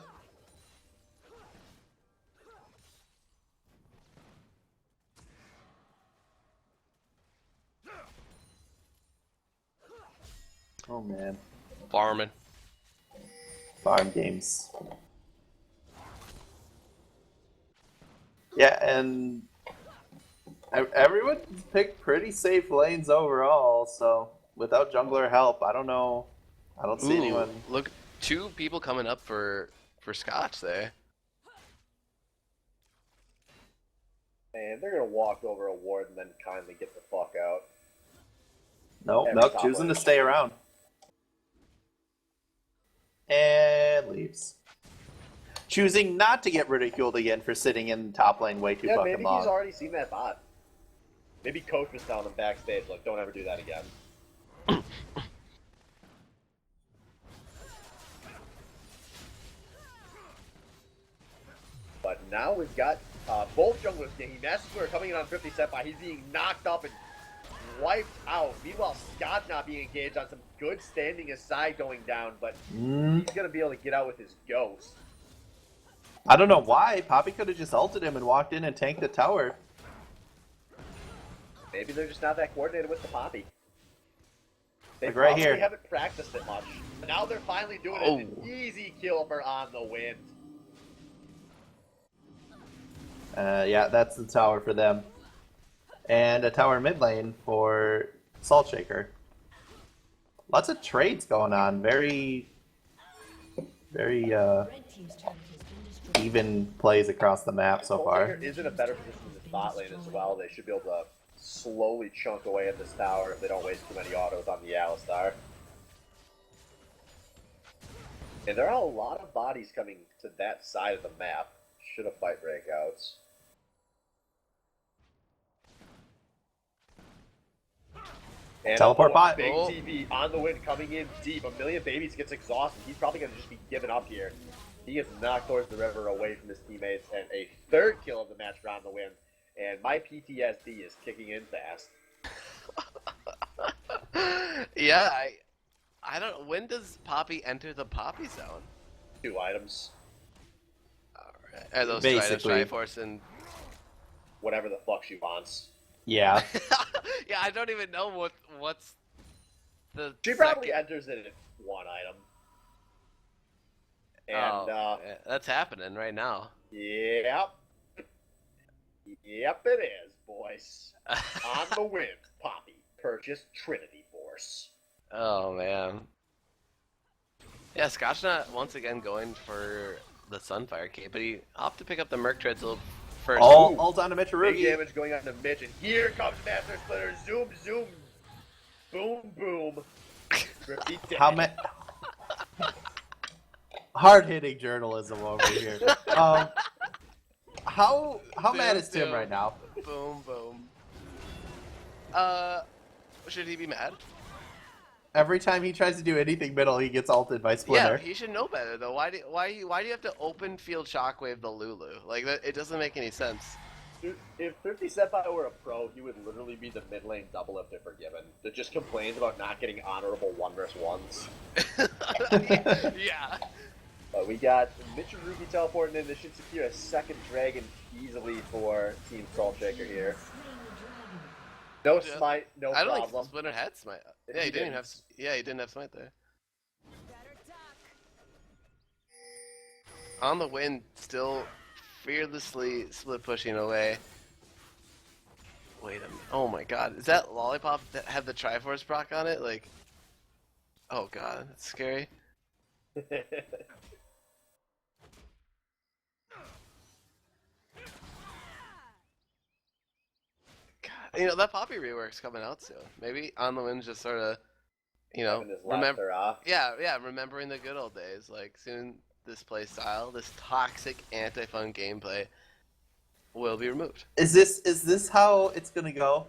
Oh, man. Farming. Farm games. Yeah, and everyone picked pretty safe lanes overall, so without jungler help, I don't know. I don't see anyone. Look, 2 people coming up for Scotch there. And they're going to walk over a ward and then kindly get the fuck out. Nope, Every nope, top choosing lane. to stay around. And leaves. Choosing not to get ridiculed again for sitting in top lane way too Yeah, fucking maybe long. he's already seen that bot. Maybe Coach was telling him backstage, like, don't ever do that again. But now we've got both junglers getting Master coming in on 50 set by. He's being knocked up and wiped out. Meanwhile, Scott's not being engaged on some good standing aside going down, but he's going to be able to get out with his ghost. I don't know why. Poppy could have just ulted him and walked in and tanked the tower. Maybe they're just not that coordinated with the Poppy. They Like right probably here. haven't practiced it much. Now they're finally doing it. An easy kill for On the Wind. Yeah, that's the tower for them. And a tower mid lane for Salt Shaker. Lots of trades going on. Very Red team's turret has been destroyed. even plays across the map so far. Soulbreaker is in a better position in the bot lane as well. They should be able to slowly chunk away at this tower if they don't waste too many autos on the Alistar. And there are a lot of bodies coming to that side of the map. Should a fight break out. And Teleport bot. Big Oh. TV on the Wind coming in deep. A Million Babies gets exhausted. He's probably going to just be giving up here. He gets knocked towards the river away from his teammates. And a 3rd kill of the match for On the Wind. And my PTSD is kicking in fast. Yeah, I don't. When does Poppy enter the Poppy zone? 2 items. Alright. Are those Basically. Triforce and Whatever the fuck she wants. Yeah. yeah, I don't even know what's the. She probably enters it at 1 item. And, yeah, that's happening right now. yep. Yep, it is, boys. On the Wind, Poppy purchased Trinity Force. Oh man. Yeah, Scotch not once again going for the Sunfire cape, but he opted to pick up the Merc Treads a little first. Ult on a Big Mitsurugi. damage going on to Mitch, and here comes Master Splitter. Zoom, zoom. Boom, boom. Repeat How damage. hard-hitting journalism over here. How mad is Tim Boom, right now? Boom, boom. Should he be mad? Every time he tries to do anything middle, he gets ulted by Yeah, Splinter. he should know better though. Why do you have to open field shockwave the Lulu? Like that, it doesn't make any sense. Dude, if 50 Senpai were a pro, he would literally be the mid lane double if they're forgiven. That just complains about not getting honorable 1v1s. Yeah. But we got Mitsurugi teleporting in. This should secure a second dragon easily for Team Saltshaker here. No Yeah. smite, no I don't problem. think Splinter had smite. Yeah, he didn't even have. Yeah, he didn't have smite there. On the win, still fearlessly split pushing away. Wait a minute. Oh my god. Is that Lollipop that had the Triforce proc on it? Like, oh god, that's scary. God, you know, that Poppy rework's coming out soon. Maybe On the Wind's just sort of, you know, Having his last hurrah. yeah, remembering the good old days. Like, soon this play style, this toxic anti-fun gameplay will be removed. Is this how it's gonna go?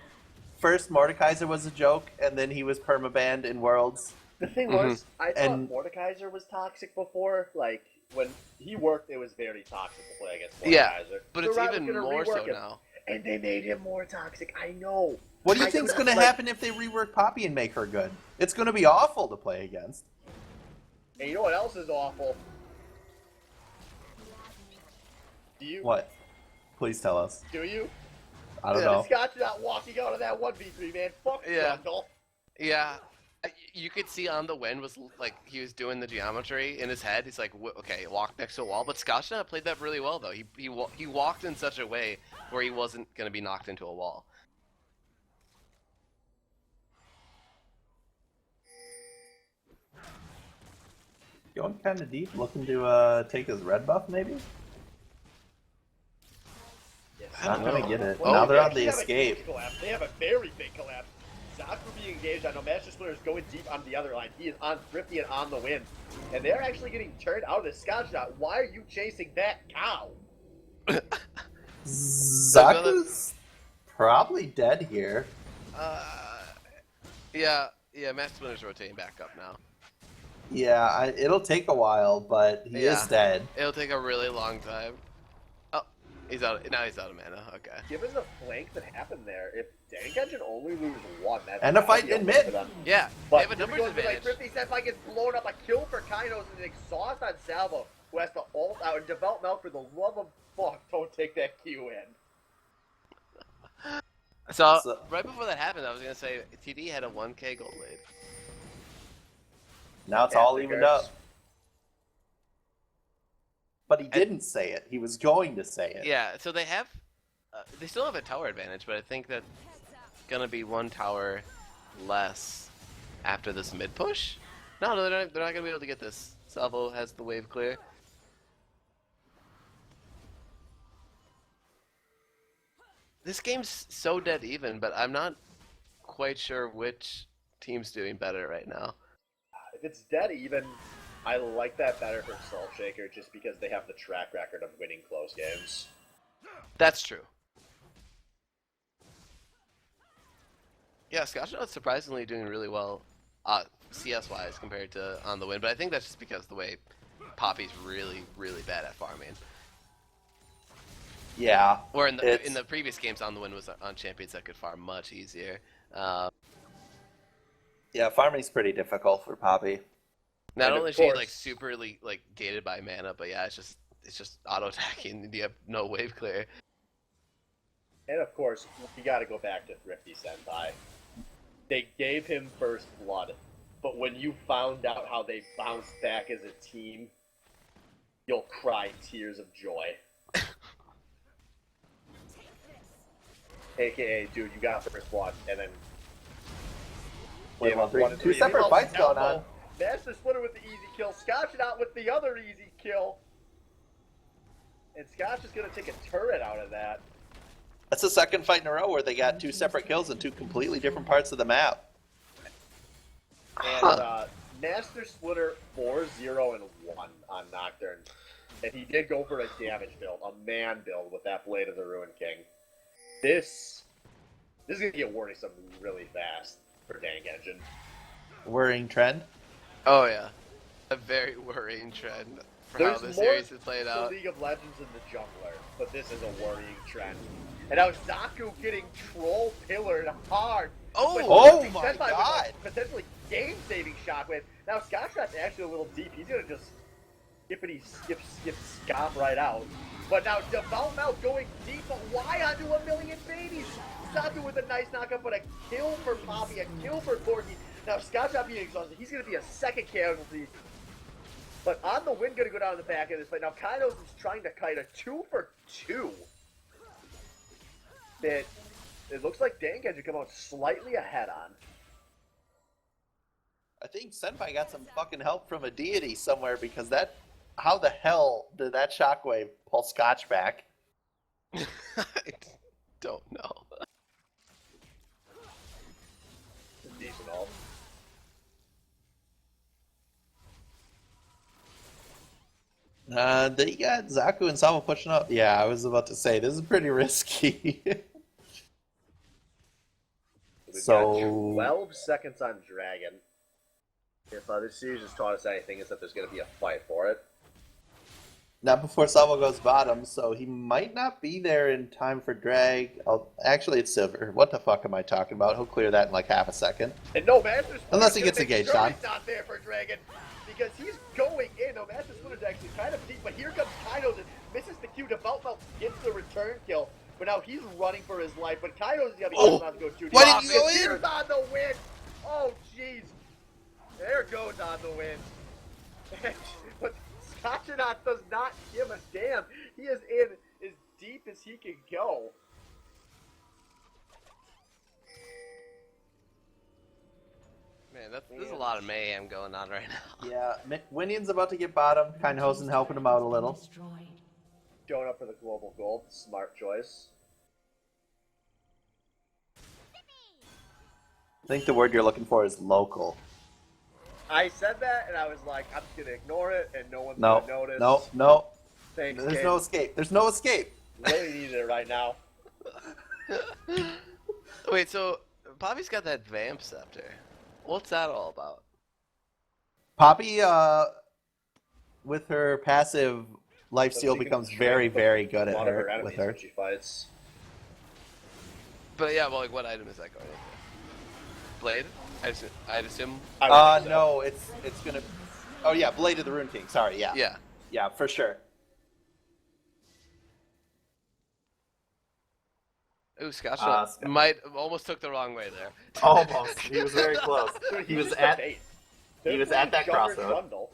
First, Mordekaiser was a joke, and then he was permabanned in Worlds. The thing was, I thought And- Mordekaiser was toxic before. Like, when he worked, it was very toxic to play against Yeah, Mordekaiser. but So it's Riot was even gonna more so rework him, now. And they made him more toxic. I know. What do you I think's could've, gonna like- happen if they rework Poppy and make her good? It's gonna be awful to play against. And you know what else is awful? Do you? What? Please tell us. Do you? I don't Yeah, know. Scott's not walking out of that 1v3, man. Fuck Yeah. Grundle. Yeah, you could see On the Wind was like he was doing the geometry in his head. He's like, okay, walk next to a wall. But Scotchnet played that really well though. He walked in such a way where he wasn't gonna be knocked into a wall. Going kind of deep, looking to take his red buff, maybe? Yes. I Not don't gonna know. get it. Oh, Now they're they on the actually have a escape. huge collapse. They have a very big collapse. Zaku being engaged. I know Master Splinter is going deep on the other line. He is on Thrifty and on the win. And they're actually getting turned out of the Scotch shot. Why are you chasing that cow? Zaku's probably dead here. Yeah, Master Splinter's rotating back up now. Yeah, it'll take a while, but he Yeah. is dead. It'll take a really long time. Oh, he's out. Now he's out of mana. Okay. Given the flank that happened there, if Dangan can only lose one, that's And a fight ideal in for mid. them. Yeah, they But have a here we numbers go into, advantage. like 50 Senpai gets blown up, a kill for Kainos and an exhaust on Salvo, who has to ult out and develop Milk. For the love of fuck, don't take that Q in. So, So- right before that happened, I was gonna say TD had a 1K gold lead. Now it's Yeah, all who evened cares? up. But he didn't say it. He was going to say it. Yeah, so they have, they still have a tower advantage, but I think that's gonna be one tower less after this mid push. No, they're not gonna be able to get this. Salvo has the wave clear. This game's so dead even, but I'm not quite sure which team's doing better right now. If it's dead even, I like that better for Salt Shaker just because they have the track record of winning close games. That's true. Yeah, Scotchnut's surprisingly doing really well, CS-wise compared to On the Win, but I think that's just because the way Poppy's really, really bad at farming. Yeah. Or in It's- the previous games, On the Win was on champions that could farm much easier. Yeah, farming's pretty difficult for Poppy. Not And of only is she course- like super like gated by mana, but yeah, it's just auto attacking. You have no wave clear. And of course, we gotta go back to Thrifty Senpai. They gave him first blood, but when you found out how they bounced back as a team, you'll cry tears of joy. AKA, dude, you got first blood, and then Wait, gave well, up 1 and 3. two separate They fights lost going on. Elbow. Master Splitter with the easy kill, Scotch it out with the other easy kill. And Scotch is gonna take a turret out of that. That's the second fight in a row where they got two separate kills in two completely different parts of the map. And Master Splitter 4-0-1 on Nocturne. And he did go for a damage build, a man build with that Blade of the Ruin King. This is gonna get worrisome really fast for Dank Engine. worrying trend. Oh yeah, a very worrying trend for how There's the more series has played to out. League of Legends in the jungler, but this is a worrying trend. And now Zaku getting troll pillared hard. Oh! Oh But my Senpai with a God. potentially game-saving shockwave. Now Scottshot's actually a little deep. He's gonna just skip Scop right out. But now Development going deep, but why onto a million babies? Zaku with a nice knockup, but a kill for Poppy, a kill for Corki. Now Scottshot being exhausted. He's gonna be a second casualty. But On the Wind gonna go down the back of this fight. Now Kaidos is trying to kite a 2 for 2. That it looks like Dangan should come out slightly ahead on. I think Senpai got some fucking help from a deity somewhere because that. How the hell did that shockwave pull Scotch back? I don't know. It's decent ult. They got Zaku and Sama pushing up. Yeah, I was about to say this is pretty risky. We've So- got 12 seconds on Dragon. If this series has taught us anything, is that there's going to be a fight for it. Not before Sama goes bottom, so he might not be there in time for drag. Actually, it's Silver. What the fuck am I talking about? He'll clear that in like half a second. And no, Master Splinter's Unless he gonna gets make engaged sure on. he's not there for Dragon, because he's going in. No, Master Splinter's actually kind of deep, but here comes Kaidos and misses the Q. Development gets the return kill, but now he's running for his life. But Kaidos is gonna be careful not to go too deep. Why didn't you go in? Here's On the Wind. Oh, jeez. There goes On the Wind. But Scotchonaut does not give a damn. He is in as deep as he can go. Man, there's a lot of mayhem going on right now. Yeah, Winion's about to get bottom. Kindhosen helping him out a little. Going up for the global gold. Smart choice. I think the word you're looking for is local. I said that, and I was like, I'm just gonna ignore it, and no one's No, gonna notice. no. Thanks, There's kid. no escape. There's no escape. Really needed it right now. Wait, so Poppy's got that Vamp Scepter. What's that all about? Poppy, with her passive lifesteal, So she becomes can very, trade very good a at lot of her her enemies with her. when she fights. But yeah, well, like what item is that going into? Blade? I'd assume. I would think so. No, it's gonna. Oh yeah, Blade of the Rune King. Sorry, yeah, Yeah. yeah, for sure. Ooh, Scotch Scott. might almost took the wrong way there. Almost. He was very close. Dude, He was just at. a bait. he was They're at that playing Jugger crossroad. Trundle.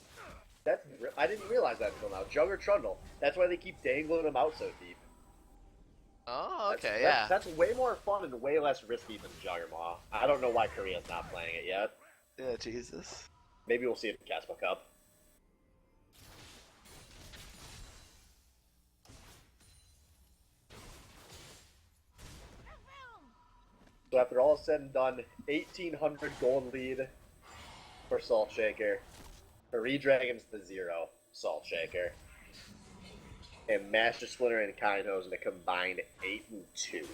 I didn't realize that until now. Jugger Trundle. That's why they keep dangling him out so deep. Oh, okay, That's- yeah. That's way more fun and way less risky than Juggermaw. I don't know why Korea's not playing it yet. Yeah, Jesus. Maybe we'll see it in Caspa Cup. So after all is said and done, 1,800 gold lead for Salt Shaker. For Redragon's the 0 Salt Shaker. And Master Splinter and Kindhosen a combined 8-2.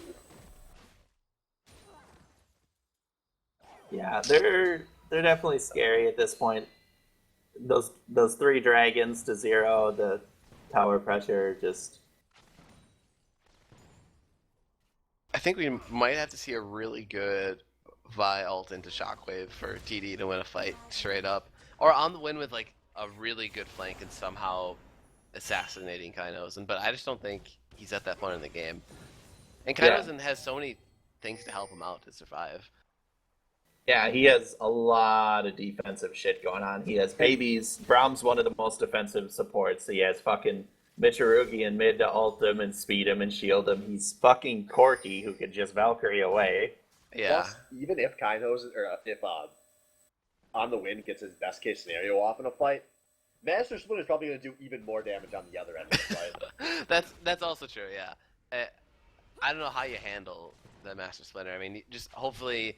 Yeah, they're definitely scary at this point. Those 3 dragons to 0, the tower pressure, just I think we might have to see a really good Vi ult into Shockwave for TD to win a fight straight up. Or on the win with like a really good flank and somehow assassinating Kainosen. But I just don't think he's at that point in the game. And Kainosen has so many things to help him out to survive. yeah, he has a lot of defensive shit going on. He has babies. Braum's one of the most defensive supports. He has fucking Michirugi in mid to ult him and speed him and shield him. He's fucking Corky who could just Valkyrie away. Yeah. Plus, even if Kindhosen, or if On the Wind gets his best case scenario off in a fight, Master Splinter is probably going to do even more damage on the other end of the fight. That's also true, yeah. I don't know how you handle the Master Splinter. I mean, just hopefully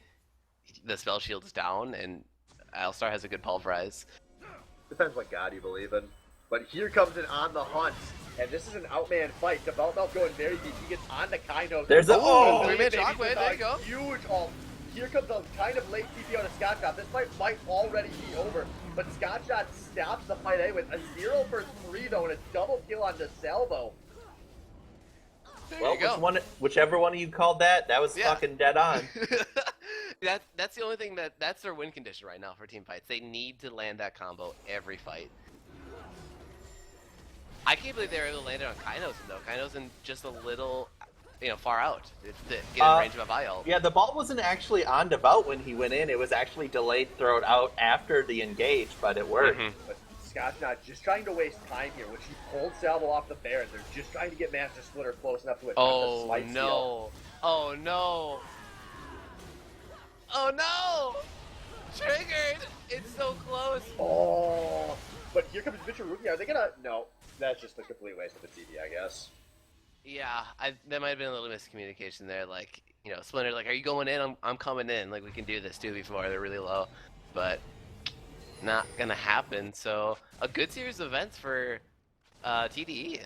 the spell shield is down and Alistar has a good pulverize. Depends what god you believe in. But here comes an On the Hunt, and this is an outman fight. Development going very deep. He gets on the Kindhosen. There's a- Oh, Baby three-man with shockwave, a there you go. Huge ult. here comes a kind of late TP on a Scotshot. This fight might already be over, but Scotshot stops the fight anyway. A 0 for 3 though, and a double kill on DeSalvo. Well, whichever one of you called that was fucking dead on. That's the only thing that's their win condition right now for team fights. They need to land that combo every fight. I can't believe they were able to land it on Kainosen though. Kainosen just a little, far out to get in range of a Vial. Yeah, the ball wasn't actually on Devout when he went in. It was actually delayed thrown out after the engage, but it worked. But Scott's not just trying to waste time here. When she pulled Salvo off the Baron, they're just trying to get Master Splitter close enough to it. Oh no! Oh no! Oh no! Triggered! It's so close! Oh! But here comes Mitsurugi. Are they gonna... No. That's just a complete waste of the TD, I guess. Yeah, there might have been a little miscommunication there. Like, Splinter, like, are you going in? I'm coming in. Like, we can do this 2v4. They're really low. But not gonna happen. So, a good series of events for TDE.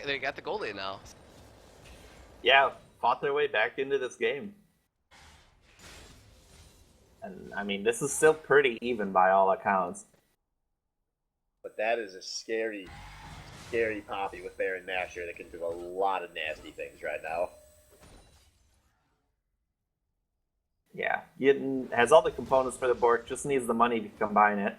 They got the goal lead now. Yeah, fought their way back into this game. And, I mean, this is still pretty even by all accounts. But that is a scary, scary Poppy with Baron Nashor that can do a lot of nasty things right now. Yeah, has all the components for the Bork, just needs the money to combine it.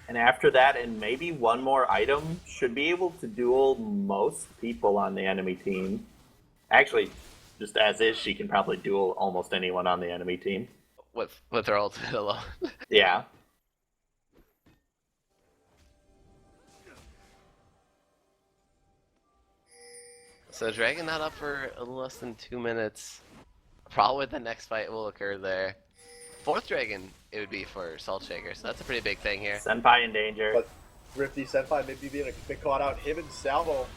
And after that, and maybe one more item, should be able to duel most people on the enemy team. Actually, just as is, she can probably duel almost anyone on the enemy team. With her ultimate alone. Yeah. So Dragon not up for a little less than 2 minutes. Probably the next fight will occur there. Fourth Dragon it would be for Salt Shaker, so that's a pretty big thing here. Senpai in danger. But Thrifty Senpai maybe being a bit caught out. Him and Salvo.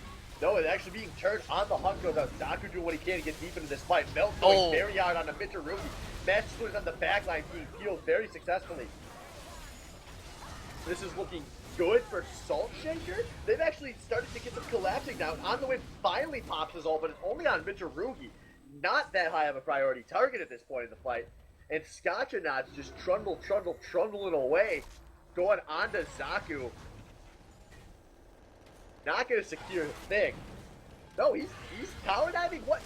No, it's actually being turned on the hunt goes out. Zaku doing what he can to get deep into this fight. Melt going very hard on the Mitsurugi. Match Splitters on the backline being healed very successfully. This is looking good for Salt Shaker. They've actually started to get some collapsing now. On the Wind finally pops his ult, but it's only on Mitsurugi. Not that high of a priority target at this point in the fight. And Scotchanaut's just trundling away. Going on to Zaku. Not going to secure the thing. No, he's tower diving. What?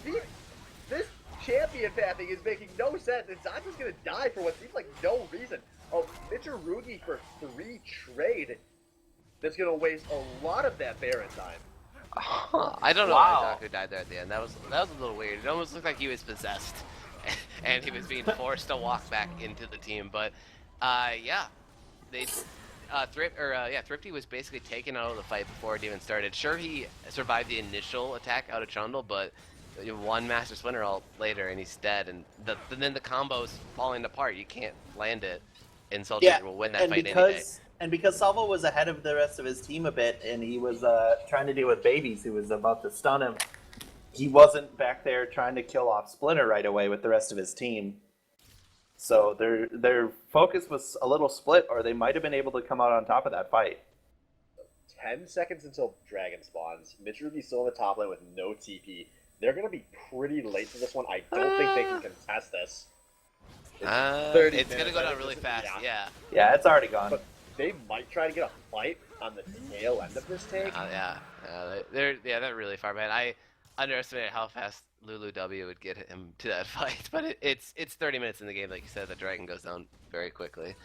This champion pathing is making no sense, and Zaku's going to die for what seems like no reason. Oh, Mitsurugi for 3 trade. That's going to waste a lot of that Baron time. I don't know why Zaku died there at the end. That was a little weird. It almost looked like he was possessed, and he was being forced to walk back into the team. But yeah, Thrifty was basically taken out of the fight before it even started. Sure, he survived the initial attack out of Trundle, but one Master Splinter ult later and he's dead. And then the combo's falling apart. You can't land it, and Soul Shaker will win that fight anyway. And because Salvo was ahead of the rest of his team a bit, and he was trying to deal with Babies who was about to stun him, he wasn't back there trying to kill off Splinter right away with the rest of his team. So their focus was a little split, or they might have been able to come out on top of that fight. 10 seconds until Dragon spawns. Mitsurugi's still in the top lane with no TP. They're going to be pretty late to this one. I don't think they can contest this. It's going to go down really fast, yeah. Yeah, it's already gone. But they might try to get a fight on the tail end of this take. They're really far behind. I underestimated how fast Lulu W would get him to that fight, but it's 30 minutes in the game, like you said. The Dragon goes down very quickly.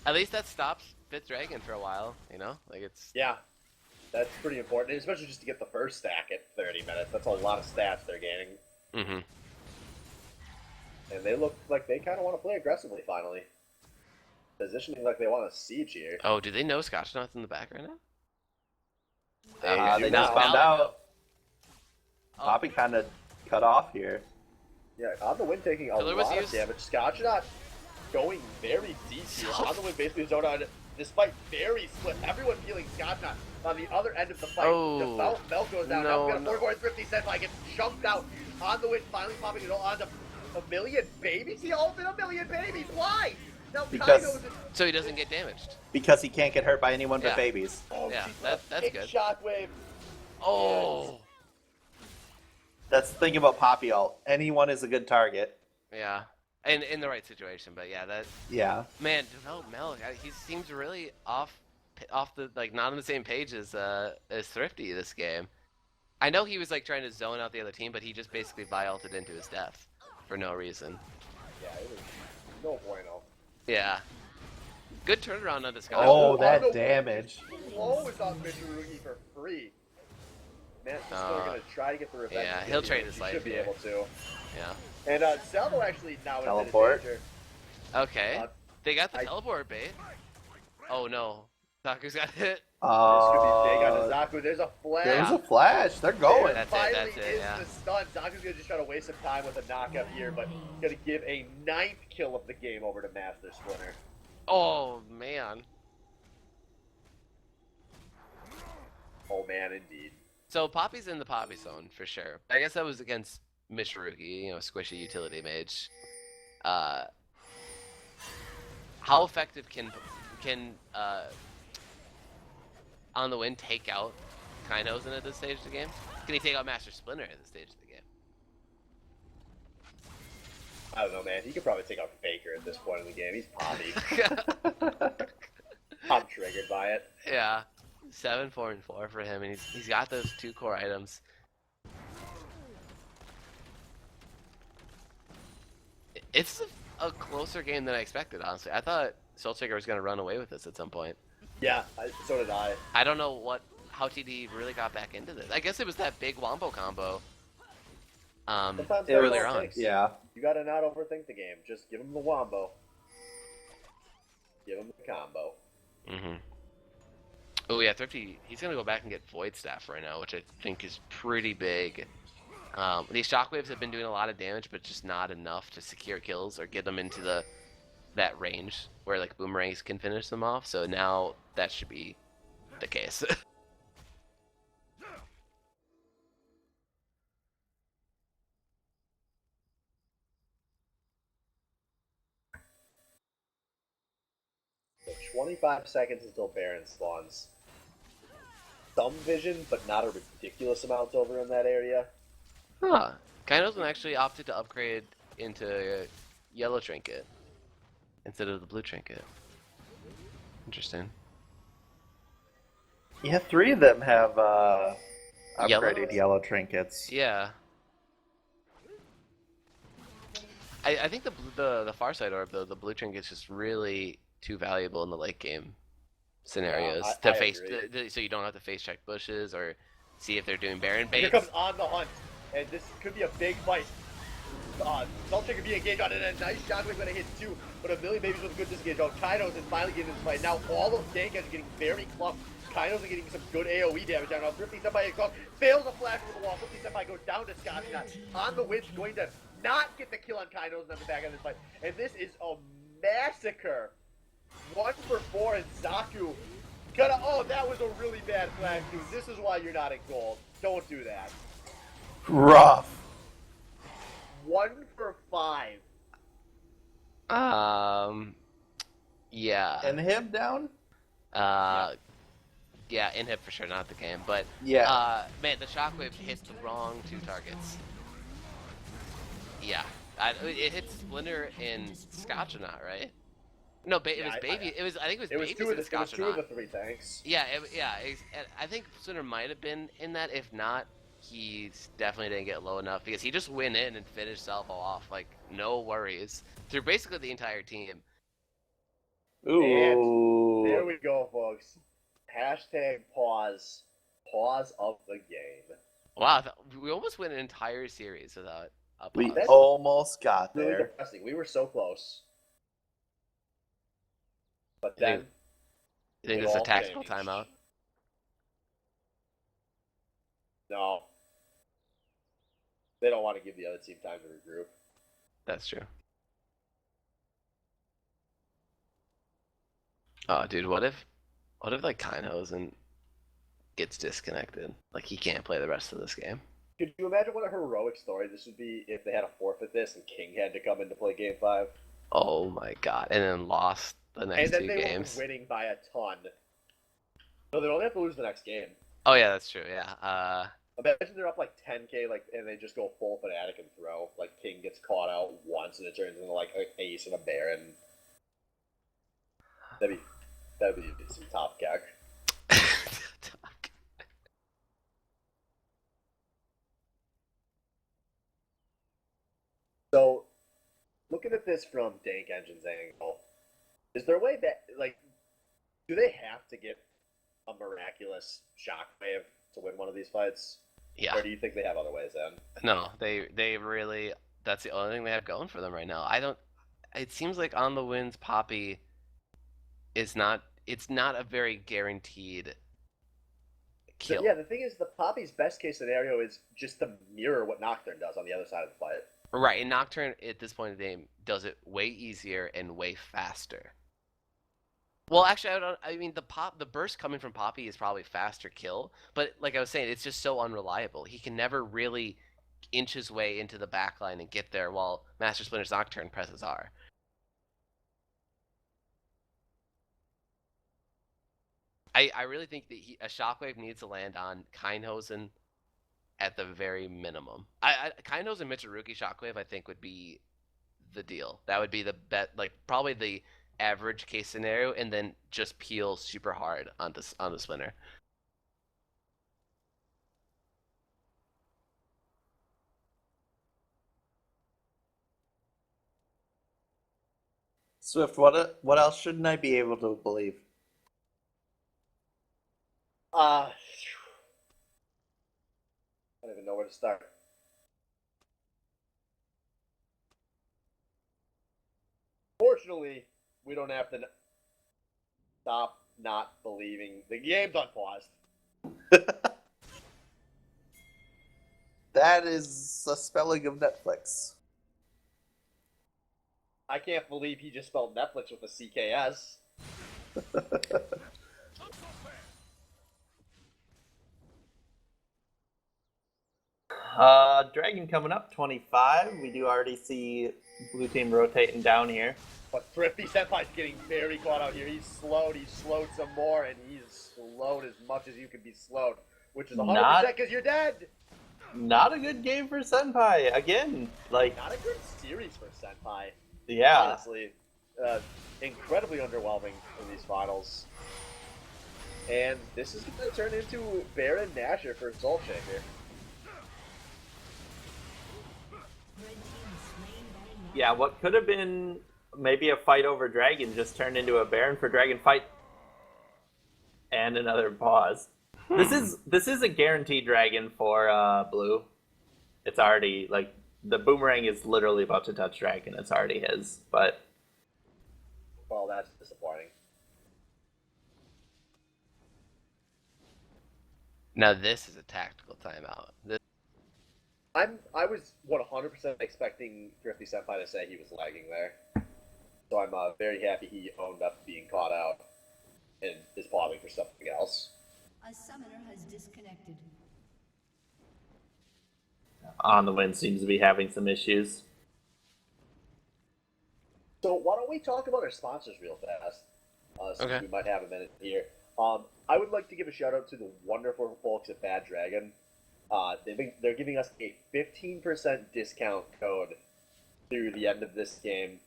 At least that stops Fifth Dragon for a while, Yeah, that's pretty important, especially just to get the first stack at 30 minutes. That's a lot of stats they're gaining. Mm-hmm. And they look like they kind of want to play aggressively finally. Positioning like they want to siege here. Oh, do they know Scotchnaut's in the back right now? They just found out. Poppy kind of cut off here. Yeah, On the Wind taking a lot of damage. Scotchnaut going very deep here. On the Wind basically zoned on, despite very split. Everyone feeling Scotchnaut on the other end of the fight. The belt goes down. Now we've got a 4-4 Thrifty Senpai gets chunked out. On the Wind finally popping it all onto a million babies. He ulted a million babies. Why? Now so he doesn't get damaged. Because he can't get hurt by anyone but Babies. Oh, yeah, that's good. Shockwave. Oh, That's the thing about Poppy ult. Anyone is a good target. Yeah, and in the right situation. But yeah, that man, developmental. He seems really off the like not on the same page as Thrifty this game. I know he was like trying to zone out the other team, but he just basically vi-ulted into his death for no reason. Yeah, it was no bueno. Yeah. Good turnaround on this guy. Oh, that damage. Flow is on Mitsurugi for free. Man, just gonna try to get the revenge. Yeah, he'll trade his life should be here. able to. Yeah. And Salvo actually now is Teleport. in danger. Okay. They got the teleport bait. Oh no. Zaku's got hit. This could be big on Zaku. There's a flash. There's a flash. They're going. That's finally it, is yeah. the stun. Zaku's gonna just try to waste some time with a knockup here, but gonna give a 9th kill of the game over to Master Splinter. Oh man. Oh man, indeed. So Poppy's in the Poppy zone for sure. I guess that was against Mitsurugi, squishy utility mage. How effective can On the Wind take out Kainosen at this stage of the game? Can he take out Master Splinter at this stage of the game? I don't know, man. He could probably take out Faker at this point in the game. He's Poppy. I'm triggered by it. Yeah. 7, 4, and 4 for him, and he's got those 2 core items. It's a closer game than I expected, honestly. I thought Soul Shaker was going to run away with this at some point. Yeah, so did I. I don't know how TDE really got back into this. I guess it was that big Wombo combo earlier on. Yeah. You gotta not overthink the game. Just give him the wombo. Give him the combo. Mm-hmm. Oh yeah, Thrifty, he's going to go back and get Void Staff right now, which I think is pretty big. These shockwaves have been doing a lot of damage, but just not enough to secure kills or get them into that range where like boomerangs can finish them off. So now that should be the case. So 25 seconds until Baron spawns. Some vision, but not a ridiculous amount over in that area. Huh. Kainosen actually opted to upgrade into Yellow Trinket instead of the Blue Trinket. Interesting. Yeah, 3 of them have upgraded yellow trinkets. Yeah. I think the far side orb, though, the Blue Trinket's just really too valuable in the late game scenarios I face agree. so you don't have to face check bushes or see if they're doing Baron Here baits. comes On the Hunt, and this could be a big fight. Soulchaker could be engaged on it, and a nice shockwave gonna hit 2, but a million babies with a good disengage. Oh, Kainosen finally getting this fight. Now all of Dank are getting very clumped. Kainosen getting some good AoE damage down. Now Thrifty Senpai across, fails a flash over the wall. Thrifty Senpai goes down to Scott. On the Witch going to not get the kill on Kainosen on the back end of this fight. And this is a massacre. 1 for 4, and Zaku oh, that was a really bad flash, dude. This is why you're not in gold. Don't do that. Rough. 1 for 5. Yeah. And him down? Yeah, inhib for sure, not the game, but Yeah. man, the shockwave hit the wrong 2 targets. Yeah, it hit Splinter and Scotchonaut, right? No, it was Baby. I think it was Baby and Scotchonaut. It was 2 of the 3 tanks. Yeah, I think Splinter might have been in that. If not, he definitely didn't get low enough because he just went in and finished Salvo off like no worries through basically the entire team. Ooh. And there we go, folks. Hashtag pause. Pause of the game. Wow, we almost went an entire series without a pause. We almost got Really there. depressing. We were so close. But then... You think it this is a all tactical changed. timeout? No. They don't want to give the other team time to regroup. That's true. Oh, dude, what if like Kainosen gets disconnected? Like he can't play the rest of this game. Could you imagine what a heroic story this would be if they had to forfeit this and King had to come in to play Game 5? Oh my god! And then lost the next And then 2 they games. were winning by a ton. No, they only have to lose the next game. Oh yeah, that's true. Yeah. Imagine they're up like 10k, like, and they just go full fanatic and throw. Like King gets caught out once, and it turns into like an ace and a baron. That'd be some top gag. So, looking at this from Dank Engine's angle, is there a way that, like, do they have to get a miraculous shockwave to win one of these fights? Yeah. Or do you think they have other ways in? No, they really. That's the only thing they have going for them right now. I don't. It seems like on the wins, Poppy is not. It's not a very guaranteed kill. So, yeah, the thing is, the Poppy's best case scenario is just to mirror what Nocturne does on the other side of the fight. Right, and Nocturne at this point in the game does it way easier and way faster. Well, actually, I mean, the burst coming from Poppy is probably faster kill, but like I was saying, it's just so unreliable. He can never really inch his way into the backline and get there while Master Splinter's Nocturne presses R. I really think that a Shockwave needs to land on Kainhosen at the very minimum. Kainhosen Mitsurugi Shockwave, I think, would be the deal. That would be the bet, like probably the average case scenario, and then just peel super hard on the Splinter. Swift, what else shouldn't I be able to believe? I don't even know where to start. Fortunately, we don't have to stop not believing. The game's unpaused. That is a spelling of Netflix. I can't believe he just spelled Netflix with a CKS. Dragon coming up, 25. We do already see blue team rotating down here. But Thrifty Senpai's getting very caught out here. He's slowed some more, and he's slowed as much as you can be slowed. Which is 100% because you're dead! Not a good game for Senpai. Again, like... Not a good series for Senpai. Yeah. Honestly. Incredibly underwhelming in these finals. And this is going to turn into Baron Nashor for Soul Shaker. Yeah, what could have been maybe a fight over Dragon just turned into a Baron for Dragon fight. And another pause. This is a guaranteed Dragon for Blue. It's already, like, the boomerang is literally about to touch Dragon. It's already his, but... Well, that's disappointing. Now this is a tactical timeout. I was 100% expecting Thrifty Senpai to say he was lagging there. So I'm very happy he owned up being caught out and is plotting for something else. A summoner has disconnected. On the Win seems to be having some issues. So why don't we talk about our sponsors real fast? Since Okay. we might have a minute here. I would like to give a shout out to the wonderful folks at Bad Dragon. They're giving us a 15% discount code through the end of this game.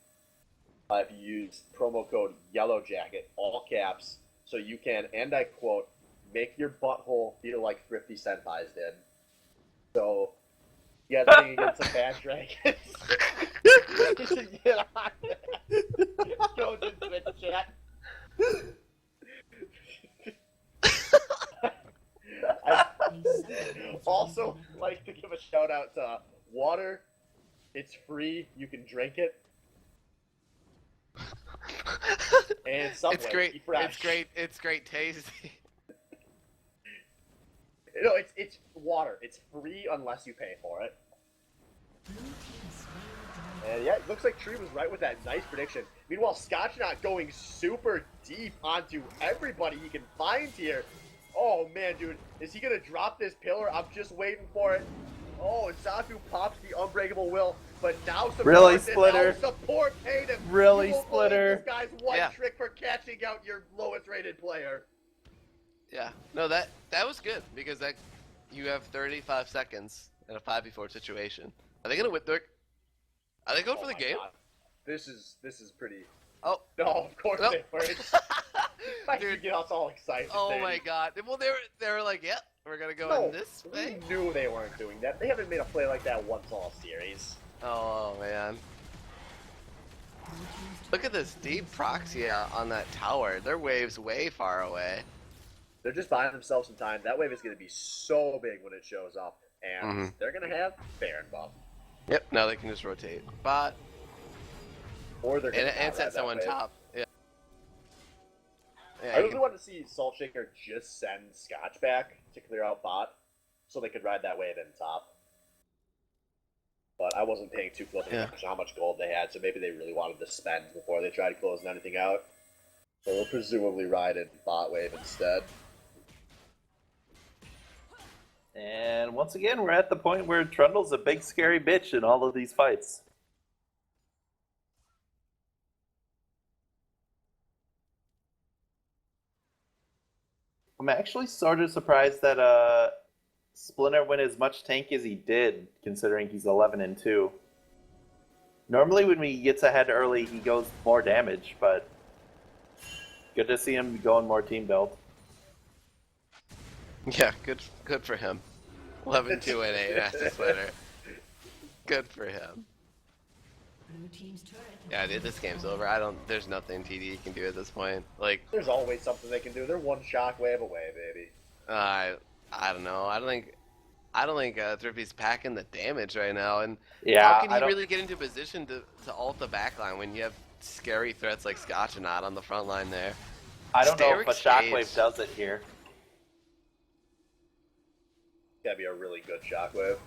If you use promo code YELLOWJACKET, all caps, so you can, and I quote, make your butthole feel like Thrifty Senpai's did. So, you guys are against some Bad Dragons. You should get on that. Go to Twitch chat. I also like to give a shout out to water. It's free. You can drink it. And Subway. It's great. Be fresh. It's great. It's great taste. No, it's water. It's free unless you pay for it. And yeah, it looks like Tree was right with that nice prediction. Meanwhile, Scotch not going super deep onto everybody he can find here. Oh man, dude, is he gonna drop this pillar? I'm just waiting for it. Oh, and Saku pops the unbreakable will, but now support Really, this. Splitter? Now support paid him. Really, You won't Splitter? believe this guy's one Yeah. trick for catching out your lowest rated player. Yeah. No, that was good because that You have 35 seconds in a 5v4 situation. Are they gonna whip their? Are they going for the my game? God. This is pretty. Oh. No, of course Nope. they weren't. Why did you Dude. get us all excited? Oh Danny? my God. Well, they were like, yep, we're gonna go No, in this we way. knew they weren't doing that. They haven't made a play like that once all series. Oh man. Look at this deep proxy on that tower. Their wave's way far away. They're just buying themselves some time. That wave is going to be so big when it shows up, and they're going to have Baron buff. Yep. Now they can just rotate. Bot Or they're going and to set someone top. Yeah. I Yeah. really want to see Salt Shaker just send Scotch back to clear out bot, so they could ride that wave in top. But I wasn't paying too close attention to how much gold they had, so maybe they really wanted to spend before they tried closing anything out. So we'll presumably ride in bot wave instead. And once again, we're at the point where Trundle's a big scary bitch in all of these fights. I'm actually sort of surprised that Splinter went as much tank as he did, considering he's 11-2. Normally when he gets ahead early, he goes more damage, but good to see him going more team build. Yeah. Good for him. 11-2 and 8 Master Splitter. Good for him. Blue team's turret has Yeah, dude, this game's over. There's nothing TDE can do at this point. Like, There's always something they can do. They're one shockwave away, baby. I don't know. I don't think Drippy's packing the damage right now. And Yeah, how can I he don't- really get into position to ult the backline when you have scary threats like Scotch and Knot on the front line there? I don't know if a Steric shockwave stage. does it here. Gotta be a really good shockwave.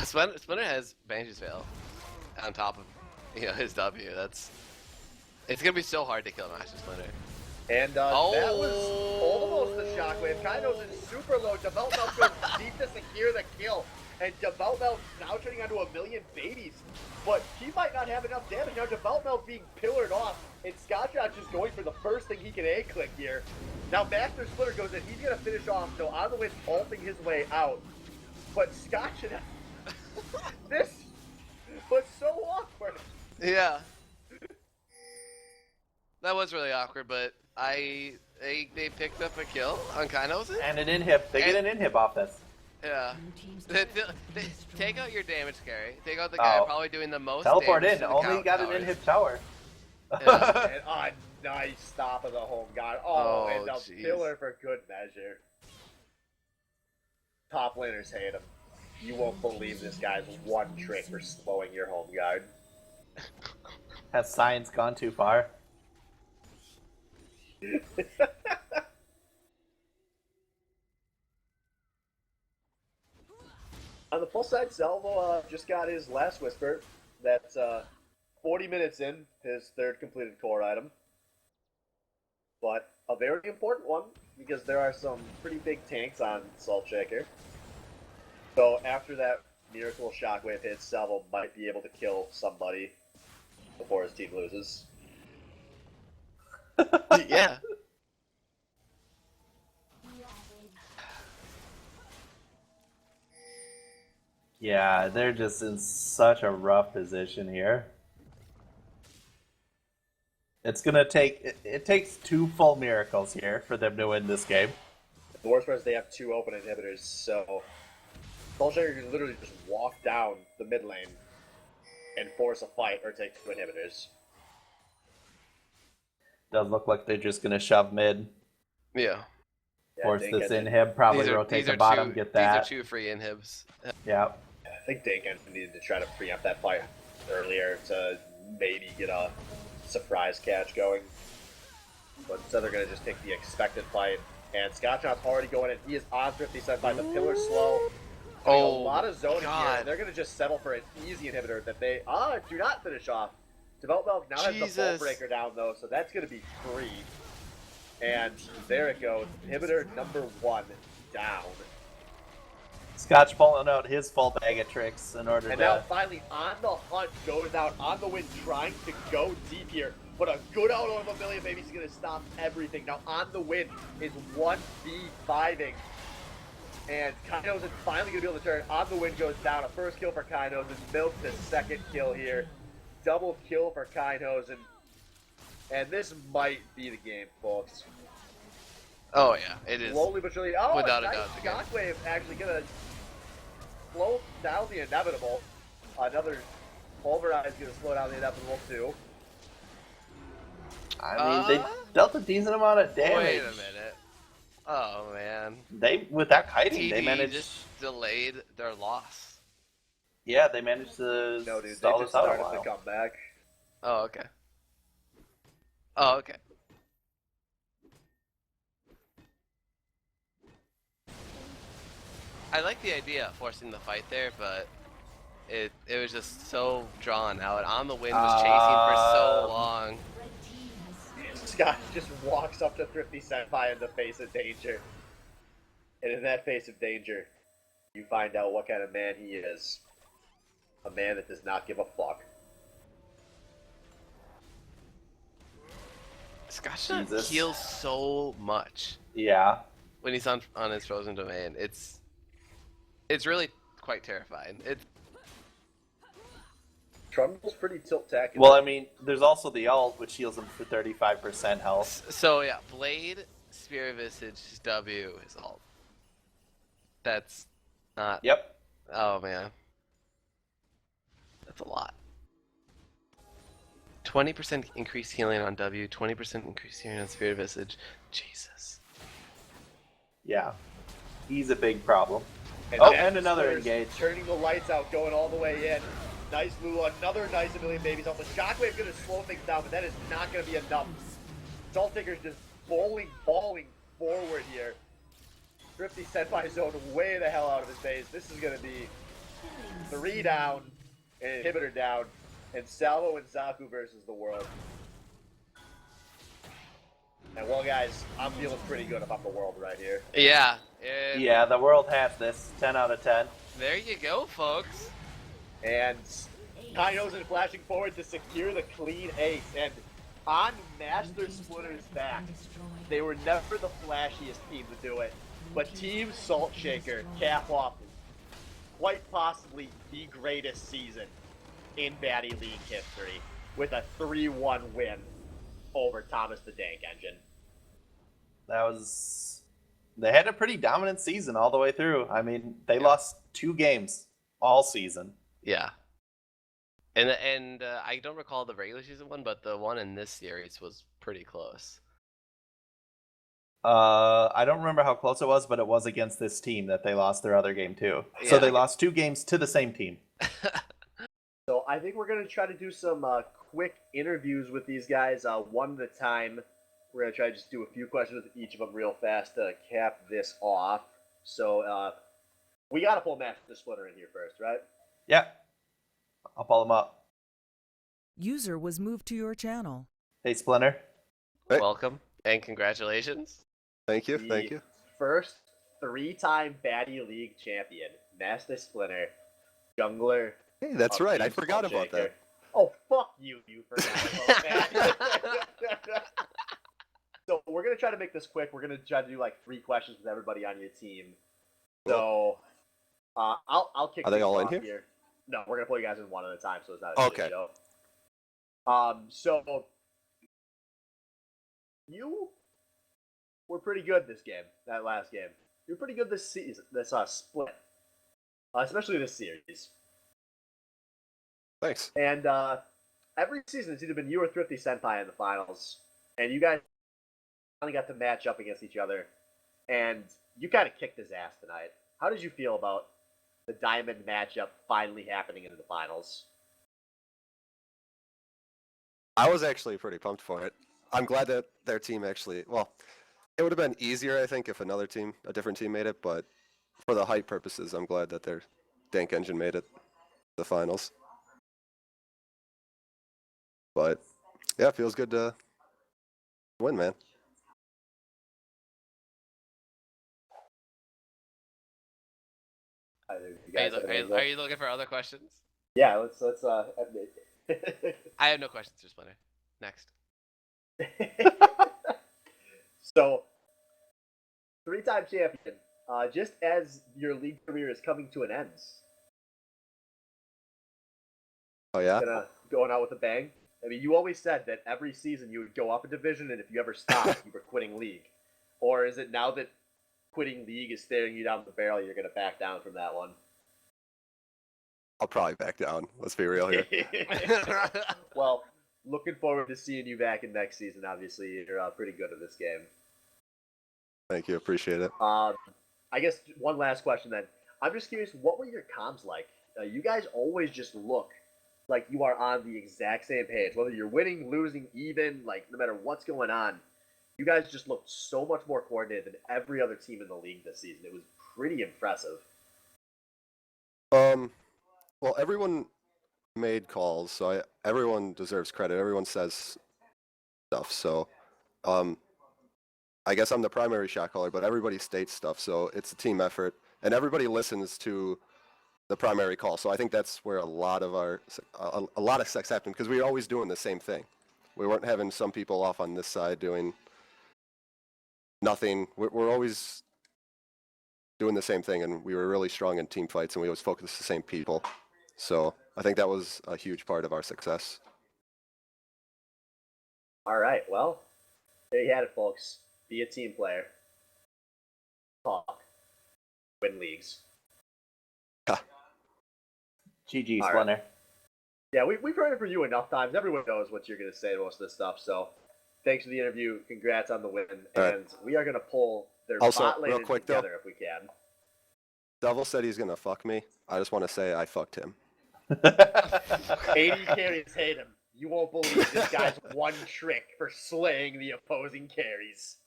Splinter has Banshee's Veil on top of his W. It's gonna be so hard to kill Master Splinter. And that was almost the shockwave. Kaido's in super low. Development goes deep to secure the kill. And Development now turning onto a million babies. But he might not have enough damage. Now Development being pillared off. And Scotchot just going for the first thing he can A-click here. Now Master Splitter goes in. He's going to finish off. So on the way, ulting his way out. But Scotchot... this was so awkward. Yeah. That was really awkward, but they picked up a kill on Kainos. And an inhib. They get an inhib off this. Yeah. blue team's They- turret they- has been they- destroyed. Take out your damage carry. Take out the guy Oh. probably doing the most Teleport damage in. to the Only count got an towers. inhib tower. Yeah. And a nice stop of the home god. Oh, and a jeez. pillar for good measure. Top laners hate him. You won't believe this guy's one trick for slowing your home guard. Has science gone too far? On the plus side, Salvo just got his last whisper. That's 40 minutes in, his third completed core item. But a very important one, because there are some pretty big tanks on Salt Shaker. So after that miracle shockwave hits, Salvo might be able to kill somebody before his team loses. Yeah. Yeah, they're just in such a rough position here. It's gonna take it takes 2 full miracles here for them to win this game. The worst part is they have 2 open inhibitors, so Salt Shaker can literally just walk down the mid lane and force a fight or take 2 inhibitors. Does look like they're just gonna shove mid, Yeah. Yeah, force Dink this had- inhib, probably rotate the bottom, get that. These are 2 free inhibs. Yeah. I think Dakin needed to try to preempt that fight earlier to maybe get a surprise catch going. But instead they're going to just take the expected fight. And Scotchot's already going in. He is on 50 by the pillar slow. Doing a lot of zoning here. God. And they're going to just settle for an easy inhibitor that they do not finish off. Development now has the full Jesus. breaker down though, so that's going to be free. And there it goes. Inhibitor number 1 down. Scotch pulling out his full bag of tricks in order And to. now finally on the hunt goes out on the wind trying to go deep here. But a good out of a million baby is going to stop everything. Now on the wind is 1v5ing And Kaino's is finally going to be able to turn. On the Win goes down. A first kill for Kaino's and milked the second kill here. Double kill for Kaino's, and this might be the game, folks. Oh yeah, it is. Slowly but surely. Oh, Without a nice doubt, the game. shockwave actually going to slow down the inevitable. Another pulverize is going to slow down the inevitable too. I mean, they dealt a decent amount of damage. Wait a minute. Oh man. They, with that kiting, TDE they managed. just delayed their loss. Yeah, they managed to No, dude, they stall just this out a started while. to come back. Oh okay. Oh okay. I like the idea of forcing the fight there, but it was just so drawn out. On the Win was chasing for so long. Scott just walks up to Thrifty Senpai in the face of danger. And in that face of danger, you find out what kind of man he is. A man that does not give a fuck. Scotch Jesus. heals so much Yeah. when he's on his frozen domain. It's really quite terrifying. Trundle's pretty tilt-tacky. Well, I mean, there's also the ult, which heals him for 35% health. So yeah, Blade, Spear Visage, W is all. That's not. Yep. Oh man, that's a lot. 20% increased healing on W, 20% increased healing on Spear Visage. Jesus. Yeah. He's a big problem. And Oh, then and another Splitters engage. Turning the lights out, going all the way in. Nice Lulu, another nice A Million Babies off. The Shockwave's going to slow things down, but that is not going to be enough. Salt Taker's just balling forward here. Thrifty Senpai zone way the hell out of his base. This is going to be 3 down, and inhibitor down, and Salvo and Zaku versus the world. And well, guys, I'm feeling pretty good about the world right here. Yeah. Yeah, the world has this. 10 out of 10. There you go, folks. And Kaino's flashing forward to secure the clean ace. And on Master Splitter's back, they were never the flashiest team to do it. But Team Salt Shaker cap off quite possibly the greatest season in Baddie League history with a 3-1 win over Thomas the Dank Engine. That was... They had a pretty dominant season all the way through. I mean, they lost 2 games all season. Yeah. And I don't recall the regular season one, but the one in this series was pretty close. I don't remember how close it was, but it was against this team that they lost their other game too. So Yeah. they lost 2 games to the same team. So I think we're going to try to do some quick interviews with these guys one at a time. We're going to try to just do a few questions with each of them real fast to cap this off. So we got to pull Master Splitter in here first, right? Yeah. I'll pull them up. User was moved to your channel. Hey, Splinter. Hey. Welcome and congratulations. Thank you, The thank you. First 3-time Baddie League champion, Master Splinter, jungler. Hey, that's of right. I Team forgot Salt about Shaker. that. Oh, fuck you, you forgot about that. So we're going to try to make this quick. We're going to try to do like 3 questions with everybody on your team. So I'll kick Are they things all in off here? No, we're going to put you guys in one at a time, so it's not a shit Okay. show. So you were pretty good this game, that last game. You were pretty good this season, this split, especially this series. Thanks. And every season it's either been you or Thrifty Senpai in the finals, and you guys finally got to match up against each other, and you kind of kicked his ass tonight. How did you feel about the Diamond matchup finally happening in the finals? I was actually pretty pumped for it. I'm glad that their team actually, well, it would have been easier, I think, if another team, a different team made it, but for the hype purposes, I'm glad that their Dank Engine made it to the finals. But, yeah, it feels good to win, man. You guys have any- Are you looking for other questions? Yeah, let's I have no questions for Splinter. Next. So 3-time champion, just as your league career is coming to an end, Oh yeah. going out with a bang. I mean, you always said that every season you would go up a division, and if you ever stopped, you were quitting league. Or is it now that quitting league is staring you down the barrel, you're going to back down from that one? I'll probably back down. Let's be real here. Well, looking forward to seeing you back in next season. Obviously, you're pretty good at this game. Thank you. Appreciate it. I guess one last question then. I'm just curious, what were your comms like? You guys always just look like you are on the exact same page, whether you're winning, losing, even, like no matter what's going on. You guys just looked so much more coordinated than every other team in the league this season. It was pretty impressive. Well, everyone made calls, so everyone deserves credit. Everyone says stuff, so I guess I'm the primary shot caller, but everybody states stuff, so it's a team effort, and everybody listens to the primary call. So I think that's where a lot of sex happened, because we were always doing the same thing. We weren't having some people off on this side doing nothing. We're always doing the same thing, and we were really strong in team fights, and we always focused the same people. So I think that was a huge part of our success. All right, well, there you had it, folks. Be a team player. Talk. Win leagues. GG, All Splinter. right. Yeah, we've heard it from you enough times. Everyone knows what you're going to say to most of this stuff. So thanks for the interview. Congrats on the win. All right. And we are going to pull their Also, bot real lane quick, together if we can. Devil said he's gonna fuck me. I just want to say I fucked him. 80 carries hate him. You won't believe this guy's one trick for slaying the opposing carries.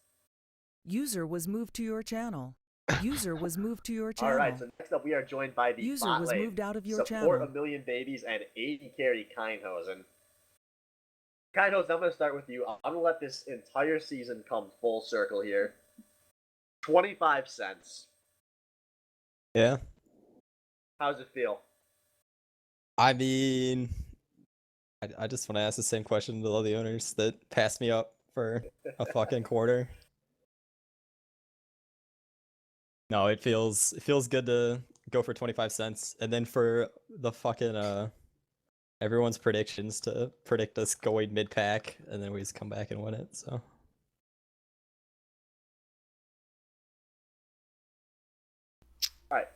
User was moved to your channel. User was moved to your channel. All right, so next up we are joined by the User bot was lane, moved out of your support channel. a million babies, and 80 carry Kindhosen. Kindhosen, I'm going to start with you. I'm going to let this entire season come full circle here. 25 cents. Yeah. How's it feel? I mean, I just want to ask the same question to all the owners that passed me up for a fucking quarter. No, it feels good to go for 25 cents, and then for the fucking everyone's predictions to predict us going mid pack, and then we just come back and win it. So. All right.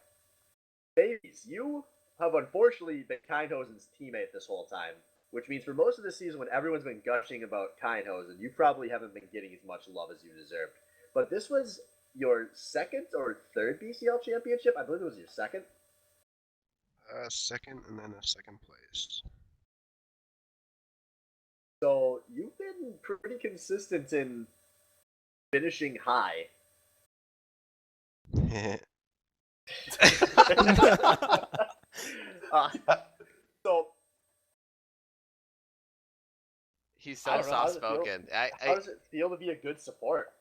Babies, you have unfortunately been Kindhosen's teammate this whole time, which means for most of the season when everyone's been gushing about Kindhosen, you probably haven't been getting as much love as you deserved. But this was your second or third BCL championship? I believe it was your second. Second, and then a second place. So you've been pretty consistent in finishing high. So He's I so don't know, how does soft it feel? spoken. How does it feel to be a good support?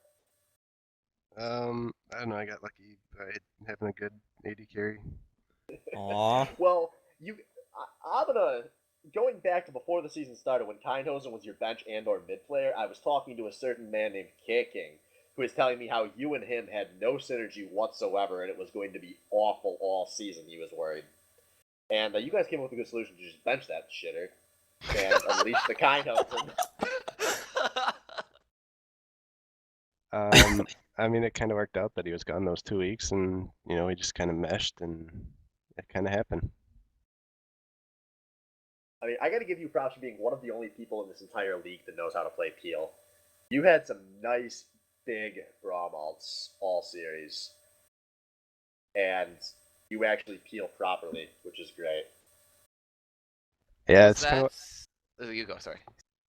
I don't know. I got lucky by having a good AD carry. Aw. Well, I'm gonna going back to before the season started when Kindhosen was your bench and or mid player. I was talking to a certain man named K King who was telling me how you and him had no synergy whatsoever, and it was going to be awful all season. He was worried, and you guys came up with a good solution to just bench that shitter and unleash the Kindhosen. I mean, it kind of worked out that he was gone those 2 weeks, and we just kind of meshed, and it kind of happened. I mean, I got to give you props for being one of the only people in this entire league that knows how to play Peel. You had some nice big raw malts all series, and you actually peel properly, which is great. Yeah, Was it's kind of. that... You go, sorry.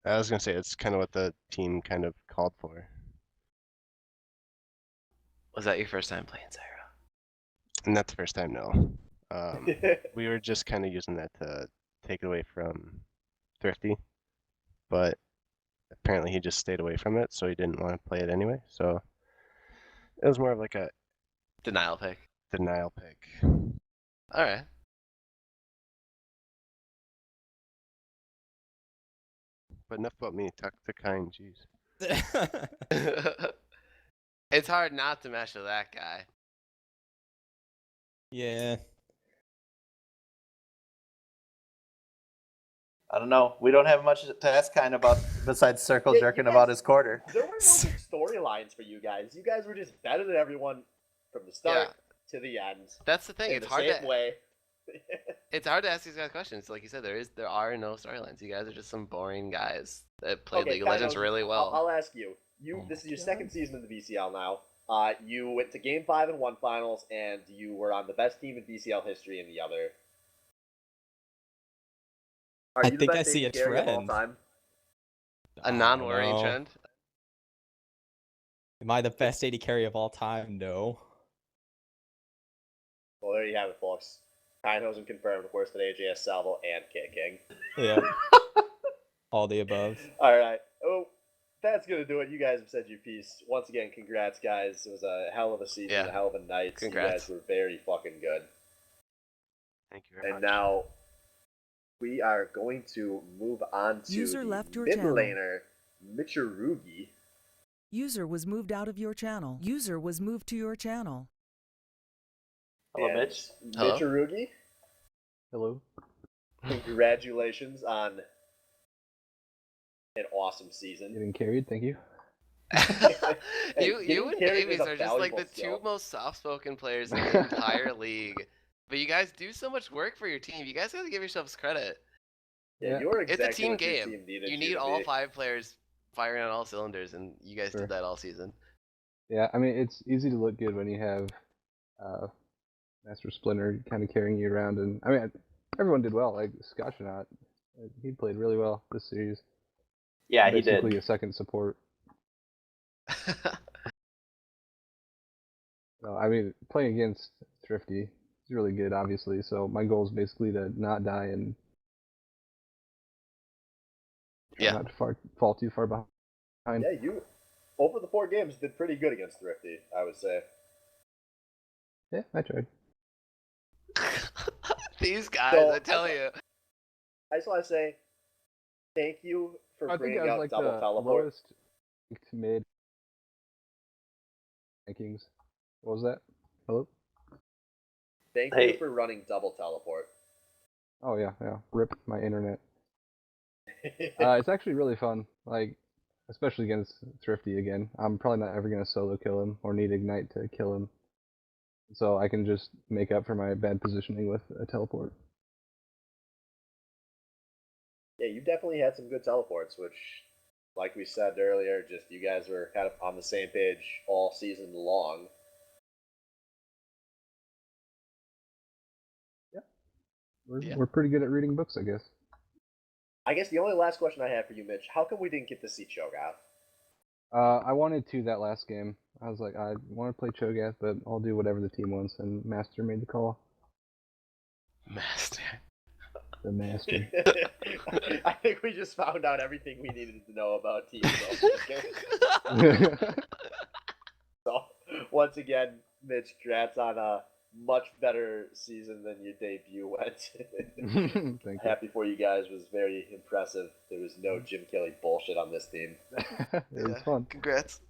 I was gonna say it's kind of what the team kind of called for. Was that your first time playing Zyra? Not the first time, no. We were just kind of using that to take it away from Thrifty, but apparently he just stayed away from it, so he didn't want to play it anyway. So it was more of like a Denial pick. denial pick. Alright. But enough about me. Talk to Kind. Jeez. It's hard not to mesh with that guy. Yeah. I don't know. We don't have much to ask kind about besides circle Yeah, jerking you about guys- his quarter. There were no big storylines for you guys. You guys were just better than everyone from the Yeah. start to the end. That's the thing. In It's the hard same to way. it's hard to ask these guys questions. Like you said, there are no storylines. You guys are just some boring guys that play League of Legends Kynos, really well. I'll ask you. Oh This is my your God. second season in the BCL now. You went to Game 5 in one finals, and you were on the best team in BCL history in the other. Are I you the think I best see a AD carry of all trend. time? A non-worrying know. trend. Am I the best AD carry of all time? No. Well, there you have it, folks. Kynos confirmed worse than AJS Salvo and Kit King. Yeah. All the above. All right. Oh, that's gonna do it. You guys have said your piece. Once again, congrats, guys. It was a hell of a season, Yeah. a hell of a night. Congrats. You guys were very fucking good. Thank you very And much. now we are going to move on to User the left your mid channel. laner, Michirugi. User was moved out of your channel. User was moved to your channel. Hello, And Mitch. Hello. Michirugi, Hello. congratulations on an awesome season. Getting carried, thank you. Hey, you getting and carried is Davies a are just like valuable the skill. two most soft-spoken players in the entire league. But you guys do so much work for your team. You guys gotta give yourselves credit. Yeah, Yeah. you're It's exactly a team what your game. team needed You need to all be. 5 players firing on all cylinders, and you guys Sure. did that all season. Yeah, I mean, it's easy to look good when you have Master Splinter kind of carrying you around, and I mean, everyone did well. Like Scotchnaut, he played really well this series. Yeah, he Basically did. a second support. So, I mean, playing against Thrifty is really good, obviously. So my goal is basically to not die and try Yeah. not to fall too far behind. Yeah, you over the 4 games did pretty good against Thrifty, I would say. Yeah, I tried. These guys, So, I tell you. I just want to say thank you for I think bringing I was out like double the teleport. lowest to mid rankings. What was that? Hello? Thank Hey. you for running double teleport. Oh yeah, yeah. Rip my internet. It's actually really fun. Like, especially against Thrifty again. I'm probably not ever gonna solo kill him or need Ignite to kill him. So I can just make up for my bad positioning with a teleport. Yeah, you definitely had some good teleports, which, like we said earlier, just you guys were kind of on the same page all season long. Yeah. We're pretty good at reading books, I guess. I guess the only last question I have for you, Mitch, how come we didn't get to see Cho'Gath? I wanted to that last game. I was like, I want to play Cho'Gath, but I'll do whatever the team wants, and Master made the call. Master. The Master. I think we just found out everything we needed to know about Team So, once again, Mitch, congrats on a much better season than your debut went. Thank you. Happy for you guys. Was very impressive. There was no Jim Kelly bullshit on this team. It was fun. Congrats.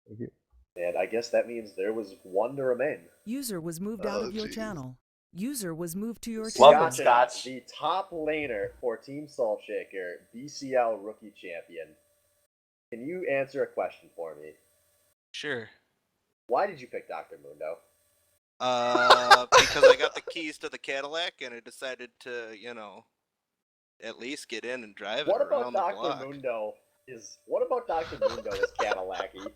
Thank you. And I guess that means there was one to remain. User was moved out Oh, of your jeez. channel. User was moved to your Welcome, channel. Scotch. The top laner for Team Saltshaker, BCL Rookie Champion. Can you answer a question for me? Sure. Why did you pick Dr. Mundo? Because I got the keys to the Cadillac and I decided to, at least get in and drive What it about around the Dr. block. Mundo is Cadillac-y?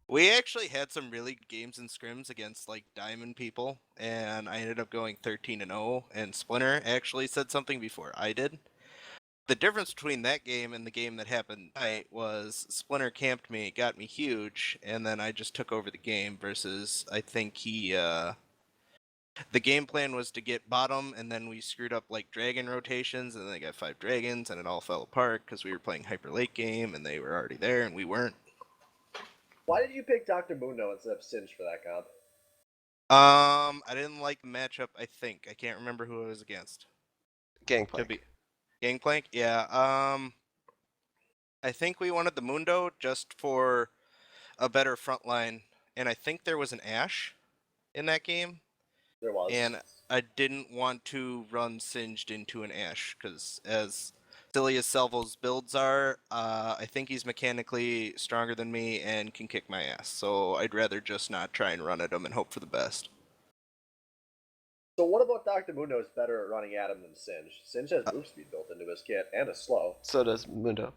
We actually had some really good games and scrims against like Diamond people, and I ended up going 13-0. And Splinter actually said something before I did. The difference between that game and the game that happened tonight was Splinter camped me, got me huge, and then I just took over the game. Versus I think the game plan was to get bottom, and then we screwed up like dragon rotations, and then they got 5 dragons, and it all fell apart because we were playing hyper late game, and they were already there, and we weren't. Why did you pick Dr. Mundo instead of Singe for that comp? I didn't like the matchup. I think I can't remember who I was against. Gangplank. Could be Gangplank. Yeah. I think we wanted the Mundo just for a better front line, and I think there was an Ashe. in that game, There was. and I didn't want to run Singed into an Ashe because as silly as Salvo's builds are, I think he's mechanically stronger than me and can kick my ass. So I'd rather just not try and run at him and hope for the best. So what about Dr. Mundo is better at running at him than Singe? Singe has move speed built into his kit and a slow. So does Mundo.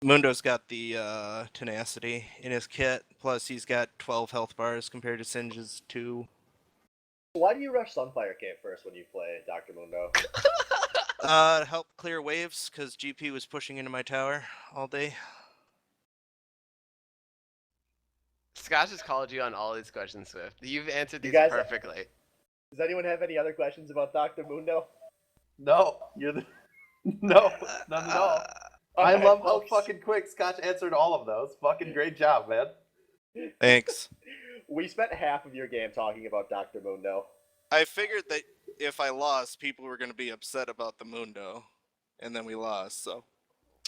Mundo's got the tenacity in his kit, plus he's got 12 health bars compared to Singe's 2. Why do you rush Sunfire Camp first when you play Dr. Mundo? Help clear waves, because GP was pushing into my tower all day. Scott just called you on all these questions, Swift. You've answered You these guys- perfectly. Does anyone have any other questions about Dr. Mundo? No, you're the no, none at all. I Okay, love how folks. fucking quick Scotch answered all of those. Fucking great job, man. Thanks. We spent half of your game talking about Dr. Mundo. I figured that if I lost, people were going to be upset about the Mundo, and then we lost, so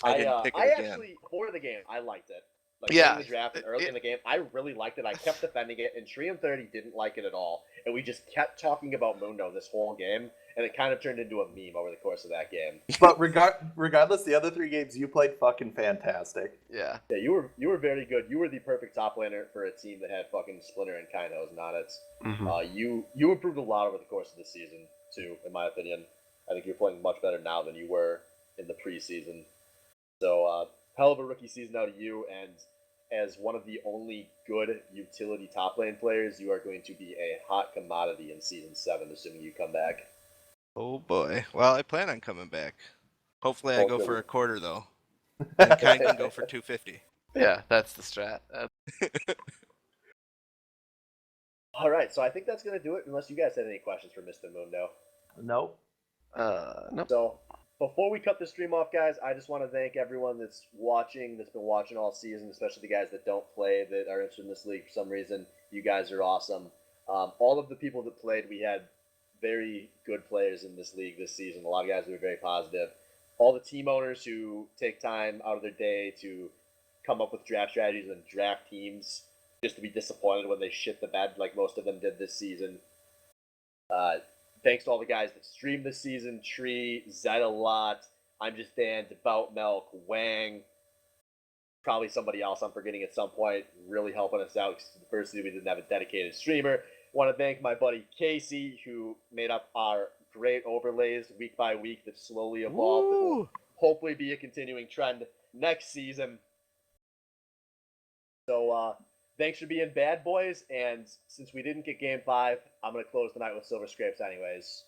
I didn't pick it again. Actually, for the game, I liked it. Like, Yeah, in the draft and early in the game, I really liked it. I kept defending it, and Trium 30 didn't like it at all. And we just kept talking about Mundo this whole game, and it kind of turned into a meme over the course of that game. But regardless, the other 3 games you played fucking fantastic. Yeah. Yeah, you were very good. You were the perfect top laner for a team that had fucking Splinter and Kainos and Onnits. Mm-hmm. You improved a lot over the course of the season too, in my opinion. I think you're playing much better now than you were in the preseason. So hell of a rookie season out of you, and as one of the only good utility top lane players, you are going to be a hot commodity in season 7, assuming you come back. Oh boy. Well, I plan on coming back. Hopefully I go Hopefully. for a quarter, though. And Kind can go for 250. Yeah, that's the strat. All right, so I think that's going to do it, unless you guys had any questions for Mr. Mundo. Nope. Nope. So before we cut the stream off, guys, I just want to thank everyone that's watching, that's been watching all season, especially the guys that don't play, that are interested in this league for some reason. You guys are awesome. All of the people that played, we had very good players in this league this season. A lot of guys who were very positive. All the team owners who take time out of their day to come up with draft strategies and draft teams just to be disappointed when they shit the bed like most of them did this season. Thanks to all the guys that streamed this season: Tree, Zed a lot, I'm Just Dan, Devout Milk, Wang, probably somebody else I'm forgetting at some point, really helping us out because the first season we didn't have a dedicated streamer. Want to thank my buddy Casey, who made up our great overlays week by week that slowly evolved. That will hopefully be a continuing trend next season. So thanks for being bad boys, and since we didn't get game 5, I'm going to close the night with Silver Scrapes anyways.